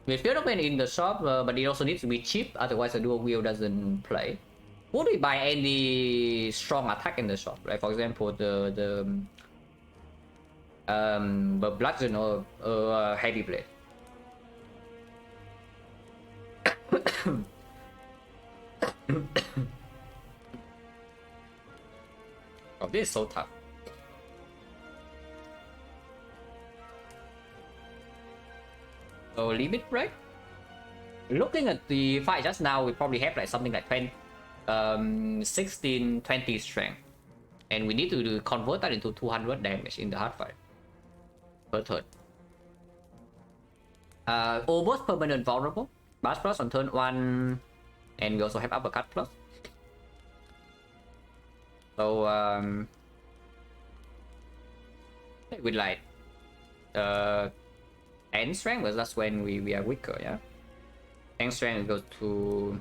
[SPEAKER 1] With Funeral Pain in the shop, but it also needs to be cheap, otherwise the dual wheel doesn't play. Would we buy any strong attack in the shop? Like for example, the bludgeon or heavy blade. Oh, this is so tough. So limit break. Looking at the fight just now, we probably have like something like 20, 16, 20 strength. And we need to convert that into 200 damage in the hard fight per turn. Almost permanent vulnerable. Bash plus on turn 1. And we also have uppercut plus. So with like 10 strength, because that's when we are weaker, yeah. 10 strength goes to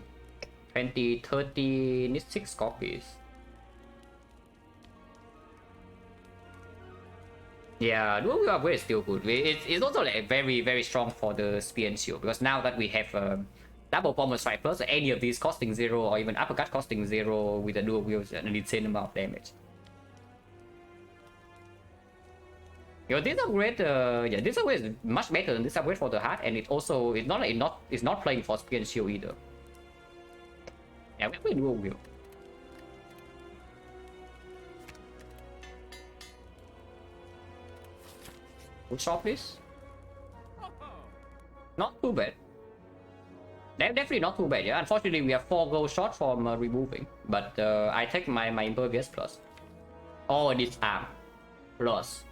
[SPEAKER 1] 20, 30, need 6 copies. Yeah, dual upgrade is still good. It's also like very, very strong for the spear and shield, because now that we have double pommel strike plus any of these costing 0 or even uppercut costing 0 with a dual wield and an insane amount of damage. You know, this upgrade, yeah, this upgrade is much better than this upgrade for the heart, and it also it's not playing for spear and shield either. Yeah, we have dual wield. Good shot, please. Not too bad. Definitely not too bad, yeah. Unfortunately, we have 4 gold short from removing, but I take my impervious plus. Oh, this arm plus.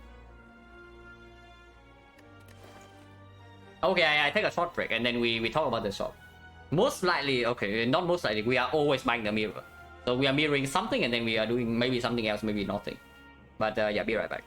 [SPEAKER 1] Okay, I take a short break and then we talk about the shop. Most likely, okay, not most likely, we are always buying the mirror. So we are mirroring something and then we are doing maybe something else, maybe nothing. But yeah, be right back.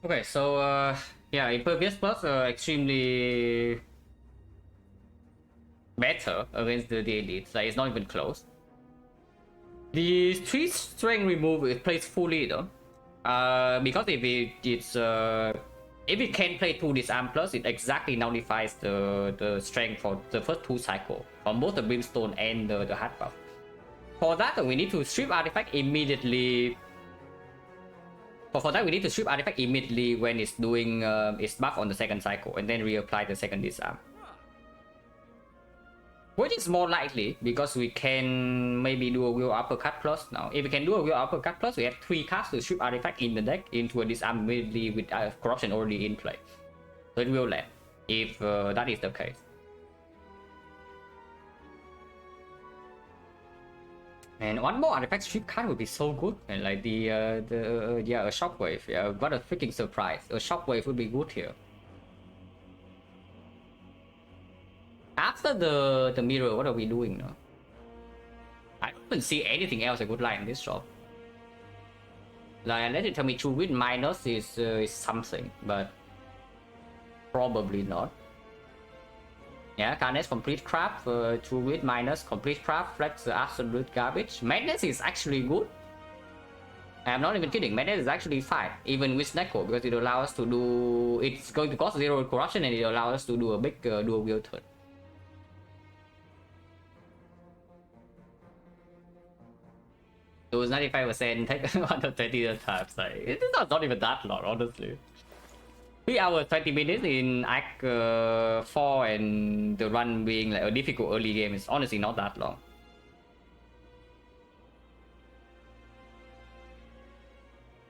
[SPEAKER 1] Okay, so yeah, Impervious Plus extremely better against the elite. Like it's not even close. The 3 strength remove it plays fully though. Because if it can play 2 disarm plus, it exactly nullifies the strength for the first 2 cycle on both the brimstone and the hard buff. For that, we need to strip artifact immediately. For that, we need to strip artifact immediately when it's doing its buff on the second cycle, and then reapply the second disarm. Which is more likely because we can maybe do a Will Uppercut plus now. If we can do a Will Uppercut plus, we have 3 cards to strip artifact in the deck into a disarm immediately with corruption already in play. So it will land if that is the case. And one more artifact strip card would be so good. And like a shockwave. Yeah, what a freaking surprise. A shockwave would be good here. After the mirror, what are we doing now? I don't see anything else I could like in this shop. Like, unless you tell me True Wit minus is something, but probably not. Yeah, Carnage complete crap, True Wit minus complete crap, Flex absolute garbage. Madness is actually good. I'm not even kidding, Madness is actually fine, even with Neko, because it allows us to do. It's going to cost 0 corruption and it allows us to do a big dual wheel turn. It was 95%, take 120 times. Like, it's not even that long, honestly. 3 hours 20 minutes in Act 4 and the run being like a difficult early game is honestly not that long.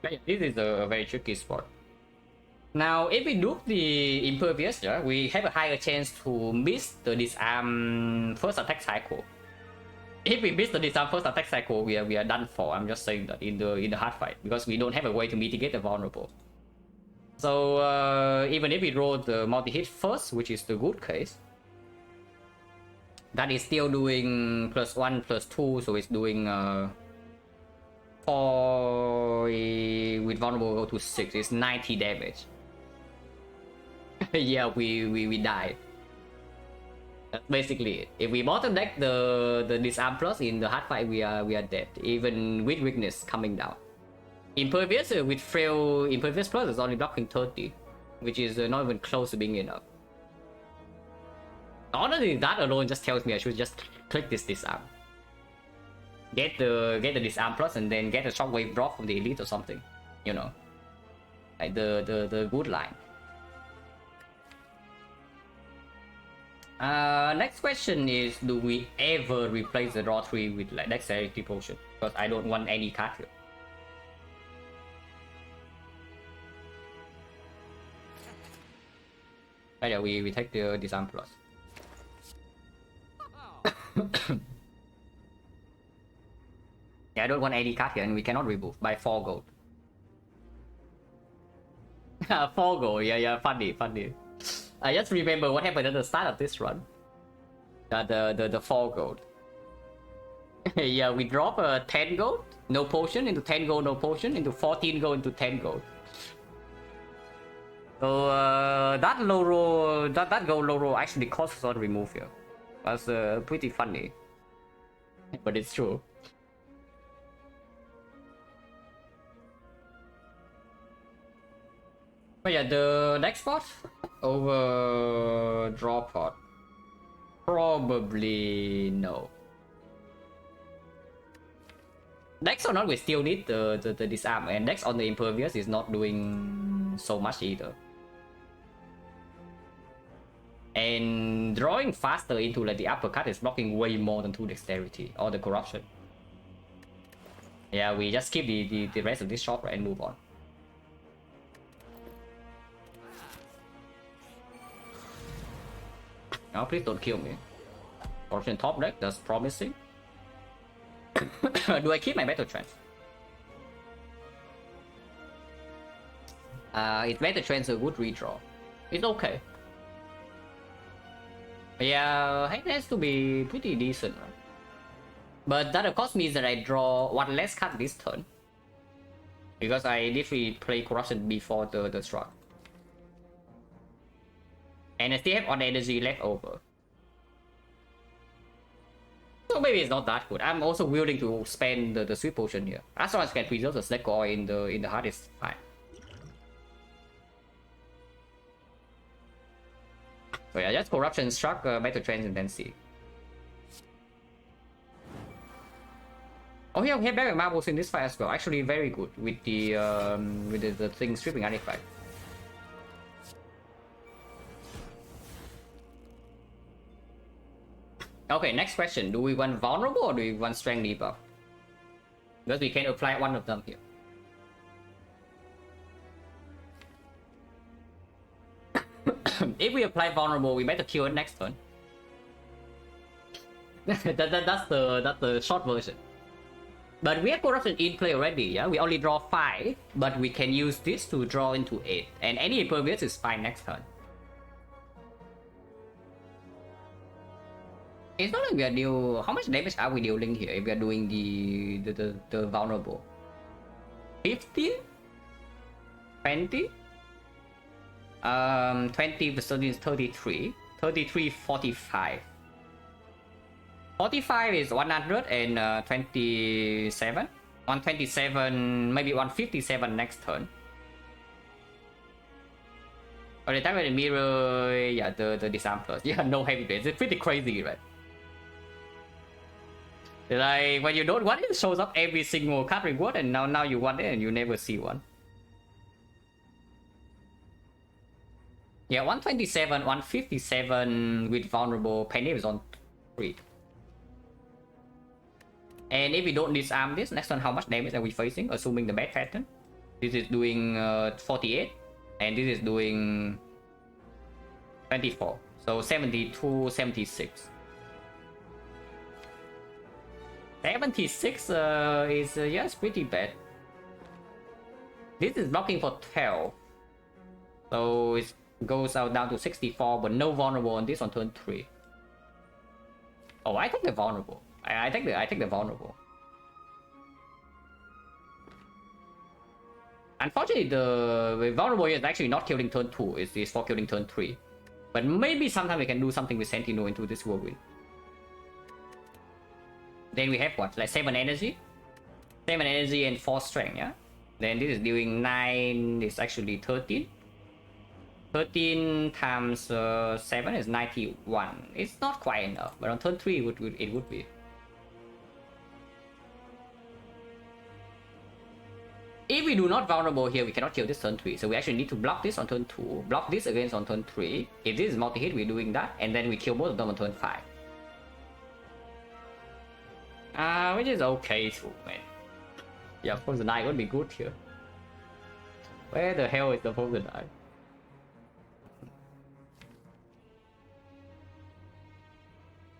[SPEAKER 1] But yeah, this is a very tricky spot. Now, if we do the Impervious, yeah, we have a higher chance to miss the disarm first attack cycle. If we miss the disarm first attack cycle, we are done for. I'm just saying that in the hard fight because we don't have a way to mitigate the vulnerable. So even if we roll the multi-hit first, which is the good case, that is still doing +1 +2, so it's doing 4 with vulnerable go to 6. It's 90 damage. Yeah, we die. That's basically it. If we bottom deck the disarm plus in the hard fight, we are dead, even with weakness coming down. Impervious with frail Impervious plus is only blocking 30, which is not even close to being enough. Honestly, that alone just tells me I should just click this disarm. Get the disarm plus and then get a shockwave drop from the elite or something. You know. Like the good line. Next question is, do we ever replace the draw 3 with like dexterity potion? Because I don't want any card here. Oh yeah, we take the disarm plus. Yeah, I don't want any card here and we cannot remove by 4 gold. 4 gold, yeah, funny. I just remember what happened at the start of this run. The 4 gold. Yeah, we drop 10 gold, no potion, into 10 gold, no potion, into 14 gold, into 10 gold. So that low roll, that gold low roll actually costs us on remove here. That's pretty funny, but it's true. But yeah, the next spot over draw pot, probably no. Dex or not, we still need the disarm, and Dex on the Impervious is not doing so much either. And drawing faster into like the uppercut is blocking way more than 2 dexterity or the corruption. Yeah, we just skip the rest of this shot and move on. Now please don't kill me. Corruption top deck, that's promising. Do I keep my Battle Trance? It's Battle Trance a good redraw. It's okay. Yeah, it has to be pretty decent. But that of course means that I draw 1 less card this turn. Because I literally play corruption before the struck. And I still have all the energy left over. So maybe it's not that good. I'm also willing to spend the sweet potion here. As long as I can preserve the XecnaR in the heart is fine. So yeah, just corruption struck, battle trends, and then see. Oh yeah, we have Barrier Marbles in this fight as well. Actually, very good with the thing stripping artifact. Okay, next question. Do we want vulnerable or do we want strength debuff? Because we can apply one of them here. If we apply vulnerable, we better kill it next turn. that's the short version. But we have corruption in play already, yeah? We only draw 5, but we can use this to draw into 8. And any impervious is fine next turn. It's not like we are deal. How much damage are we dealing here if we are doing the vulnerable? 15? 20? 20 versus 33. 33, 45. 45 is 127. 127, maybe 157 next turn. By the time with the mirror, yeah, the disarm plus. Yeah, no heavy blades. It's pretty crazy, right? Like when you don't want it, shows up every single card reward, and now you want it and you never see one. Yeah, 127, 157 with vulnerable. Penny is on 3. And if we don't disarm this, next turn how much damage are we facing? Assuming the bad pattern. This is doing 48, and this is doing 24. So 72, 76. 76 is yes, pretty bad. This is blocking for 12. So it goes out down to 64, but no vulnerable on this on turn 3. Oh, I take the vulnerable. I take the vulnerable. Unfortunately, the vulnerable is actually not killing turn 2. It's for killing turn 3. But maybe sometime we can do something with Sentinel into this whirlwind. Then we have what? Like 7 energy? 7 energy and 4 strength, yeah? Then this is doing 9, it's actually 13. 13 times 7 is 91. It's not quite enough, but on turn 3 it would be. If we do not vulnerable here, we cannot kill this turn 3. So we actually need to block this on turn 2, block this against on turn 3. If this is multi-hit, we're doing that, and then we kill both of them on turn 5. Which is okay too, man. Yeah, of course the knight would be good here. Where the hell is the Poison Knight?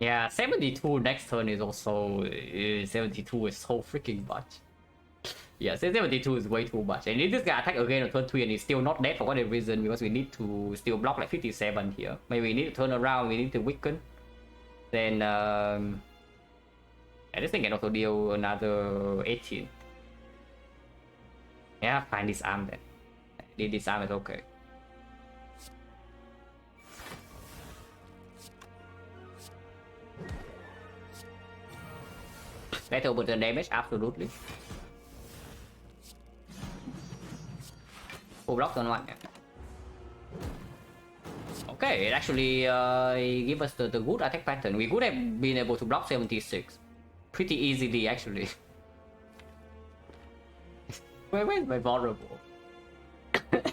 [SPEAKER 1] Yeah, 72 next turn is also 72 is so freaking much. Yeah, 72 is way too much. And if this guy attack again on turn 3 and he's still not dead for whatever reason, because we need to still block like 57 here. Maybe we need to turn around, we need to weaken. Then yeah, this thing can also deal another 18. Yeah, fine, disarm then. The disarm is okay. Better with the damage, absolutely. Full block turn 1, yeah. Okay, it actually give us the good attack pattern. We could have been able to block 76 pretty easily, actually. Where's my vulnerable?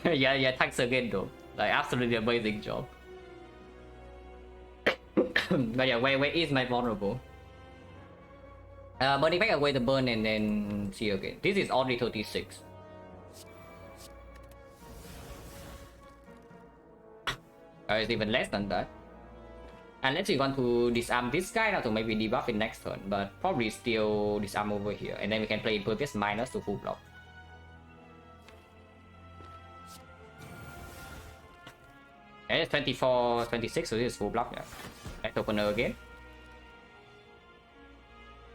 [SPEAKER 1] yeah, thanks again though. Like, absolutely amazing job. But yeah, where is my vulnerable? Burning back away the burn and then see again. This is only 36. It's even less than that. Unless you want to disarm this guy now to maybe debuff it next turn, but probably still disarm over here, and then we can play Impervious minus to full block. And it's 24, 26, so this is full block, yeah. Let's open her again.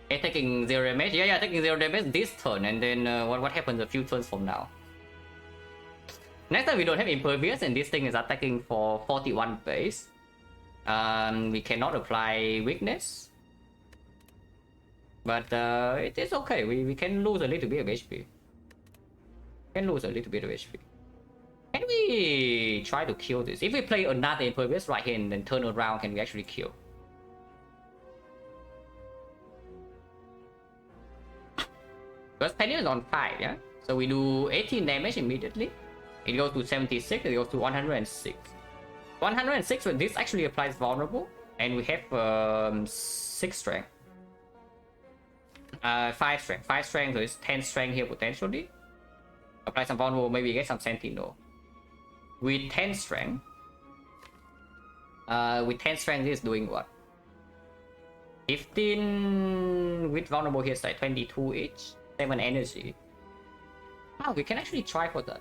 [SPEAKER 1] taking 0 damage. Yeah, taking 0 damage this turn, and then what happens a few turns from now? Next time we don't have impervious, and this thing is attacking for 41 base. We cannot apply weakness, but it is okay. We can lose a little bit of HP. Can lose a little bit of HP. Can we try to kill this? If we play another impervious right here and then turn around, can we actually kill? Because Penny is on 5, yeah? So we do 18 damage immediately. It goes to 76, it goes to 106. 106, when this actually applies vulnerable, and we have 6 strength. 5 strength. 5 strength, so it's 10 strength here potentially. Apply some vulnerable, maybe get some sentinel. With 10 strength, this is doing what? 15 with vulnerable here, like 22 each. 7 energy. Oh, we can actually try for that.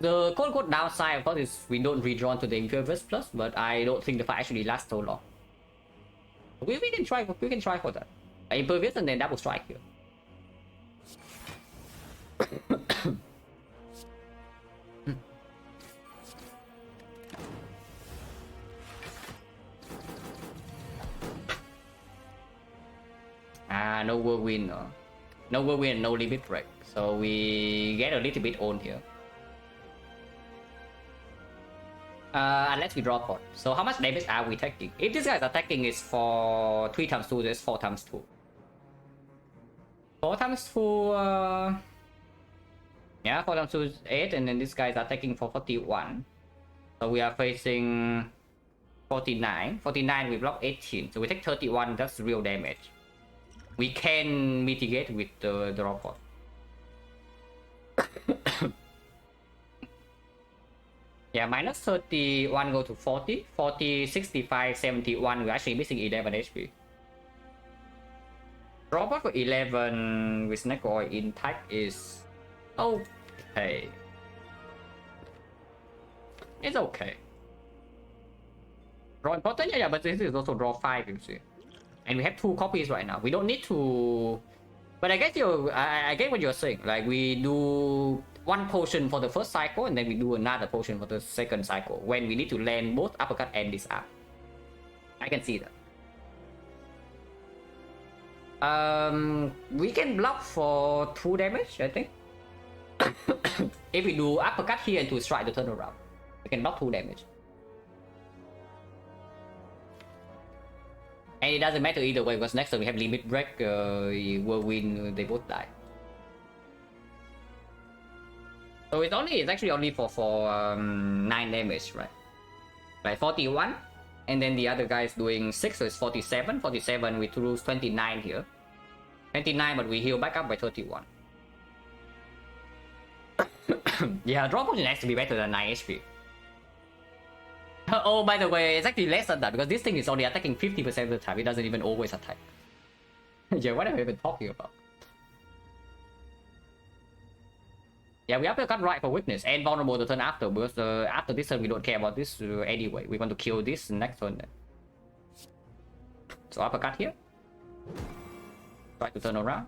[SPEAKER 1] The quote-unquote downside, of course, is we don't redraw to the Impervious Plus, but I don't think the fight actually lasts so long. We can try for that. Impervious and then double strike here. No whirlwind. No whirlwind, no limit break. So we get a little bit on here. Unless we draw pot. So how much damage are we taking? If this guy is attacking, is for 3 times 2, that's 4 times 2. 4 times 2, yeah, 4 times 2 is 8, and then this guy is attacking for 41. So we are facing 49. 49, we block 18. So we take 31, that's real damage. We can mitigate with the draw pot. Yeah, minus 31 go to 40. 40, 65, 71. We're actually missing 11 HP. Draw pot for 11 with XecnaR intact is okay. It's okay. Draw important, yeah, but this is also draw 5, you see. And we have 2 copies right now. We don't need to. But I guess I get what you're saying. Like we do 1 potion for the first cycle, and then we do another potion for the second cycle when we need to land both uppercut and disarm. I can see that. We can block for 2 damage, I think. If we do uppercut here and to strike the turn around, we can block 2 damage. And it doesn't matter either way, because next time we have limit break, whirlwind, they both die. So it's actually only for 9 damage, right? Like 41, and then the other guy is doing 6, so it's 47. 47, we lose 29 here. 29, but we heal back up by 31. Yeah, draw potion has to be better than 9 HP. Oh, by the way, it's actually less than that, because this thing is only attacking 50% of the time. It doesn't even always attack. Yeah, what am I even talking about? Yeah, we have to cut right for weakness and vulnerable the turn after, because after this turn we don't care about this anyway. We want to kill this next turn then. So uppercut here. Try to turn around.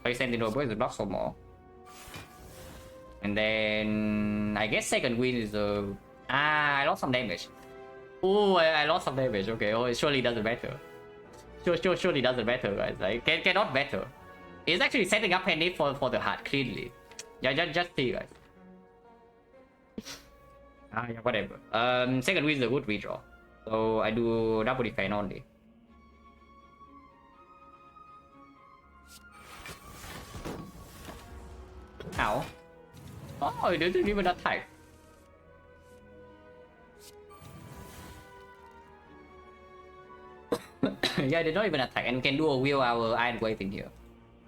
[SPEAKER 1] Play Sentinel Boy is block for more. And then I guess second win is I lost some damage. Oh, I lost some damage. Okay, oh, it surely doesn't matter. Surely doesn't matter, guys. Like, cannot matter. It's actually setting up Penny for the heart cleanly. Yeah, just see, guys. Yeah, whatever. Second win is a good redraw. So I do double defense only. Ow. Oh, it didn't even attack. Yeah, they don't even attack, and we can do a wheel our Iron Wave in here.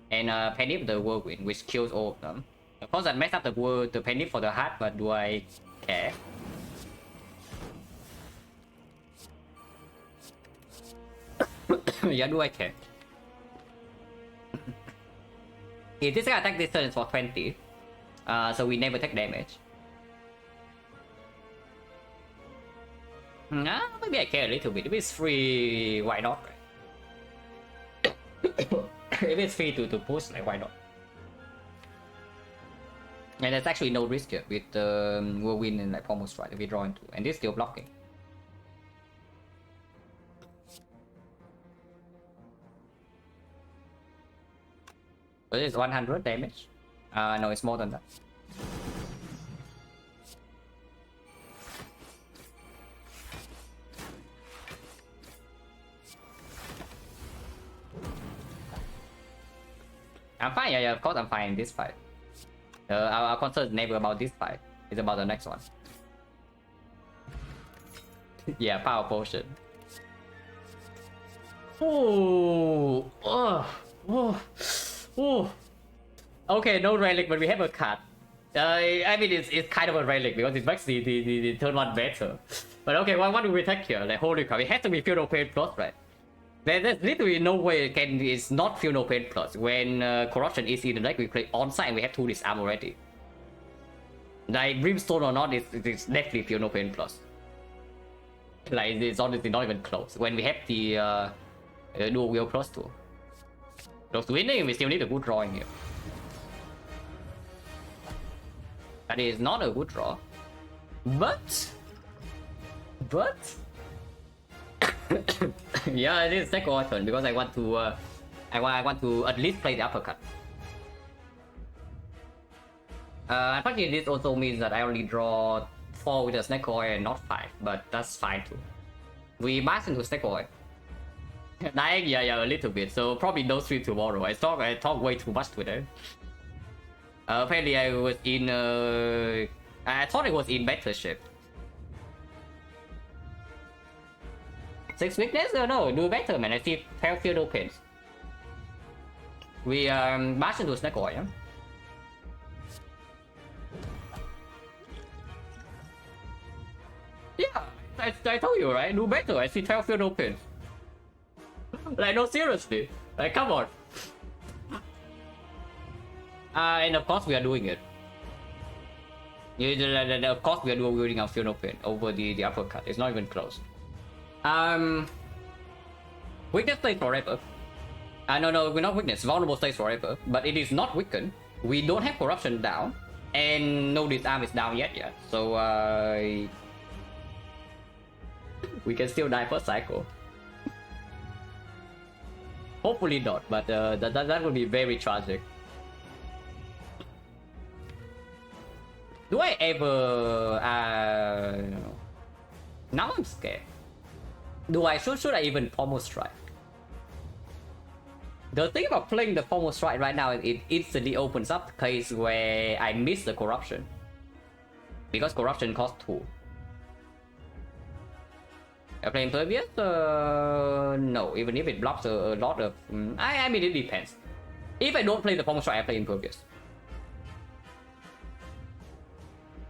[SPEAKER 1] And Penny the Whirlwind, which kills all of them. Of course, I messed up the Penny for the heart, but do I care? Yeah, do I care? If this guy attack this turn is for 20, so we never take damage. Maybe I care a little bit. If it's free, why not? If it's free to push, like why not? And there's actually no risk here with whirlwind and like pommel strike if we draw into, and this still blocking. But it's 100 damage. No, it's more than that. I'm fine, yeah, of course I'm fine in this fight. Our concern is never about this fight. It's about the next one. Yeah, power potion. Oh, oh. Okay, no relic, but we have a card. I mean, it's kind of a relic because it makes the turn one better. But okay, what do we take here? Like, holy crap, it has to be Feel No Pain Plus, right? There's literally no way it's not Feel No Pain Plus. When Corruption is in the deck, we play on-site and we have 2 disarm already. Like, Brimstone or not, it's definitely Feel No Pain Plus. Like, it's honestly not even close. When we have the dual wheel plus 2. Close to winning, we still need a good drawing here. That is not a good draw. But... yeah, it is second turn because I want to I want to at least play the uppercut. Unfortunately, this also means that I only draw 4 with a snake oil and not 5, but that's fine too. We bash into snake oil. Dying, yeah, a little bit. So probably no stream tomorrow. I talk way too much today. Apparently, I was in. I thought it was in better shape. 6 weakness? No, do better, man. I see feel no pains. We bash into snake oil. Yeah? Yeah, I told you, right? Do better. I see feel no pains. Like, no, seriously. Like, come on. And of course we are doing it. Of course we are doing our Feel No Pain over the uppercut. It's not even close. Weakness stays forever. No, we're not weakness. Vulnerable stays forever. But it is not weakened. We don't have corruption down. And no disarm is down yet. So we can still die first cycle. Hopefully not, but that would be very tragic. Do I ever now I'm scared. Should I even pommel strike? The thing about playing the pommel strike right now is it instantly opens up the case where I miss the corruption. Because corruption costs 2. I play Impervious? No, even if it blocks a lot of... I mean, it depends. If I don't play the pommel strike, I play Impervious.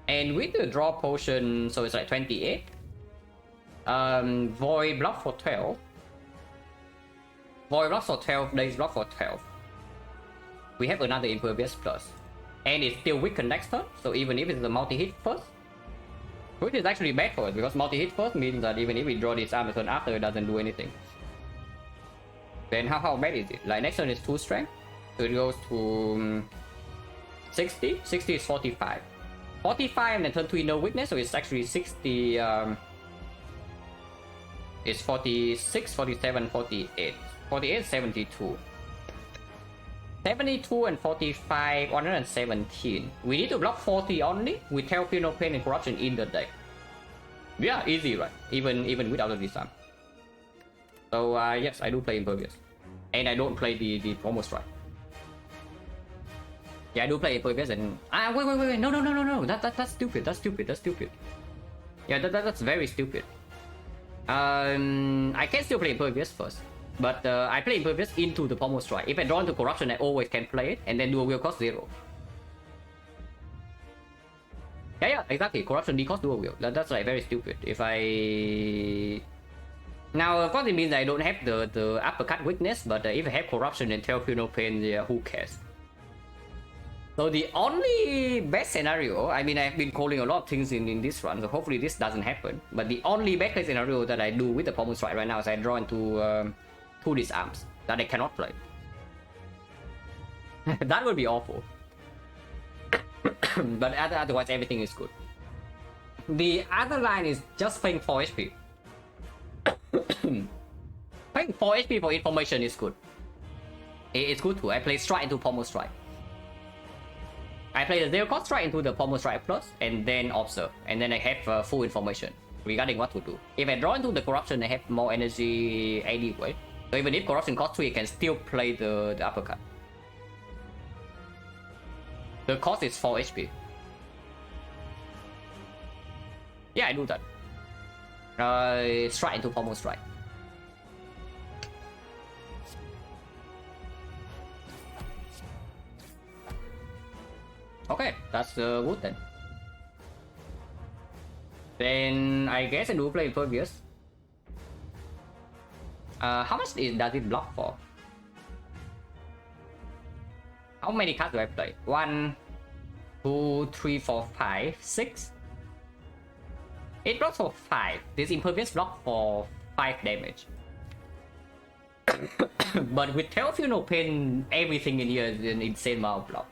[SPEAKER 1] And with the draw potion, so it's like 28. Void block for 12. Void block for 12, Daze block for 12. We have another Impervious plus. And it's still weakened next turn, so even if it's a multi-hit first, which is actually bad for us, because multi-hit first means that even if we draw this arm turn after, it doesn't do anything. Then how bad is it? Like, next turn is 2 strength, so it goes to 60. 60 is 45. 45 and then turn 2 no weakness, so it's actually 60. It's 46, 47, 48. 48, 72. 72 and 45, 117. We need to block 40 only with Feel No Pain and Corruption in the deck. Yeah, easy, right? Even without the disarm. So yes, I do play Impervious. And I don't play the pommel strike. Yeah, I do play Impervious and... wait, no. That's stupid, that's stupid. Yeah, that's very stupid. I can still play Impervious first. But I play Impervious into the pommel strike. If I draw into Corruption, I always can play it and then dual wheel cost 0. Yeah, exactly. Corruption decost dual wheel. That's like very stupid. If I... Now, of course it means I don't have the uppercut weakness, but if I have Corruption and Feel No Pain, yeah, who cares? So the only best scenario, I mean, I've been calling a lot of things in this run, so hopefully this doesn't happen. But the only best case scenario that I do with the pommel strike right now is I draw into 2 disarms. that I cannot play. That would be awful. But otherwise, everything is good. The other line is just playing 4 HP. Playing 4 HP for information is good. It's good too. I play Strike into Pommel Strike. I play the 0 cost Strike into the Pommel Strike Plus, and then Observe. And then I have full information regarding what to do. If I draw into the Corruption, I have more energy anyway. So even if Corruption costs 3, I can still play the uppercut. The cost is 4 HP. Yeah, I do that. Strike into Pommel Strike. Okay, that's good then. Then I guess I do play Impervious. How much does it block for? How many cards do I play? 1, 2, 3, 4, 5, 6. It blocks for 5. This Impervious block for 5 damage. But with Tail of No Pain, everything in here is an insane amount of block.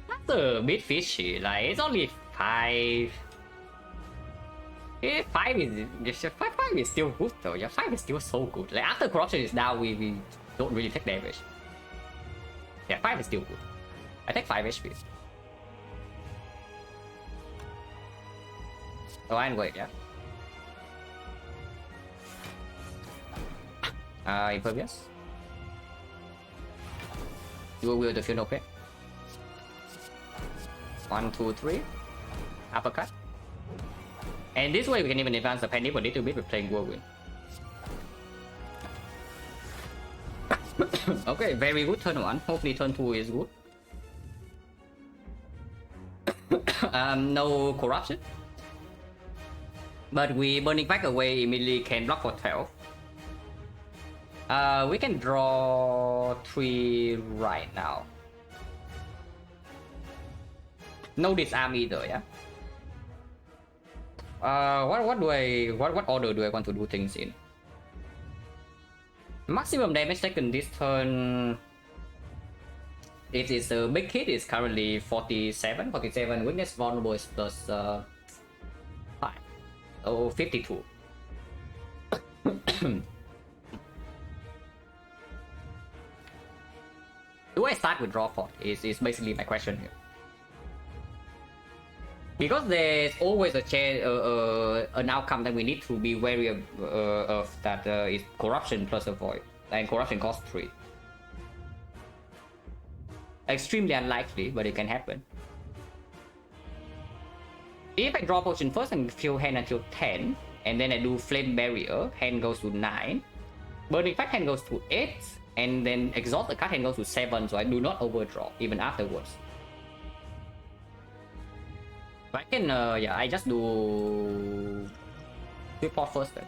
[SPEAKER 1] That's a bit fishy. Like, it's only 5. 5 is still good though. Yeah, 5 is still so good. Like, after Corruption is down, we don't really take damage. Yeah, 5 is still good. I take 5 HP. Oh, I wait, yeah. Impervious. You will the Funeral Pit. 1, 2, 3. Uppercut. And this way we can even advance the Panic a little bit with playing Whirlwind. Okay, very good turn 1. Hopefully turn 2 is good. No Corruption. But we Burning Back away immediately can block for 12. We can draw 3 right now. No Disarm either, yeah? What order do I want to do things in? Maximum damage taken this turn. It is a big hit is currently 47. Weakness vulnerable is plus 5. Oh, 52. Do I start with draw 4? Is basically my question here. Because there's always a chance, an outcome that we need to be wary of that is Corruption plus a Void. And Corruption costs 3. Extremely unlikely, but it can happen. If I draw Potion first and fill hand until 10, and then I do Flame Barrier, hand goes to 9. Burning Fact, hand goes to 8, and then Exhaust the card, hand goes to 7, so I do not overdraw, even afterwards. I can, yeah, I just do report first then.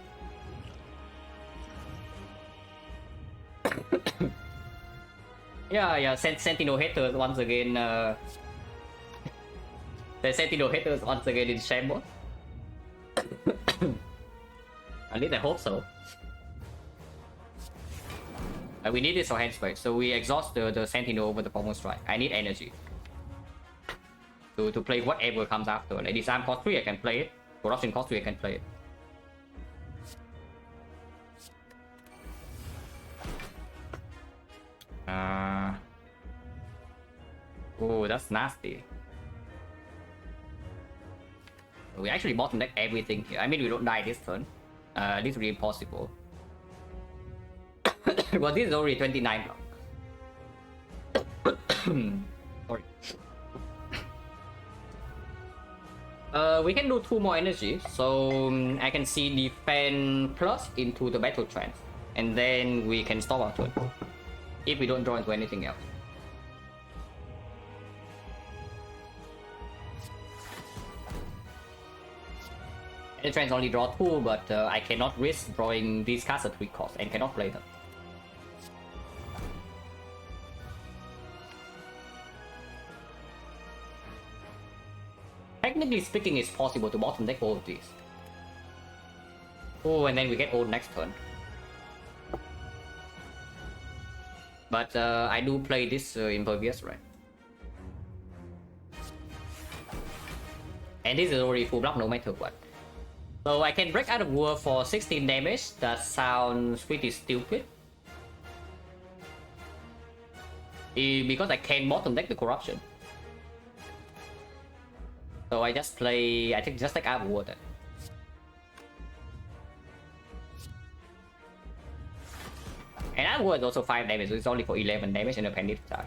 [SPEAKER 1] Yeah, Sentinel haters once again. The Sentinel haters once again in shambles. At least I hope so. We need this for hand strike, so we exhaust the Sentinel over the Pommel Strike. I need energy to play whatever comes after. Like Disarm cost 3, I can play it. Corruption cost 3, I can play it. Oh, that's nasty. We actually bottom deck everything here. I mean, we don't die this turn. This is really impossible. Well, this is already 29 block. Sorry. We can do 2 more energy, so I can see defend plus into the battle trance, and then we can stop our turn if we don't draw into anything else. Battle trance only draw 2, but I cannot risk drawing these cards at 3 cost and cannot play them. technically speaking, it's possible to bottom deck all of these. Oh, and then we get old next turn. But I do play this Impervious, right? And this is already full block no matter what. So I can break out of war for 16 damage. That sounds pretty stupid. Because I can bottom deck the corruption. So I just play, I think just like out of war then. And out of war is also 5 damage, so it's only for 11 damage and a penny charge.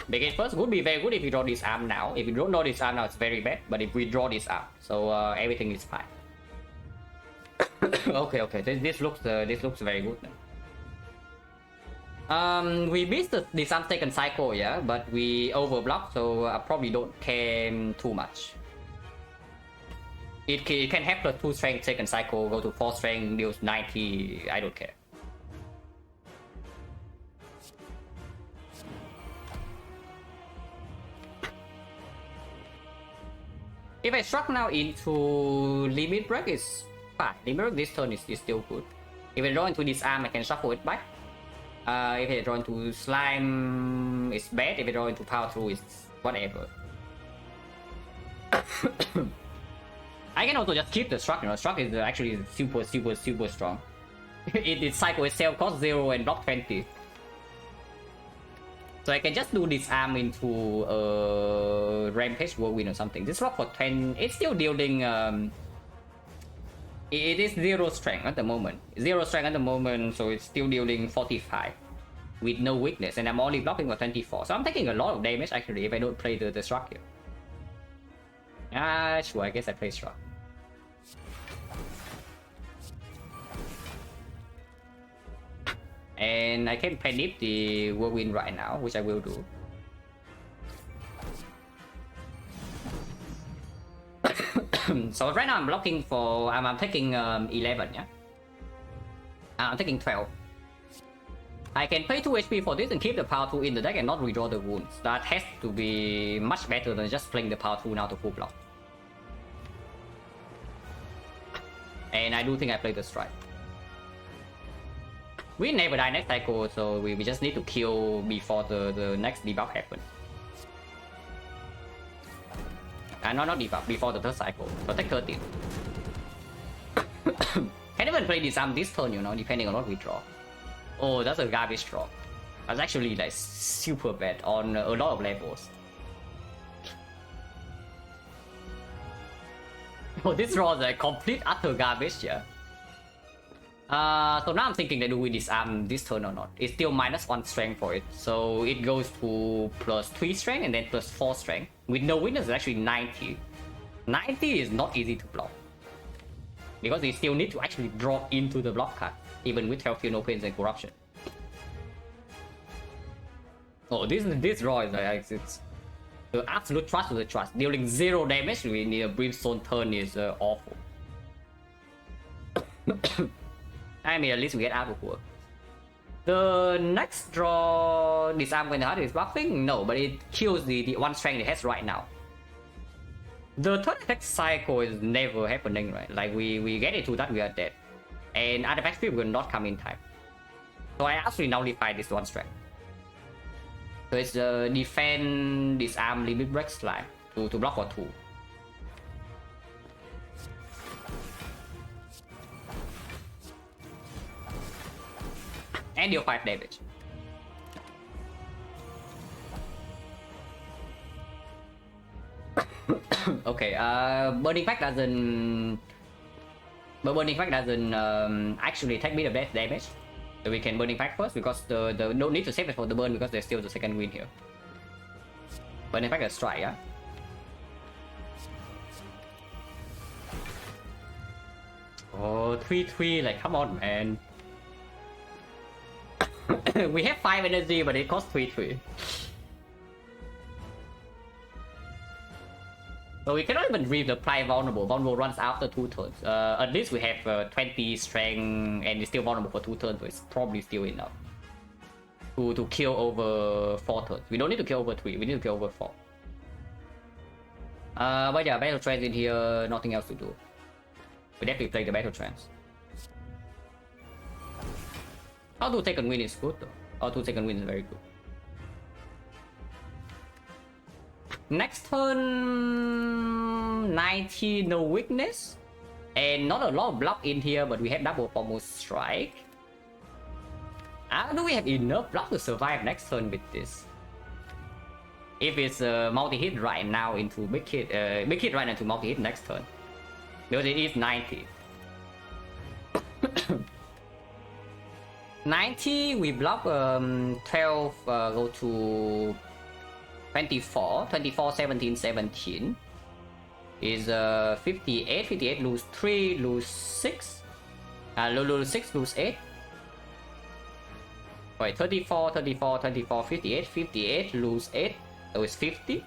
[SPEAKER 1] Begin first would be very good if you draw this arm now. If you don't draw this arm now, it's very bad. But if we draw this arm, so everything is fine. okay. This looks very good now. We missed the arm second cycle, yeah, but we overblock, so I probably don't care too much. It can have the 2 strength second cycle, go to 4 strength, deals 90. I don't care. If I struck now into limit break, it's fine. Limit break this turn is still good. If I draw into this arm, I can shuffle it back. If I draw into slime, it's bad. If I draw into power through, it's whatever. I can also just keep the struck. You know, struck is actually super strong. It cycle itself, cost 0 and block 20. So I can just do this arm into Rampage Whirlwind or something. This rock for 10, it's still dealing, it is 0 strength at the moment. 0 strength at the moment, so it's still dealing 45 with no weakness, and I'm only blocking for 24. So I'm taking a lot of damage actually if I don't play the struck here. Sure, I guess I play struck. And I can penip the Whirlwind right now, which I will do. So right now I'm blocking for, I'm taking 11, yeah? I'm taking 12. I can pay 2 HP for this and keep the power 2 in the deck and not redraw the wounds. That has to be much better than just playing the power 2 now to full block. And I do think I played the strike. We never die next cycle, so we just need to kill before the next debuff happens. Not debuff, before the third cycle. So take 13. Can even play this arm this turn, you know, depending on what we draw. Oh, that's a garbage draw. That's actually like super bad on a lot of levels. Oh, this draw is like complete utter garbage, yeah. So now I'm thinking that do we disarm this turn or not. It's still -1 strength for it, so it goes to +3 strength and then +4 strength. With no weakness, it's actually 90. 90 is not easy to block because you still need to actually draw into the block card, even with healthy no pains and corruption. Oh, this draw is like it's the absolute trust of the trust. Dealing 0 damage in a Brimstone turn is awful. I mean, at least we get out of work. The next draw, disarm when the heart is buffing? No, but it kills the 1 strength it has right now. The third attack cycle is never happening, right? Like we get into that, we are dead. And artifact speed will not come in time. So I actually nullify this 1 strength. So it's defend, disarm, limit break, slime to block for 2. And deal 5 damage. Okay, Burning Pact doesn't actually take me the best damage. So we can Burning Pact first because the no need to save it for the burn because there's still the second win here. Burning Pact is strike, yeah. Oh, 3/3, like come on, man. We have 5 energy, but it costs 3/3. So we cannot even reply vulnerable. Vulnerable runs after 2 turns. At least we have 20 strength and it's still vulnerable for 2 turns, so it's probably still enough to kill over 4 turns. We don't need to kill over 3, we need to kill over 4. But yeah, battle trance in here, nothing else to do. We definitely play the battle trance. Auto second win is good though. Auto second win is very good. Next turn 90 no weakness. And not a lot of block in here, but we have double pommel strike. Do we have enough block to survive next turn with this? If it's multi-hit right now into big hit right now into multi-hit next turn. Because it is 90. 90, we block 12, go to 24, 24, 17, 17. Is 58, 58, lose 3, lose 6. Lose 6, lose 8. Wait, 34, 34, 34, 58, 58, lose 8. So it's 50.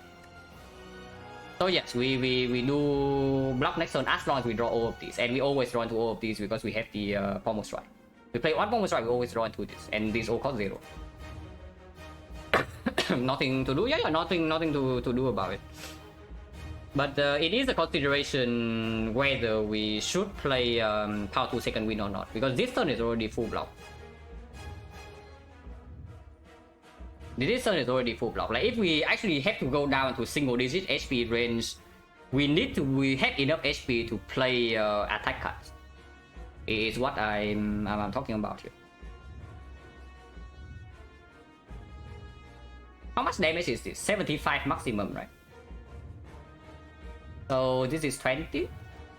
[SPEAKER 1] So yes, we do block next turn as long as we draw all of these. And we always draw into all of these because we have the pommel strike. We play one pommel strike, we always draw into this. And these all cost 0. Nothing to do, yeah, nothing to do about it. But it is a consideration whether we should play power 2 second win or not. Because this turn is already full block. This turn is already full block. Like if we actually have to go down to single digit HP range, we have enough HP to play attack cards. Is what I'm talking about here. How much damage is this? 75 maximum, right? So this is 20,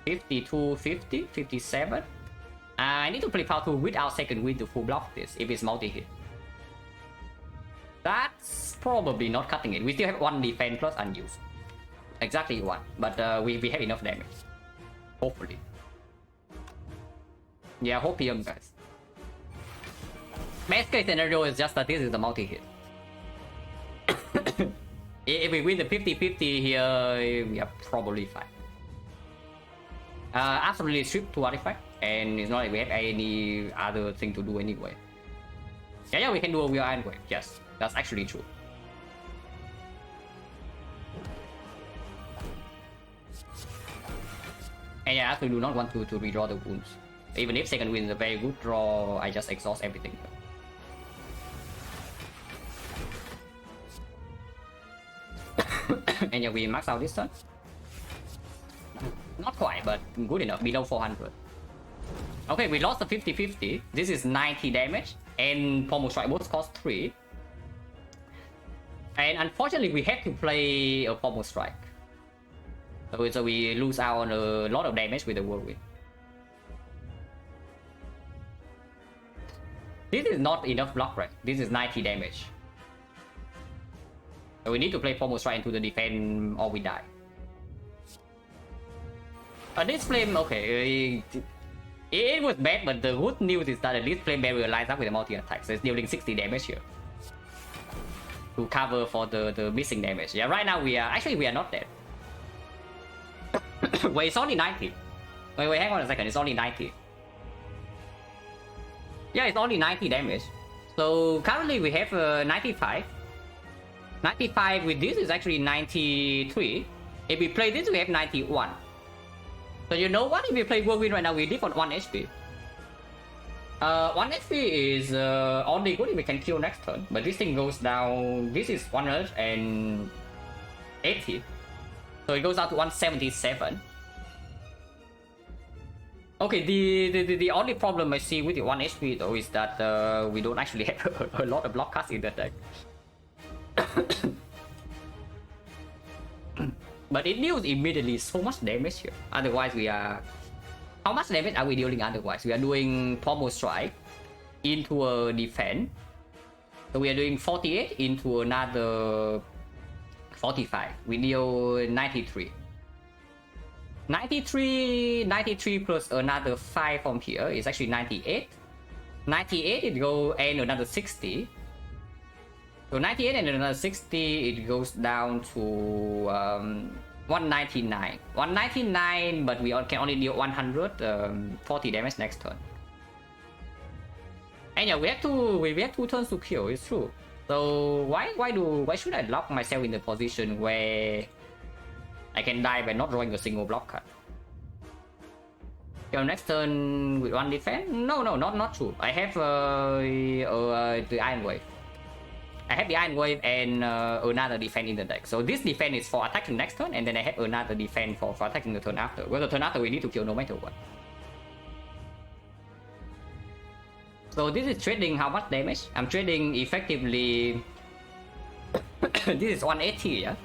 [SPEAKER 1] 52, 50, 57. I need to play power 2 without second wind to full block this if it's multi-hit. That's probably not cutting it. We still have 1 defense plus unused. Exactly 1. But we have enough damage. Hopefully. Yeah, hopium guys. Best case scenario is just that this is the multi-hit. If we win the 50-50 here, we are probably fine. Absolutely strip to artifact, and it's not like we have any other thing to do anyway. Yeah, we can do a wheel iron wave. Yes, that's actually true. And yeah, I actually do not want to redraw the wounds. Even if second win is a very good draw, I just exhaust everything. And yeah, we max out this turn. Not quite, but good enough, below 400. Okay, we lost the 50-50. This is 90 damage, and pommel strike both cost 3. And unfortunately, we have to play a pommel strike. So we lose out on a lot of damage with the whirlwind. This is not enough block, right? This is 90 damage. So we need to play pommel strike into the defense or we die. This flame, okay, it was bad, but the good news is that at least flame barrier lines up with a multi-attack, so it's dealing 60 damage here. To cover for the missing damage. Yeah, right now we are not dead. Wait, it's only 90. Wait, hang on a second, it's only 90. Yeah, it's only 90 damage. So currently we have 95. 95 with this is actually 93. If we play this, we have 91. So you know what? If we play whirlwind right now, we live on 1 HP. 1 HP is only good if we can kill next turn. But this thing goes down. This is 180. So it goes down to 177. Okay, the only problem I see with the 1 HP though is that we don't actually have a lot of block cards in the deck. But it deals immediately so much damage here. Otherwise we are... How much damage are we dealing otherwise? We are doing pommel strike into a defense. So we are doing 48 into another 45. We deal 93. 93 plus another 5 from here is actually 98. 98 it go and another 60. So 98 and another 60, it goes down to 199. 199, but we can only deal 140 damage next turn. And yeah, we have 2 turns to kill. It's true. So why should I lock myself in the position where I can die by not drawing a single block card. Your next turn with one defense? No, not true. I have the Iron Wave. I have the Iron Wave and another defense in the deck. So this defense is for attacking next turn, and then I have another defense for attacking the turn after. Well, the turn after we need to kill no matter what. So this is trading how much damage? I'm trading effectively. This is 180, yeah?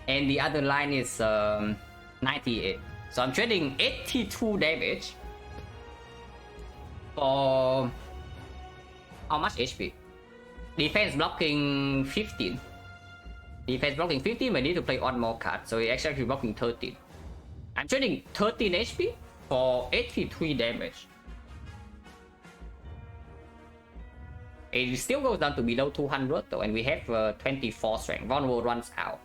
[SPEAKER 1] And the other line is 98. So I'm trading 82 damage for how much HP? Defense blocking 15. Defense blocking 15, I need to play one more card. So it's actually blocking 13. I'm trading 13 HP for 83 damage. It still goes down to below 200 though, and we have 24 strength. Vulnerable runs out.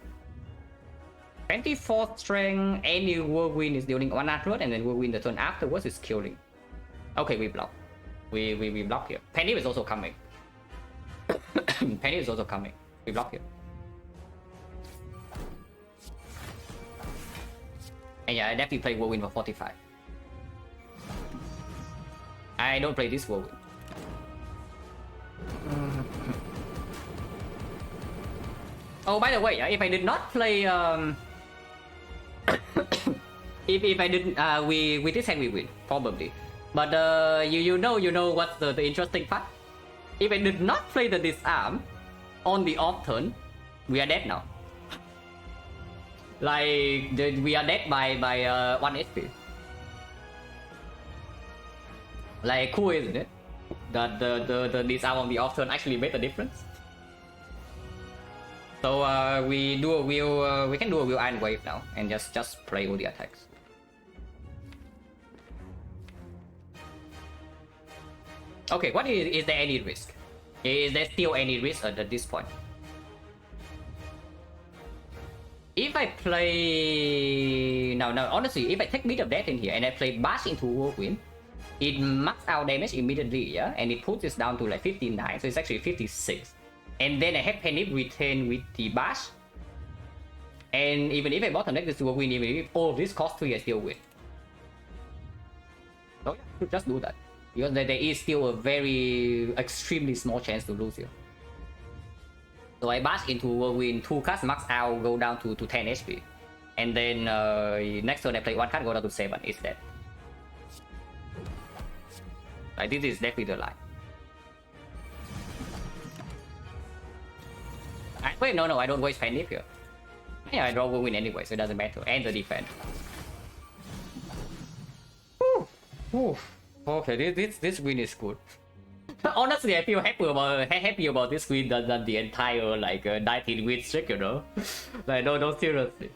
[SPEAKER 1] 24 strength, any whirlwind is dealing 100, and then whirlwind the turn afterwards is killing. Okay, we block. We block here. Penny is also coming. Penny is also coming. We block here. And yeah, I definitely play whirlwind for 45. I don't play this whirlwind. Oh, by the way, if I did not play if I didn't with this hand we win probably, but you know what's the interesting part? If I did not play the disarm on the off turn, we are dead now. Like we are dead by 1 HP. Like cool, isn't it? That the disarm on the off turn actually made a difference. So we do a wheel. We can do a wheel Iron Wave now and just play all the attacks. Okay, what is there any risk? Is there still any risk at this point? If I play now, honestly, if I take Beat of Death in here and I play Bash into Whirlwind, it max out damage immediately, yeah, and it puts this down to like 59, so it's actually 56. And then I have Panic retain with the Bash. And even if I bottom deck this Whirlwind, even if all of this cost 3, I still win. So yeah, just do that. Because there is still a very extremely small chance to lose here. So I Bash into Whirlwind, 2 cards max out, go down to 10 HP. And then next turn I play 1 card, go down to 7, it's dead. Like, this is definitely the line. Wait, no, I don't waste Panic here. Yeah, I draw Whirlwind anyway, so it doesn't matter. And the defense. Whew. Okay, this win is good. Honestly, I feel happy about this win than the entire like 19 win streak, you know. Like no, seriously,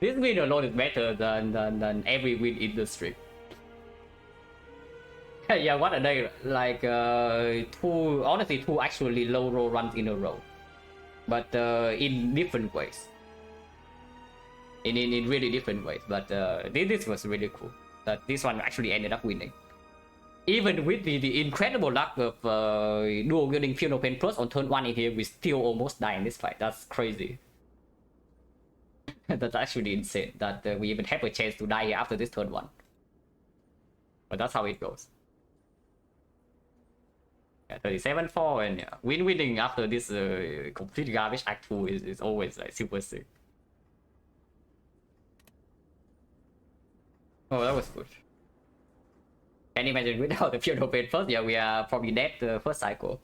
[SPEAKER 1] this win alone is better than every win in the streak. Yeah, what a day! Like two actually low roll runs in a row, but in different ways. In really different ways. But this was really cool. That this one actually ended up winning. Even with the incredible luck of dual wielding Feel No Pain Plus on turn 1 in here, we still almost die in this fight. That's crazy. That's actually insane that we even have a chance to die here after this turn 1. But that's how it goes. Yeah, 37-4, and yeah, winning after this complete garbage act 2 is always like super sick. Oh, that was good. Can you imagine without the Feel No Pain Plus? Yeah, we are probably dead the first cycle.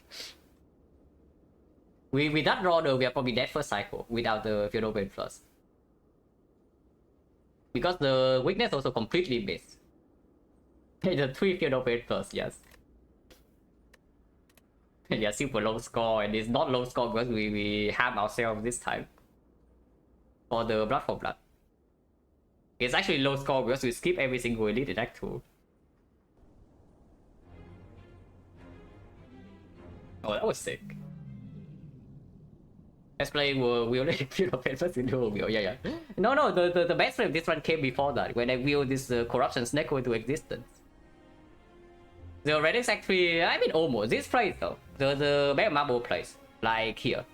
[SPEAKER 1] With that draw though, we are probably dead first cycle without the Feel No Pain Plus. Because the weakness also completely missed. The 3 Feel No Pain Plus, yes. Yeah, super low score, and it's not low score because we harm ourselves this time. For the Blood for Blood. It's actually low score because we skip every single elite attack tool. Oh, that was sick. Let's play wielding Feel No Pain Plus into wheel. Yeah. No, the best frame of this one came before that, when I wield this Corruption Snake into existence. The Redix actually, I mean almost, this place though. The Bear Marble place, like here.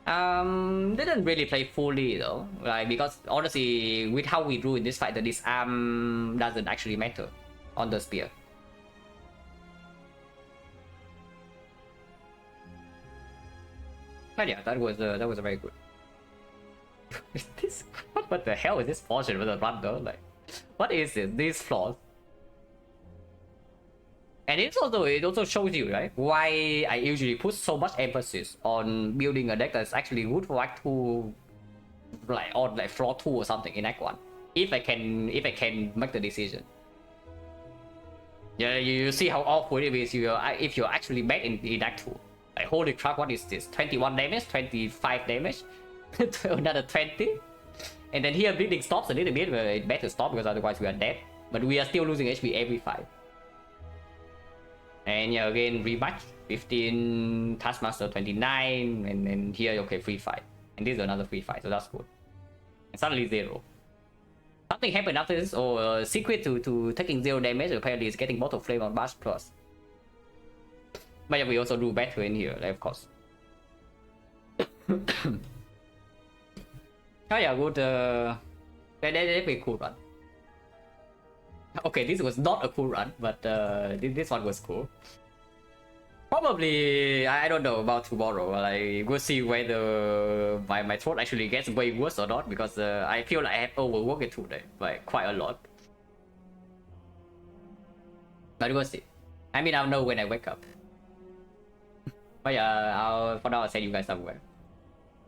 [SPEAKER 1] Didn't really play fully though, like because honestly, with how we drew in this fight, the disarm doesn't actually matter on the spear. But yeah, that was very good. Is this what the hell is this portion with the run though? Like, what is it? These flaws. And it also shows you, right, why I usually put so much emphasis on building a deck that's actually good for Act 2, like on like floor 2 or something in Act 1. If I can make the decision. Yeah, you see how awful it is if you're actually bad in Act 2. Like, holy crap, what is this? 21 damage, 25 damage, another 20. And then here bleeding stops a little bit, but it better stop because otherwise we are dead. But we are still losing HP every fight. And yeah, again, rematch 15, Taskmaster 29, and then here, okay, free fight. And this is another free fight, so that's good. And suddenly 0. Something happened after this, or secret to taking 0 damage apparently is getting Bottle Flame on Bash Plus. But yeah, we also do better in here, like, of course. Oh yeah, good, that'd be a cool run. Okay, this was not a cool run, but this one was cool. Probably, I don't know about tomorrow. Like, we'll see whether my throat actually gets way worse or not, because I feel like I have overworked it today, like quite a lot. But we'll see. I mean, I'll know when I wake up. But yeah, for now I'll send you guys somewhere.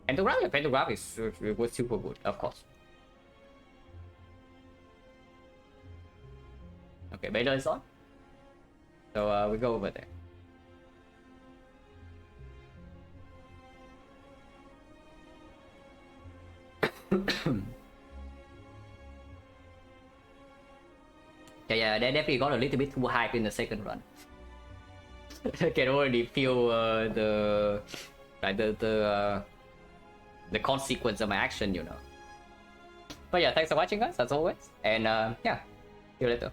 [SPEAKER 1] Pentagram was super good, of course. Okay, beta is on. So we go over there. Yeah, they definitely got a little bit too hype in the second run. I can already feel the consequence of my action, you know. But yeah, thanks for watching, guys, as always, and yeah, see you later.